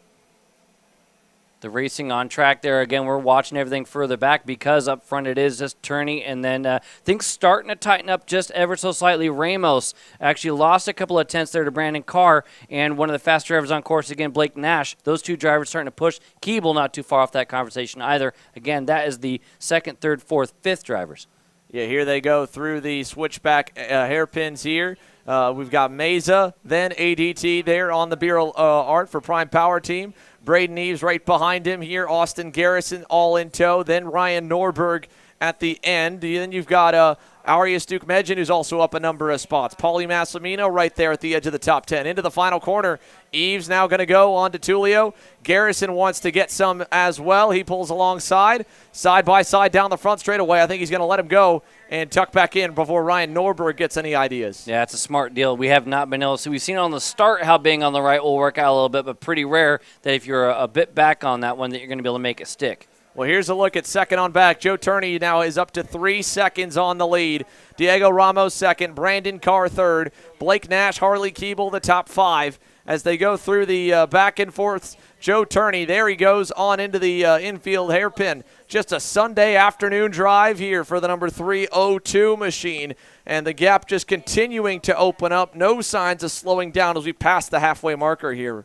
The racing on track there. Again, we're watching everything further back because up front it is just Turney, and then things starting to tighten up just ever so slightly. Ramos actually lost a couple of tenths there to Brandon Carr, and one of the fast drivers on course again, Blake Nash. Those two drivers starting to push. Keeble not too far off that conversation either. Again, that is the 2nd, 3rd, 4th, 5th drivers. Yeah, here they go through the switchback hairpins here. We've got Meza, then ADT there on the Bureau Art for Prime Power Team. Braden Eves right behind him here. Austin Garrison all in tow. Then Ryan Norberg at the end. Then you've got Arias Duke Medjin, who's also up a number of spots. Paulie Massimino right there at the edge of the top 10. Into the final corner. Eves now going to go on to DiTullio. Garrison wants to get some as well. He pulls alongside. Side by side down the front straightaway. I think he's going to let him go and tuck back in before Ryan Norberg gets any ideas. Yeah, it's a smart deal. We have not been able to see. We've seen on the start how being on the right will work out a little bit, but pretty rare that if you're a bit back on that one that you're going to be able to make it stick. Well, here's a look at second on back. Joe Turney now is up to 3 seconds on the lead. Diego Ramos second. Brandon Carr third. Blake Nash, Harley Keeble, the top 5. As they go through the back and forth, Joe Turney, there he goes on into the infield hairpin. Just a Sunday afternoon drive here for the number 302 machine. And the gap just continuing to open up. No signs of slowing down as we pass the halfway marker here.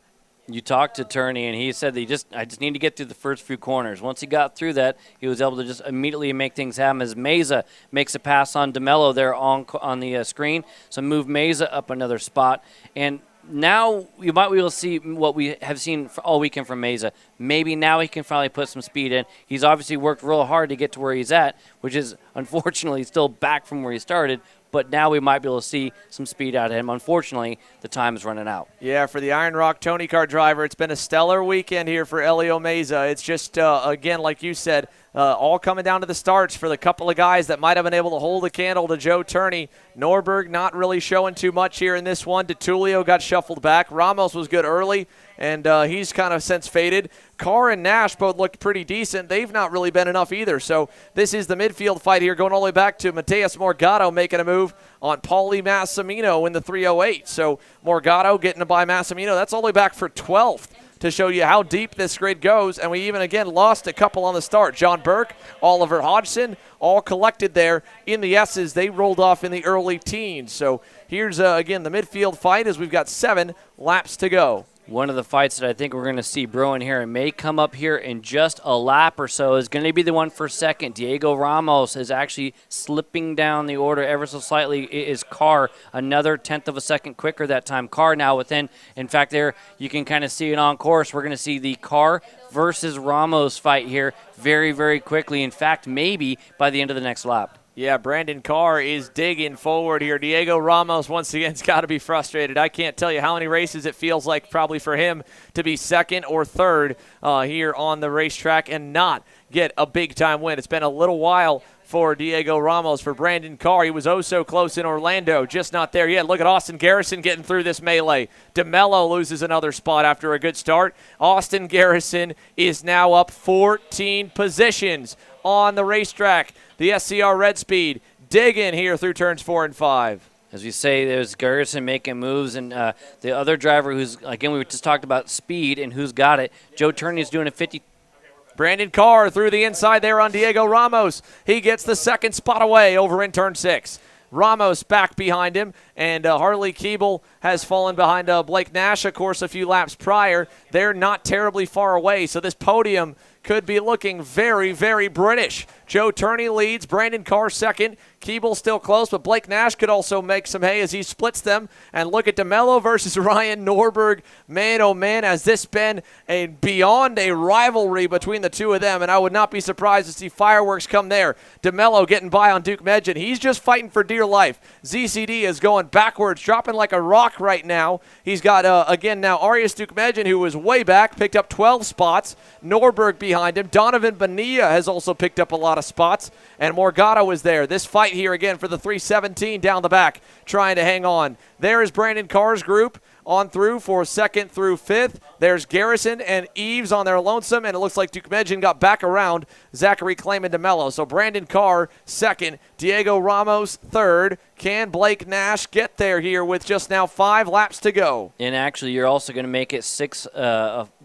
You talked to Turney, and he said that I just need to get through the first few corners. Once he got through that, he was able to just immediately make things happen as Meza makes a pass on DeMello there on the screen. So move Meza up another spot. And now you might be able to see what we have seen all weekend from Meza. Maybe now he can finally put some speed in. He's obviously worked real hard to get to where he's at, which is unfortunately still back from where he started. But now we might be able to see some speed out of him. Unfortunately, the time is running out. Yeah, for the Iron Rock Tony Kart driver, it's been a stellar weekend here for Elio Meza. It's just, again, like you said, all coming down to the starts for the couple of guys that might have been able to hold a candle to Joe Turney. Norberg not really showing too much here in this one. DeTulio got shuffled back. Ramos was good early, and he's kind of since faded. Carr and Nash both looked pretty decent. They've not really been enough either. So this is the midfield fight here, going all the way back to Mateus Morgado making a move on Paulie Massimino in the 308. So Morgado getting to by Massimino. That's all the way back for 12th. To show you how deep this grid goes. And we even, again, lost a couple on the start. John Burke, Oliver Hodgson, all collected there in the S's. They rolled off in the early teens. So here's, again, the midfield fight as we've got 7 laps to go. One of the fights that I think we're going to see brewing here and may come up here in just a lap or so is going to be the one for second. Diego Ramos is actually slipping down the order ever so slightly. It is Carr, another 1/10 of a second quicker that time. Carr now within, in fact, there you can kind of see it on course. We're going to see the Carr versus Ramos fight here very, very quickly. In fact, maybe by the end of the next lap. Yeah, Brandon Carr is digging forward here. Diego Ramos, once again, has got to be frustrated. I can't tell you how many races it feels like probably for him to be second or third here on the racetrack and not get a big-time win. It's been a little while for Diego Ramos. For Brandon Carr, he was oh so close in Orlando, just not there yet. Look at Austin Garrison getting through this melee. DeMello loses another spot after a good start. Austin Garrison is now up 14 positions on the racetrack. The SCR Red Speed digging here through turns 4 and 5. As we say, there's Garrison making moves, and the other driver who's, again, we just talked about speed and who's got it. Joe Turney is doing a 50. Brandon Carr through the inside there on Diego Ramos. He gets the second spot away over in turn 6. Ramos back behind him, and Harley Keeble has fallen behind Blake Nash, of course, a few laps prior. They're not terribly far away, so this podium could be looking very, very British. Joe Turney leads, Brandon Carr second. Keeble still close, but Blake Nash could also make some hay as he splits them. And look at DeMello versus Ryan Norberg. Man, oh man, has this been beyond a rivalry between the two of them, and I would not be surprised to see fireworks come there. DeMello getting by on Duke Medjin. He's just fighting for dear life. ZCD is going backwards, dropping like a rock right now. He's got, again, now Arias Duke Medjin, who was way back, picked up 12 spots. Norberg behind him. Donovan Bonilla has also picked up a lot of spots, and Morgado is there. This fight here again for the 317 down the back, trying to hang on. There is Brandon Carr's group on through for 2nd through 5th. There's Garrison and Eves on their lonesome, and it looks like Duke Medjin got back around Zachary Clayman DeMello. So Brandon Carr 2nd, Diego Ramos 3rd. Can Blake Nash get there here with just now 5 laps to go? And actually, you're also going to make it 6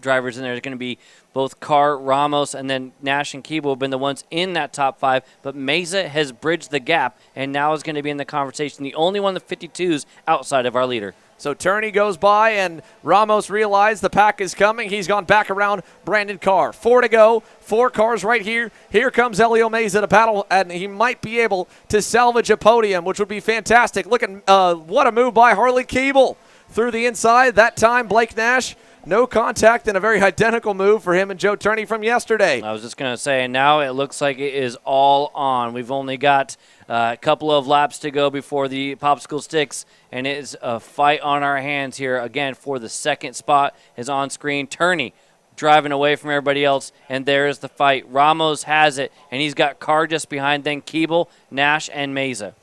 drivers in there. There's going to be both Carr, Ramos, and then Nash and Keeble have been the ones in that top 5. But Meza has bridged the gap and now is going to be in the conversation. The only one of the 52s outside of our leader. So Turney goes by, and Ramos realized the pack is coming. He's gone back around Brandon Carr. 4 to go. 4 cars right here. Here comes Elio Meza to battle, and he might be able to salvage a podium, which would be fantastic. Look at what a move by Harley Keeble through the inside. That time, Blake Nash, no contact, and a very identical move for him and Joe Turney from yesterday. I was just going to say, now it looks like it is all on. We've only got a couple of laps to go before the popsicle sticks, and it is a fight on our hands here. Again, for the 2nd spot is on screen. Turney driving away from everybody else, and there's the fight. Ramos has it, and he's got Carr just behind, then Keeble, Nash, and Meza.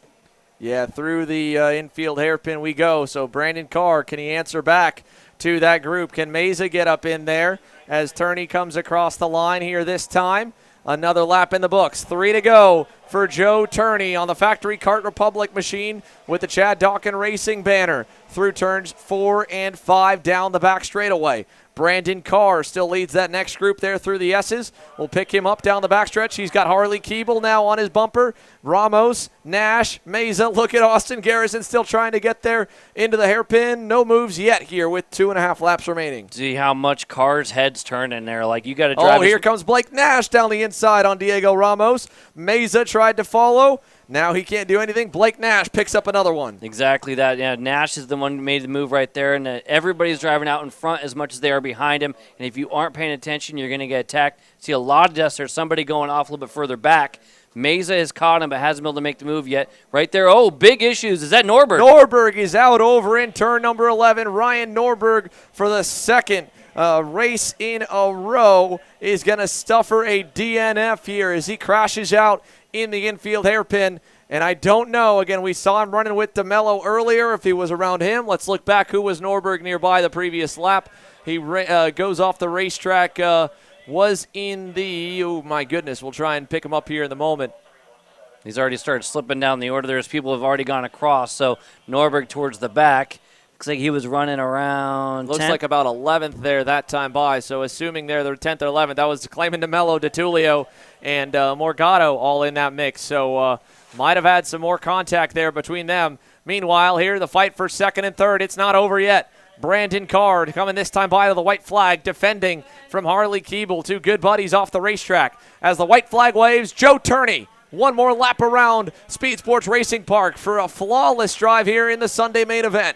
Yeah, through the infield hairpin we go. So Brandon Carr, can he answer back to that group? Can Meza get up in there as Turney comes across the line here this time? Another lap in the books. 3 to go for Joe Turney on the Factory Kart Republic machine with the Chad Dawkin Racing banner through turns 4 and 5 down the back straightaway. Brandon Carr still leads that next group there through the S's. We'll pick him up down the backstretch. He's got Harley Keeble now on his bumper. Ramos, Nash, Meza. Look at Austin Garrison still trying to get there into the hairpin. No moves yet here with 2.5 laps remaining. See how much Carr's head's turning there. Like, you got to drive. Oh, here comes Blake Nash down the inside on Diego Ramos. Meza tried to follow. Now he can't do anything. Blake Nash picks up another one. Exactly that. Yeah, Nash is the one who made the move right there, and everybody's driving out in front as much as they are behind him. And if you aren't paying attention, you're going to get attacked. See a lot of deaths. There's somebody going off a little bit further back. Meza has caught him but hasn't been able to make the move yet. Right there, oh, big issues. Is that Norberg? Norberg is out over in turn number 11. Ryan Norberg for the second race in a row is going to suffer a DNF here as he crashes out in the infield hairpin. And I don't know, again, we saw him running with DeMello earlier if he was around him. Let's look back who was Norberg nearby the previous lap. He goes off the racetrack, was in the, oh my goodness, we'll try and pick him up here in the moment. He's already started slipping down the order. There's people who have already gone across, so Norberg towards the back. Looks like he was running around Looks 10th. like about 11th there that time by. So assuming they're 10th or 11th, that was claiming DeMello, DeTulio, and Morgado all in that mix. So might have had some more contact there between them. Meanwhile, here the fight for second and third. It's not over yet. Brandon Card coming this time by to the white flag, defending from Harley Keeble. Two good buddies off the racetrack. As the white flag waves, Joe Turney. One more lap around SpeedSportz Racing Park for a flawless drive here in the Sunday main event.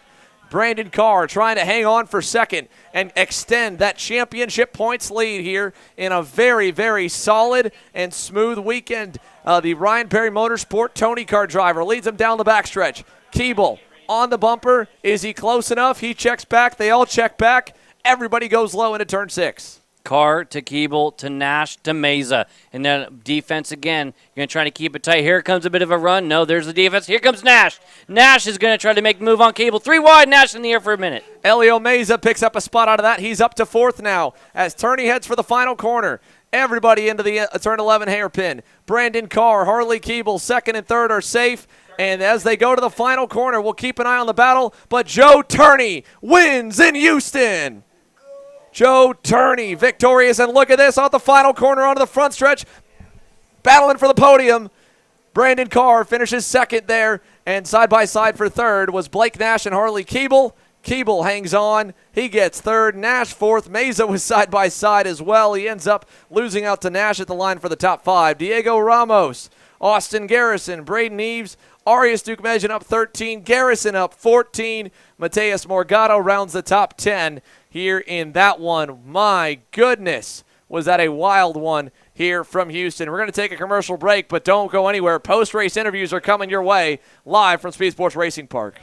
Brandon Carr trying to hang on for second and extend that championship points lead here in a very, very solid and smooth weekend. The Ryan Perry Motorsport Tony Kart driver leads him down the backstretch. Keeble on the bumper. Is he close enough? He checks back. They all check back. Everybody goes low into turn 6. Carr to Keeble to Nash to Meza. And then defense again. You're going to try to keep it tight. Here comes a bit of a run. No, there's the defense. Here comes Nash. Nash is going to try to make the move on Keeble. 3 wide. Nash in the air for a minute. Elio Meza picks up a spot out of that. He's up to 4th now as Turney heads for the final corner. Everybody into the turn 11 hairpin. Brandon Carr, Harley Keeble, 2nd and 3rd are safe. And as they go to the final corner, we'll keep an eye on the battle. But Joe Turney wins in Houston. Joe Turney victorious, and look at this on the final corner onto the front stretch. Battling for the podium. Brandon Carr finishes 2nd there, and side by side for 3rd was Blake Nash and Harley Keeble. Keeble hangs on. He gets 3rd. Nash 4th. Meza was side by side as well. He ends up losing out to Nash at the line for the top 5. Diego Ramos, Austin Garrison, Braden Eves, Arias Duke-Mejian up 13. Garrison up 14. Mateus Morgado rounds the top 10 here in that one. My goodness, was that a wild one here from Houston. We're going to take a commercial break, but don't go anywhere. Post-race interviews are coming your way live from SpeedSportz Racing Park.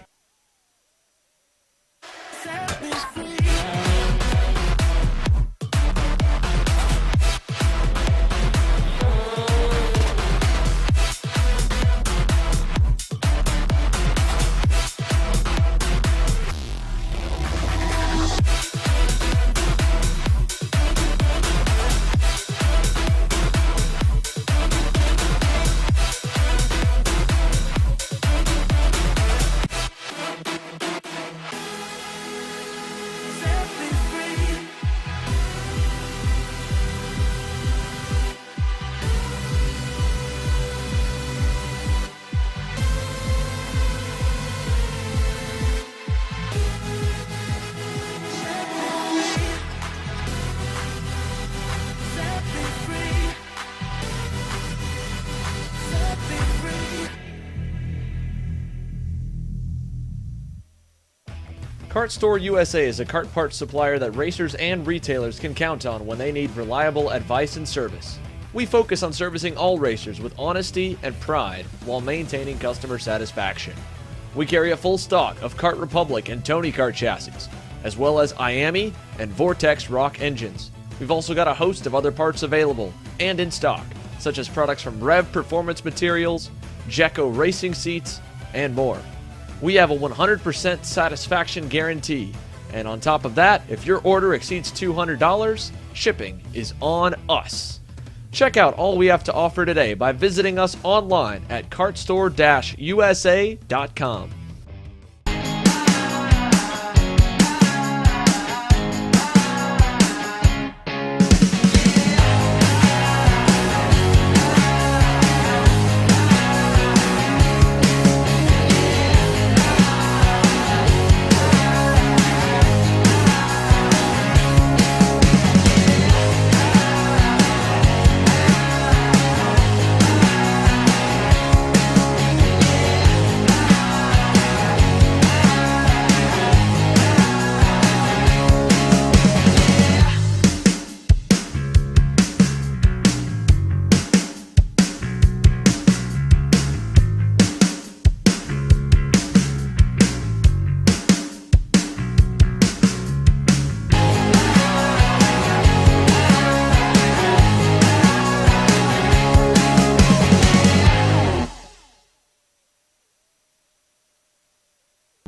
Kart Store USA is a kart parts supplier that racers and retailers can count on when they need reliable advice and service. We focus on servicing all racers with honesty and pride while maintaining customer satisfaction. We carry a full stock of Kart Republic and Tony Kart chassis, as well as IAMI and Vortex Rock engines. We've also got a host of other parts available and in stock, such as products from Rev Performance Materials, Jekko Racing Seats, and more. We have a 100% satisfaction guarantee, and on top of that, if your order exceeds $200, shipping is on us. Check out all we have to offer today by visiting us online at kartstore-usa.com.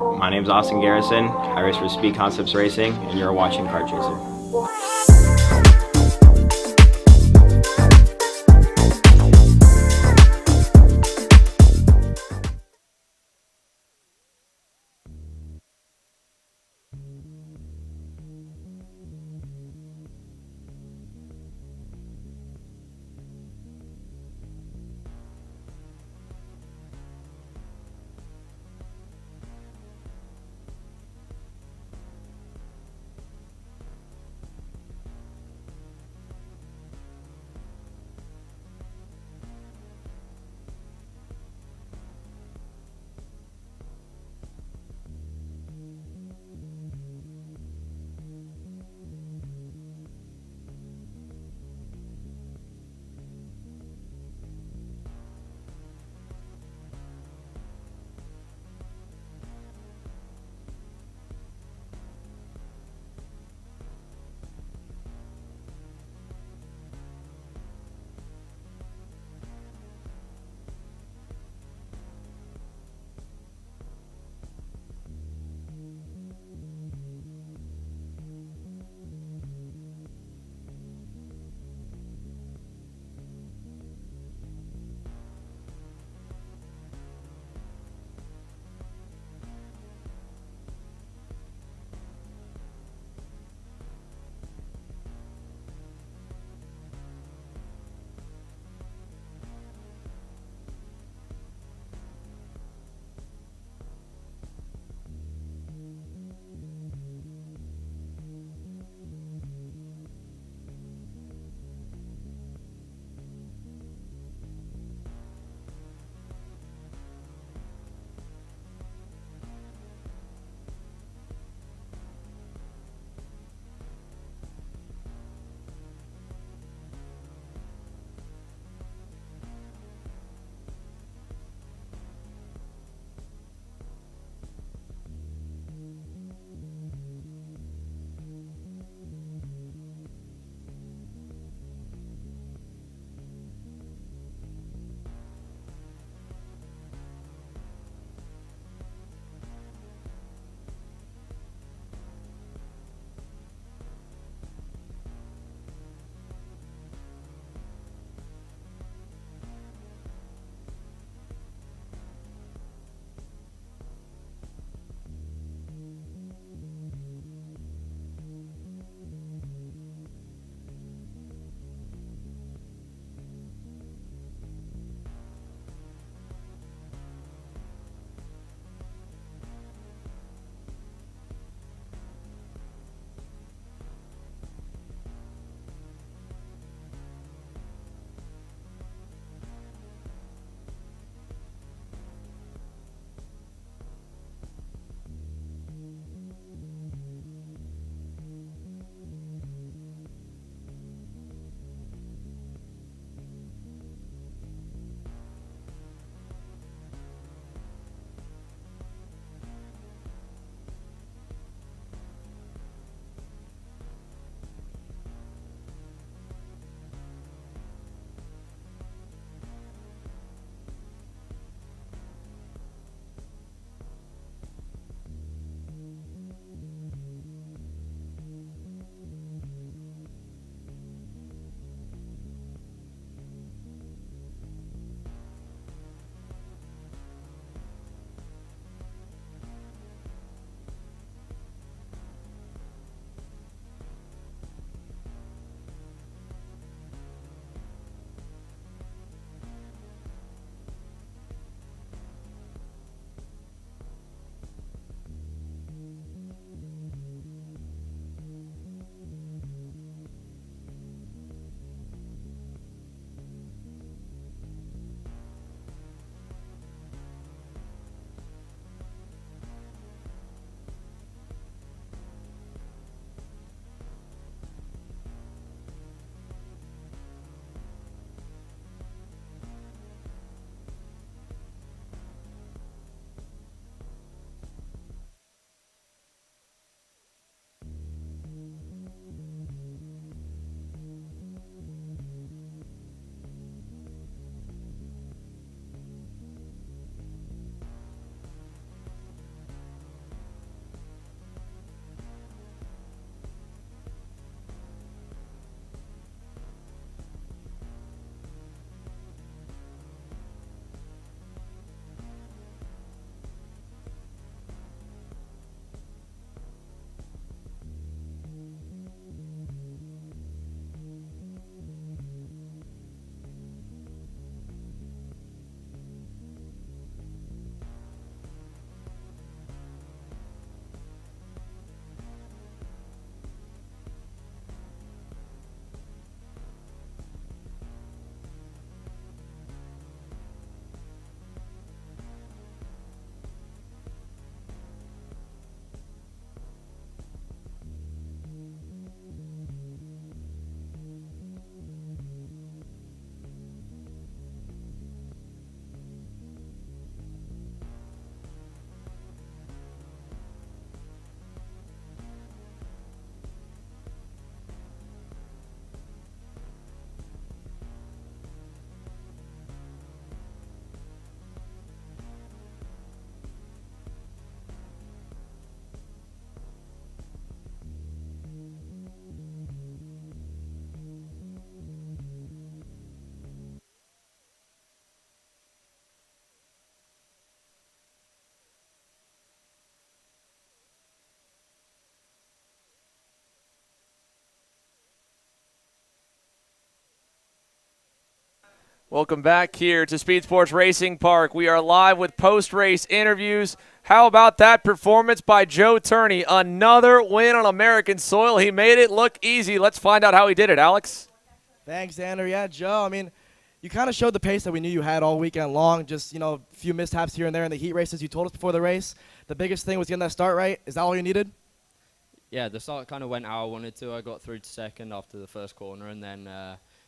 My name's Austin Garrison. I race for Speed Concepts Racing, and you're watching Kart Chaser. Welcome back here to SpeedSportz Racing Park. We are live with post-race interviews. How about that performance by Joe Turney? Another win on American soil. He made it look easy. Let's find out how he did it, Alex. Thanks, Andrew. Yeah, Joe, I mean, you kind of showed the pace that we knew you had all weekend long. Just, a few mishaps here and there in the heat races. You told us before the race the biggest thing was getting that start right. Is that all you needed? Yeah, the start kind of went how I wanted to. I got through to second after the first corner, and then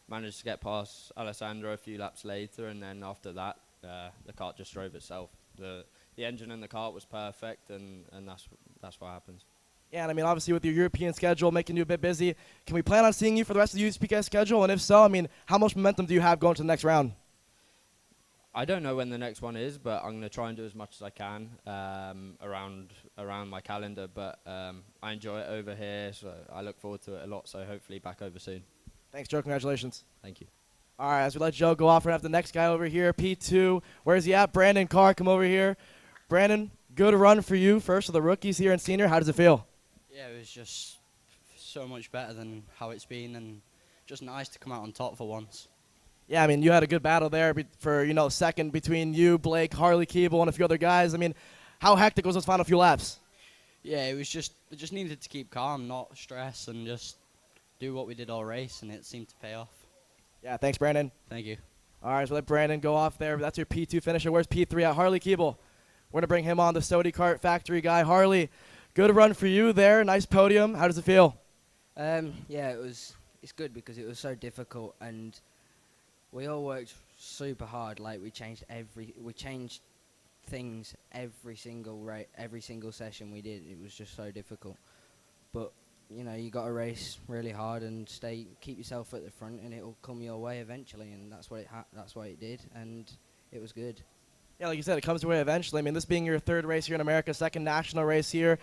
managed to get past Alessandro a few laps later, and then after that, the kart just drove itself. The engine in the kart was perfect, and that's what happens. Yeah, and I mean, obviously with your European schedule making you a bit busy, can we plan on seeing you for the rest of the USPK schedule? And if so, I mean, how much momentum do you have going to the next round? I don't know when the next one is, but I'm going to try and do as much as I can around my calendar. But I enjoy it over here, so I look forward to it a lot. So hopefully back over soon. Thanks, Joe. Congratulations. Thank you. All right, as we let Joe go off, we're going to have the next guy over here, P2. Where's he at? Brandon Carr, come over here. Brandon, good run for you. First of the rookies here in senior. How does it feel? Yeah, it was just so much better than how it's been, and just nice to come out on top for once. Yeah, I mean, you had a good battle there for, second between you, Blake, Harley Keeble, and a few other guys. I mean, how hectic was those final few laps? Yeah, it just needed to keep calm, not stress, and just do what we did all race, and it seemed to pay off. Yeah, thanks, Brandon. Thank you. All right, so let Brandon go off there. That's your P2 finisher. Where's P3 at? Harley Keeble. We're going to bring him on, the Sody Kart factory guy. Harley, good run for you there. Nice podium. How does it feel? Yeah, it's good because it was so difficult, and we all worked super hard. Like we changed things every single session we did. It was just so difficult. But you got to race really hard and keep yourself at the front, and it'll come your way eventually. And that's what it did, and it was good. Yeah, like you said, it comes your way eventually. I mean, this being your third race here in America, second national race here.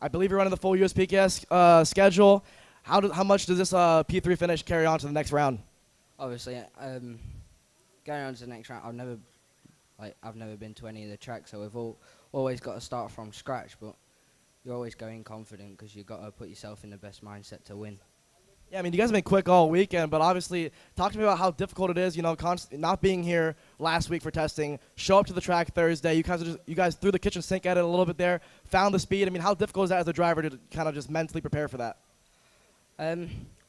I believe you're running the full USPK schedule. How much does this P3 finish carry on to the next round? Obviously, going on to the next round, I've never been to any of the tracks, so we've always got to start from scratch. But you're always going confident because you've got to put yourself in the best mindset to win. Yeah, I mean, you guys have been quick all weekend, but obviously, talk to me about how difficult it is, not being here last week for testing, show up to the track Thursday. You guys threw the kitchen sink at it a little bit there, found the speed. I mean, how difficult is that as a driver to kind of just mentally prepare for that?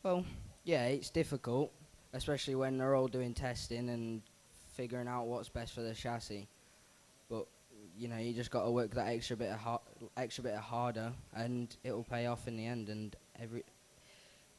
Well, yeah, it's difficult, especially when they're all doing testing and figuring out what's best for the chassis. But you just got to work that extra bit harder, and it will pay off in the end. And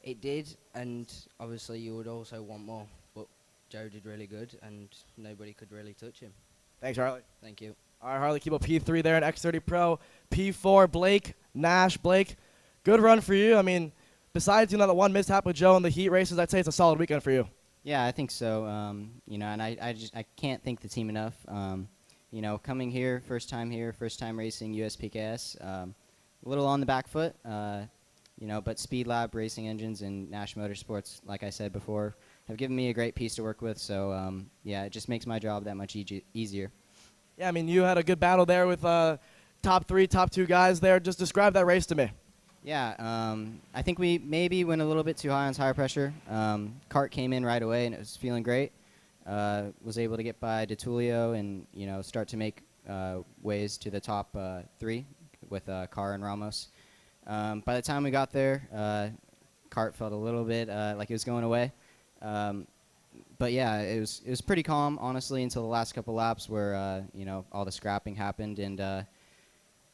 it did, and obviously you would also want more. But Joe did really good, and nobody could really touch him. Thanks, Harley. Thank you. All right, Harley Keeble P3 there in X30 Pro. P4, Blake Nash. Blake, good run for you. I mean, besides the one mishap with Joe in the heat races, I'd say it's a solid weekend for you. Yeah, I think so. And I can't thank the team enough. Coming here, first time racing USPKS, a little on the back foot. But Speed Lab Racing Engines and Nash Motorsports, like I said before, have given me a great piece to work with. So yeah, it just makes my job that much easier. Yeah, I mean, you had a good battle there with top 3, top 2 guys there. Just describe that race to me. Yeah, I think we maybe went a little bit too high on tire pressure. Kart came in right away, and it was feeling great. Was able to get by DeTulio and start to make ways to the top 3 with Carr and Ramos. By the time we got there, kart felt a little bit like it was going away. But yeah, it was pretty calm, honestly, until the last couple laps where all the scrapping happened, and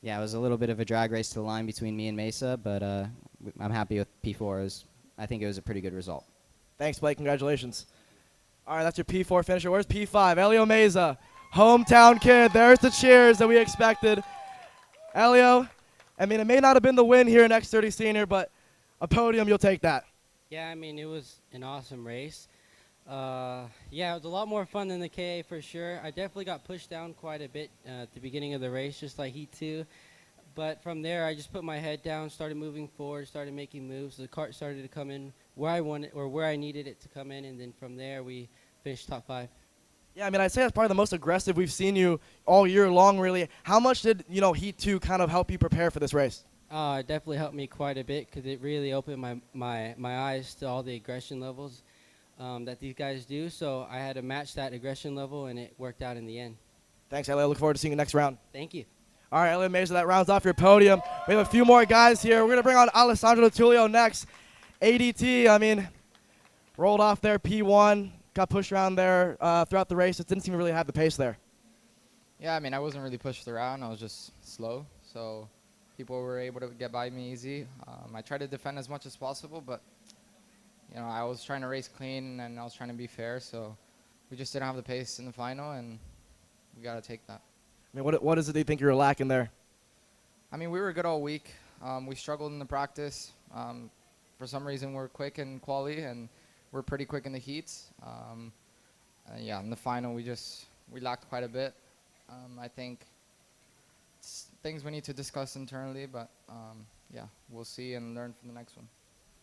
yeah, it was a little bit of a drag race to the line between me and Mesa, but I'm happy with P4. I think it was a pretty good result. Thanks, Blake. Congratulations. All right, that's your P4 finisher. Where's P5? Elio Mesa, hometown kid. There's the cheers that we expected. Elio, I mean, it may not have been the win here in X30 Senior, but a podium, you'll take that. Yeah, I mean, it was an awesome race. Yeah, it was a lot more fun than the KA for sure. I definitely got pushed down quite a bit at the beginning of the race, just like Heat 2. But from there, I just put my head down, started moving forward, started making moves. The kart started to come in where I wanted or where I needed it to come in, and then from there, we finished top 5. Yeah, I mean, I'd say that's probably the most aggressive we've seen you all year long, really. How much did, Heat 2 kind of help you prepare for this race? It definitely helped me quite a bit because it really opened my eyes to all the aggression levels. that these guys do. So I had to match that aggression level, and it worked out in the end. Thanks, Elliot. Look forward to seeing you next round. Thank you. All right, Elliot Mason, that rounds off your podium. We have a few more guys here. We're going to bring on Alessandro Tulio next. ADT, I mean, rolled off there, P1, got pushed around there throughout the race. It didn't seem to really have the pace there. Yeah, I mean, I wasn't really pushed around. I was just slow, so people were able to get by me easy. I tried to defend as much as possible, but, you know, I was trying to race clean and I was trying to be fair, so we just didn't have the pace in the final, and we got to take that. I mean, what is it that you think you were lacking there? I mean, we were good all week. We struggled in the practice. For some reason, we're quick in quali, and we're pretty quick in the heats. Yeah, in the final, we lacked quite a bit. I think it's things we need to discuss internally, but yeah, we'll see and learn from the next one.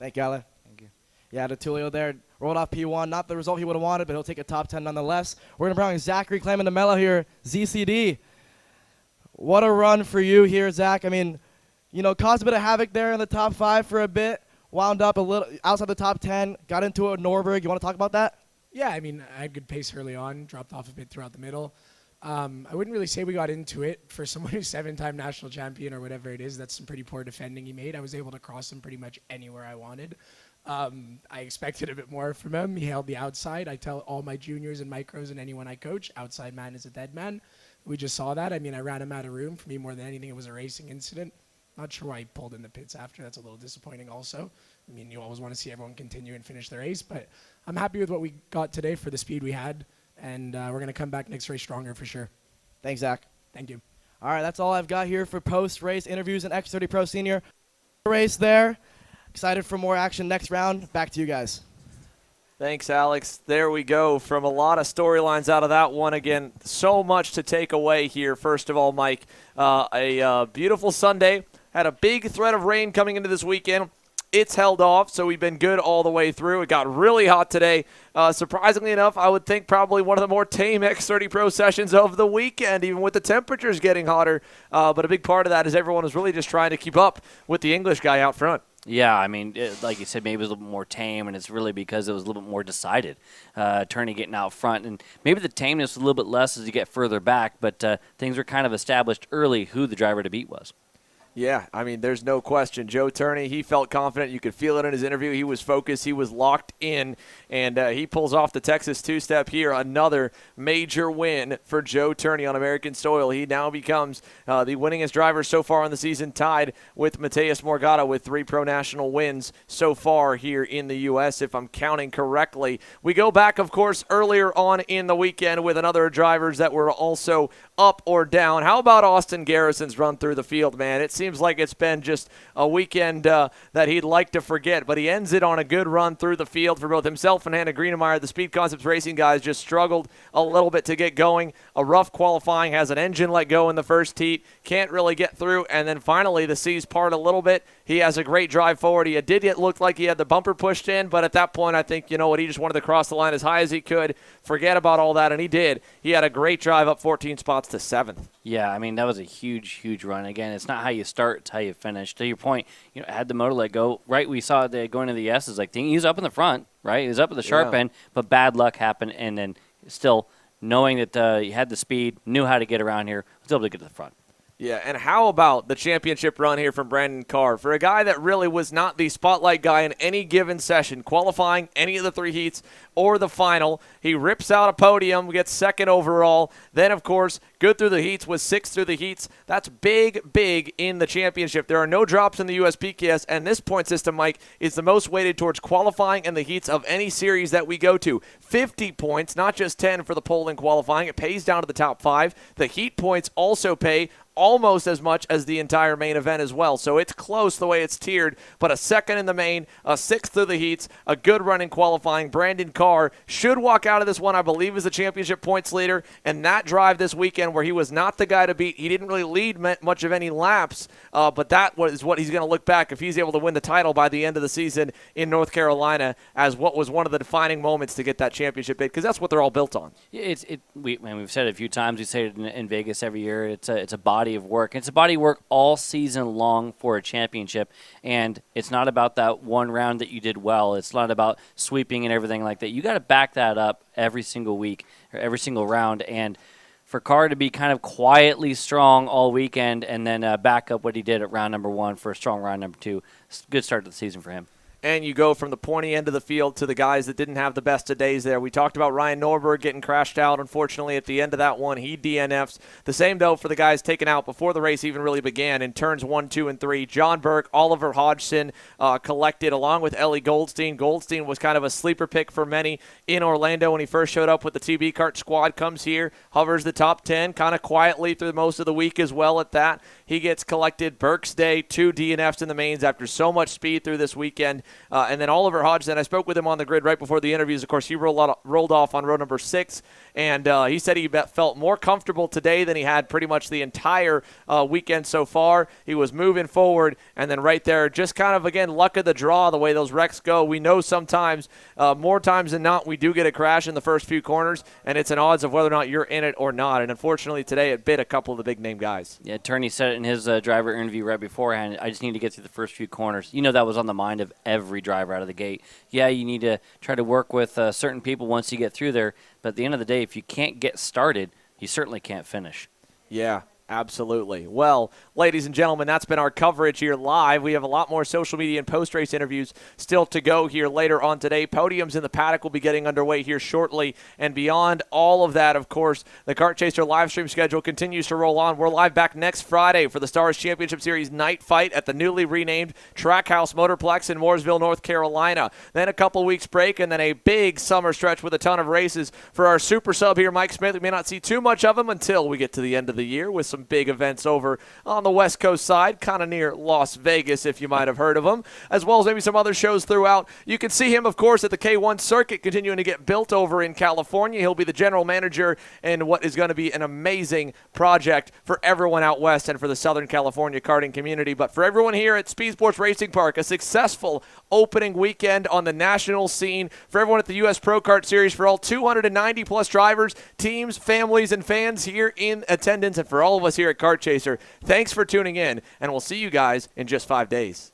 Thank you, Ale. Thank you. Yeah, Tulio there rolled off P1. Not the result he would have wanted, but he'll take a top 10 nonetheless. We're going to bring on Zachary Clayman de Mello here, ZCD. What a run for you here, Zach. I mean, you know, caused a bit of havoc there in the top 5 for a bit. Wound up a little outside the top 10. Got into it at Norberg. You want to talk about that? Yeah, I mean, I had good pace early on. Dropped off a bit throughout the middle. I wouldn't really say we got into it. For someone who's 7-time national champion or whatever it is, that's some pretty poor defending he made. I was able to cross him pretty much anywhere I wanted. I expected a bit more from him. He held the outside. I tell all my juniors and micros and anyone I coach, outside man is a dead man. We just saw that. I mean, I ran him out of room. For me, more than anything, it was a racing incident. Not sure why he pulled in the pits after. That's a little disappointing also. I mean, you always want to see everyone continue and finish the race, but I'm happy with what we got today for the speed we had, and we're going to come back next race stronger for sure. Thanks, Zach. Thank you. All right, that's all I've got here for post-race interviews and X30 Pro Senior race there. Excited for more action next round. Back to you guys. Thanks, Alex. There we go. From a lot of storylines out of that one. Again, so much to take away here. First of all, Mike, a beautiful Sunday. Had a big threat of rain coming into this weekend. It's held off, so we've been good all the way through. It got really hot today. Surprisingly enough, I would think probably one of the more tame X30 Pro sessions of the weekend, even with the temperatures getting hotter. But a big part of that is everyone was really just trying to keep up with the English guy out front. Yeah, I mean, like you said, maybe it was a little bit more tame, and it's really because it was a little bit more decided. Turney getting out front, and maybe the tameness was a little bit less as you get further back, but things were kind of established early who the driver to beat was. Yeah, I mean, there's no question. Joe Turney, he felt confident. You could feel it in his interview. He was focused. He was locked in, and he pulls off the Texas two-step here. Another major win for Joe Turney on American soil. He now becomes the winningest driver so far in the season, tied with Mateus Morgado with 3 Pro National wins so far here in the U.S., if I'm counting correctly. We go back, of course, earlier on in the weekend with another drivers that were also up or down. How about Austin Garrison's run through the field, man? It seems like it's been just a weekend that he'd like to forget, but he ends it on a good run through the field for both himself and Hannah Greenemeyer. The Speed Concepts Racing guys just struggled a little bit to get going. A rough qualifying, has an engine let go in the first heat, can't really get through, and then finally the seas part a little bit. He has a great drive forward. He did look like he had the bumper pushed in, but at that point I think, you know what, he just wanted to cross the line as high as he could, forget about all that, and he did. He had a great drive up 14 spots to 7th. Yeah, I mean, that was a huge, huge run. Again, it's not how you start, it's how you finish. To your point, you know, had the motor let go. Right, we saw it going to the S's. Like, he was up in the front, right? He was up at the sharp end, but bad luck happened, and then still knowing that he had the speed, knew how to get around here, was able to get to the front. Yeah, and how about the championship run here from Brandon Carr? For a guy that really was not the spotlight guy in any given session, qualifying any of the 3 heats or the final, he rips out a podium, gets 2nd overall. Then, of course, good through the heats, was 6th through the heats. That's big, big in the championship. There are no drops in the USPKS, and this point system, Mike, is the most weighted towards qualifying and the heats of any series that we go to. 50 points, not just 10 for the pole in qualifying. It pays down to the top 5. The heat points also pay almost as much as the entire main event as well. So it's close the way it's tiered, but a 2nd in the main, a 6th through the heats, a good run in qualifying. Brandon Carr should walk out of this one, I believe, as the championship points leader, and that drive this weekend where he was not the guy to beat. He didn't really lead much of any laps, but that is what he's going to look back if he's able to win the title by the end of the season in North Carolina as what was one of the defining moments to get that championship bid, because that's what they're all built on. Yeah, we've said it a few times. We say it in Vegas every year. It's a body body of work. It's a body of work all season long for a championship, and it's not about that one round that you did well. It's not about sweeping and everything like that. You got to back that up every single week or every single round, and for Carr to be kind of quietly strong all weekend and then back up what he did at round number 1 for a strong round number 2, good start to the season for him. And you go from the pointy end of the field to the guys that didn't have the best of days there. We talked about Ryan Norberg getting crashed out, unfortunately, at the end of that one. He DNFs. The same, though, for the guys taken out before the race even really began in turns 1, 2, and 3. John Burke, Oliver Hodgson collected along with Ellie Goldstein. Goldstein was kind of a sleeper pick for many in Orlando when he first showed up with the TB Kart squad. Comes here, hovers the top 10, kind of quietly through most of the week as well at that. He gets collected. Burke's day, 2 DNFs in the mains after so much speed through this weekend. And then Oliver Hodgson, I spoke with him on the grid right before the interviews. Of course, he rolled off on row number 6, and he said he felt more comfortable today than he had pretty much the entire weekend so far. He was moving forward, and then right there, just kind of, again, luck of the draw, the way those wrecks go. We know sometimes, more times than not, we do get a crash in the first few corners, and it's an odds of whether or not you're in it or not. And unfortunately, today it bit a couple of the big-name guys. Yeah, Turney said it in his driver interview right beforehand. I just need to get through the first few corners. You know that was on the mind of every driver out of the gate. Yeah, you need to try to work with certain people once you get through there, but at the end of the day, if you can't get started, you certainly can't finish. Yeah, absolutely. Well, ladies and gentlemen, that's been our coverage here live. We have a lot more social media and post-race interviews still to go here later on today. Podiums in the paddock will be getting underway here shortly. And beyond all of that, of course, the Kart Chaser live stream schedule continues to roll on. We're live back next Friday for the Stars Championship Series night fight at the newly renamed Trackhouse Motorplex in Mooresville, North Carolina. Then a couple weeks break, and then a big summer stretch with a ton of races for our super sub here, Mike Smith. We may not see too much of him until we get to the end of the year with some big events over on the West Coast side, kind of near Las Vegas, if you might have heard of him, as well as maybe some other shows throughout. You can see him, of course, at the K1 circuit continuing to get built over in California. He'll be the general manager in what is going to be an amazing project for everyone out west and for the Southern California karting community. But for everyone here at SpeedSportz Racing Park, a successful opening weekend on the national scene. For everyone at the US Pro Kart Series, for all 290-plus drivers, teams, families, and fans here in attendance, and for all of us here at Kart Chaser, thanks for tuning in, and we'll see you guys in just 5 days.